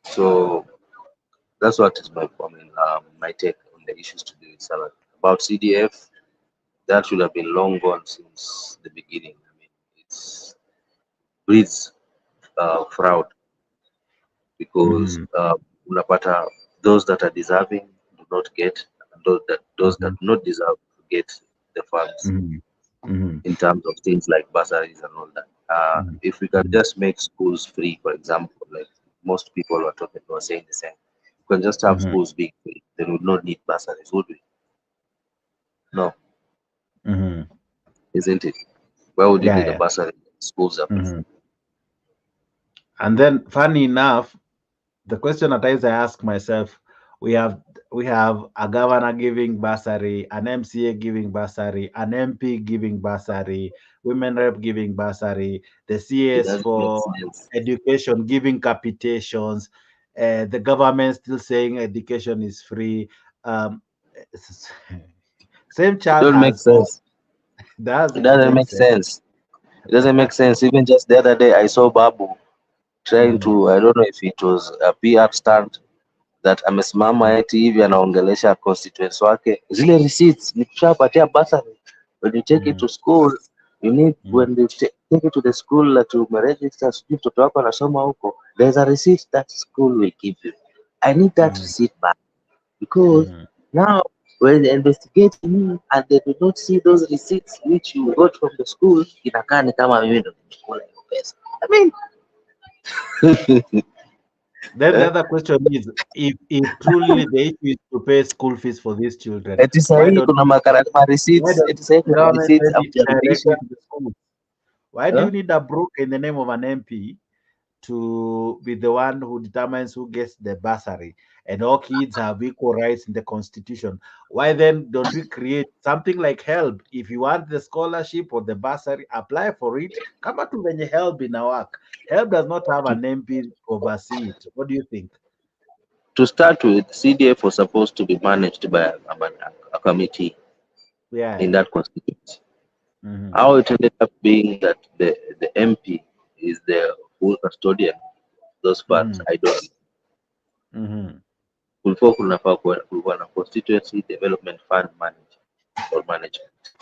G: So that's what is my take on the issues to do with salary. About CDF, that should have been long gone since the beginning. I mean, it's breeds fraud, because unapata those that are deserving do not get, and those that do not deserve get the funds in terms of things like bursaries and all that. If we can just make schools free, for example, like most people were saying the same, we can just have schools being free, then we would not need bursaries, would we? No. Isn't it? Why would you need a bursary? Schools are free.
I: And then, funny enough, the question that I ask myself, we have a governor giving bursary, an MCA giving bursary, an MP giving bursary, women rep giving bursary, the CS for education giving capitations, the government still saying education is free. Same child
G: Don't make sense. It doesn't make sense. It doesn't make sense. Even just the other day, I saw Babu trying to, I don't know if it was a PR stunt, that amesimama eti hivi anaongelesha constituents wake, zile receipts nikishapatia bursary, when you take it to school, you need, when you take it to the school that you register, sijui mtoto wako anasoma huko, there's a receipt that school will give you. I need that receipt back, because now when they investigate me and they do not see those receipts which you got from the school, inakaa ni kama mimi ndo nimekula hiyo pesa. I mean,
I: then the other question is, if truly the issue is to pay school fees for these children,
G: eti sahi kuna receipts, eti sahi kuna receipts
I: directly to the schools? Why do you need a broker in the name of an MP to be the one who determines who gets the bursary, and all kids have equal rights in the constitution? Why then don't we create something like HELB? If you want the scholarship or the bursary, apply for it. Come to venye HELB in our work. HELB does not have an MP oversee it. What do you think?
G: To start with, CDF was supposed to be managed by a committee in that constituency. How it ended up being that the MP is the full custodian, those parts, I don't know. Kulikuwa kunafaa kulikuwa na constituency development fund manager or management.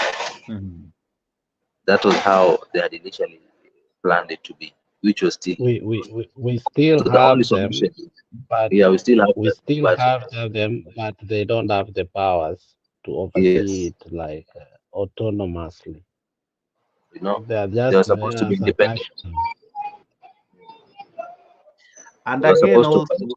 G: That was how they had initially planned it to be, which was still
E: we still
G: so
E: have
G: the
E: them, but
G: we still have
E: them, but they don't have the powers to oversee it like autonomously.
G: You know,
E: they are
G: they were
E: just
G: supposed to
E: there
G: be
E: as a
G: independent.
E: custom.
I: And
G: They were
I: again,
G: supposed to
I: also,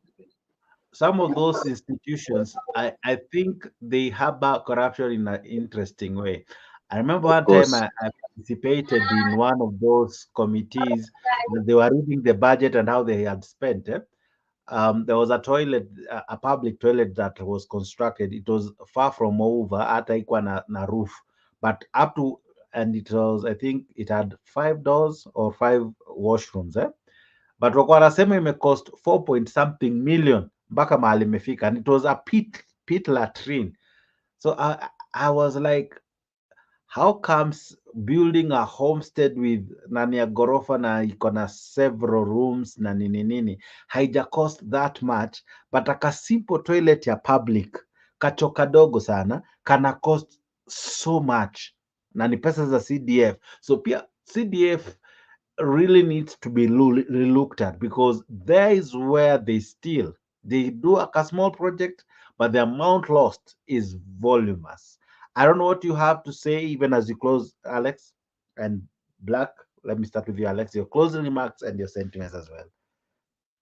I: some of those institutions, I think they harbor corruption in an interesting way. I remember one time I participated in one of those committees that they were reading the budget and how they had spent. There was a toilet, a public toilet that was constructed. It was far from over, hata ikuwa na roof, but up to, and it was, I think it had 5 doors or 5 washrooms. But walikuwa wanasema imecost 4 point something million mpaka mahali imefika, and it was a pit latrine. So I was like, how comes building a homestead with nani ya gorofa na iko na several rooms na nini nini haija cost that much, but aka simple toilet ya public kacho kadogo sana kana cost so much, na ni pesa za CDF. So pia CDF really needs to be looked at, because there is where they steal. They do a small project, but the amount lost is voluminous. I don't know what you have to say, even as you close, Alex and Black. Let me start with you, Alex. Your closing remarks and your sentiments as well.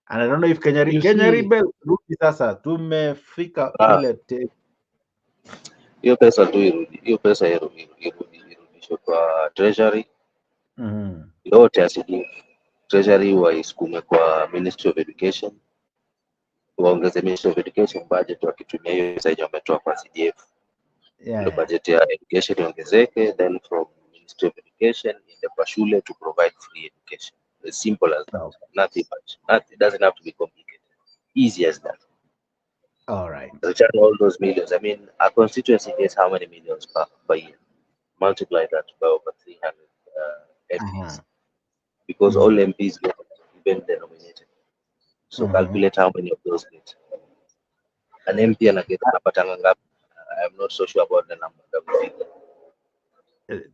I: And I don't know if Kenya
E: You
I: Kenya
E: see,
I: Rebel rudi sasa, tumefika
G: Ah,
I: ile te.
G: hiyo pesa tu irudishwe kwa treasury yote, asidi treasury waisukume kwa Ministry of Education, waongeze Ministry of Education budget, wakitumia hiyo pesa yenye wametoa kwa CDF, ndio budget ya education iongezeke, then from Ministry of Education in kwa shule to provide free education. As simple as that.
I: No.
G: Nothing much. It doesn't have to be complicated. Easy as that.
I: All right.
G: Return all those millions. I mean, our constituency gets how many millions per year? Multiply that by over 300 MPs. Because all MPs get even denominated. So calculate how many of those get. An MP anapatanga ngapi? I'm not so sure about the number.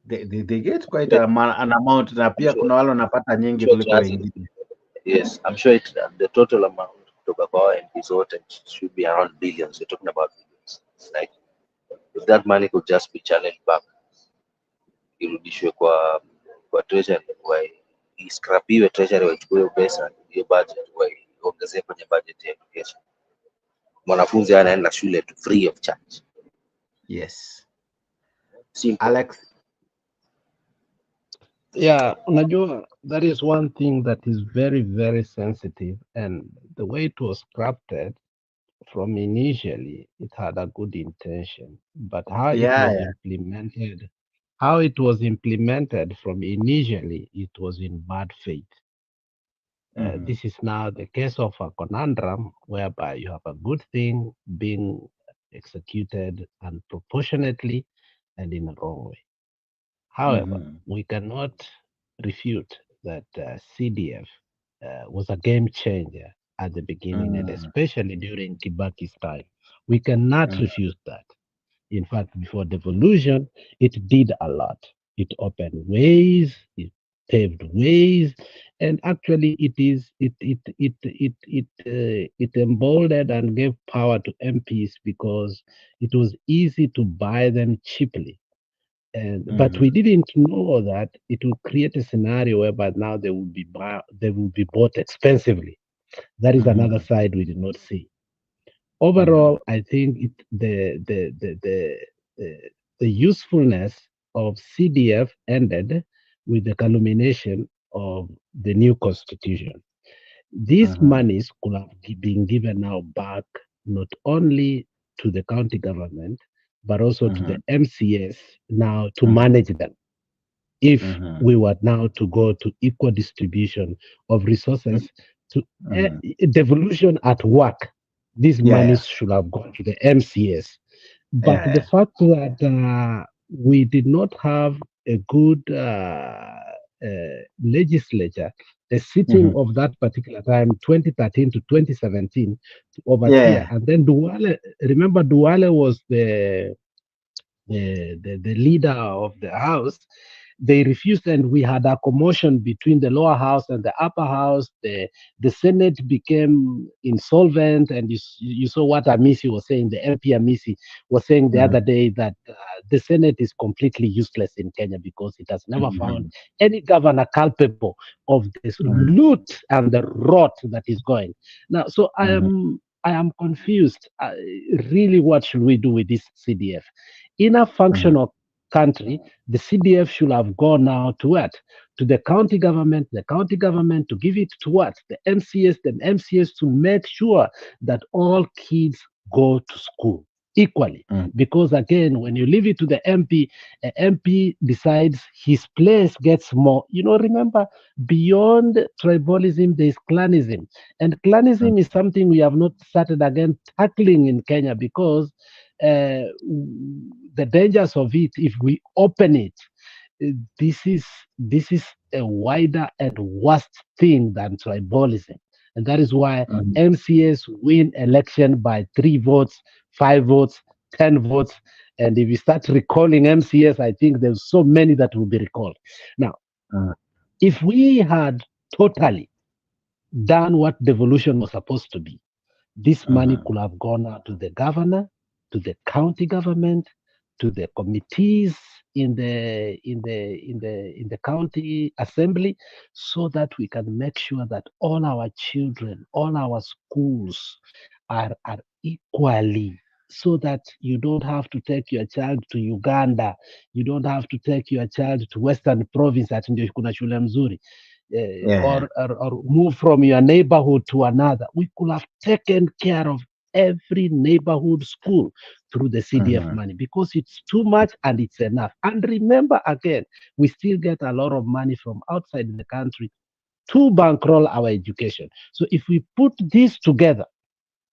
I: They get quite an amount, na pia kuna wale wanapata nyingi kuliko wengine.
G: Yes, I'm sure the total amount kutoka kwa MPs wote should be around billions. We're talking about billions. Like, if that money could just be channeled back, irudishwe kwa treasury, iscrapiwe treasury, wachukue pesa hiyo budget waongezee kwenye budget ya education. Mwanafunzi anaenda shule to free of charge.
I: Yes.
G: Simple.
I: Alex.
E: Yeah, unajua, that is one thing that is very, very sensitive, and the way it was crafted from initially, it had a good intention, but how it was implemented from initially, it was in bad faith. This is now the case of a conundrum whereby you have a good thing being executed unproportionately and in a wrong way. However, we cannot refute that CDF was a game changer at the beginning, and especially during Kibaki's time. We cannot refute that. In fact, before devolution, it did a lot. It opened ways, it paved ways, and actually, it emboldened and gave power to MPs because it was easy to buy them cheaply. But we didn't know that it would create a scenario whereby now they will be bought expensively. That is another side we did not see. Overall, I think the usefulness of CDF ended with the culmination of the new constitution. These monies could have been given now back not only to the county government, but also to the MCS now to manage them. If we were now to go to equal distribution of resources to devolution at work, these monies should have gone to the MCS. But the fact that we did not have a good legislature, the sitting of that particular time, 2013 to 2017, to oversee. And then Duale, remember Duale was the leader of the house. They refused, and we had a commotion between the lower house and the upper house. The Senate became insolvent, and you saw what Amisi was saying. The MP Amisi was saying the other day that the Senate is completely useless in Kenya because it has never found any governor culpable of this loot and the rot that is going now. So I am confused. Really, what should we do with this CDF? In a functional country, the CDF should have gone now to what? To the county government to give it to what? The MCS to make sure that all kids go to school equally. Because again, when you leave it to the MP, MP decides his place gets more. Remember, beyond tribalism, there is clanism. And clanism is something we have not started again tackling in Kenya because the dangers of it, if we open it, this is a wider and worse thing than tribalism. And that is why MCS win election by 3 votes, 5 votes, 10 votes. And if you start recalling MCS, I think there's so many that will be recalled. Now, If we had totally done what devolution was supposed to be, this money could have gone out to the governor, to the county government, to the committees in the county assembly, so that we can make sure that all our children, all our schools are equally, so that you don't have to take your child to Uganda, you don't have to take your child to Western Province ati ndio kuna shule mzuri. Or move from your neighborhood to another. We could have taken care of every neighborhood school through the CDF money, because it's too much and it's enough. And remember again, we still get a lot of money from outside the country to bankroll our education. So if we put this together,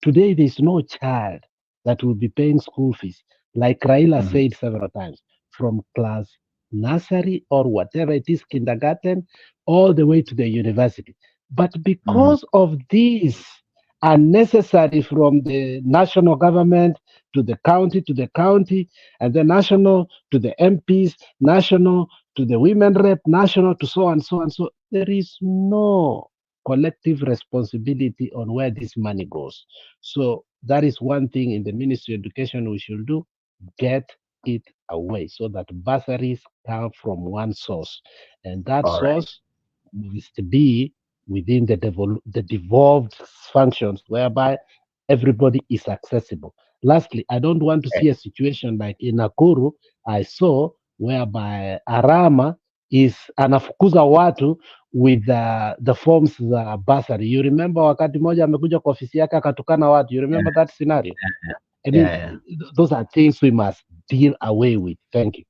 E: today there's no child that will be paying school fees, like Raila said several times, from class nursery or whatever it is, kindergarten, all the way to the university. But because of these unnecessary from the national government to the county, and the national to the MPs, national to the women rep, national to so and so and so, there is no collective responsibility on where this money goes. So that is one thing in the Ministry of Education we should do: get it away, so that bursaries come from one source, and that source must be within the devolved functions, whereby everybody is accessible. Lastly, I don't want to see a situation like in Nakuru I saw, whereby Arama is anafukuza watu with the forms za bursary. You remember wakati moja amekuja kwa ofisi yake akatukana watu. You remember that scenario? I mean, those are things we must deal away with. Thank you.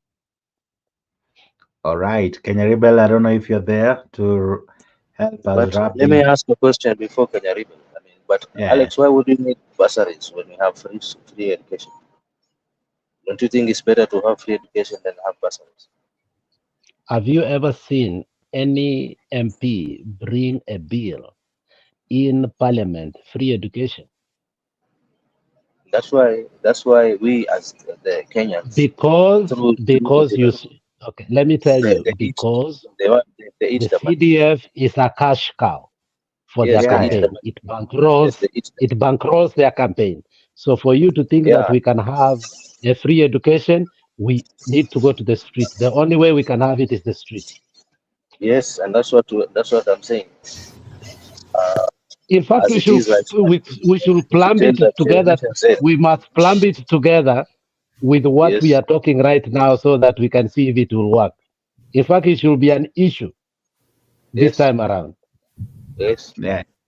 I: All right, Kenya Rebel, I don't know if you're there to help us wrap
G: Let me ask a question before Kenya Rebel. I mean, but Alex, why would you need bursaries when we have free education? Don't you think it's better to have free education than have bursaries?
E: Have you ever seen any MP bring a bill in Parliament, free education?
G: That's why we as the Kenyans,
E: because you okay, let me tell you, because the CDF is a cash cow for their campaign. It bankrolls their campaign. So for you to think that we can have a free education, we need to go to the street. The only way we can have it is the street.
G: Yes, and that's what I'm saying.
E: In fact, we should plumb it together. We must plumb it together with what we are talking right now, so that we can see if it will work. In fact, it should be an issue this time around.
G: Yes.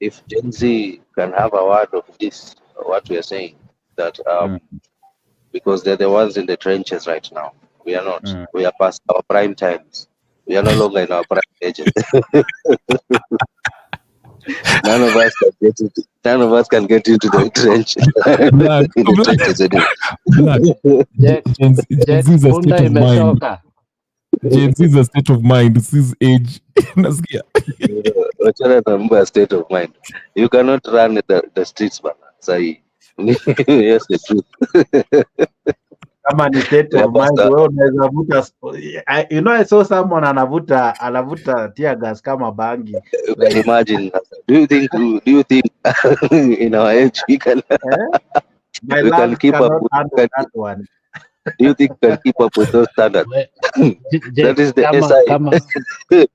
G: If Gen Z can have a word of this, what we are saying, that because they're the ones in the trenches right now. We are not. We are past our prime times. We are no longer in our prime ages. None of us can get into the trench.
A: Gen Z is a state of mind. Gen Z is a state of mind. This is age.
G: A state of mind. You cannot run the streets, man. Say, yes, the truth.
I: Kama ni state of mind, wewe unaweza vuta. You know, I saw someone anavuta tear gas kama bangi.
G: Like, imagine. Do you think in our age we can keep up with that one? Do you think we can keep up with those standards? That is the SI.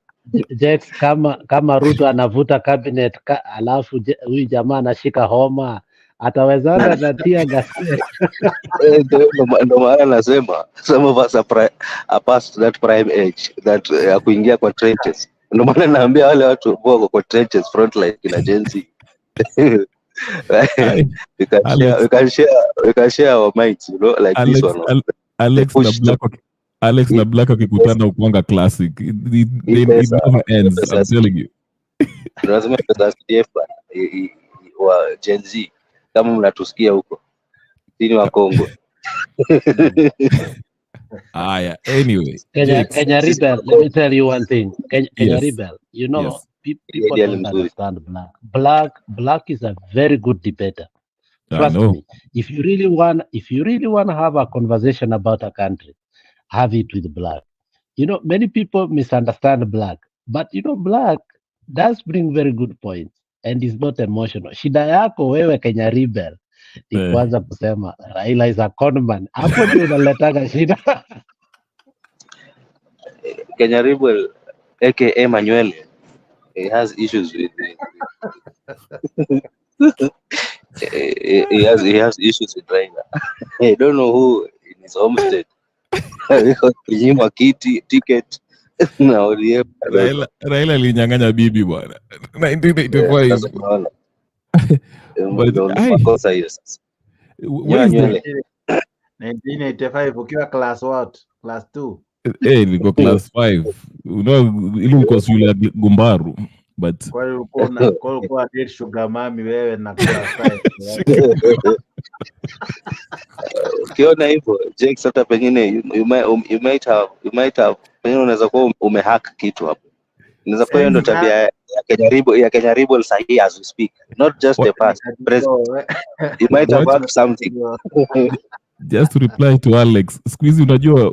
E: Jex, kama Ruto anavuta cabinet alafu huyu jamaa anashika homa, atawezana na tear gas?
G: Ndo maana nasema some of us are past that prime age that ya kuingia kwa trenches. Ndo maana naambia wale watu wako kwa trenches frontline kina Gen Z. we can share our minds, you know, like
A: Alex,
G: this one.
A: Alex na Black akikutana ukuanga classic. It never ends, I'm telling you.
G: Lazima pesa CDF wa Gen Z kama mnatusikia huko sini wa Kongo.
A: Anyway,
E: Kenya Rebel, let me tell you one thing. Kenya Rebel, you know, people don't understand Black is a very good debater. Trust me. If you really want to have a conversation about a country, have it with Black. You know, many people misunderstand Black, but you know, Black does bring very good points and is not emotional. Shida yako wewe Kenya rebel ni kwanza kusema Raila is a conman. Hapo ndio unaletaga shida.
G: Kenya Rebel, aka Manuel, he has issues with he has issues with Raila. I don't know who in his homestead kunyimwa ticket na ODM.
A: Raila alinyang'anya bibi bwana 1985. But
G: makosa hiyo sasa.
A: Where is the
I: 1985 ukiwa class what? Class 2?
A: nilikuwa class 5. Ile uko shule ya Gumbaru. But
I: kwa hiyo ulikuwa date sugar mami wewe na class 5.
G: Ukiona hivyo Jake, hata pengine you might have pengine unaweza kuwa umehack kitu hapo. Inaweza kuwa hiyo ndo tabia ya Kenya Rebel sahi as we speak, not just the past, present. You might have hacked something.
A: Just to reply to Alex, squeeze,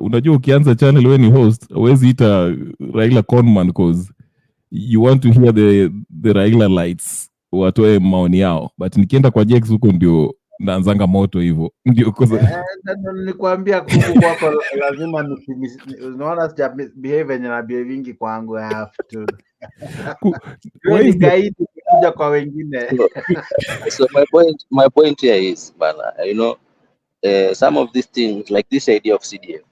A: unajua ukianza channel wewe ni host, huwezi ita Raila conman because you want to hear the Raila lights watoe maoni yao, but nikienda kwa Jex huko ndio naanzanga moto hivyo. Ndio
I: nilikwambia kuku kwako lazima unaona sija behave na behavingi kwangu I have to. Wewe guide kuja kwa wengine.
G: So my point here is bana, you know, some of these things like this idea of CDF,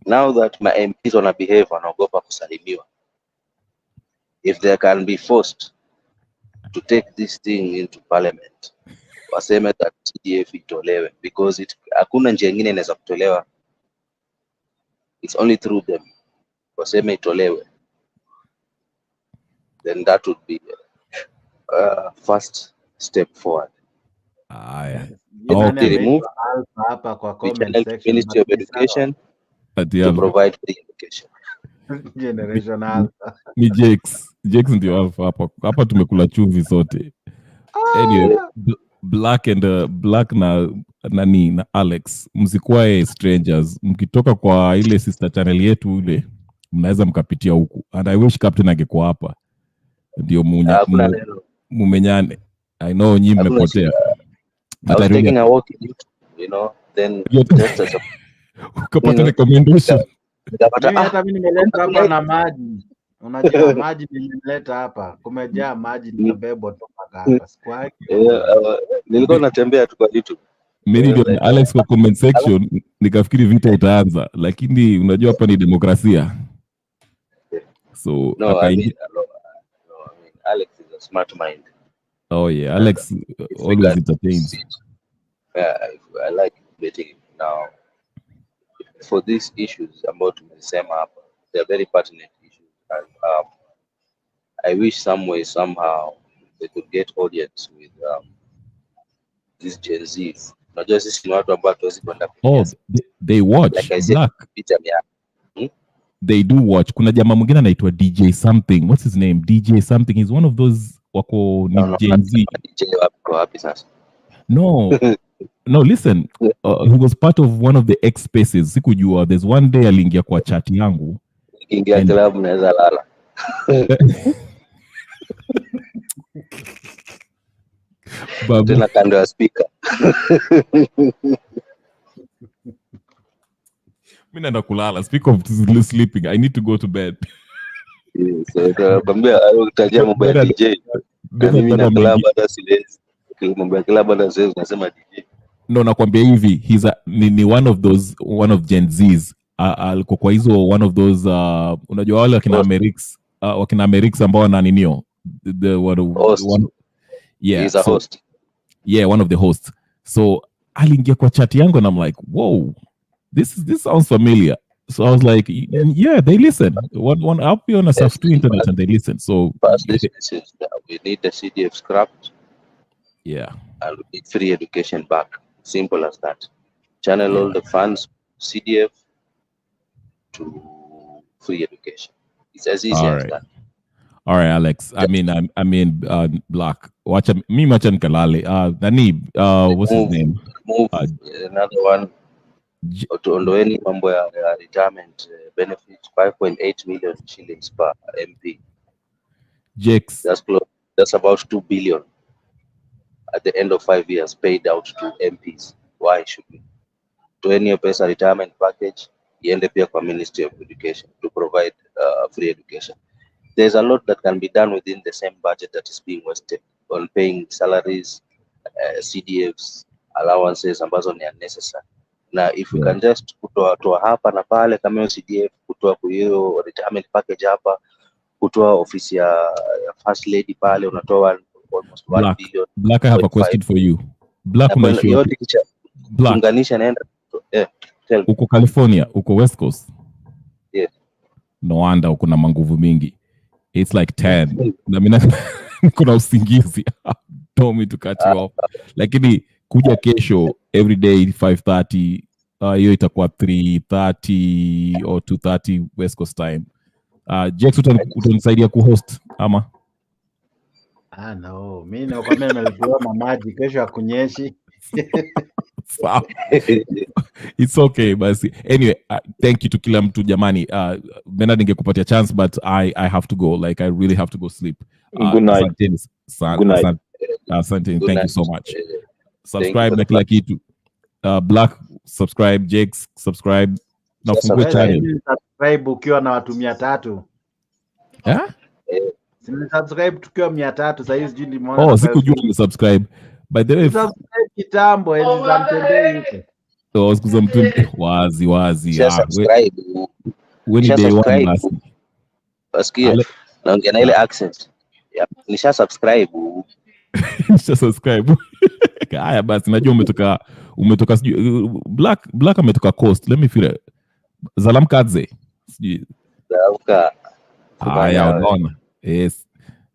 G: now that my MPs wanna behave wanaogopa kusalimiwa, if they can be forced to take this thing into parliament, waseme that CDF itolewe because hakuna njia nyingine inaweza kutolewa, it's only through them. Waseme itolewe, then that would be first step forward.
I: Remove hapa kwa comment section
G: Ministry of Education to provide free education.
I: Generation Alpha.
A: Ni Jex ndio Alpha hapa tumekula chumvi sote. Anyway, Black na nani na Alex, msikuwae strangers. Mkitoka kwa ile sister channel yetu ile, mnaweza mkapitia huku. And I wish Captain angekuwa hapa. Ndio mumenyane. I know nyinyi mmepotea.
G: I was taking a walk, you know, then just as a
A: ukapata recommendation.
I: Hata mimi nimeleta hapa na maji. Unajua maji nimeleta hapa. Kumejaa maji nimebeba toka hapa. Squad.
G: Nilikuwa natembea tu kwa YouTube.
A: Mimi ndio Alex kwa comment section nikafikiri vita itaanza, lakini unajua hapa ni demokrasia. So
G: I mean, Alex is a smart mind.
A: Oh yeah, Alex always entertains.
G: Yeah, I like debating him. Now, for these issues about the same up, they're very pertinent issues, and I wish some way somehow they could get audience with these Gen Zs. Not just this
A: they watch.
G: Like I said,
A: they do watch. Kuna jamaa mwingine anaitwa DJ something. What's his name? DJ something. He's one of those wako ni Gen Z. No, listen. He was part of one of the X spaces. Sikujua. There's one day aliingia kwa chat yangu.
G: Ingia club naweza lala. Tena kando ya speaker.
A: Mimi naenda kulala. Speak of sleeping. I need to go to bed.
G: So bambia utajia mambo ya DJ. Mimi na club hata siwezi. Mambo ya club hata siwezi nasema DJ.
A: No, nakwambia hivi, he's ni one of Gen Z's. Alikuwa kwa hizo one of those unajua wale wakina Amerix ambao wana ninio yeah,
G: he's a host.
A: Yeah, one of the hosts. So aliingia kwa chat yangu and I'm like, whoa, this sounds familiar. So I was like, yeah, they listen. One I'll be on a soft internet and they listen. So
G: we need the CDF scrapped.
A: Yeah.
G: And we need free education back. Simple as that. Channel all the funds, CDF to free education. It's as easy as that.
A: All right, Alex. I mean, Black. Watch me, Machan Kalale. Nani, what's his name?
G: Another one. Tuondoeni mambo ya retirement benefit, 5.8 million shillings per MP.
A: Jakes.
G: That's about 2 billion at the end of 5 years paid out to MPs. Why should we? To any pesa retirement package, iende pia kwa Ministry of Education to provide free education. There's a lot that can be done within the same budget that is being wasted on paying salaries, CDFs, allowances ambazo ni unnecessary. Na if we can just kutoa hapa na pale kama hiyo CDF, kutoa hiyo retirement package hapa, kutoa ofisi ya first lady pale unatoa almost 1 billion.
A: Black, I have a question for you. Black,
G: unganisha naenda
A: uko California, uko West Coast.
G: Yeah.
A: No wonder uko na manguvu mingi. It's like 10. Na mimi kuna usingizi. Told me to cut you off. Lakini kuja kesho every day 5:30, hiyo itakuwa 3:30 or 2:30 West Coast time. Jax, utanisaidia kuhost ama?
I: No, mimi nakwambia nimelipewa mamaji, kesho hakunyeshi.
A: It's okay basi. Anyway, thank you to kila mtu jamani. Bernard ningekupatia chance but I have to go. Like I really have to go sleep.
J: Good night.
A: Good night. Asante. Thank you so much. Subscribe na kila kitu. Black, subscribe. Jakes, subscribe. Na fungue channel.
I: Subscribe ukiwa na watu 300. Subscribe tukiwa 300 sasa hizi sijui nimeona.
A: Sikujua ni subscribe. By the way,
I: subscribe kitambo hizi za mtembei huko.
A: Sikuza mtu wazi.
G: Subscribe.
A: When day one basi.
G: Basikia. Naongea na ile accent. Nisha subscribe.
A: Subscribe. Haya basi najua umetoka sijui Black ametoka Coast. Let me feel. Zalamkadze. Sijui.
G: Zalamka.
A: Haya unaona. Yes.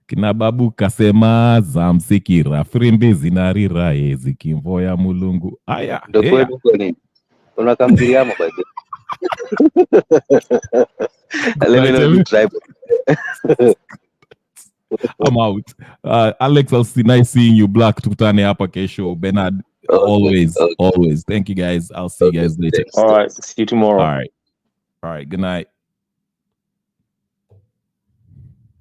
A: Kina babu kasema za msikira frimbi zinarira zikimvoya mulungu. Haya.
G: Ndio kweli uko nini? Unakamfiria mo by the Let me try.
A: I'm out. Alex, I'll see. Nice seeing you. Black, tukutane hapa kesho. Bernard, always. Thank you guys. I'll see you guys later.
J: All right. See you tomorrow.
A: All right. Good night.